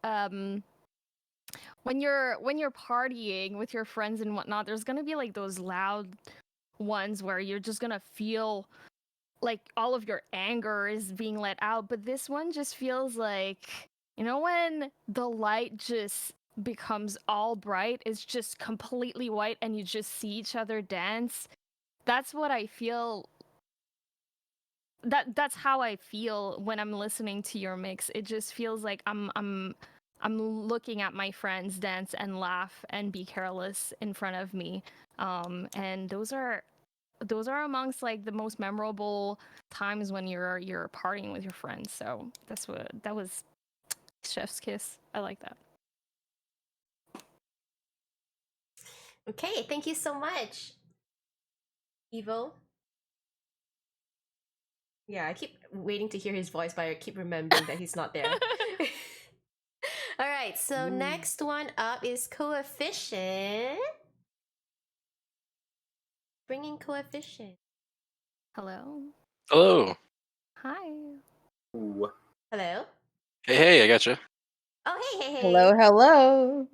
when you're partying with your friends and whatnot, there's gonna be like those loud ones where you're just gonna feel like all of your anger is being let out. But this one just feels like, you know, when the light just becomes all bright, it's just completely white, and you just see each other dance. That's what I feel. That's how I feel when I'm listening to your mix. It just feels like I'm looking at my friends dance and laugh and be careless in front of me. And those are amongst like the most memorable times when you're partying with your friends. So that was chef's kiss. I like that. Okay, thank you so much, Evo. Yeah, I keep waiting to hear his voice, but I keep remembering that he's not there. All right, so next one up is Coefficient. Bringing Coefficient. Hello. Hello. Hi. Ooh. Hello. Hey, I gotcha. Oh, hey. Hello.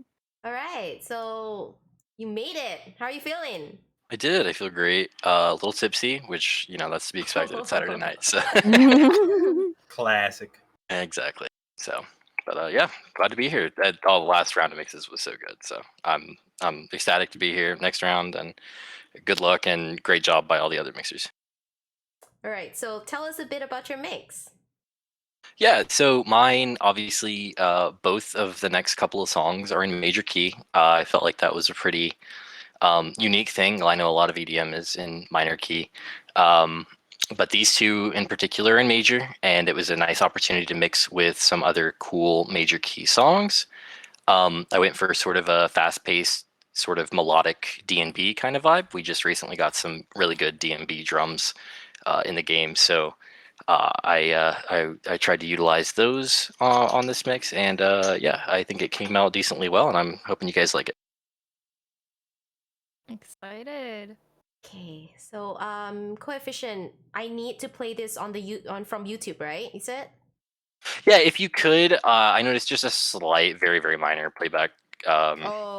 All right, so you made it. How are you feeling? I did. I feel great. A little tipsy, which that's to be expected. It's Saturday night, so Classic. exactly. So, but yeah, glad to be here. That all the last round of mixes was so good. So I'm ecstatic to be here next round, and good luck and great job by all the other mixers. All right, so tell us a bit about your mix. Yeah, so mine obviously both of the next couple of songs are in major key. I felt like that was a pretty unique thing. I know a lot of EDM is in minor key, but these two in particular are in major, and it was a nice opportunity to mix with some other cool major key songs. I went for sort of a fast-paced, sort of melodic D&B kind of vibe. We just recently got some really good D&B drums in the game, so I tried to utilize those on this mix, and yeah, I think it came out decently well, and I'm hoping you guys like it. Excited. Okay, so Coefficient, I need to play this on from YouTube, right? Is it? Yeah, if you could, I noticed just a slight, very, very minor playback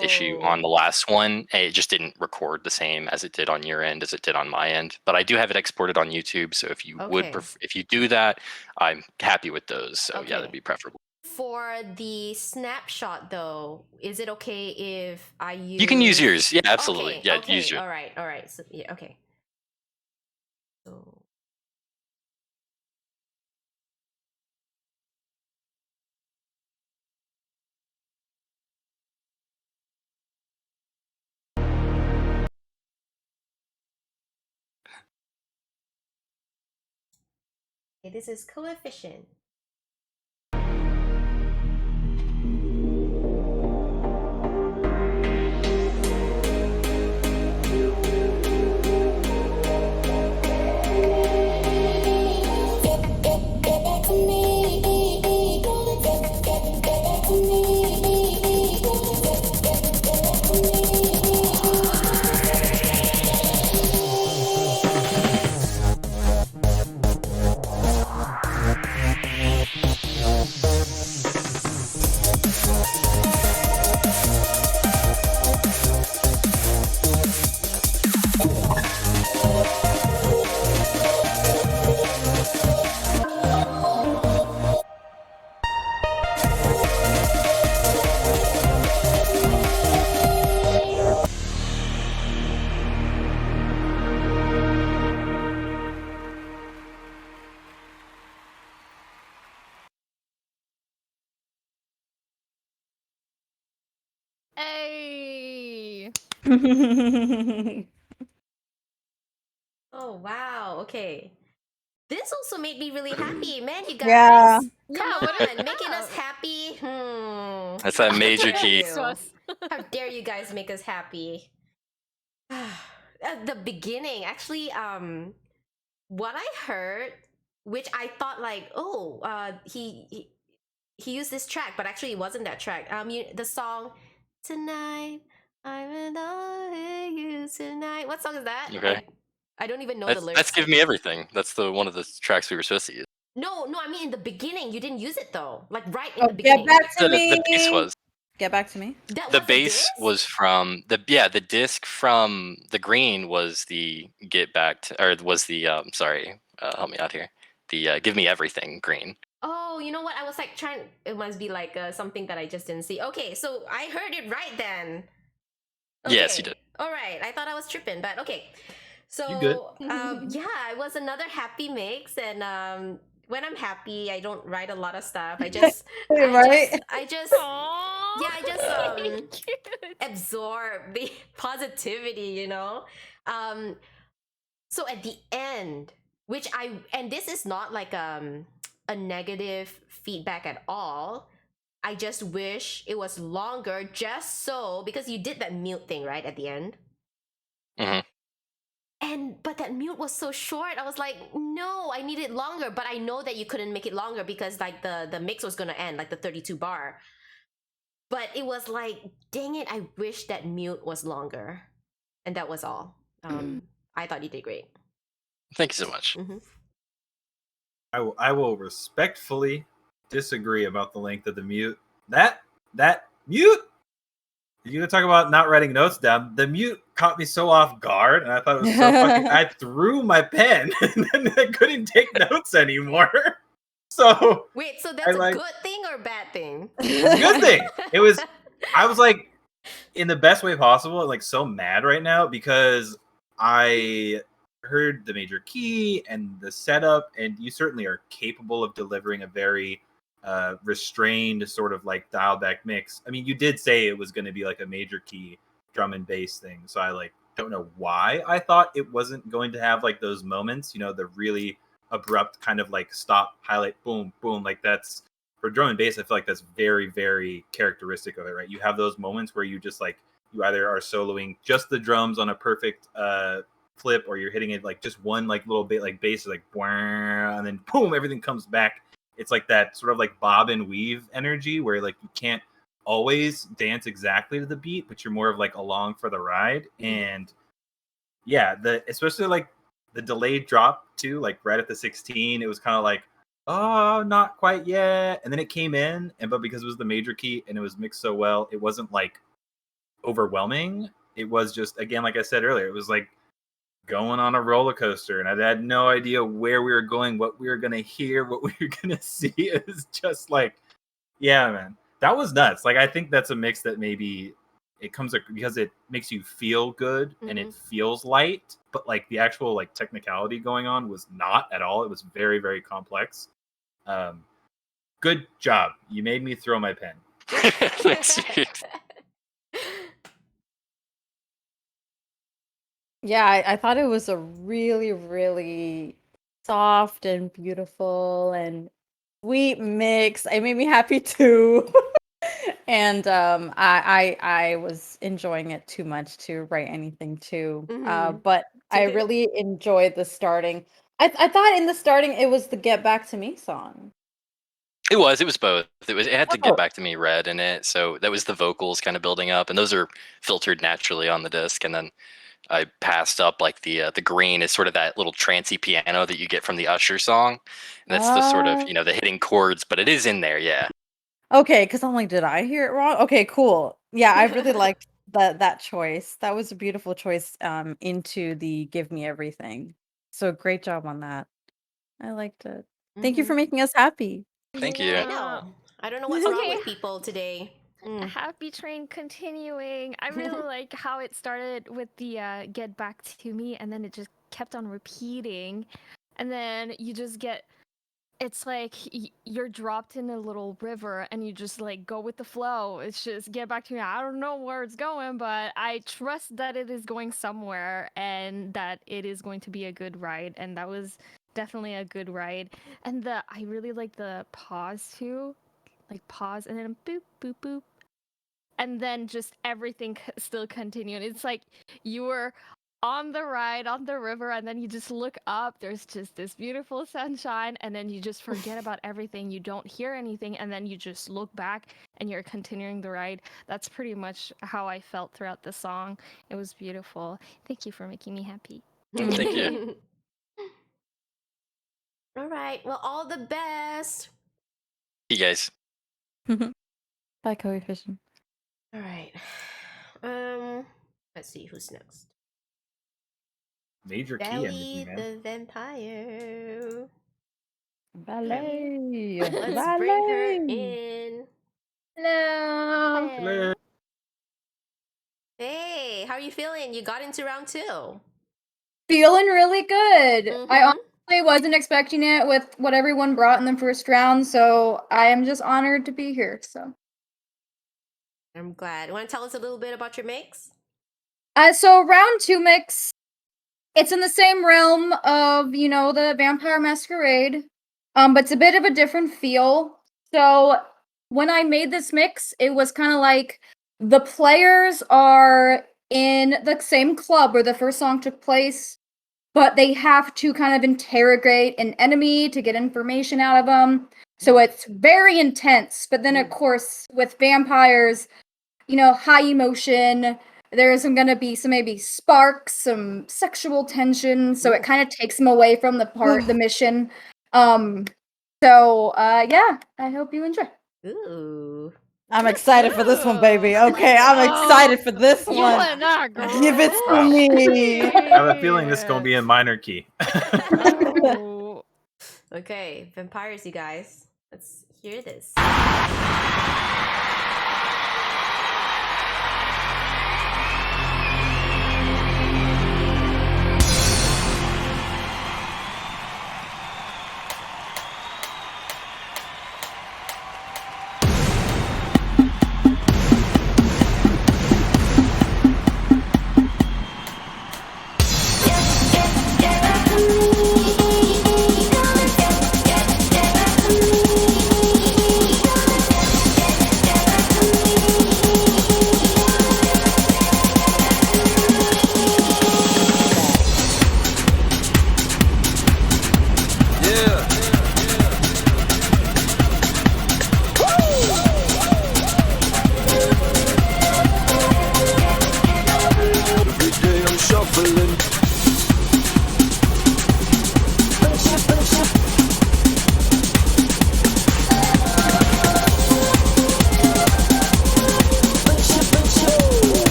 issue on the last one. It just didn't record the same as it did on your end as it did on my end. But I do have it exported on YouTube, so if you would, Okay. if you do that, I'm happy with those. So yeah, that'd Okay. be preferable. For the snapshot, though, is it okay if I use? You can use yours. Yeah, absolutely. Okay. Yeah, Okay. use yours. All right. All right. So yeah. Okay. So Okay, this is Coefficient. Hey. Oh wow, okay. This also made me really happy, man. You guys, Yeah. come Yeah, what on, making us happy. That's that How major dare key. you? How dare you guys make us happy? At the beginning, actually, what I heard, which I thought like, oh, he used this track, but actually it wasn't that track. The song "Tonight I'm in love with you tonight." What song is that? Okay. I don't even know the That's lyrics. Give Me Everything. That's the one of the tracks we were supposed to use. No, I mean in the beginning you didn't use it though. Like right in Oh, the get beginning. back to me. The bass was. Get back to me. That The was bass was from the disc from the green was the get back to, or was the sorry, help me out here. The Give Me Everything green. Oh, you know what? I was like trying. It must be like something that I just didn't see. Okay, so I heard it right then. Okay. Yes, you did. All right. I thought I was tripping, but okay. So You good. yeah, it was another happy mix, and when I'm happy, I don't write a lot of stuff. I just, Right? I just, yeah, I just absorb the positivity, you know. So at the end, which and this is not like a negative feedback at all. I just wish it was longer, just so because you did that mute thing right at the end. Mm-hmm. But that mute was so short. I was like, no, I need it longer. But I know that you couldn't make it longer because like the mix was gonna end, like the 32 bar. But it was like, dang it, I wish that mute was longer. And that was all. I thought you did great. Thank you so much. Mm-hmm. I will respectfully disagree about the length of the mute. That mute. You're gonna talk about not writing notes down. The mute caught me so off guard, and I thought it was so fucking. I threw my pen, and then I couldn't take notes anymore. So wait, so that's a good thing or bad thing? Good thing. It was. I was like, in the best way possible, like so mad right now because I heard the major key and the setup, and you certainly are capable of delivering a very restrained sort of like dialed back mix. I mean, you did say it was going to be like a major key drum and bass thing, so I like don't know why I thought it wasn't going to have like those moments, you know, the really abrupt kind of like stop, highlight, boom, boom, like that's for drum and bass. I feel like that's very, very characteristic of it, right? You have those moments where you just like you either are soloing just the drums on a perfect flip, or you're hitting it like just one like little bit like bass, like and then boom, everything comes back. It's like that sort of like bob and weave energy where like you can't always dance exactly to the beat, but you're more of like along for the ride. And yeah, especially like the delayed drop too, like right at the 16, it was kind of like, oh, not quite yet. And then it came in, but because it was the major key and it was mixed so well, it wasn't like overwhelming. It was just, again, like I said earlier, it was like going on a roller coaster, and I had no idea where we were going, what we were gonna hear, what we were gonna see. It was just like, yeah, man, that was nuts. Like, I think that's a mix that maybe it comes because it makes you feel good and it feels light, but like the actual like technicality going on was not at all. It was very, very complex. Good job. You made me throw my pen. Yeah, I thought it was a really, really soft and beautiful and sweet mix. It made me happy too. And I was enjoying it too much to write anything too. But I really enjoyed the starting. I thought in the starting it was the Get Back to Me song. It was both. It had to Oh. Get Back to Me red in it, so that was the vocals kind of building up, and those are filtered naturally on the disc. And then I passed up like the green is sort of that little trancey piano that you get from the Usher song, and that's the sort of the hitting chords, but it is in there, yeah. Okay, because I'm like, did I hear it wrong? Okay, cool. Yeah, I really liked that choice. That was a beautiful choice into the Give Me Everything. So great job on that. I liked it. Thank you for making us happy. Thank you. I know. I don't know what's wrong with people today. Happy train continuing. I really like how it started with the Get Back to Me, and then it just kept on repeating, and then you just get. It's like you're dropped in a little river and you just like go with the flow. It's just Get Back to Me. I don't know where it's going, but I trust that it is going somewhere and that it is going to be a good ride. And that was definitely a good ride. And I really like the pause too. Like pause and then boop, boop, boop. And then just everything still continued. It's like you were on the ride on the river and then you just look up, there's just this beautiful sunshine, and then you just forget about everything, you don't hear anything, and then you just look back and you're continuing the ride. That's pretty much how I felt throughout the song. It was beautiful. Thank you for making me happy. Thank you. All right, well, all the best. You guys. Bye, Coefficient. All right. Let's see who's next. Major key Belly energy, man. the vampire. Ballet. Let's bring her in. Hello. Hello. Hey, how are you feeling? You got into round 2. Feeling really good. I honestly wasn't expecting it with what everyone brought in the first round, so I am just honored to be here. So I'm glad. You want to tell us a little bit about your mix? So round 2 mix, it's in the same realm of, the Vampire Masquerade, but it's a bit of a different feel. So when I made this mix, it was kind of like the players are in the same club where the first song took place, but they have to kind of interrogate an enemy to get information out of them. So it's very intense, but then of course with vampires, high emotion, there's going to be some maybe sparks, some sexual tension, so it kind of takes them away from the mission. Yeah, I hope you enjoy. Ooh. I'm excited for this one, baby. Okay, I'm excited for this one. Give it to me. I have a feeling this is gonna be in minor key. Okay, vampires, you guys. Let's hear this.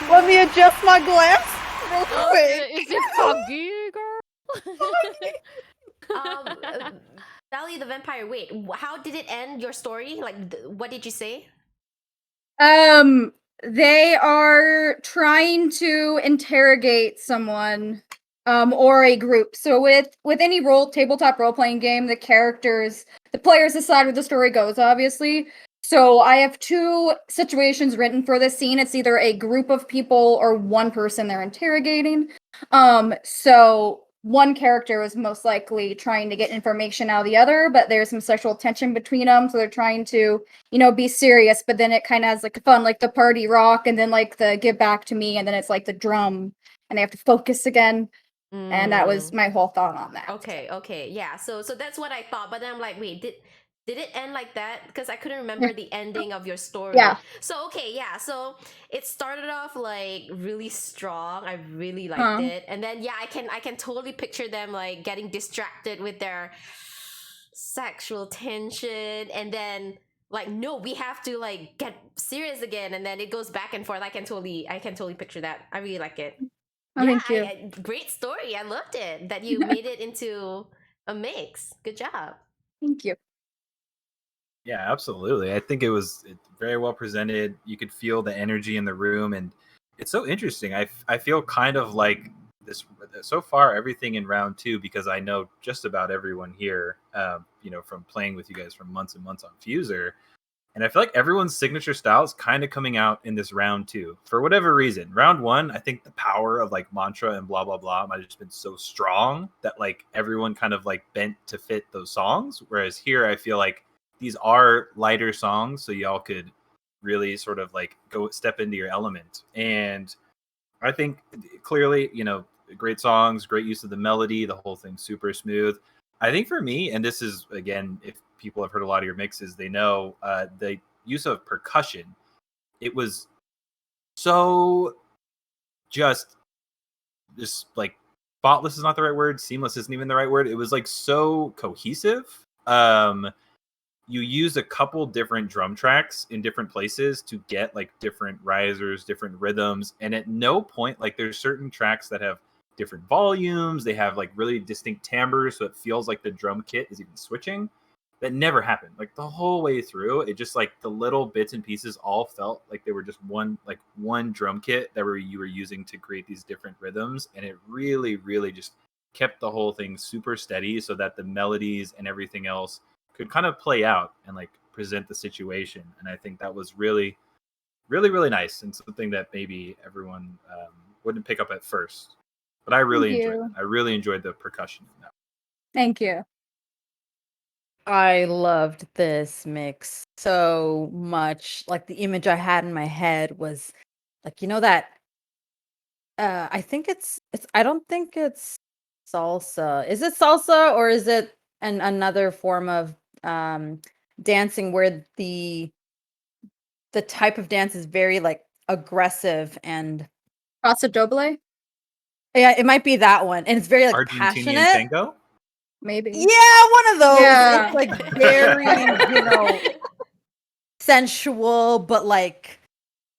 Let me adjust my glass real quick. Is it foggy, girl? Valley the Vampire, wait, how did it end, your story? Like, what did you say? They are trying to interrogate someone. or a group. So with any tabletop role playing game, the players decide where the story goes, obviously. So I have two situations written for this scene. It's either a group of people or one person they're interrogating. So one character is most likely trying to get information out of the other, but there's some sexual tension between them, so they're trying to, be serious, but then it kind of has like fun, like the party rock, and then like the give back to me, and then it's like the drum, and they have to focus again. And that was my whole thought on that. Okay, yeah. So that's what I thought, but then I'm like, wait, did it end like that? Because I couldn't remember the ending of your story. Yeah. So okay, yeah. So it started off like really strong. I really liked it, and then yeah, I can totally picture them like getting distracted with their sexual tension, and then like no, we have to like get serious again, and then it goes back and forth. I can totally picture that. I really like it. Oh, Yeah, thank you. great story. I loved it that you made it into a mix. Good job. Thank you. Yeah, absolutely. I think it's very well presented. You could feel the energy in the room, and it's so interesting. I feel kind of like this so far. Everything in round two, because I know just about everyone here. From playing with you guys for months and months on Fuser, and I feel like everyone's signature style is kind of coming out in this round two for whatever reason. Round one, I think the power of like mantra and blah blah blah might have just been so strong that like everyone kind of like bent to fit those songs. Whereas here, I feel like these are lighter songs, so y'all could really sort of like go step into your element. And I think clearly, great songs, great use of the melody, the whole thing super smooth. I think for me, and this is again, if people have heard a lot of your mixes, they know the use of percussion. It was so just like spotless is not the right word. Seamless isn't even the right word. It was like so cohesive. You use a couple different drum tracks in different places to get like different risers, different rhythms. And at no point, like there's certain tracks that have different volumes. They have like really distinct timbres. So it feels like the drum kit is even switching. That never happened. Like the whole way through, it just like the little bits and pieces all felt like they were just one drum kit that you were using to create these different rhythms. And it really, really just kept the whole thing super steady so that the melodies and everything else could kind of play out and like present the situation. And I think that was really, really, really nice and something that maybe everyone wouldn't pick up at first. But I really enjoyed it. I really enjoyed the percussion in that. Thank you. I loved this mix so much. Like the image I had in my head was like, that I think it's I don't think it's salsa. Is it salsa or is it another form of dancing where the type of dance is very like aggressive and Paso Doble? Yeah, it might be that one. And it's very like Argentinian passionate. tango? Maybe. Yeah, one of those. Yeah. It's like very, sensual, but like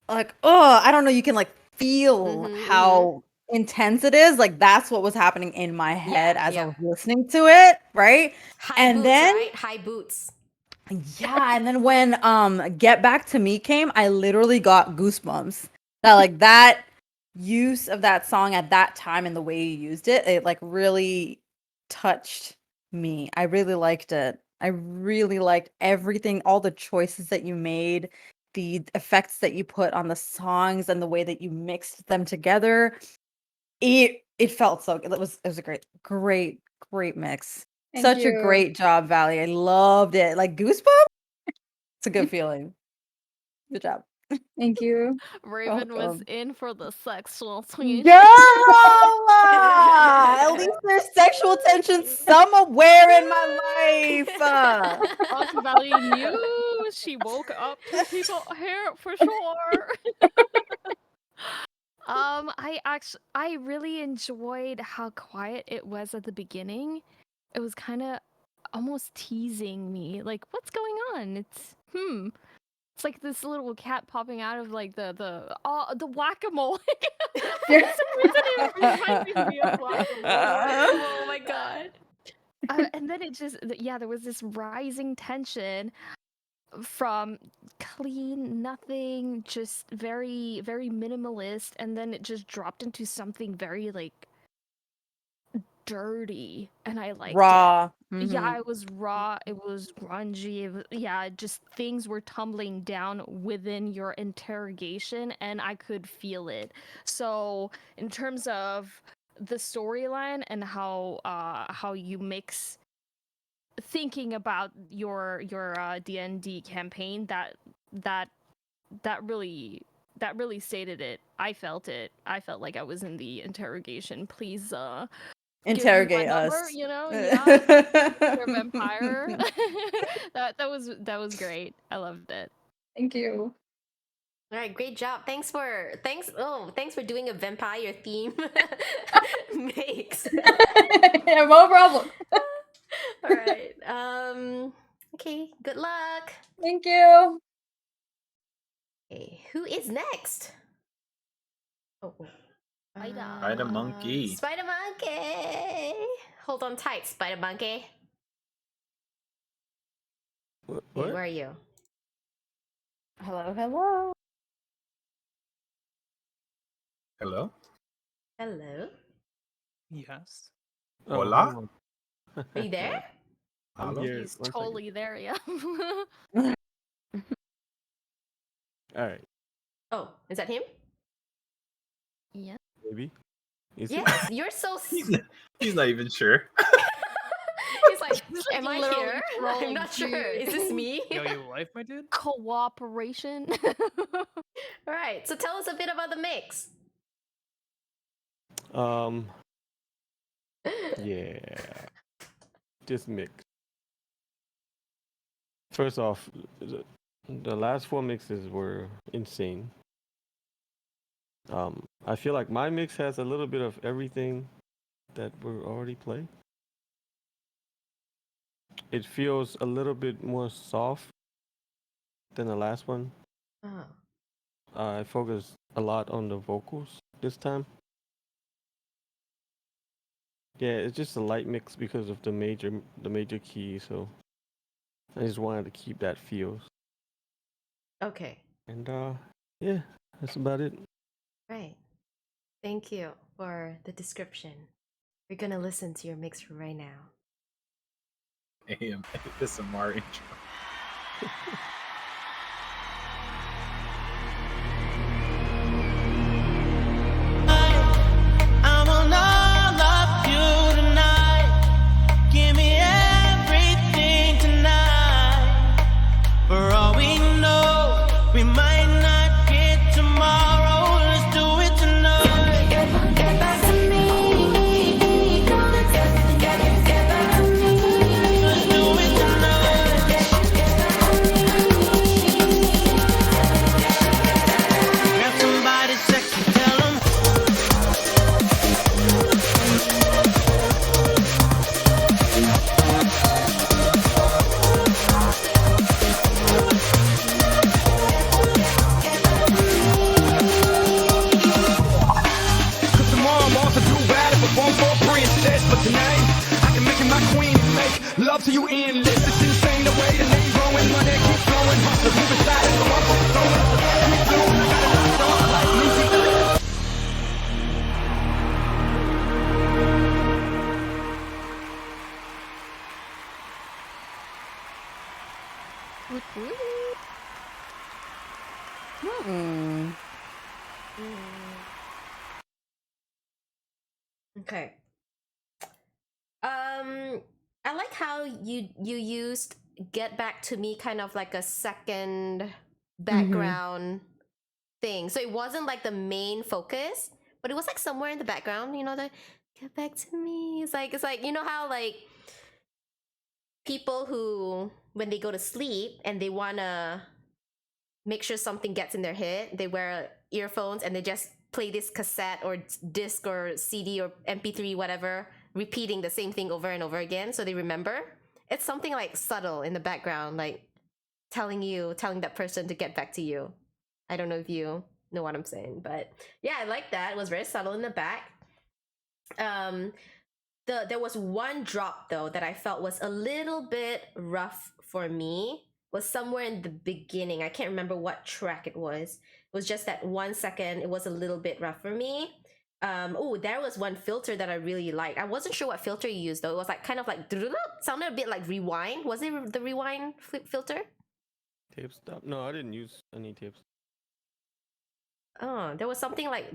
oh, I don't know, you can like feel how intense it is. Like that's what was happening in my head as I was listening to it, right? High boots, right? High boots. Yeah, and then when Get Back to Me came, I literally got goosebumps. That like that use of that song at that time and the way you used it, it like really touched me. I really liked it. I really liked everything, all the choices that you made, the effects that you put on the songs and the way that you mixed them together. It felt so good. It was a great mix. Thank Such a you. great job, Valley. I loved it. Like goosebumps. It's a good feeling. Good job. Thank you. Raven was Welcome. in for the sexual tension. Girl, at least there's sexual tension somewhere in my life. Also, Valley knew she woke up to people here for sure. I really enjoyed how quiet it was at the beginning. It was kind of almost teasing me, like, what's going on? It's like this little cat popping out of like the whack-a-mole. For some reason, it reminded me of whack-a-mole. Oh my god. And then there was this rising tension from clean, nothing, just very, very minimalist, and then it just dropped into something very like dirty, and I liked Raw. it. Yeah, Mhm. it was raw. It was grungy. Yeah, just things were tumbling down within your interrogation, and I could feel it. So, in terms of the storyline and how you mix thinking about your D&D campaign, that that really stated it. I felt it. I felt like I was in the interrogation. Please give me my Interrogate number, us. you know? Yeah. Your vampire. that was great. I loved it. Thank you. All right, great job. Thanks for doing a vampire theme mix. Yeah, no problem. All right. Okay, good luck. Thank you. Okay, who is next? Oh. Spider Monkey. Spider Monkey. Hold on tight, Spider Monkey. What? Hey, where are you? Hello, hello. Hello? Hello. Yes. Oh, Hola? hold on. Are you there? I'm Hello? here. He's 1 second. totally there, yeah. All right, Oh, is that him? Yeah. maybe. Is it? Yes, you're so. He's not even sure. He's like, am I Literally here? I'm trolling, not sure. dude. Is this me? Yo, you life, my dude? Cooperation. All right. So tell us a bit about the mix. Yeah. Just mix. First off, the last 4 mixes were insane. I feel like my mix has a little bit of everything that we're already playing. It feels a little bit more soft than the last one. Oh. I focused a lot on the vocals this time. Yeah, it's just a light mix because of the major key, so I just wanted to keep that feel. Okay. And yeah, that's about it. Right. Thank you for the description. We're gonna listen to your mix right now. ASMR intro. I'm on all of you tonight. Give me everything tonight. For all we know, we might not get tomorrow. Let's do it tonight. Get back to me. Get back to me. Let's do it tonight. Grab somebody sexy, tell 'em. Cause tomorrow I'm off to do battle, perform for a princess. But tonight, I can make you my queen and make love to you endless. It's insane the way the name growing, money keep flowing. Hustle, move aside, so I'm focused on it. Keep blowing, I got it locked on like music. Okay. I like how you used "Get Back to Me" kind of like a second background thing. So it wasn't like the main focus, but it was like somewhere in the background. You know, the "Get Back to Me." It's like you know how like people who when they go to sleep and they wanna make sure something gets in their head, they wear earphones and they just play this cassette or disc or CD or MP3, whatever, repeating the same thing over and over again so they remember. It's something like subtle in the background, like telling that person to get back to you. I don't know if you know what I'm saying, but yeah, I like that. It was very subtle in the back. There was one drop though that I felt was a little bit rough for me. Was somewhere in the beginning. I can't remember what track it was. It was just that 1 second. It was a little bit rough for me. Oh, there was one filter that I really liked. I wasn't sure what filter you used though. It was like kind of like sounded a bit like rewind. Was it the rewind filter? Tape stop? No, I didn't use any tapes. Oh, there was something like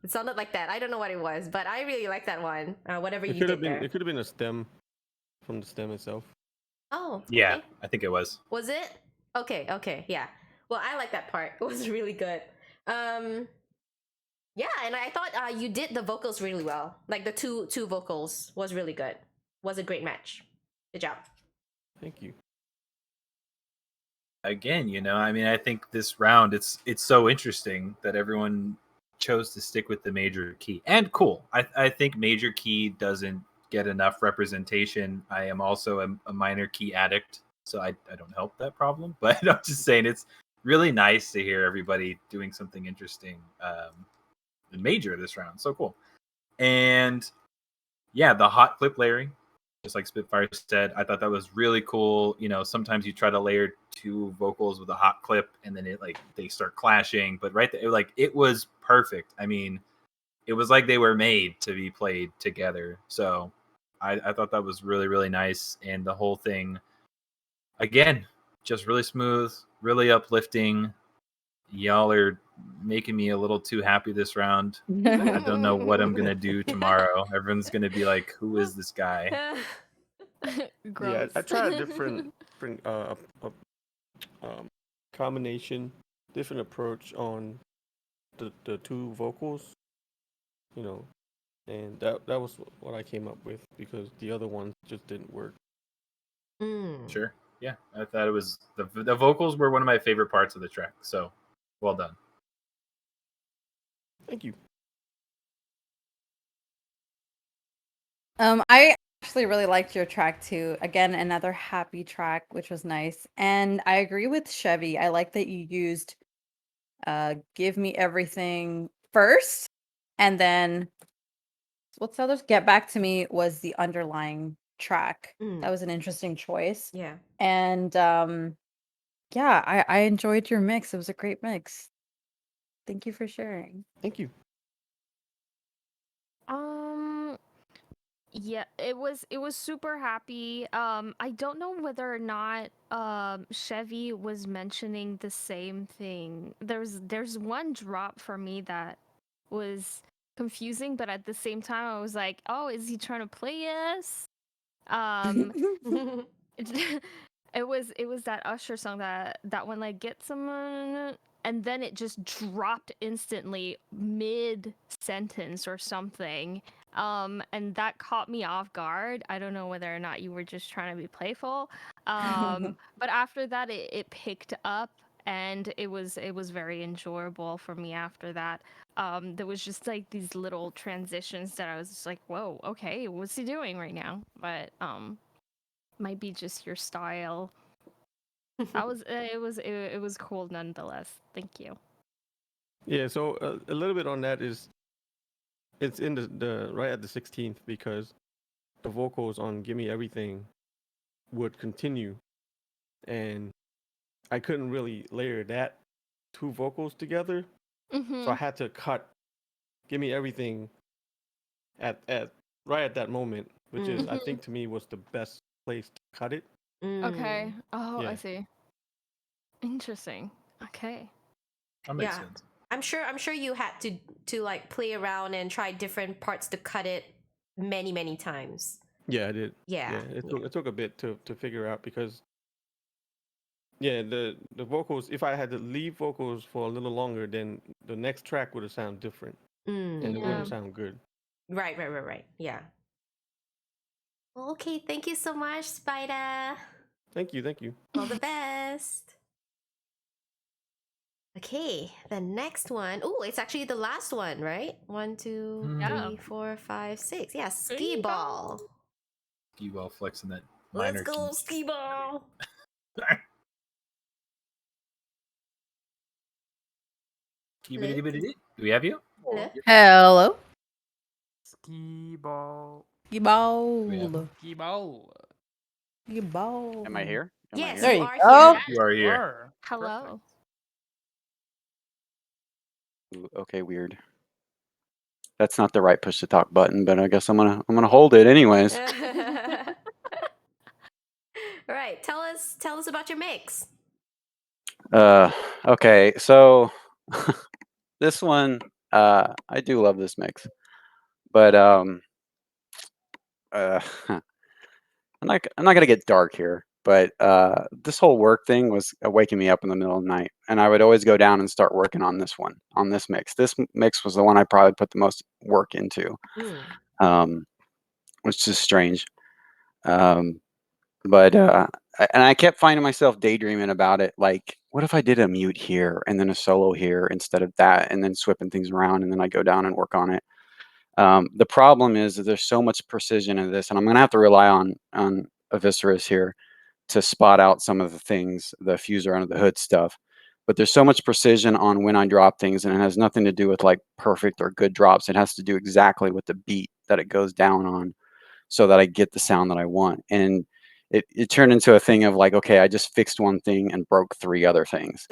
it sounded like that. I don't know what it was, but I really like that one. Whatever It you could have did been. there. It could have been a stem from the stem itself. Oh, Yeah, okay. I think it was. Was it? Okay, okay, yeah. Well, I like that part. It was really good. Yeah, and I thought you did the vocals really well. Like the two vocals was really good. Was a great match. Good job. Thank you. Again, you know, I mean, I think this round it's so interesting that everyone chose to stick with the major key. And cool. I think major key doesn't get enough representation. I am also a minor key addict, so I don't help that problem. But I'm just saying it's really nice to hear everybody doing something interesting in major this round. So cool. And yeah, the hot clip layering, just like Spitfire said, I thought that was really cool. You know, sometimes you try to layer two vocals with a hot clip and then it like they start clashing, but right there, like it was perfect. I mean, it was like they were made to be played together. So I thought that was really, really nice. And the whole thing, again, just really smooth, really uplifting. Y'all are making me a little too happy this round. I don't know what I'm gonna do tomorrow. Everyone's gonna be like, "Who is this guy?" Yeah, I tried a different combination, different approach on the two vocals. You know, and that was what I came up with because the other ones just didn't work. Sure. Yeah, I thought it was the vocals were one of my favorite parts of the track. So, well done. Thank you. I actually really liked your track too. Again, another happy track, which was nice. And I agree with Chevy. I like that you used Give Me Everything first, and then what's the other? Get Back to Me was the underlying track. That was an interesting choice. Yeah. And yeah, I enjoyed your mix. It was a great mix. Thank you for sharing. Thank you. Yeah, it was super happy. I don't know whether or not Chevy was mentioning the same thing. There's one drop for me that was confusing, but at the same time I was like, "Oh, is he trying to play us?" It was that Usher song that one like get someone, and then it just dropped instantly mid sentence or something. And that caught me off guard. I don't know whether or not you were just trying to be playful. But after that it picked up and it was very enjoyable for me after that. There was just like these little transitions that I was just like, whoa, okay, what's he doing right now? But might be just your style. That was it was cool nonetheless. Thank you. Yeah, so a little bit on that is it's in the right at the 16th because the vocals on Gimme Everything would continue and I couldn't really layer that two vocals together. So I had to cut Gimme Everything at right at that moment, which is I think to me was the best place to cut it. Okay. Oh, I Yeah. see. Interesting. Okay. That makes sense. I'm sure you had to like play around and try different parts to cut it many times. Yeah, I did. Yeah, It took a bit to figure out because the vocals, if I had to leave vocals for a little longer, then the next track would have sounded different. And it wouldn't sound good. Right. Yeah. Well, okay, thank you so much, Spider. Thank you. All the best. Okay, the next one. Oh, it's actually the last one, right? 1, 2, 3, 4, 5, 6. Yeah, skee ball. Skee ball flexing that minor Let's go, skee ball. Do we have you? Hello. Ski ball. Ski ball. Ski ball. Ski ball. Am I here? Yes, There you you are go. here. You are here. Hello. Ooh, okay, weird. That's not the right push to talk button, but I guess I'm gonna hold it anyways. All right, tell us about your mix. Okay, so this one, I do love this mix, but I'm not gonna get dark here, but this whole work thing was waking me up in the middle of the night, and I would always go down and start working on this mix. This mix was the one I probably put the most work into, which is strange. But and I kept finding myself daydreaming about it, like, what if I did a mute here and then a solo here instead of that, and then swapping things around, and then I go down and work on it. The problem is that there's so much precision in this, and I'm gonna have to rely on Aviseras here to spot out some of the things, the fuser under the hood stuff. But there's so much precision on when I drop things, and it has nothing to do with like perfect or good drops. It has to do exactly with the beat that it goes down on, so that I get the sound that I want. And it turned into a thing of like, okay, I just fixed one thing and broke 3 other things.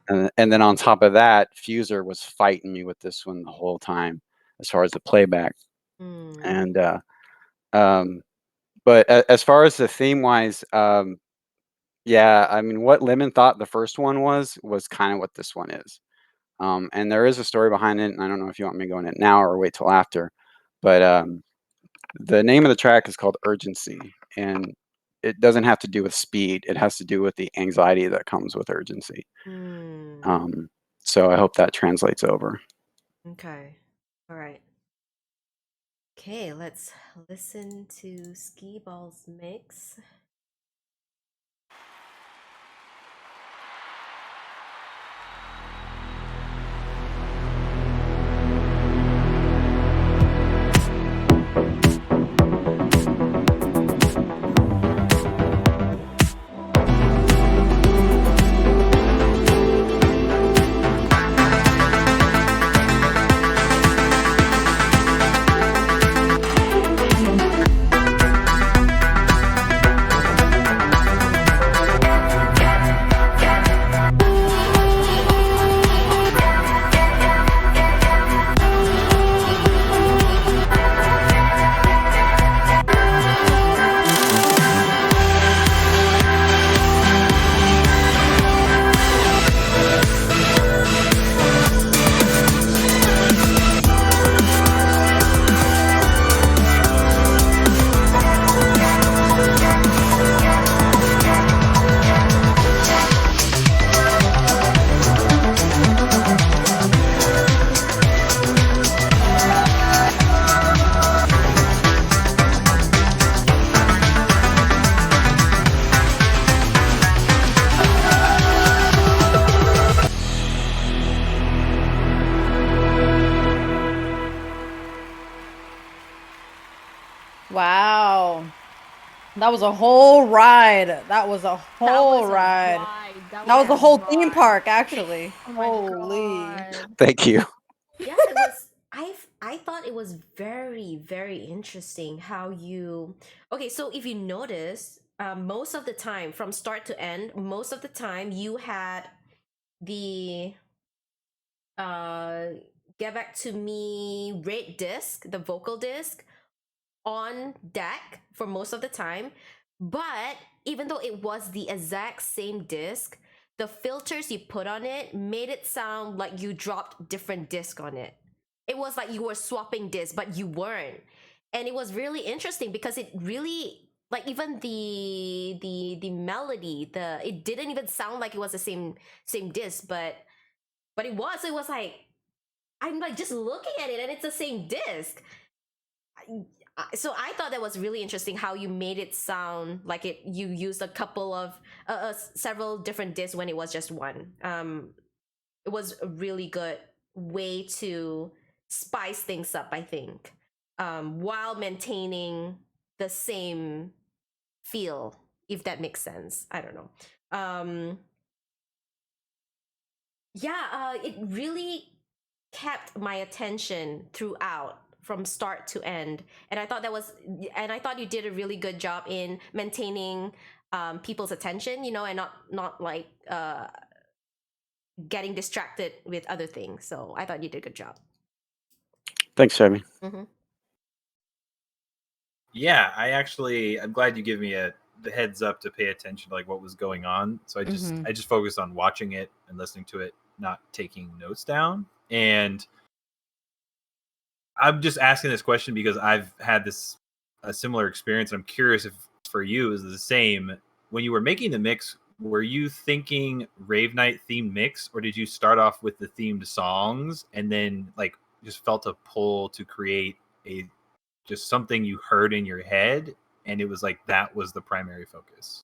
And then on top of that, Fuser was fighting me with this one the whole time as far as the playback. And but as far as the theme wise, yeah, I mean, what Lemon thought the first one was kind of what this one is. And there is a story behind it, and I don't know if you want me to go in it now or wait till after, but the name of the track is called Urgency, and it doesn't have to do with speed. It has to do with the anxiety that comes with urgency. So I hope that translates over. Okay. All right. Okay, let's listen to Ski Ball's mix. Wow. That was a whole ride. That was a whole ride. That was a whole theme park, actually. Holy. Thank you. Yeah, it was. I thought it was very interesting how you. Okay, so if you notice, most of the time, from start to end, most of the time you had the Get Back to Me red disc, the vocal disc, on deck for most of the time. But even though it was the exact same disc, the filters you put on it made it sound like you dropped different disc on it. It was like you were swapping disc, but you weren't. And it was really interesting because it really, like, even the melody, it didn't even sound like it was the same disc, but it was like, I'm like just looking at it and it's the same disc. So I thought that was really interesting how you made it sound like you used a couple of several different discs when it was just one. It was a really good way to spice things up, I think, while maintaining the same feel, if that makes sense. I don't know. It really kept my attention throughout, from start to end, and I thought you did a really good job in maintaining people's attention, and not like getting distracted with other things. So I thought you did a good job. Thanks, Chevy. Mm-hmm. Yeah, I'm glad you give me the heads up to pay attention to like what was going on. So I just focused on watching it and listening to it, not taking notes down. And I'm just asking this question because I've had a similar experience. I'm curious if for you is the same. When you were making the mix, were you thinking Rave Night themed mix, or did you start off with the themed songs and then like just felt a pull to create just something you heard in your head, and it was like that was the primary focus?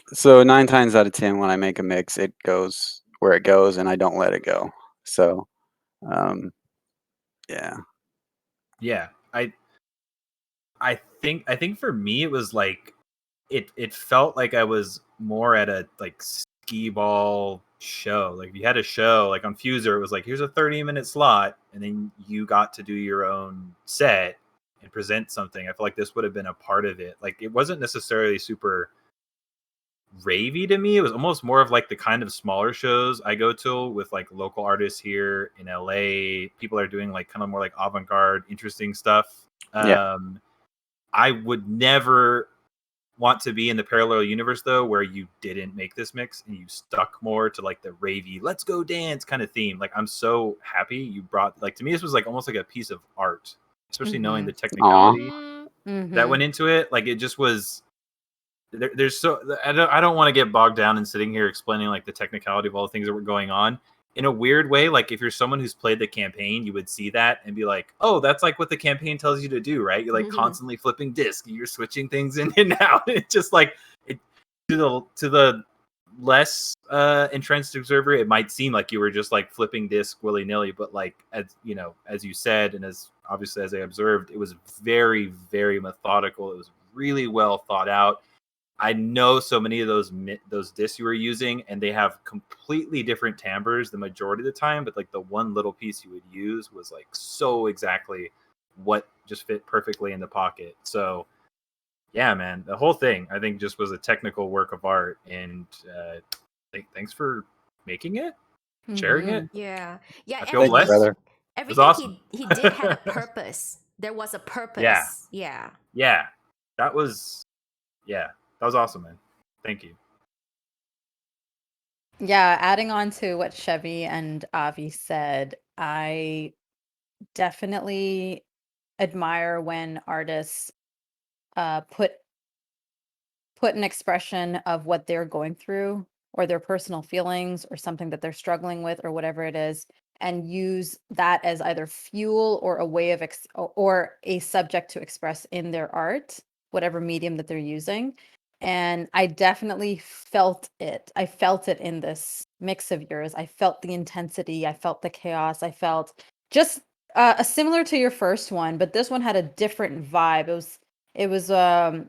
So 9 times out of 10, when I make a mix, it goes where it goes, and I don't let it go. So, yeah. Yeah, I think for me it was like it felt like I was more at a like skee ball show. Like if you had a show like on Fuser, it was like here's a 30-minute slot, and then you got to do your own set and present something. I feel like this would have been a part of it. Like it wasn't necessarily super ravey to me. It was almost more of like the kind of smaller shows I go to with like local artists here in LA. People are doing like kind of more like avant-garde, interesting stuff. Yeah. I would never want to be in the parallel universe though, where you didn't make this mix and you stuck more to like the ravey, let's go dance kind of theme. Like I'm so happy you brought, like, to me this was like almost like a piece of art, especially knowing the technicality that went into it. Like it just was there's so I don't want to get bogged down in sitting here explaining like the technicality of all the things that were going on. In a weird way, like if you're someone who's played the campaign, you would see that and be like, oh, that's like what the campaign tells you to do, right? You're like constantly flipping disc, you're switching things in and out. It's just like it, to the less entrenched observer, it might seem like you were just like flipping disc willy-nilly, but like as you know, as you said, and as obviously as I observed, it was very, very methodical. It was really well thought out. I know so many of those discs you were using, and they have completely different timbres the majority of the time, but like the one little piece you would use was like so exactly what just fit perfectly in the pocket. So yeah, man, the whole thing I think just was a technical work of art, and thanks for making it, sharing it. Yeah, I feel blessed. It was everything awesome. he did had a purpose. There was a purpose. Yeah. That was awesome, man. Thank you. Yeah, adding on to what Chevy and Avi said, I definitely admire when artists put an expression of what they're going through or their personal feelings or something that they're struggling with or whatever it is, and use that as either fuel or a way of or a subject to express in their art, whatever medium that they're using. And I definitely felt it. I felt it in this mix of yours. I felt the intensity. I felt the chaos. I felt just similar to your first one, but this one had a different vibe. It was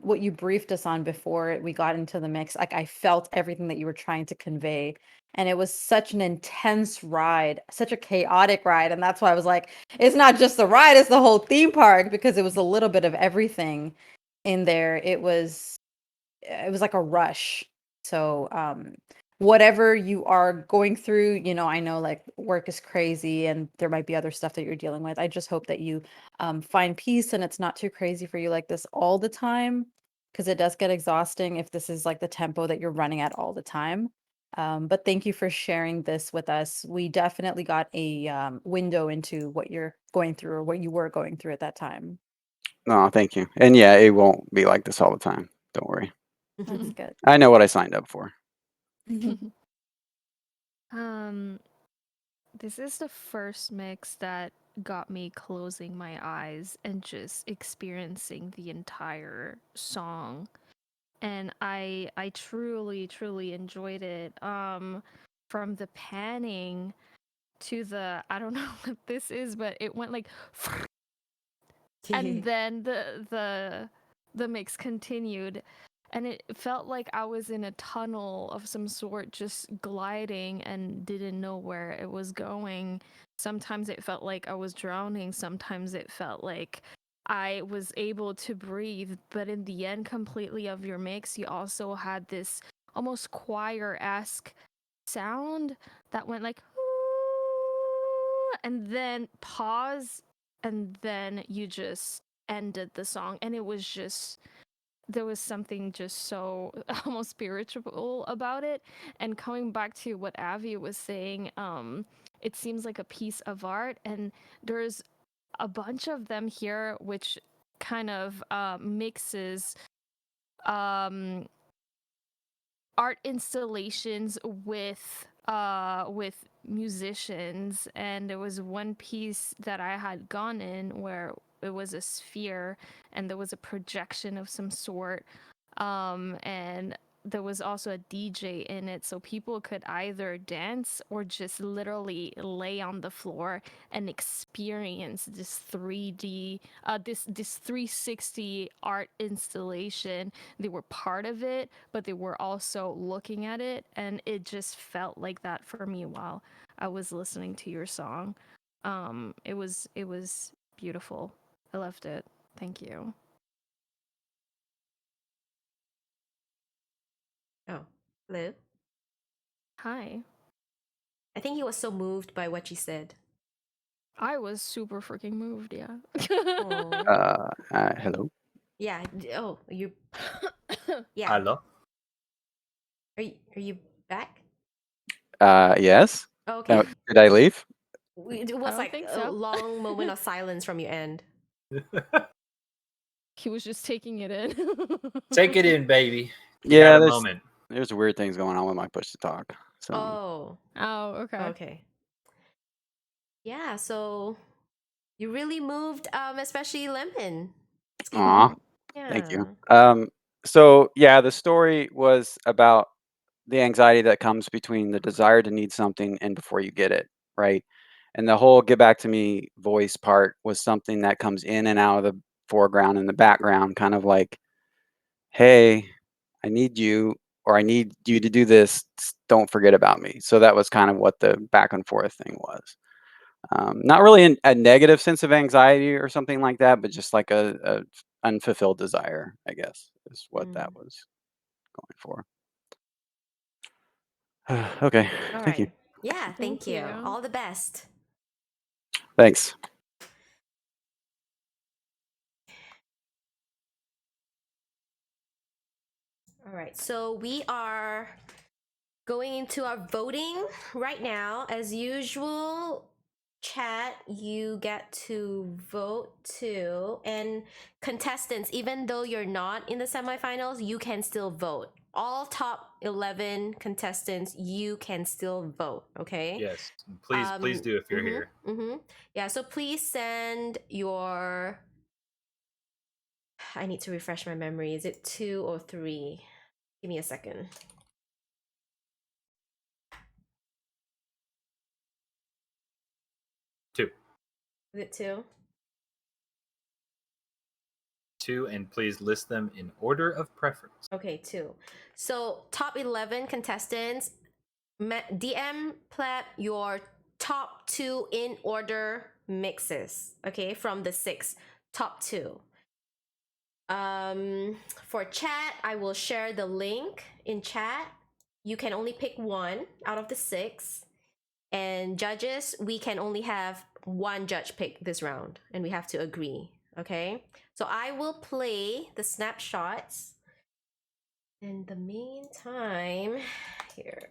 what you briefed us on before we got into the mix. Like I felt everything that you were trying to convey. And it was such an intense ride, such a chaotic ride. And that's why I was like, it's not just the ride, it's the whole theme park, because it was a little bit of everything in there. It was like a rush. So whatever you are going through, I know like work is crazy and there might be other stuff that you're dealing with. I just hope that you find peace and it's not too crazy for you like this all the time, because it does get exhausting if this is like the tempo that you're running at all the time. But thank you for sharing this with us. We definitely got a window into what you're going through or what you were going through at that time. No, thank you. And yeah, it won't be like this all the time. Don't worry. That's good. I know what I signed up for. This is the first mix that got me closing my eyes and just experiencing the entire song. And I truly enjoyed it. From the panning to the, I don't know what this is, but it went like and then the mix continued, and it felt like I was in a tunnel of some sort, just gliding and didn't know where it was going. Sometimes it felt like I was drowning, sometimes it felt like I was able to breathe, but in the end completely of your mix, you also had this almost choir-esque sound that went like and then pause and then you just ended the song, and it was just, there was something just so almost spiritual about it. And coming back to what Avi was saying, it seems like a piece of art, and there's a bunch of them here which kind of mixes art installations with musicians. And there was one piece that I had gone in where it was a sphere and there was a projection of some sort, and there was also a DJ in it, so people could either dance or just literally lay on the floor and experience this 3D, this 360 art installation. They were part of it, but they were also looking at it, and it just felt like that for me while I was listening to your song. It was beautiful. I loved it. Thank you. Oh, hello. Hi. I think he was so moved by what you said. I was super freaking moved, yeah. Hello. Yeah. Oh, you. Yeah. Hello. Are you back? Yes. Okay. Now, did I leave? It was like a long moment of silence from your end. He was just taking it in. Take it in, baby. You Yeah, got a moment. there's weird things going on with my push to talk. So Oh, okay. Okay. Yeah, so you really moved, especially Lemon. aw, Yeah. thank you. So yeah, the story was about the anxiety that comes between the desire to need something and before you get it, right? And the whole "get back to me" voice part was something that comes in and out of the foreground and the background, kind of like, "Hey, I need you," or "I need you to do this. Don't forget about me." So that was kind of what the back and forth thing was. Not really in a negative sense of anxiety or something like that, but just like a unfulfilled desire, I guess, is what that was going for. Okay, All thank you. right. Yeah, thank you. All the best. Thanks. All right, so we are going into our voting right now. As usual, chat, you get to vote too. And contestants, even though you're not in the semifinals, you can still vote. All top 11 contestants, you can still vote, okay? Yes. Please do if you're here. Yeah, so please send your... I need to refresh my memory. Is it 2 or 3? Give me a second. Two. Is it 2? 2, and please list them in order of preference. Okay, 2. So top 11 contestants, DM Pleb your top 2 in order mixes. Okay, from the 6, top 2. For chat, I will share the link in chat. You can only pick 1 out of the 6. And judges, we can only have 1 judge pick this round, and we have to agree. Okay, so I will play the snapshots. In the meantime, here.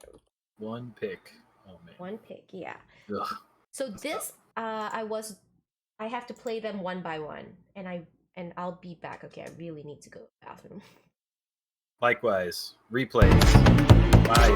1 pick. Oh man. 1 pick, yeah. Ugh. So this, I have to play them one by one, and I'll be back. Okay, I really need to go to the bathroom. Likewise, replays. Bye.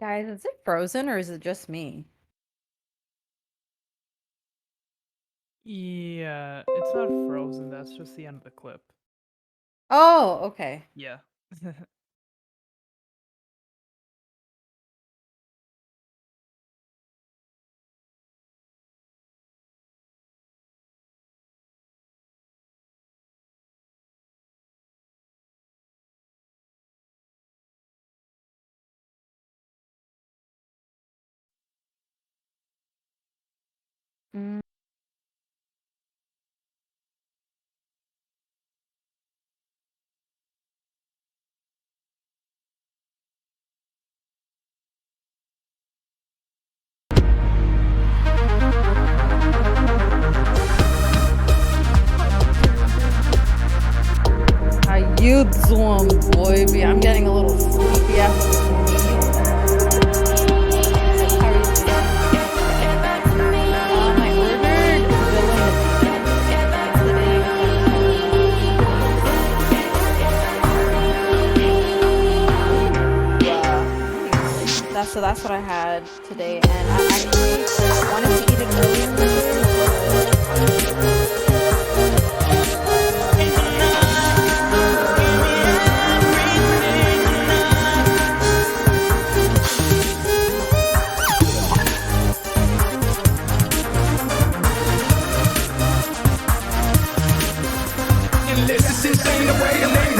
Guys, is it frozen or is it just me? Yeah, it's not frozen. That's just the end of the clip. Oh, okay. Yeah. Mm. How you doing, boy? I'm getting a little sleepy after this I ordered that's what I had today, and I actually wanted to eat it earlier. It's insane the way the name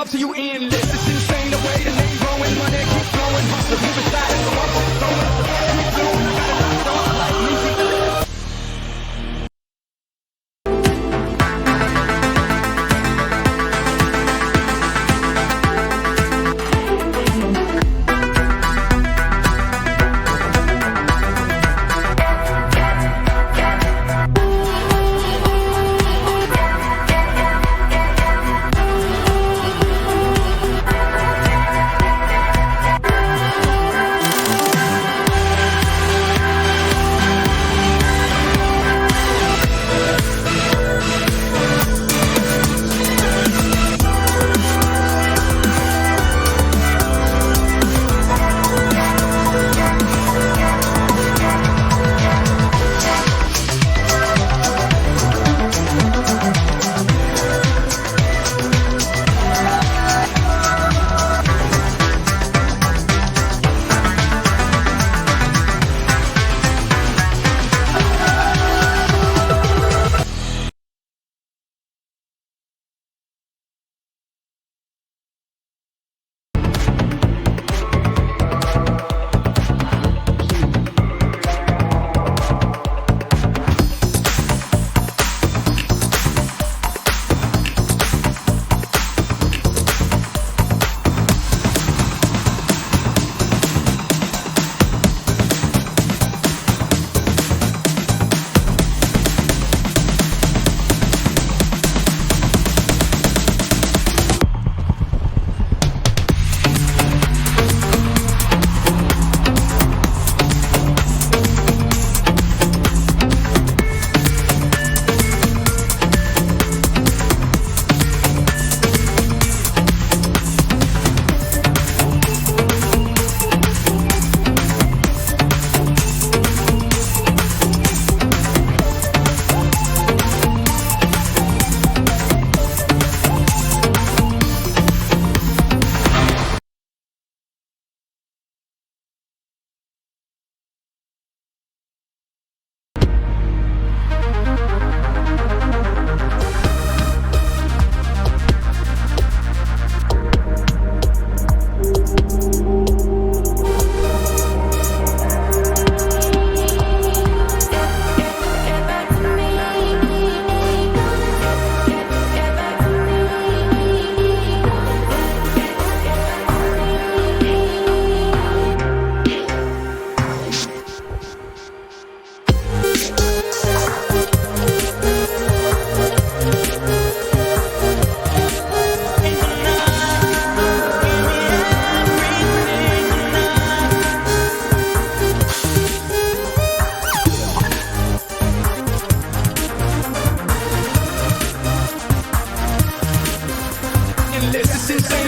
love to you endless. It's insane the way the name growing, money keep flowing, hustle moving silent, so I'm keep blowing. I got a lot of like music.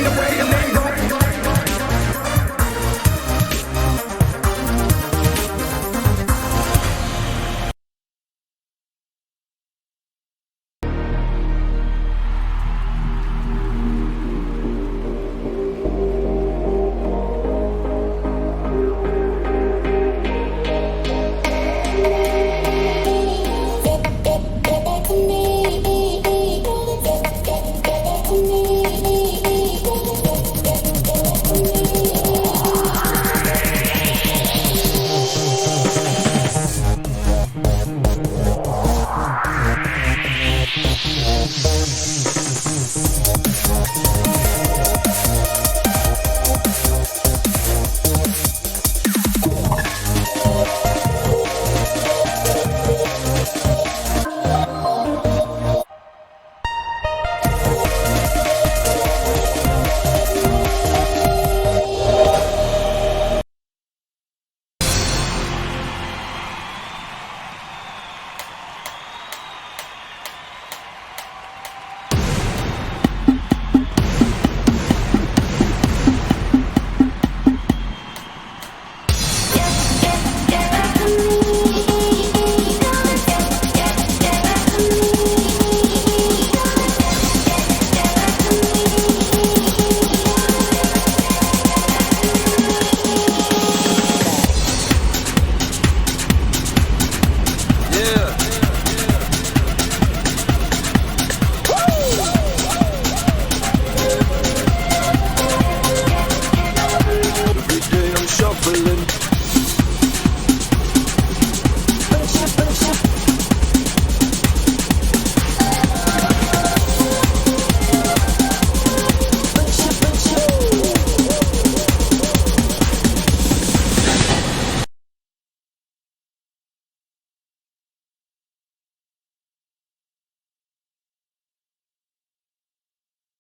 the way your name going.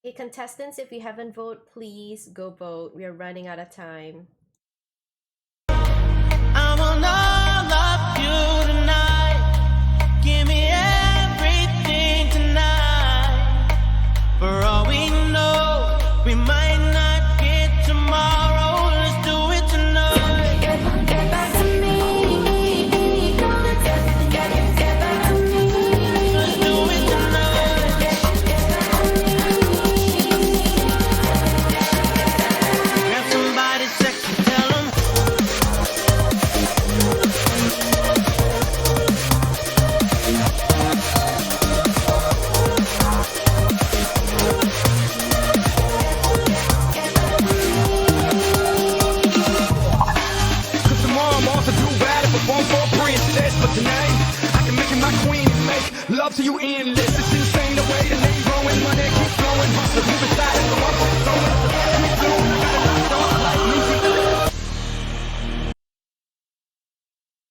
Hey, contestants, if you haven't voted, please go vote. We are running out of time. I want all of you tonight. Give me everything tonight. For all we know, we might not get tomorrow. Let's do it tonight. Get back to me. Let's do it tonight. Grab somebody sexy, tell 'em. Cause tomorrow I'm off to do battle, perform for a princess. But tonight, I can make you my queen and make love to you endless. It's insane the way the name growing, money keep flowing. Hustle, move aside, and go up, so keep going. I got a lot of like music.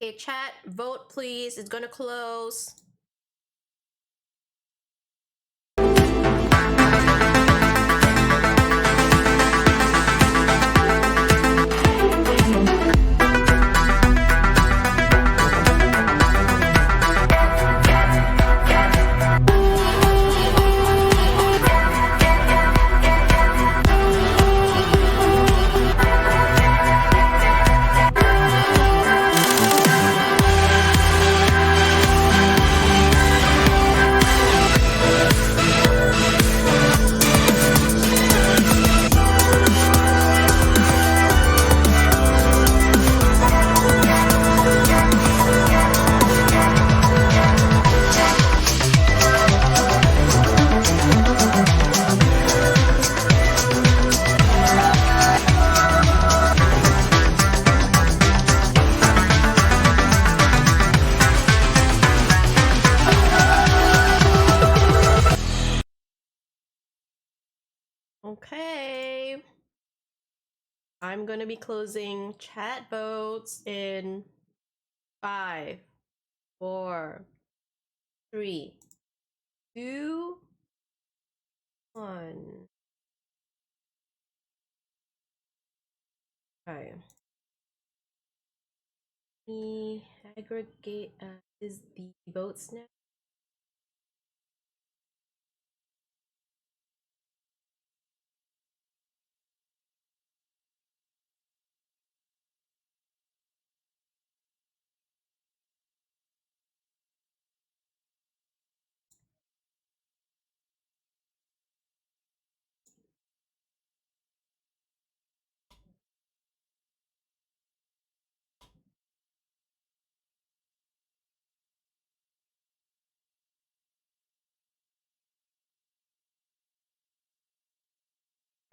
Okay, chat, vote please. It's gonna close. Okay. I'm gonna be closing chat votes in 5, 4, 3, 2, 1. Okay. The aggregate is the votes now.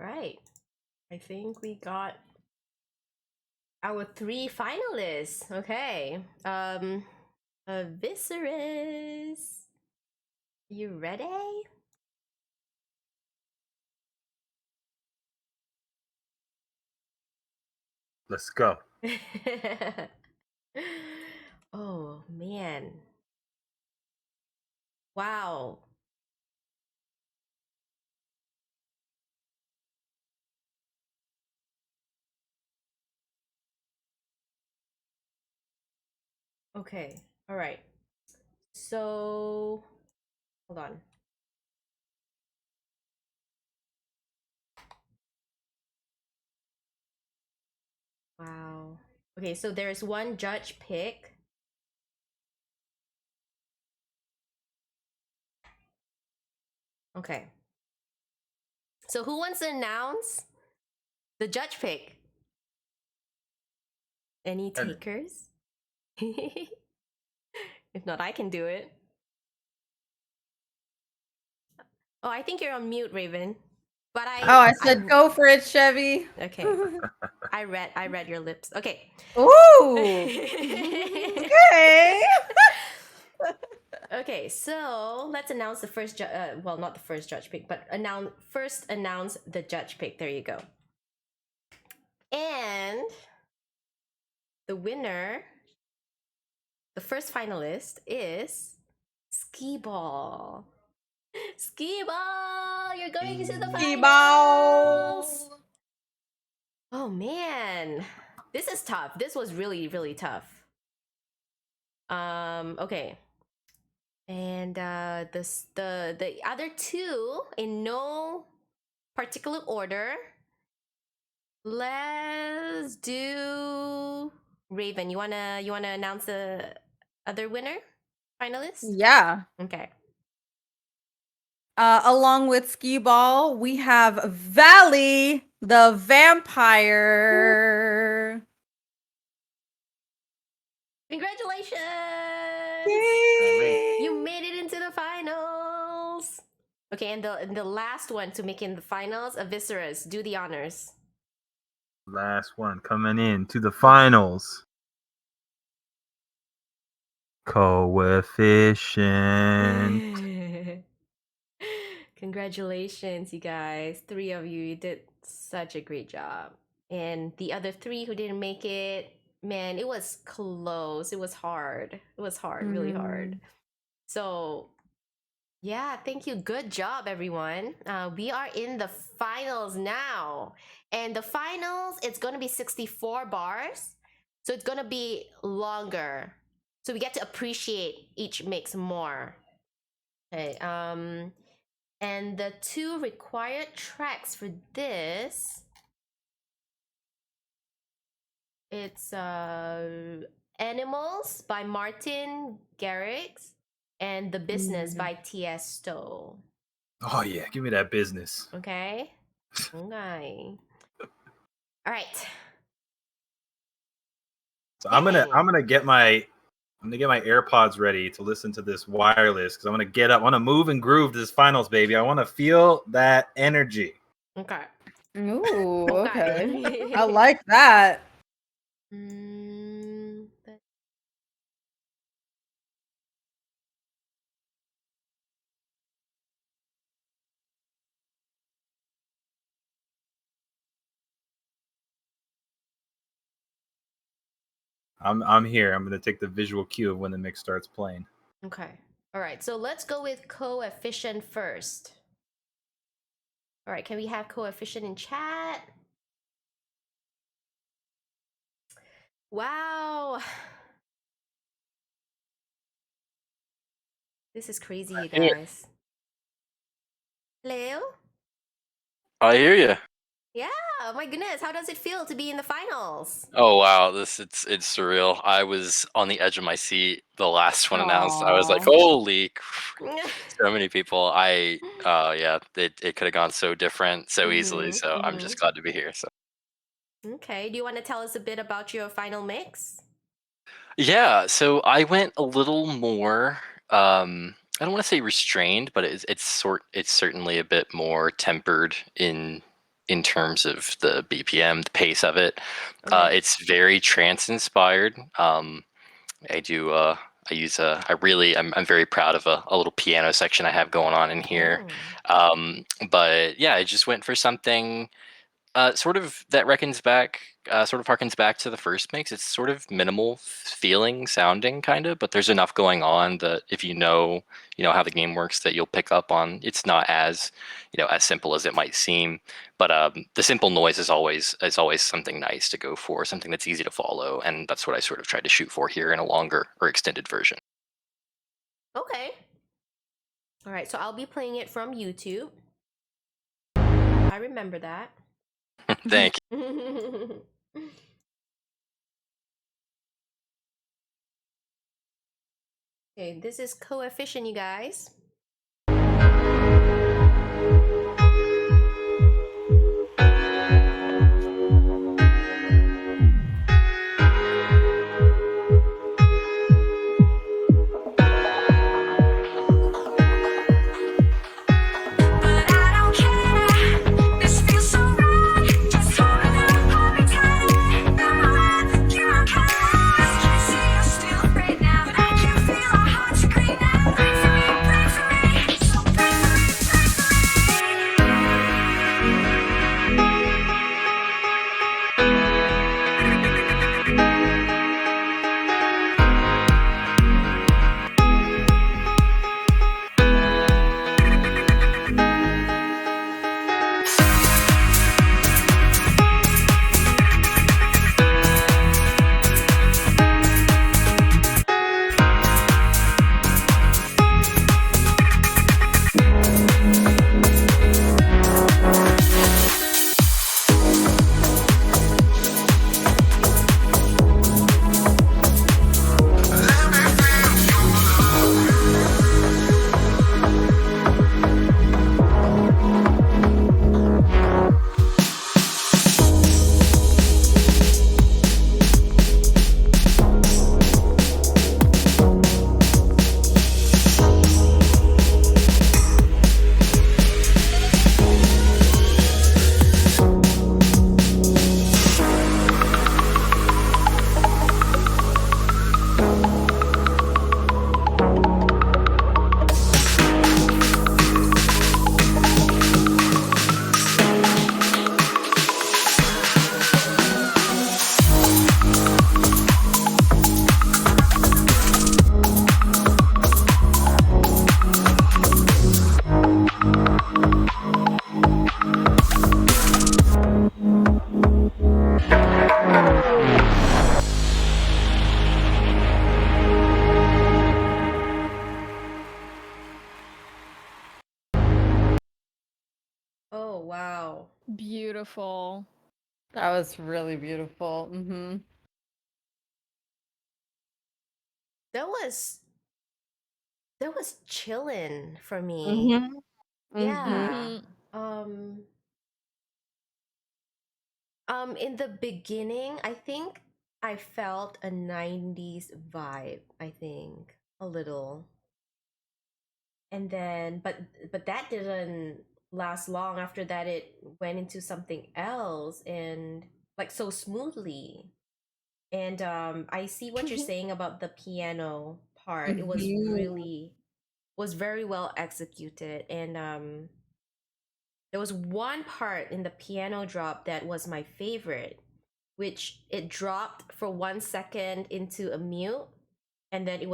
Right. I think we got our 3 finalists. Okay. Aviseras. You ready? Let's go. Oh man. Wow. Okay. All right. So, hold on. Wow. Okay, so there's one judge pick. Okay. So who wants to announce the judge pick? Any takers? If not, I can do it. Oh, I think you're on mute, Raven. But I said go for it, Chevy. Okay. I read your lips. Okay. Ooh. Okay. Okay, so let's announce the first well, not the first judge pick, but first announce the judge pick. There you go. And the winner, the first finalist is Skee Ball. Skee Ball, you're going into the finals. Oh man, this is tough. This was really, really tough. Okay. And the other two in no particular order. Let's do Raven. You wanna announce the other winner, finalist? Yeah. Okay. Along with Skee Ball, we have Valley the Vampire. Congratulations! Yay! You made it into the finals. Okay, and the last one to make in the finals, Aviseras. Do the honors. Last one coming in to the finals. Coefficient. Congratulations, you guys. 3 of you did such a great job. And the other 3 who didn't make it, man, it was close. It was hard. It was hard, really hard. So, yeah, thank you. Good job, everyone. We are in the finals now. And the finals, it's going to be 64 bars. So it's going to be longer. So we get to appreciate each mix more. Okay, and the 2 required tracks for this, it's Animals by Martin Garrix and The Business by Tiesto. Oh yeah, give me that business. Okay. Okay. All right. So I'm gonna get my AirPods ready to listen to this wireless because I'm gonna get up. I want to move and groove to this finals, baby. I want to feel that energy. Okay. Ooh, okay. I like that. I'm here. I'm gonna take the visual cue of when the mix starts playing. Okay. All right. So let's go with coefficient first. All right. Can we have coefficient in chat? Wow. This is crazy, you Here. guys. Hello? I hear you. Yeah, my goodness. How does it feel to be in the finals? Oh wow, it's surreal. I was on the edge of my seat the last one announced. I was like, holy, so many people. Yeah, it could have gone so different so easily. So I'm just glad to be here. So Okay. Do you want to tell us a bit about your final mix? yeah, so I went a little more. I don't want to say restrained, but it's certainly a bit more tempered in in terms of the BPM, the pace of it. Okay. It's very trance inspired. I'm very proud of a little piano section I have going on in here. But yeah, I just went for something sort of that sort of harkens back to the first mix. It's sort of minimal feeling, sounding kind of, but there's enough going on that if you know how the game works, that you'll pick up on. It's not as as simple as it might seem, but the simple noise is always something nice to go for, something that's easy to follow, and that's what I sort of tried to shoot for here in a longer or extended version. Okay. All right, so I'll be playing it from YouTube. I remember that. Thank you. Okay, this is Coefficient, you guys. Oh, wow. Beautiful. That was really beautiful. That was chillin' for me. Yeah. In the beginning, I think I felt a 90s vibe, I think, a little. And then but that didn't last long. After that it went into something else, and like so smoothly. And I see what you're saying about the piano part. It was very well executed. And there was one part in the piano drop that was my favorite, which it dropped for 1 second into a mute, and then it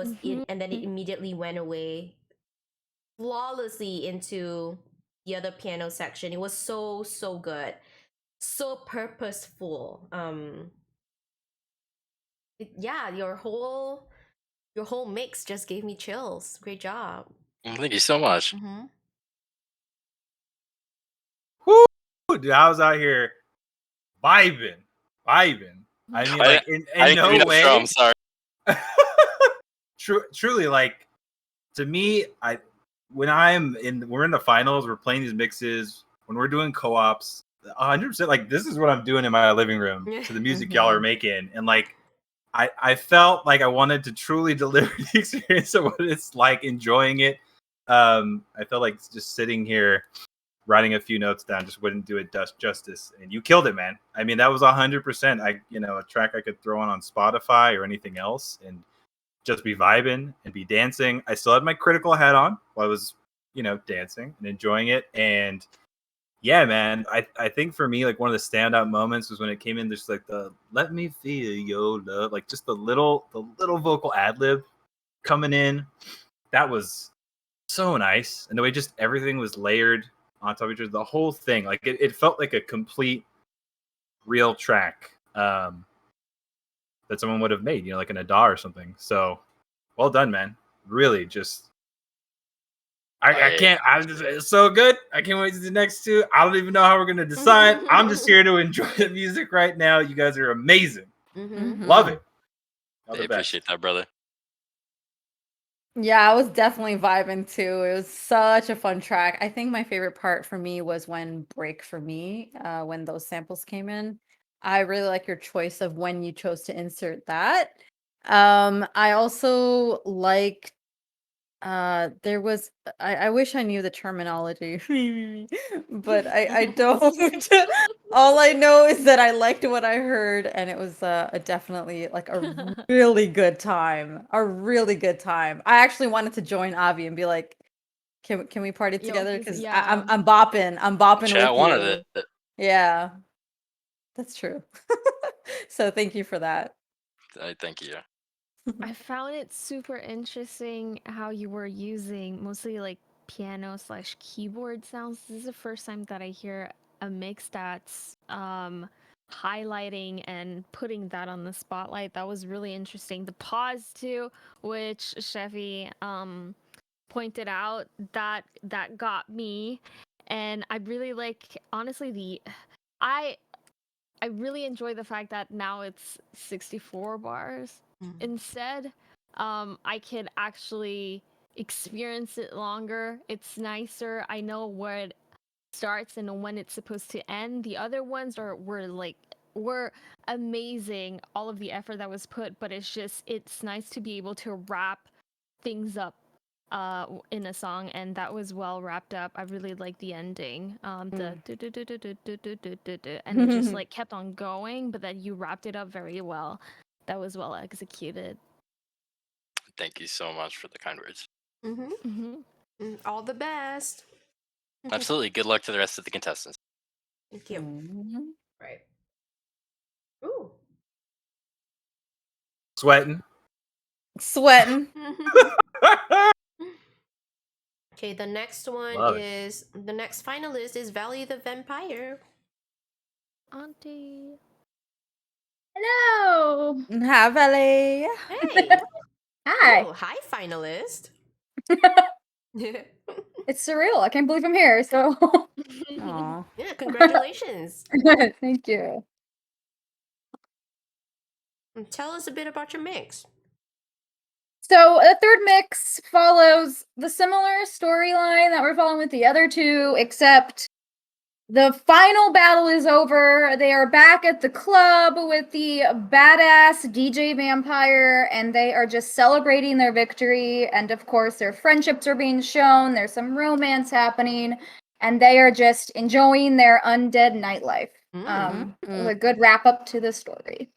immediately went away flawlessly into the other piano section. It was so good, so purposeful. Yeah, your whole mix just gave me chills. Great job. Thank you so much. Woo! Dude, I was out here vibing. I mean, like in no way. I'm sorry. Truly, like to me, we're in the finals, we're playing these mixes, when we're doing co-ops, 100%, like this is what I'm doing in my living room to the music y'all are making. And like I felt like I wanted to truly deliver the experience of what it's like enjoying it. I felt like just sitting here writing a few notes down just wouldn't do it justice. And you killed it, man. I mean, that was 100%. A track I could throw on Spotify or anything else and just be vibing and be dancing. I still had my critical hat on while I was, dancing and enjoying it. And yeah, man, I think for me, like one of the standout moments was when it came in, just like the "Let me feel your love," like just the little vocal ad lib coming in. That was so nice, and the way just everything was layered on top of each other, the whole thing, like it felt like a complete real track that someone would have made, like an Ada or something. So well done, man. Really, just I can't. It's so good. I can't wait to the next two. I don't even know how we're gonna decide. I'm just here to enjoy the music right now. You guys are amazing. Love it. I appreciate that, brother. Yeah, I was definitely vibing too. It was such a fun track. I think my favorite part for me was when Break for Me, when those samples came in. I really like your choice of when you chose to insert that. I also liked there was I wish I knew the terminology, but I don't. All I know is that I liked what I heard, and it was definitely like a really good time. A really good time. I actually wanted to join Avi and be like, can we party together? Because I'm bopping. I'm bopping Chat with wanted you. it. Yeah, that's true. So thank you for that. Thank you. I found it super interesting how you were using mostly like piano/keyboard sounds. This is the first time that I hear a mix that's highlighting and putting that on the spotlight. That was really interesting. The pause too, which Chevy pointed out, that got me. And I really like, honestly, I really enjoy the fact that now it's 64 bars instead. I can actually experience it longer. It's nicer. I know where it starts and when it's supposed to end. The other ones were amazing, all of the effort that was put, but it's nice to be able to wrap things up in a song, and that was well wrapped up. I really like the ending, the and it just like kept on going, but then you wrapped it up very well. That was well executed. Thank you so much for the kind words. All the best. Absolutely. Good luck to the rest of the contestants. Thank you. Right. Ooh. Sweating. Okay, the next one the next finalist is Valley the Vampire. Auntie. Hello. Hi, Valley. Hey. Hi. Oh, hi, finalist. It's surreal. I can't believe I'm here. So. Aw. Yeah, congratulations. Thank you. Tell us a bit about your mix. So the third mix follows the similar storyline that we're following with the other two, except the final battle is over. They are back at the club with the badass DJ Vampire, and they are just celebrating their victory. And of course, their friendships are being shown. There's some romance happening, and they are just enjoying their undead nightlife. A good wrap up to the story.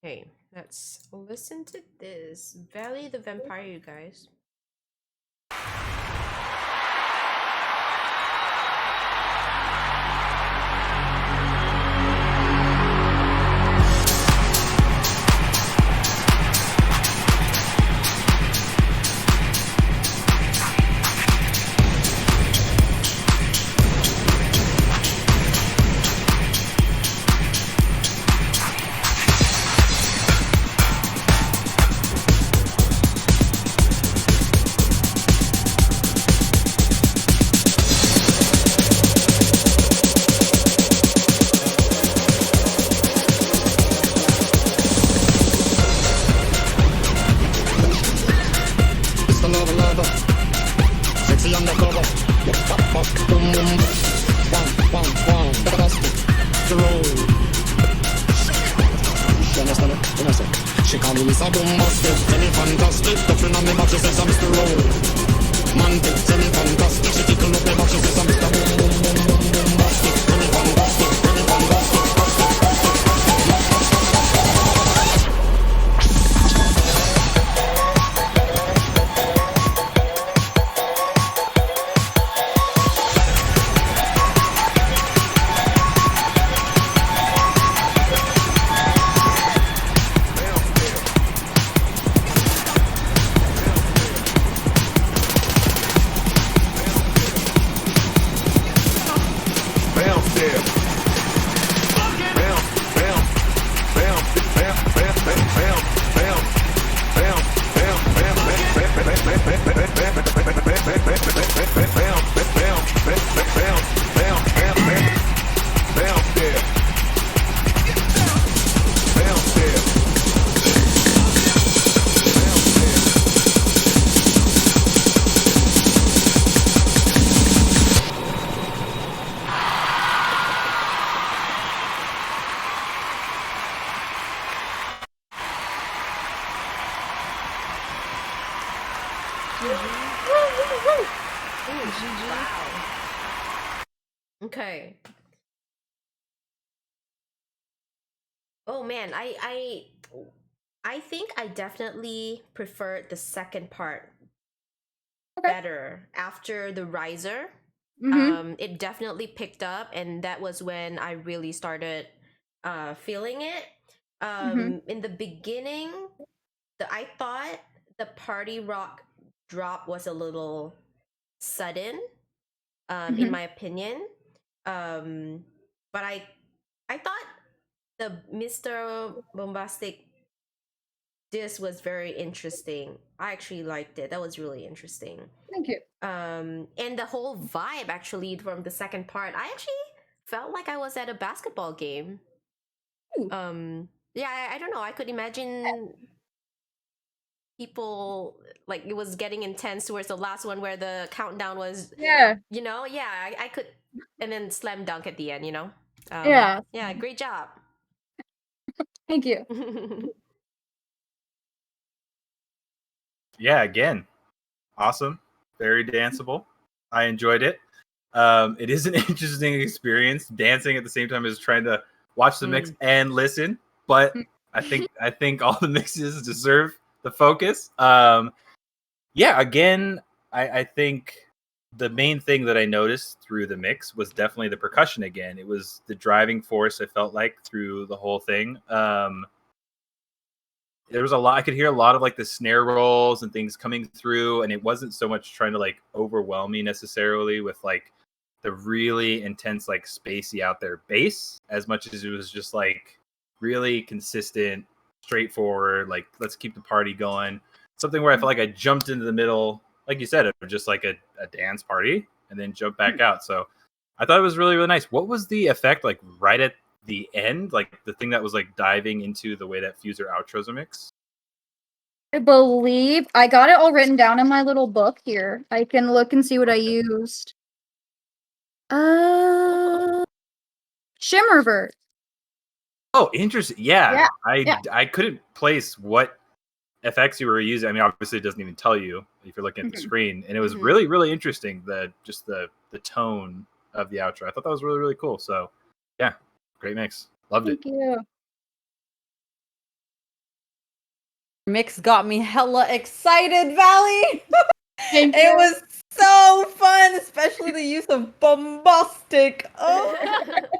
Okay, let's listen to this. Valley the Vampire, you guys. She call me Mr. Bombastic, tell me fantastic. Touching on me, but she says I'm Mr. Rowe. Okay. Oh man, I think I definitely preferred the second part better after the riser. It definitely picked up, and that was when I really started feeling it. In the beginning, I thought the party rock drop was a little sudden, in my opinion. But I thought the Mr. Bombastic disc was very interesting. I actually liked it. That was really interesting. Thank you. And the whole vibe actually from the second part, I actually felt like I was at a basketball game. Yeah, I don't know. I could imagine people, like, it was getting intense towards the last one where the countdown was, Yeah. yeah, I could, and then slam dunk at the end, Yeah. Yeah, great job. Thank you. Yeah, again, awesome, very danceable. I enjoyed it. It is an interesting experience dancing at the same time as trying to watch the mix and listen, but I think all the mixes deserve the focus. Yeah, again, I think the main thing that I noticed through the mix was definitely the percussion again. It was the driving force, I felt like, through the whole thing. There was a lot, I could hear a lot of like the snare rolls and things coming through, and it wasn't so much trying to like overwhelm me necessarily with like the really intense, like spacey out there bass, as much as it was just like really consistent, straightforward, like let's keep the party going. Something where I felt like I jumped into the middle, like you said, of just like a dance party and then jumped back out. So I thought it was really, really nice. What was the effect like right at the end, like the thing that was like diving into the way that Fuser outros a mix? I believe I got it all written down in my little book here. I can look and see what I used. Shimmervert. Oh, interesting. Yeah, Yeah. I couldn't place what effects you were using. I mean, obviously, it doesn't even tell you if you're looking at the screen. And it was really, really interesting. The tone of the outro. I thought that was really, really cool. So, yeah, great mix. Loved it. Thank you. Mix got me hella excited, Valley. Thank It you. was so fun, especially the use of bombastic. Oh,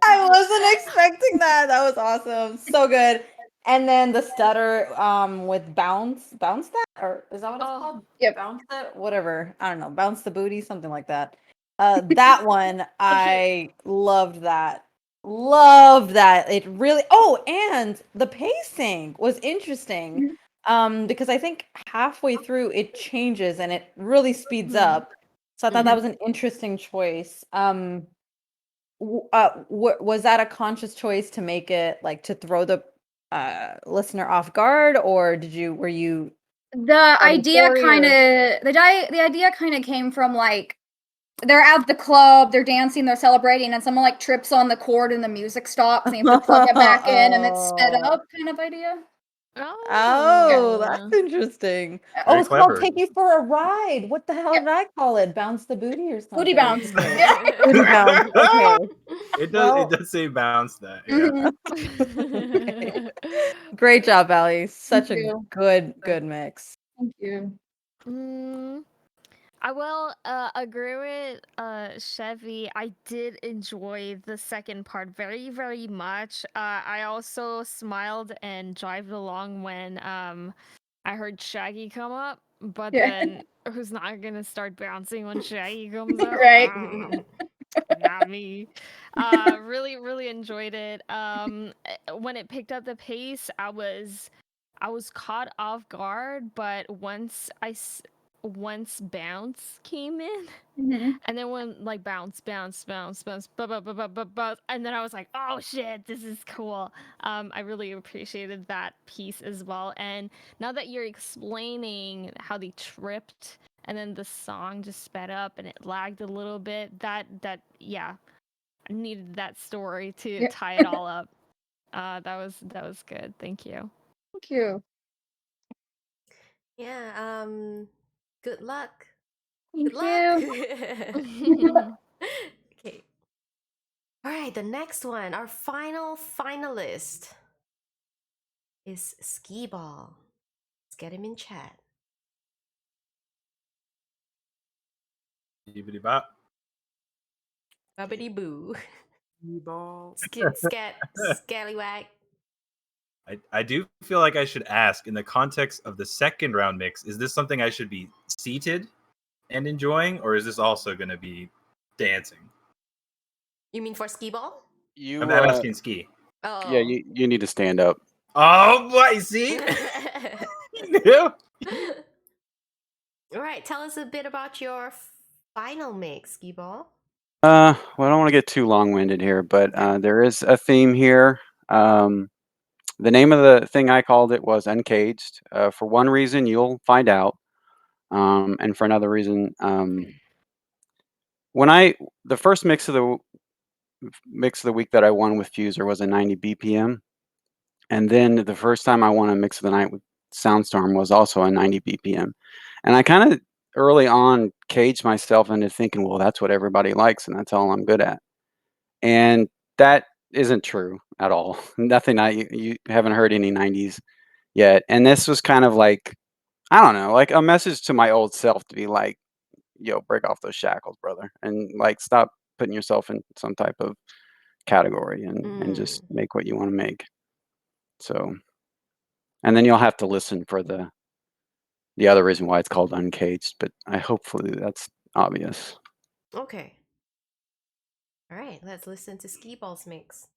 I wasn't expecting that. That was awesome. So good. And then the stutter with bounce that, or is that what it's called? Yeah, bounce it, whatever. I don't know, bounce the booty, something like that. That one, I loved that. Love that. It really. Oh, and the pacing was interesting. Because I think halfway through it changes and it really speeds up. So I thought that was an interesting choice. Was that a conscious choice to make it like to throw the listener off guard, or were you The idea story kind of or- the idea kind of came from like they're at the club, they're dancing, they're celebrating, and someone like trips on the cord and the music stops, and you have to plug it back in, and it's sped up kind of idea. Oh, that's interesting. Very It's called clever. Take You for a Ride. What the hell did I call it? Bounce the booty or something? Booty bounce. Booty bounce. Okay. It does. Well- It does say bounce that. Yeah. Great job, Allie. Such Thank a you. good mix. Thank you. I will agree with Chevy. I did enjoy the second part very, very much. I also smiled and jived along when I heard Shaggy come up, but Yeah. then who's not gonna start bouncing when Shaggy comes up? Right. Not me. Really, really enjoyed it. When it picked up the pace, I was caught off guard, but once bounce came in, Mm-hmm. and then when like bounce, and then I was like, oh shit, this is cool. I really appreciated that piece as well. And now that you're explaining how they tripped and then the song just sped up and it lagged a little bit, that yeah, I needed that story to tie it all up. That was good. Thank you. Thank you. Yeah, good luck. Thank Good luck. you. Okay. All right, the next one, our final finalist is Skee Ball. Let's get him in chat. Bibbidi bop. Bubbity boo. Ball. Scallywag. I do feel like I should ask, in the context of the second round mix, is this something I should be seated and enjoying, or is this also going to be dancing? You mean for Skee Ball? I'm asking Ski. Oh. Yeah, you need to stand up. Oh boy, see? All right, tell us a bit about your final mix, Skee Ball. Well, I don't want to get too long-winded here, but there is a theme here. The name of the thing I called it was Uncaged. For one reason, you'll find out, and for another reason, the first mix of the week that I won with Fuser was a 90 BPM, and then the first time I won a mix of the night with Soundstorm was also a 90 BPM, and I kind of early on caged myself into thinking, well, that's what everybody likes, and that's all I'm good at, and that isn't true at all. Nothing. You haven't heard any 90s yet, and this was kind of like, I don't know, like a message to my old self to be like, yo, break off those shackles, brother, and like stop putting yourself in some type of category and just make what you want to make. So, and then you'll have to listen for the other reason why it's called Uncaged, but hopefully that's obvious. Okay. All right, let's listen to Skee Ball's mix.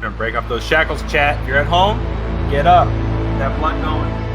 Gonna break off those shackles, chat. If you're at home, get up. Get that blood going.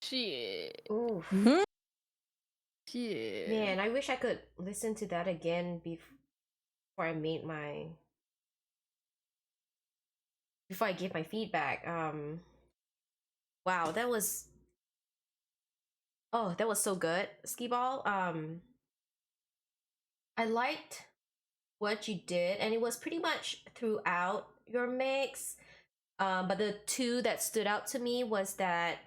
Shit. Oof. Shit. Man, I wish I could listen to that again before I made my before I gave my feedback. Wow, that was so good, Skee Ball. I liked what you did, and it was pretty much throughout your mix. But the two that stood out to me was that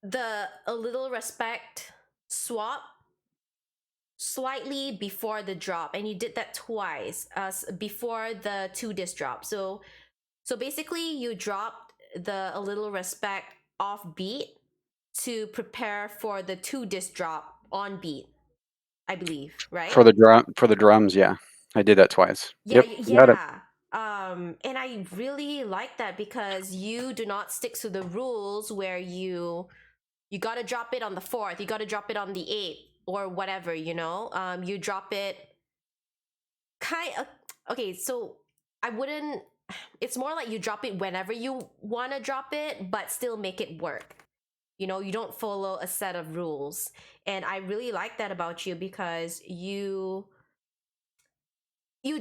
the A Little Respect swap slightly before the drop, and you did that twice before the 2 disc drop. So basically you dropped the A Little Respect off beat to prepare for the 2 disc drop on beat, I believe, right? For the drums, yeah. I did that twice. Yeah, Yep, you got it. and I really like that because you do not stick to the rules where you gotta drop it on the 4th, you gotta drop it on the 8th, or whatever, you drop it okay, so I wouldn't, it's more like you drop it whenever you want to drop it, but still make it work. You don't follow a set of rules. And I really like that about you because you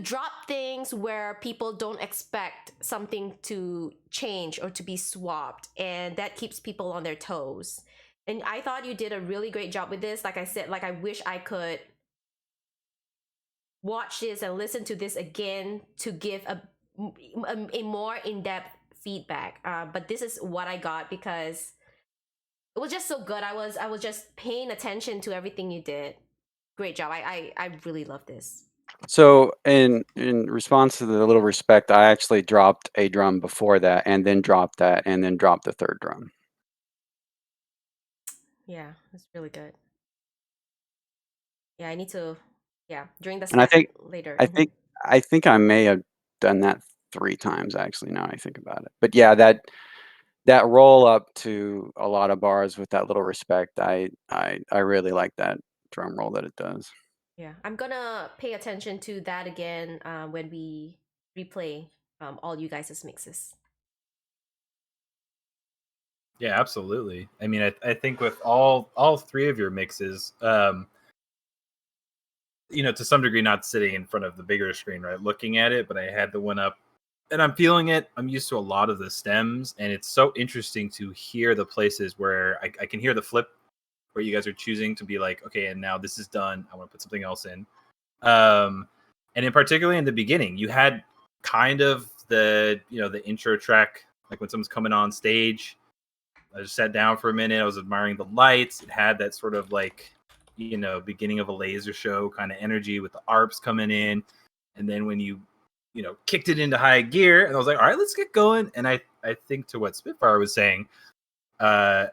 drop things where people don't expect something to change or to be swapped, and that keeps people on their toes. And I thought you did a really great job with this. Like I said, I wish I could watch this and listen to this again to give a more in-depth feedback. But this is what I got because it was just so good. I was just paying attention to everything you did. Great job. I really love this. So in response to the Little Respect, I actually dropped a drum before that, and then dropped that, and then dropped the 3rd drum. Yeah, that's really good. Yeah, I need to. Yeah, during the And I set think later. I think I may have done that 3 times actually. Now I think about it, but yeah, that roll up to a lot of bars with that Little Respect, I really like that drum roll that it does. Yeah, I'm gonna pay attention to that again when we replay all you guys' mixes. Yeah, absolutely. I mean, I think with all 3 of your mixes, to some degree, not sitting in front of the bigger screen, right, looking at it, but I had the one up, and I'm feeling it. I'm used to a lot of the stems, and it's so interesting to hear the places where I can hear the flip, where you guys are choosing to be like, okay, and now this is done. I want to put something else in. And in particularly in the beginning, you had kind of the intro track, like when someone's coming on stage. I just sat down for a minute. I was admiring the lights. It had that sort of beginning of a laser show kind of energy with the ARPs coming in. And then when you kicked it into high gear, and I was like, all right, let's get going. And I think to what Spitfire was saying, I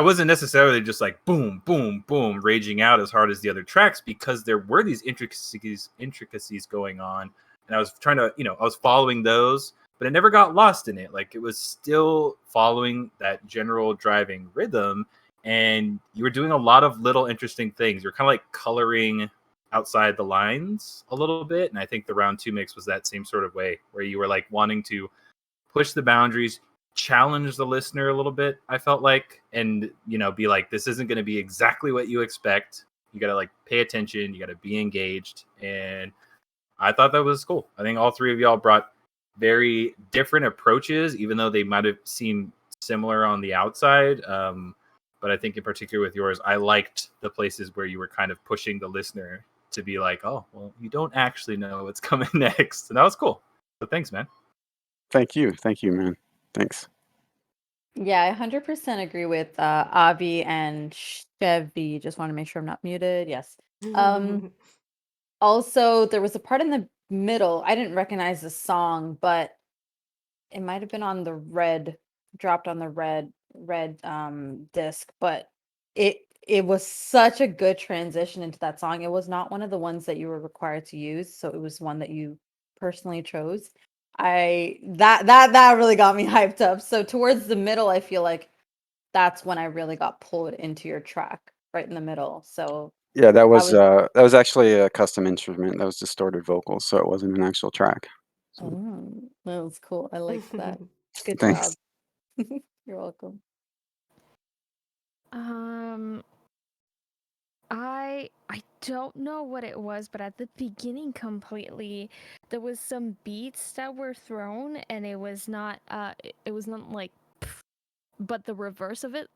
wasn't necessarily just like boom, boom, boom, raging out as hard as the other tracks, because there were these intricacies going on. And I was trying to, I was following those, but I never got lost in it. Like, it was still following that general driving rhythm, and you were doing a lot of little interesting things. You're kind of like coloring outside the lines a little bit. And I think the round 2 mix was that same sort of way, where you were like wanting to push the boundaries, challenge the listener a little bit, I felt like, and be like, this isn't going to be exactly what you expect. You got to like pay attention, you got to be engaged. And I thought that was cool. I think all 3 of y'all brought very different approaches, even though they might have seemed similar on the outside. But I think in particular with yours, I liked the places where you were kind of pushing the listener to be like, oh, well, you don't actually know what's coming next. And that was cool. So thanks, man. Thank you, man. Thanks. Yeah, I 100% agree with Avi and Chevy. Just want to make sure I'm not muted. Yes. Also, there was a part in the middle. I didn't recognize the song, but it might have been on the dropped on the red disc, but it was such a good transition into that song. It was not one of the ones that you were required to use, so it was one that you personally chose. That really got me hyped up. So towards the middle, I feel like that's when I really got pulled into your track, right in the middle. So Yeah, that was actually a custom instrument. That was distorted vocals, so it wasn't an actual track. Oh, that was cool. I like that. Good Thanks. job. You're welcome. I don't know what it was, but at the beginning completely, there was some beats that were thrown, and it was not like, but the reverse of it.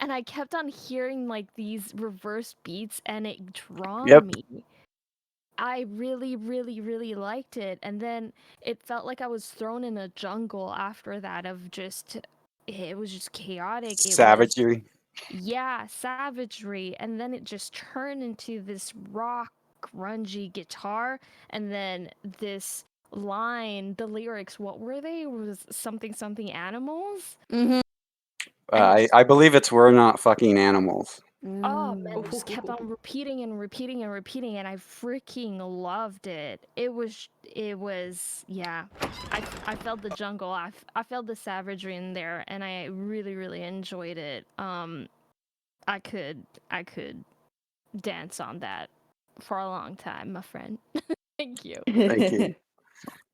And I kept on hearing like these reverse beats, and it drawn me. I really, really, really liked it. And then it felt like I was thrown in a jungle after that of just, it was just chaotic. It was, Savagery. yeah, savagery. And then it just turned into this rock, grungy guitar. And then this line, the lyrics, what were they? It was something animals. Mm-hmm. I believe it's "We're Not Fucking Animals." Oh man, it just kept on repeating and repeating and repeating, and I freaking loved it. It was, yeah. I felt the jungle. I felt the savagery in there, and I really, really enjoyed it. I could dance on that for a long time, my friend. Thank you. Thank you.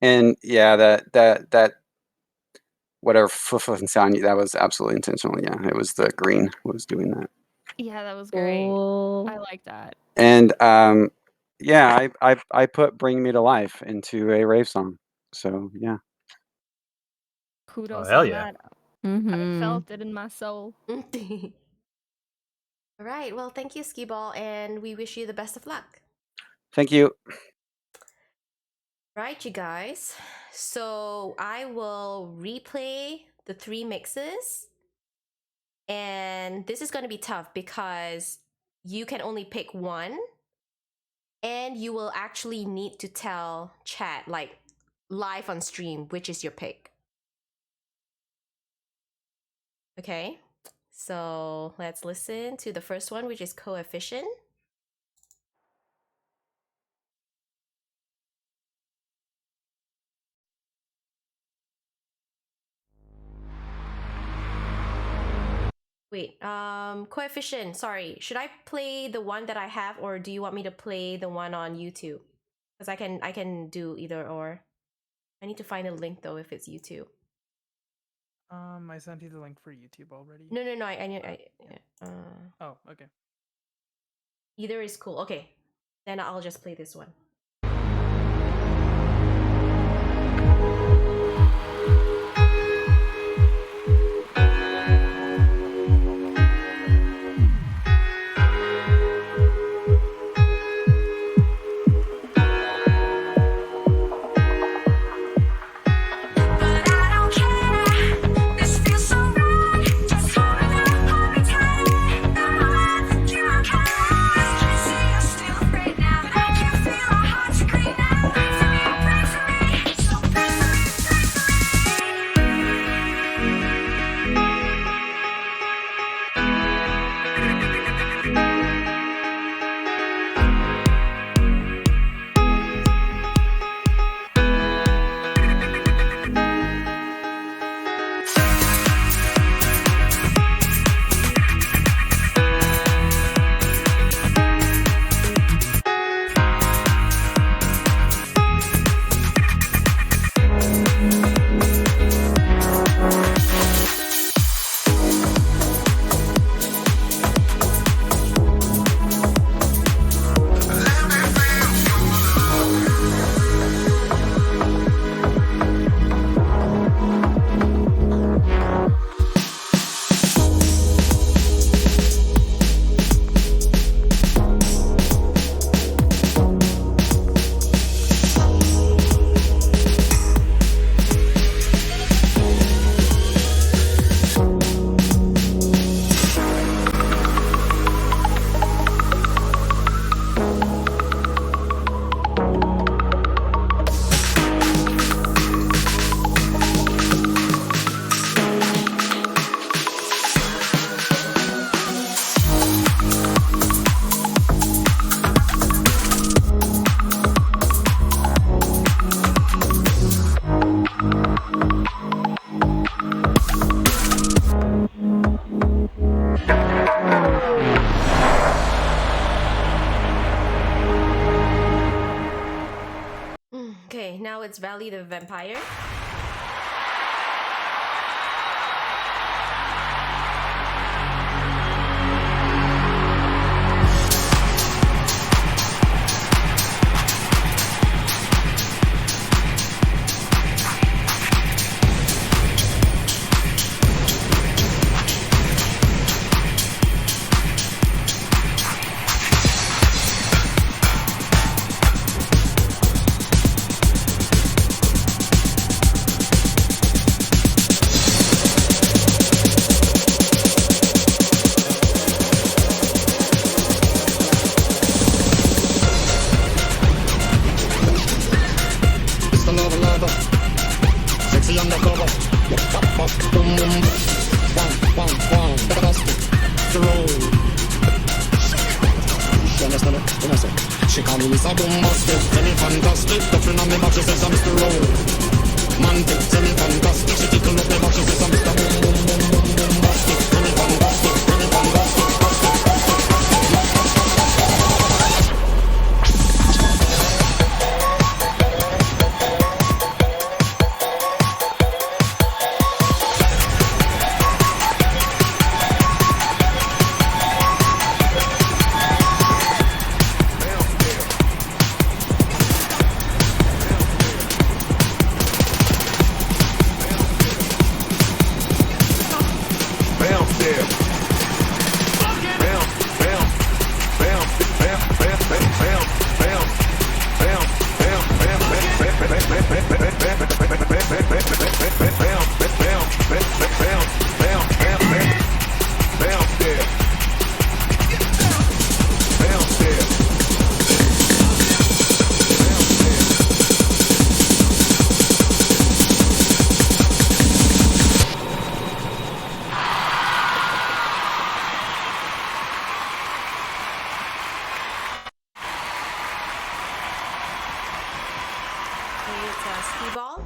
And yeah, that whatever sound that was absolutely intentional. Yeah, it was the green was doing that. Yeah, that was great. I like that. And yeah, I put "Bring Me to Life" into a rave song. So yeah. Kudos hell on yeah. that. Mm-hmm. I felt it in my soul. All right. Well, thank you, Ski Ball, and we wish you the best of luck. Thank you. Right, you guys. So I will replay the 3 mixes. And this is going to be tough because you can only pick one. And you will actually need to tell chat, like live on stream, which is your pick. Okay. So let's listen to the first one, which is Coefficient. Wait, Coefficient, sorry. Should I play the one that I have, or do you want me to play the one on YouTube? Because I can do either or. I need to find a link though if it's YouTube. I sent you the link for YouTube already. No, Oh, okay. either is cool. Okay. Then I'll just play this one. Okay, now it's Valley the Vampire. pussy undercover. Pop, pop, boom, boom, bang, bang, bang. Bust it, the road. You understand it? You know so. She call me Mr. Bombastic, tell me fantastic. Duffin on me matches, says I'm Mr. Road. Man, tell me fantastic. She tickle up me matches, says I'm Mr. Boom, boom, boom, boom, bombastic. Tell me fantastic, tell me fantastic. Skee ball.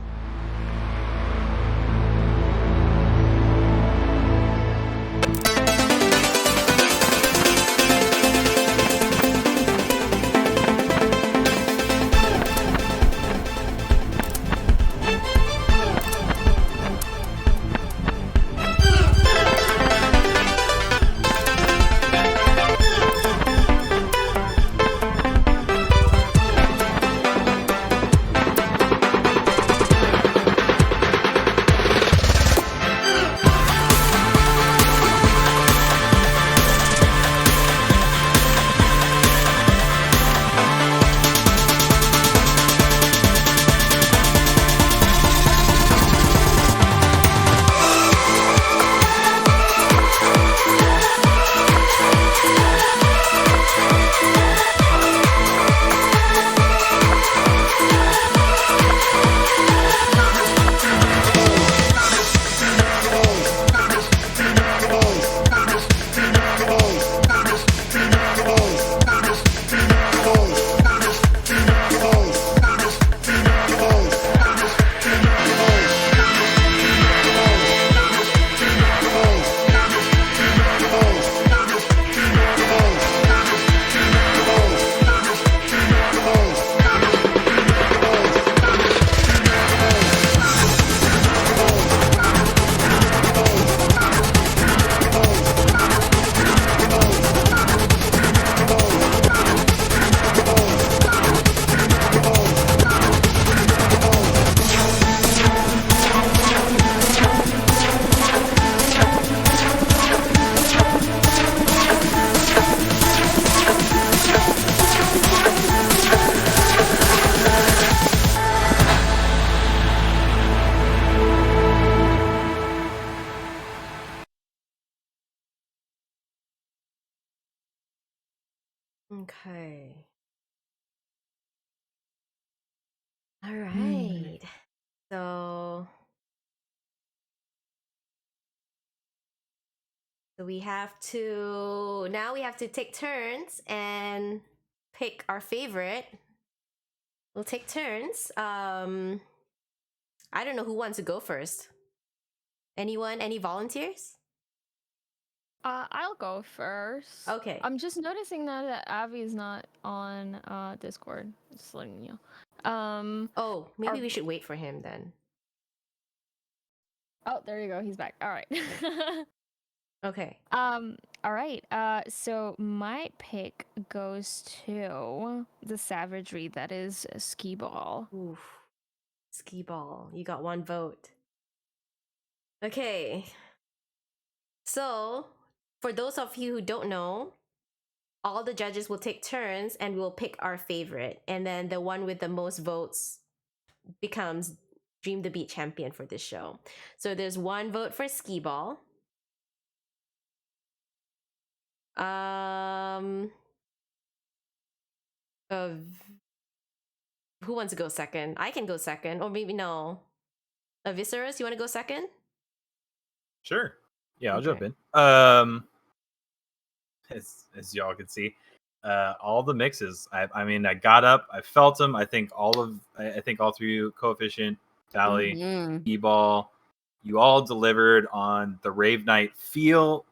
Okay. All right. So we have to take turns and pick our favorite. We'll take turns. I don't know who wants to go first. Anyone? Any volunteers? I'll go first. Okay. I'm just noticing now that Avi is not on Discord. Just letting you know. Oh, maybe we should wait for him then. Oh, there you go. He's back. All right. Okay. All right. So my pick goes to the savagery that is skee ball. Oof. Skee ball. You got one vote. Okay. So, for those of you who don't know, all the judges will take turns and we'll pick our favorite. And then the one with the most votes becomes Dream the Beat champion for this show. So there's one vote for skee ball. Who wants to go second? I can go second, or maybe no. Aviseras, you want to go second? Sure. Yeah, I'll jump Okay. in. As y'all can see, all the mixes. I mean, I got up, I felt them. I think all three of you, Coefficient, Tally, E-Ball, you all delivered on the Rave Night feel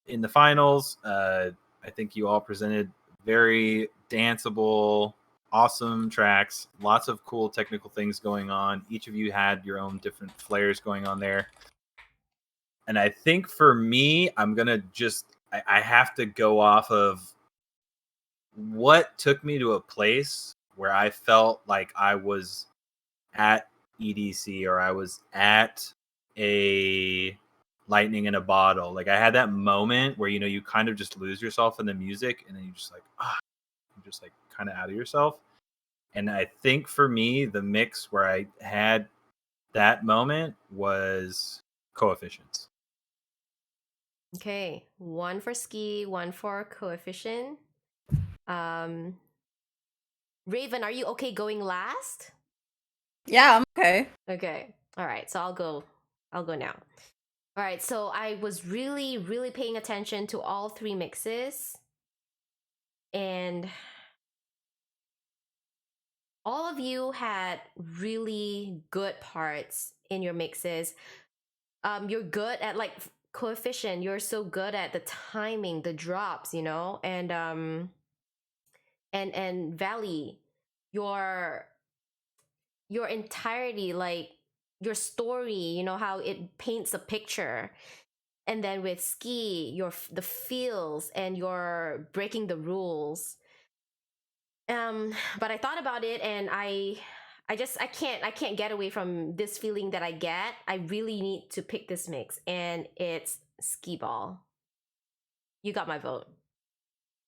in the finals. I think you all presented very danceable, awesome tracks. Lots of cool technical things going on. Each of you had your own different flares going on there. And I think for me, I'm gonna I have to go off of what took me to a place where I felt like I was at EDC or I was at a lightning in a bottle. Like I had that moment where you kind of just lose yourself in the music, and then you just you're just like kind of out of yourself. And I think for me, the mix where I had that moment was Coefficients. Okay, 1 for Ski, 1 for Coefficient. Raven, are you okay going last? Yeah, I'm okay. Okay. All right. So I'll go now. All right. So I was really, really paying attention to all 3 mixes, and all of you had really good parts in your mixes. You're good at like Coefficient. You're so good at the timing, the drops, and Valley, your entirety, like your story, how it paints a picture. And then with Ski, the feels and you're breaking the rules. But I thought about it, and I can't get away from this feeling that I get. I really need to pick this mix, and it's Ski Ball. You got my vote.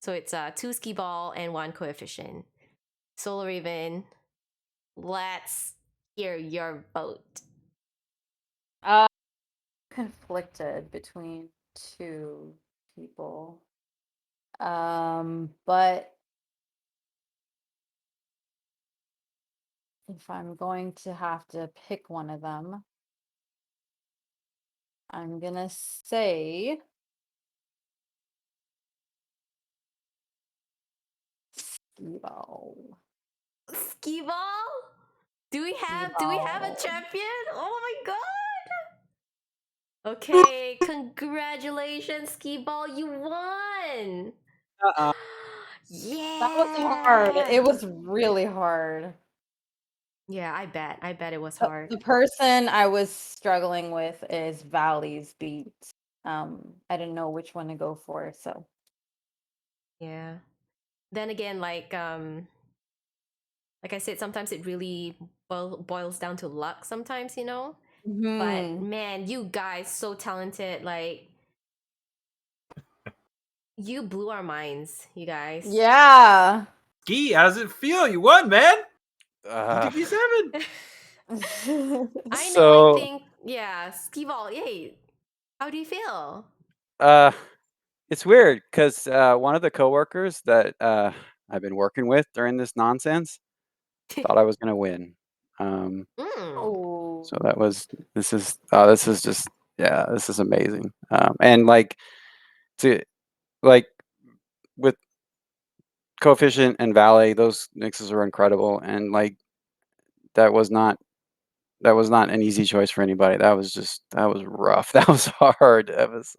So it's 2 Ski Ball and 1 Coefficient. SoloRaven, let's hear your vote. Conflicted between 2 people. But if I'm going to have to pick one of them, I'm gonna say Ski Ball. Ski Ball? Do we have a champion? Oh my god! Okay, congratulations, Ski Ball, you won! Yeah! That was hard. It was really hard. Yeah, I bet it was hard. The person I was struggling with is Valley's beat. I didn't know which one to go for, so. Yeah. Then again, like I said, sometimes it really boils down to luck sometimes, But man, you guys so talented. Like you blew our minds, you guys. Yeah. Ski, how does it feel? You won, man. UTP7. I know. So- I think Ski Ball. Yay! How do you feel? It's weird because one of the coworkers that I've been working with during this nonsense thought I was going to win. So this is amazing. And like with Coefficient and Valley, those mixes are incredible. And like that was not an easy choice for anybody. That was rough. That was hard. That was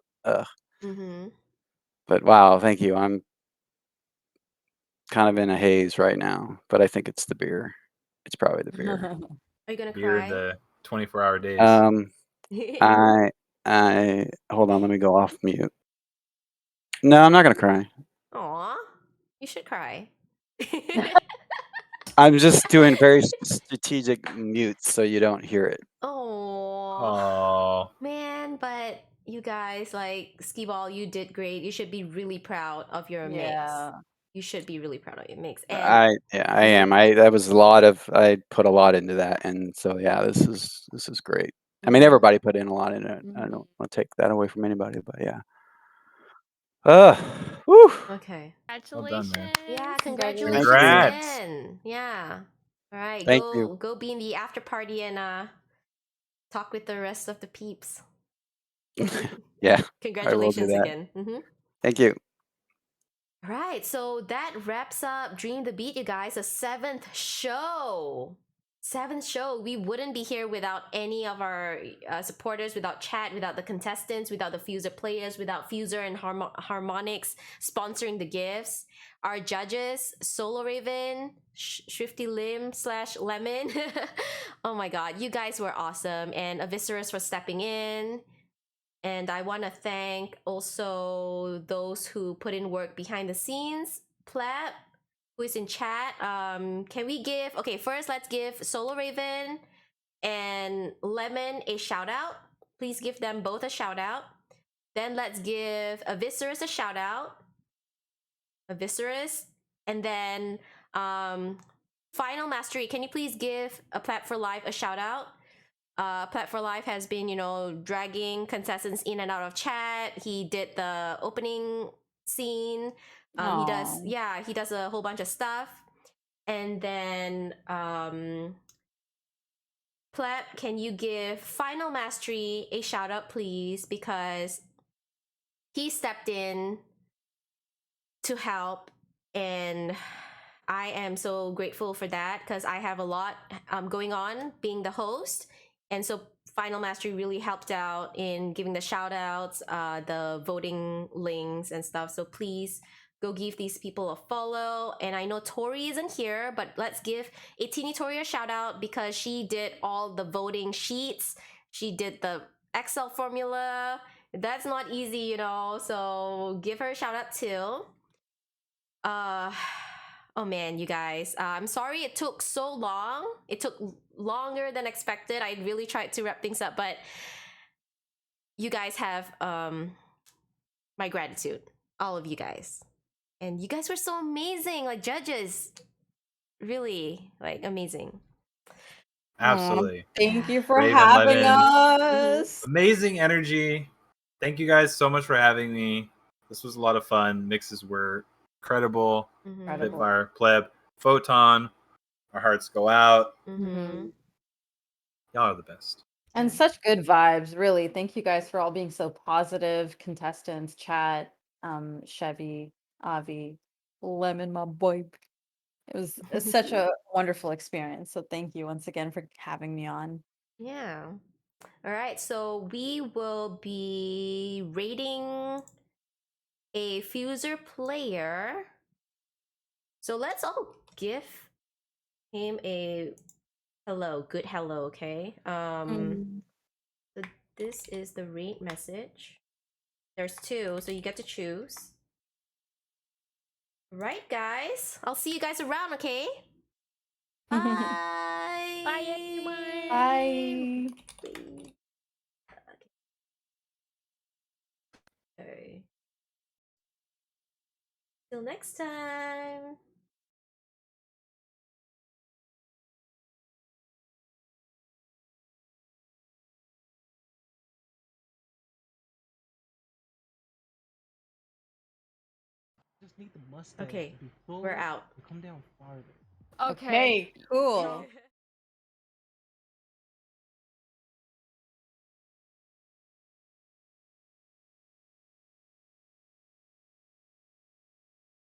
But wow, thank you. I'm kind of in a haze right now, but I think it's the beer. It's probably the beer. Are you gonna Beer cry? the 24-hour days. I hold on, let me go off mute. No, I'm not gonna cry. Aw, you should cry. I'm just doing very strategic mutes so you don't hear it. Oh man, but you guys, like Ski Ball, you did great. You should be really proud of your mix. You should be really proud of your mix. And I am. I put a lot into that, and so yeah, this is great. I mean, everybody put in a lot in it. I don't want to take that away from anybody, but yeah. Whew. Okay. Congratulations. Well done, man. Yeah, congratulations Congrats. again. Yeah. All right, Thank you. go be in the after party and talk with the rest of the peeps. Yeah. I will do Congratulations that. again. Thank you. Right, so that wraps up Dream the Beat, you guys. The seventh show. We wouldn't be here without any of our supporters, without chat, without the contestants, without the Fuser players, without Fuser and Harmonix sponsoring the gifts. Our judges, SoloRaven, ScwiftyLim / Lemon. Oh my god, you guys were awesome. And Aviseras for stepping in. And I want to thank also those who put in work behind the scenes. Pleb, who is in chat. Can we give... Okay, first let's give SoloRaven and Lemon a shout out. Please give them both a shout out. Then let's give Aviseras a shout out. Aviseras. And then Final Mastery, can you please give a Plat for Life a shout out? Plat for Life has been, you know, dragging contestants in and out of chat. He did the opening scene. He does a whole bunch of stuff. And then Plat, can you give Final Mastery a shout out, please? Because he stepped in to help, and I am so grateful for that because I have a lot going on being the host. And so Final Mastery really helped out in giving the shout outs, the voting links and stuff. So please go give these people a follow. And I know Tori isn't here, but let's give Itini Tori a shout out because she did all the voting sheets. She did the Excel formula. That's not easy, you know. So give her a shout out too. Oh man, you guys, I'm sorry it took so long. It took longer than expected. I really tried to wrap things up, but you guys have my gratitude, all of you guys. And you guys were so amazing, like judges. Really, like amazing. Absolutely. Thank you for Raven, having Lemon, us. amazing energy. Thank you guys so much for having me. This was a lot of fun. Mixes were incredible. Spitfire, Pleb, Photon. Our hearts go out. Y'all are the best. And such good vibes, really. Thank you guys for all being so positive. Contestants, chat, Chevy, Avi, Lemon, my boy. It was such a wonderful experience. So thank you once again for having me on. Yeah. All right, so we will be rating a Fuser player. So let's all give him a hello, good hello, okay? So this is the rate message. There's 2, so you get to choose. Right, guys. I'll see you guys around, okay? Bye. Bye, everyone. Bye. Okay. Till next time. Just need the mustache Okay, to be full we're out. and come down farther. Okay. Cool.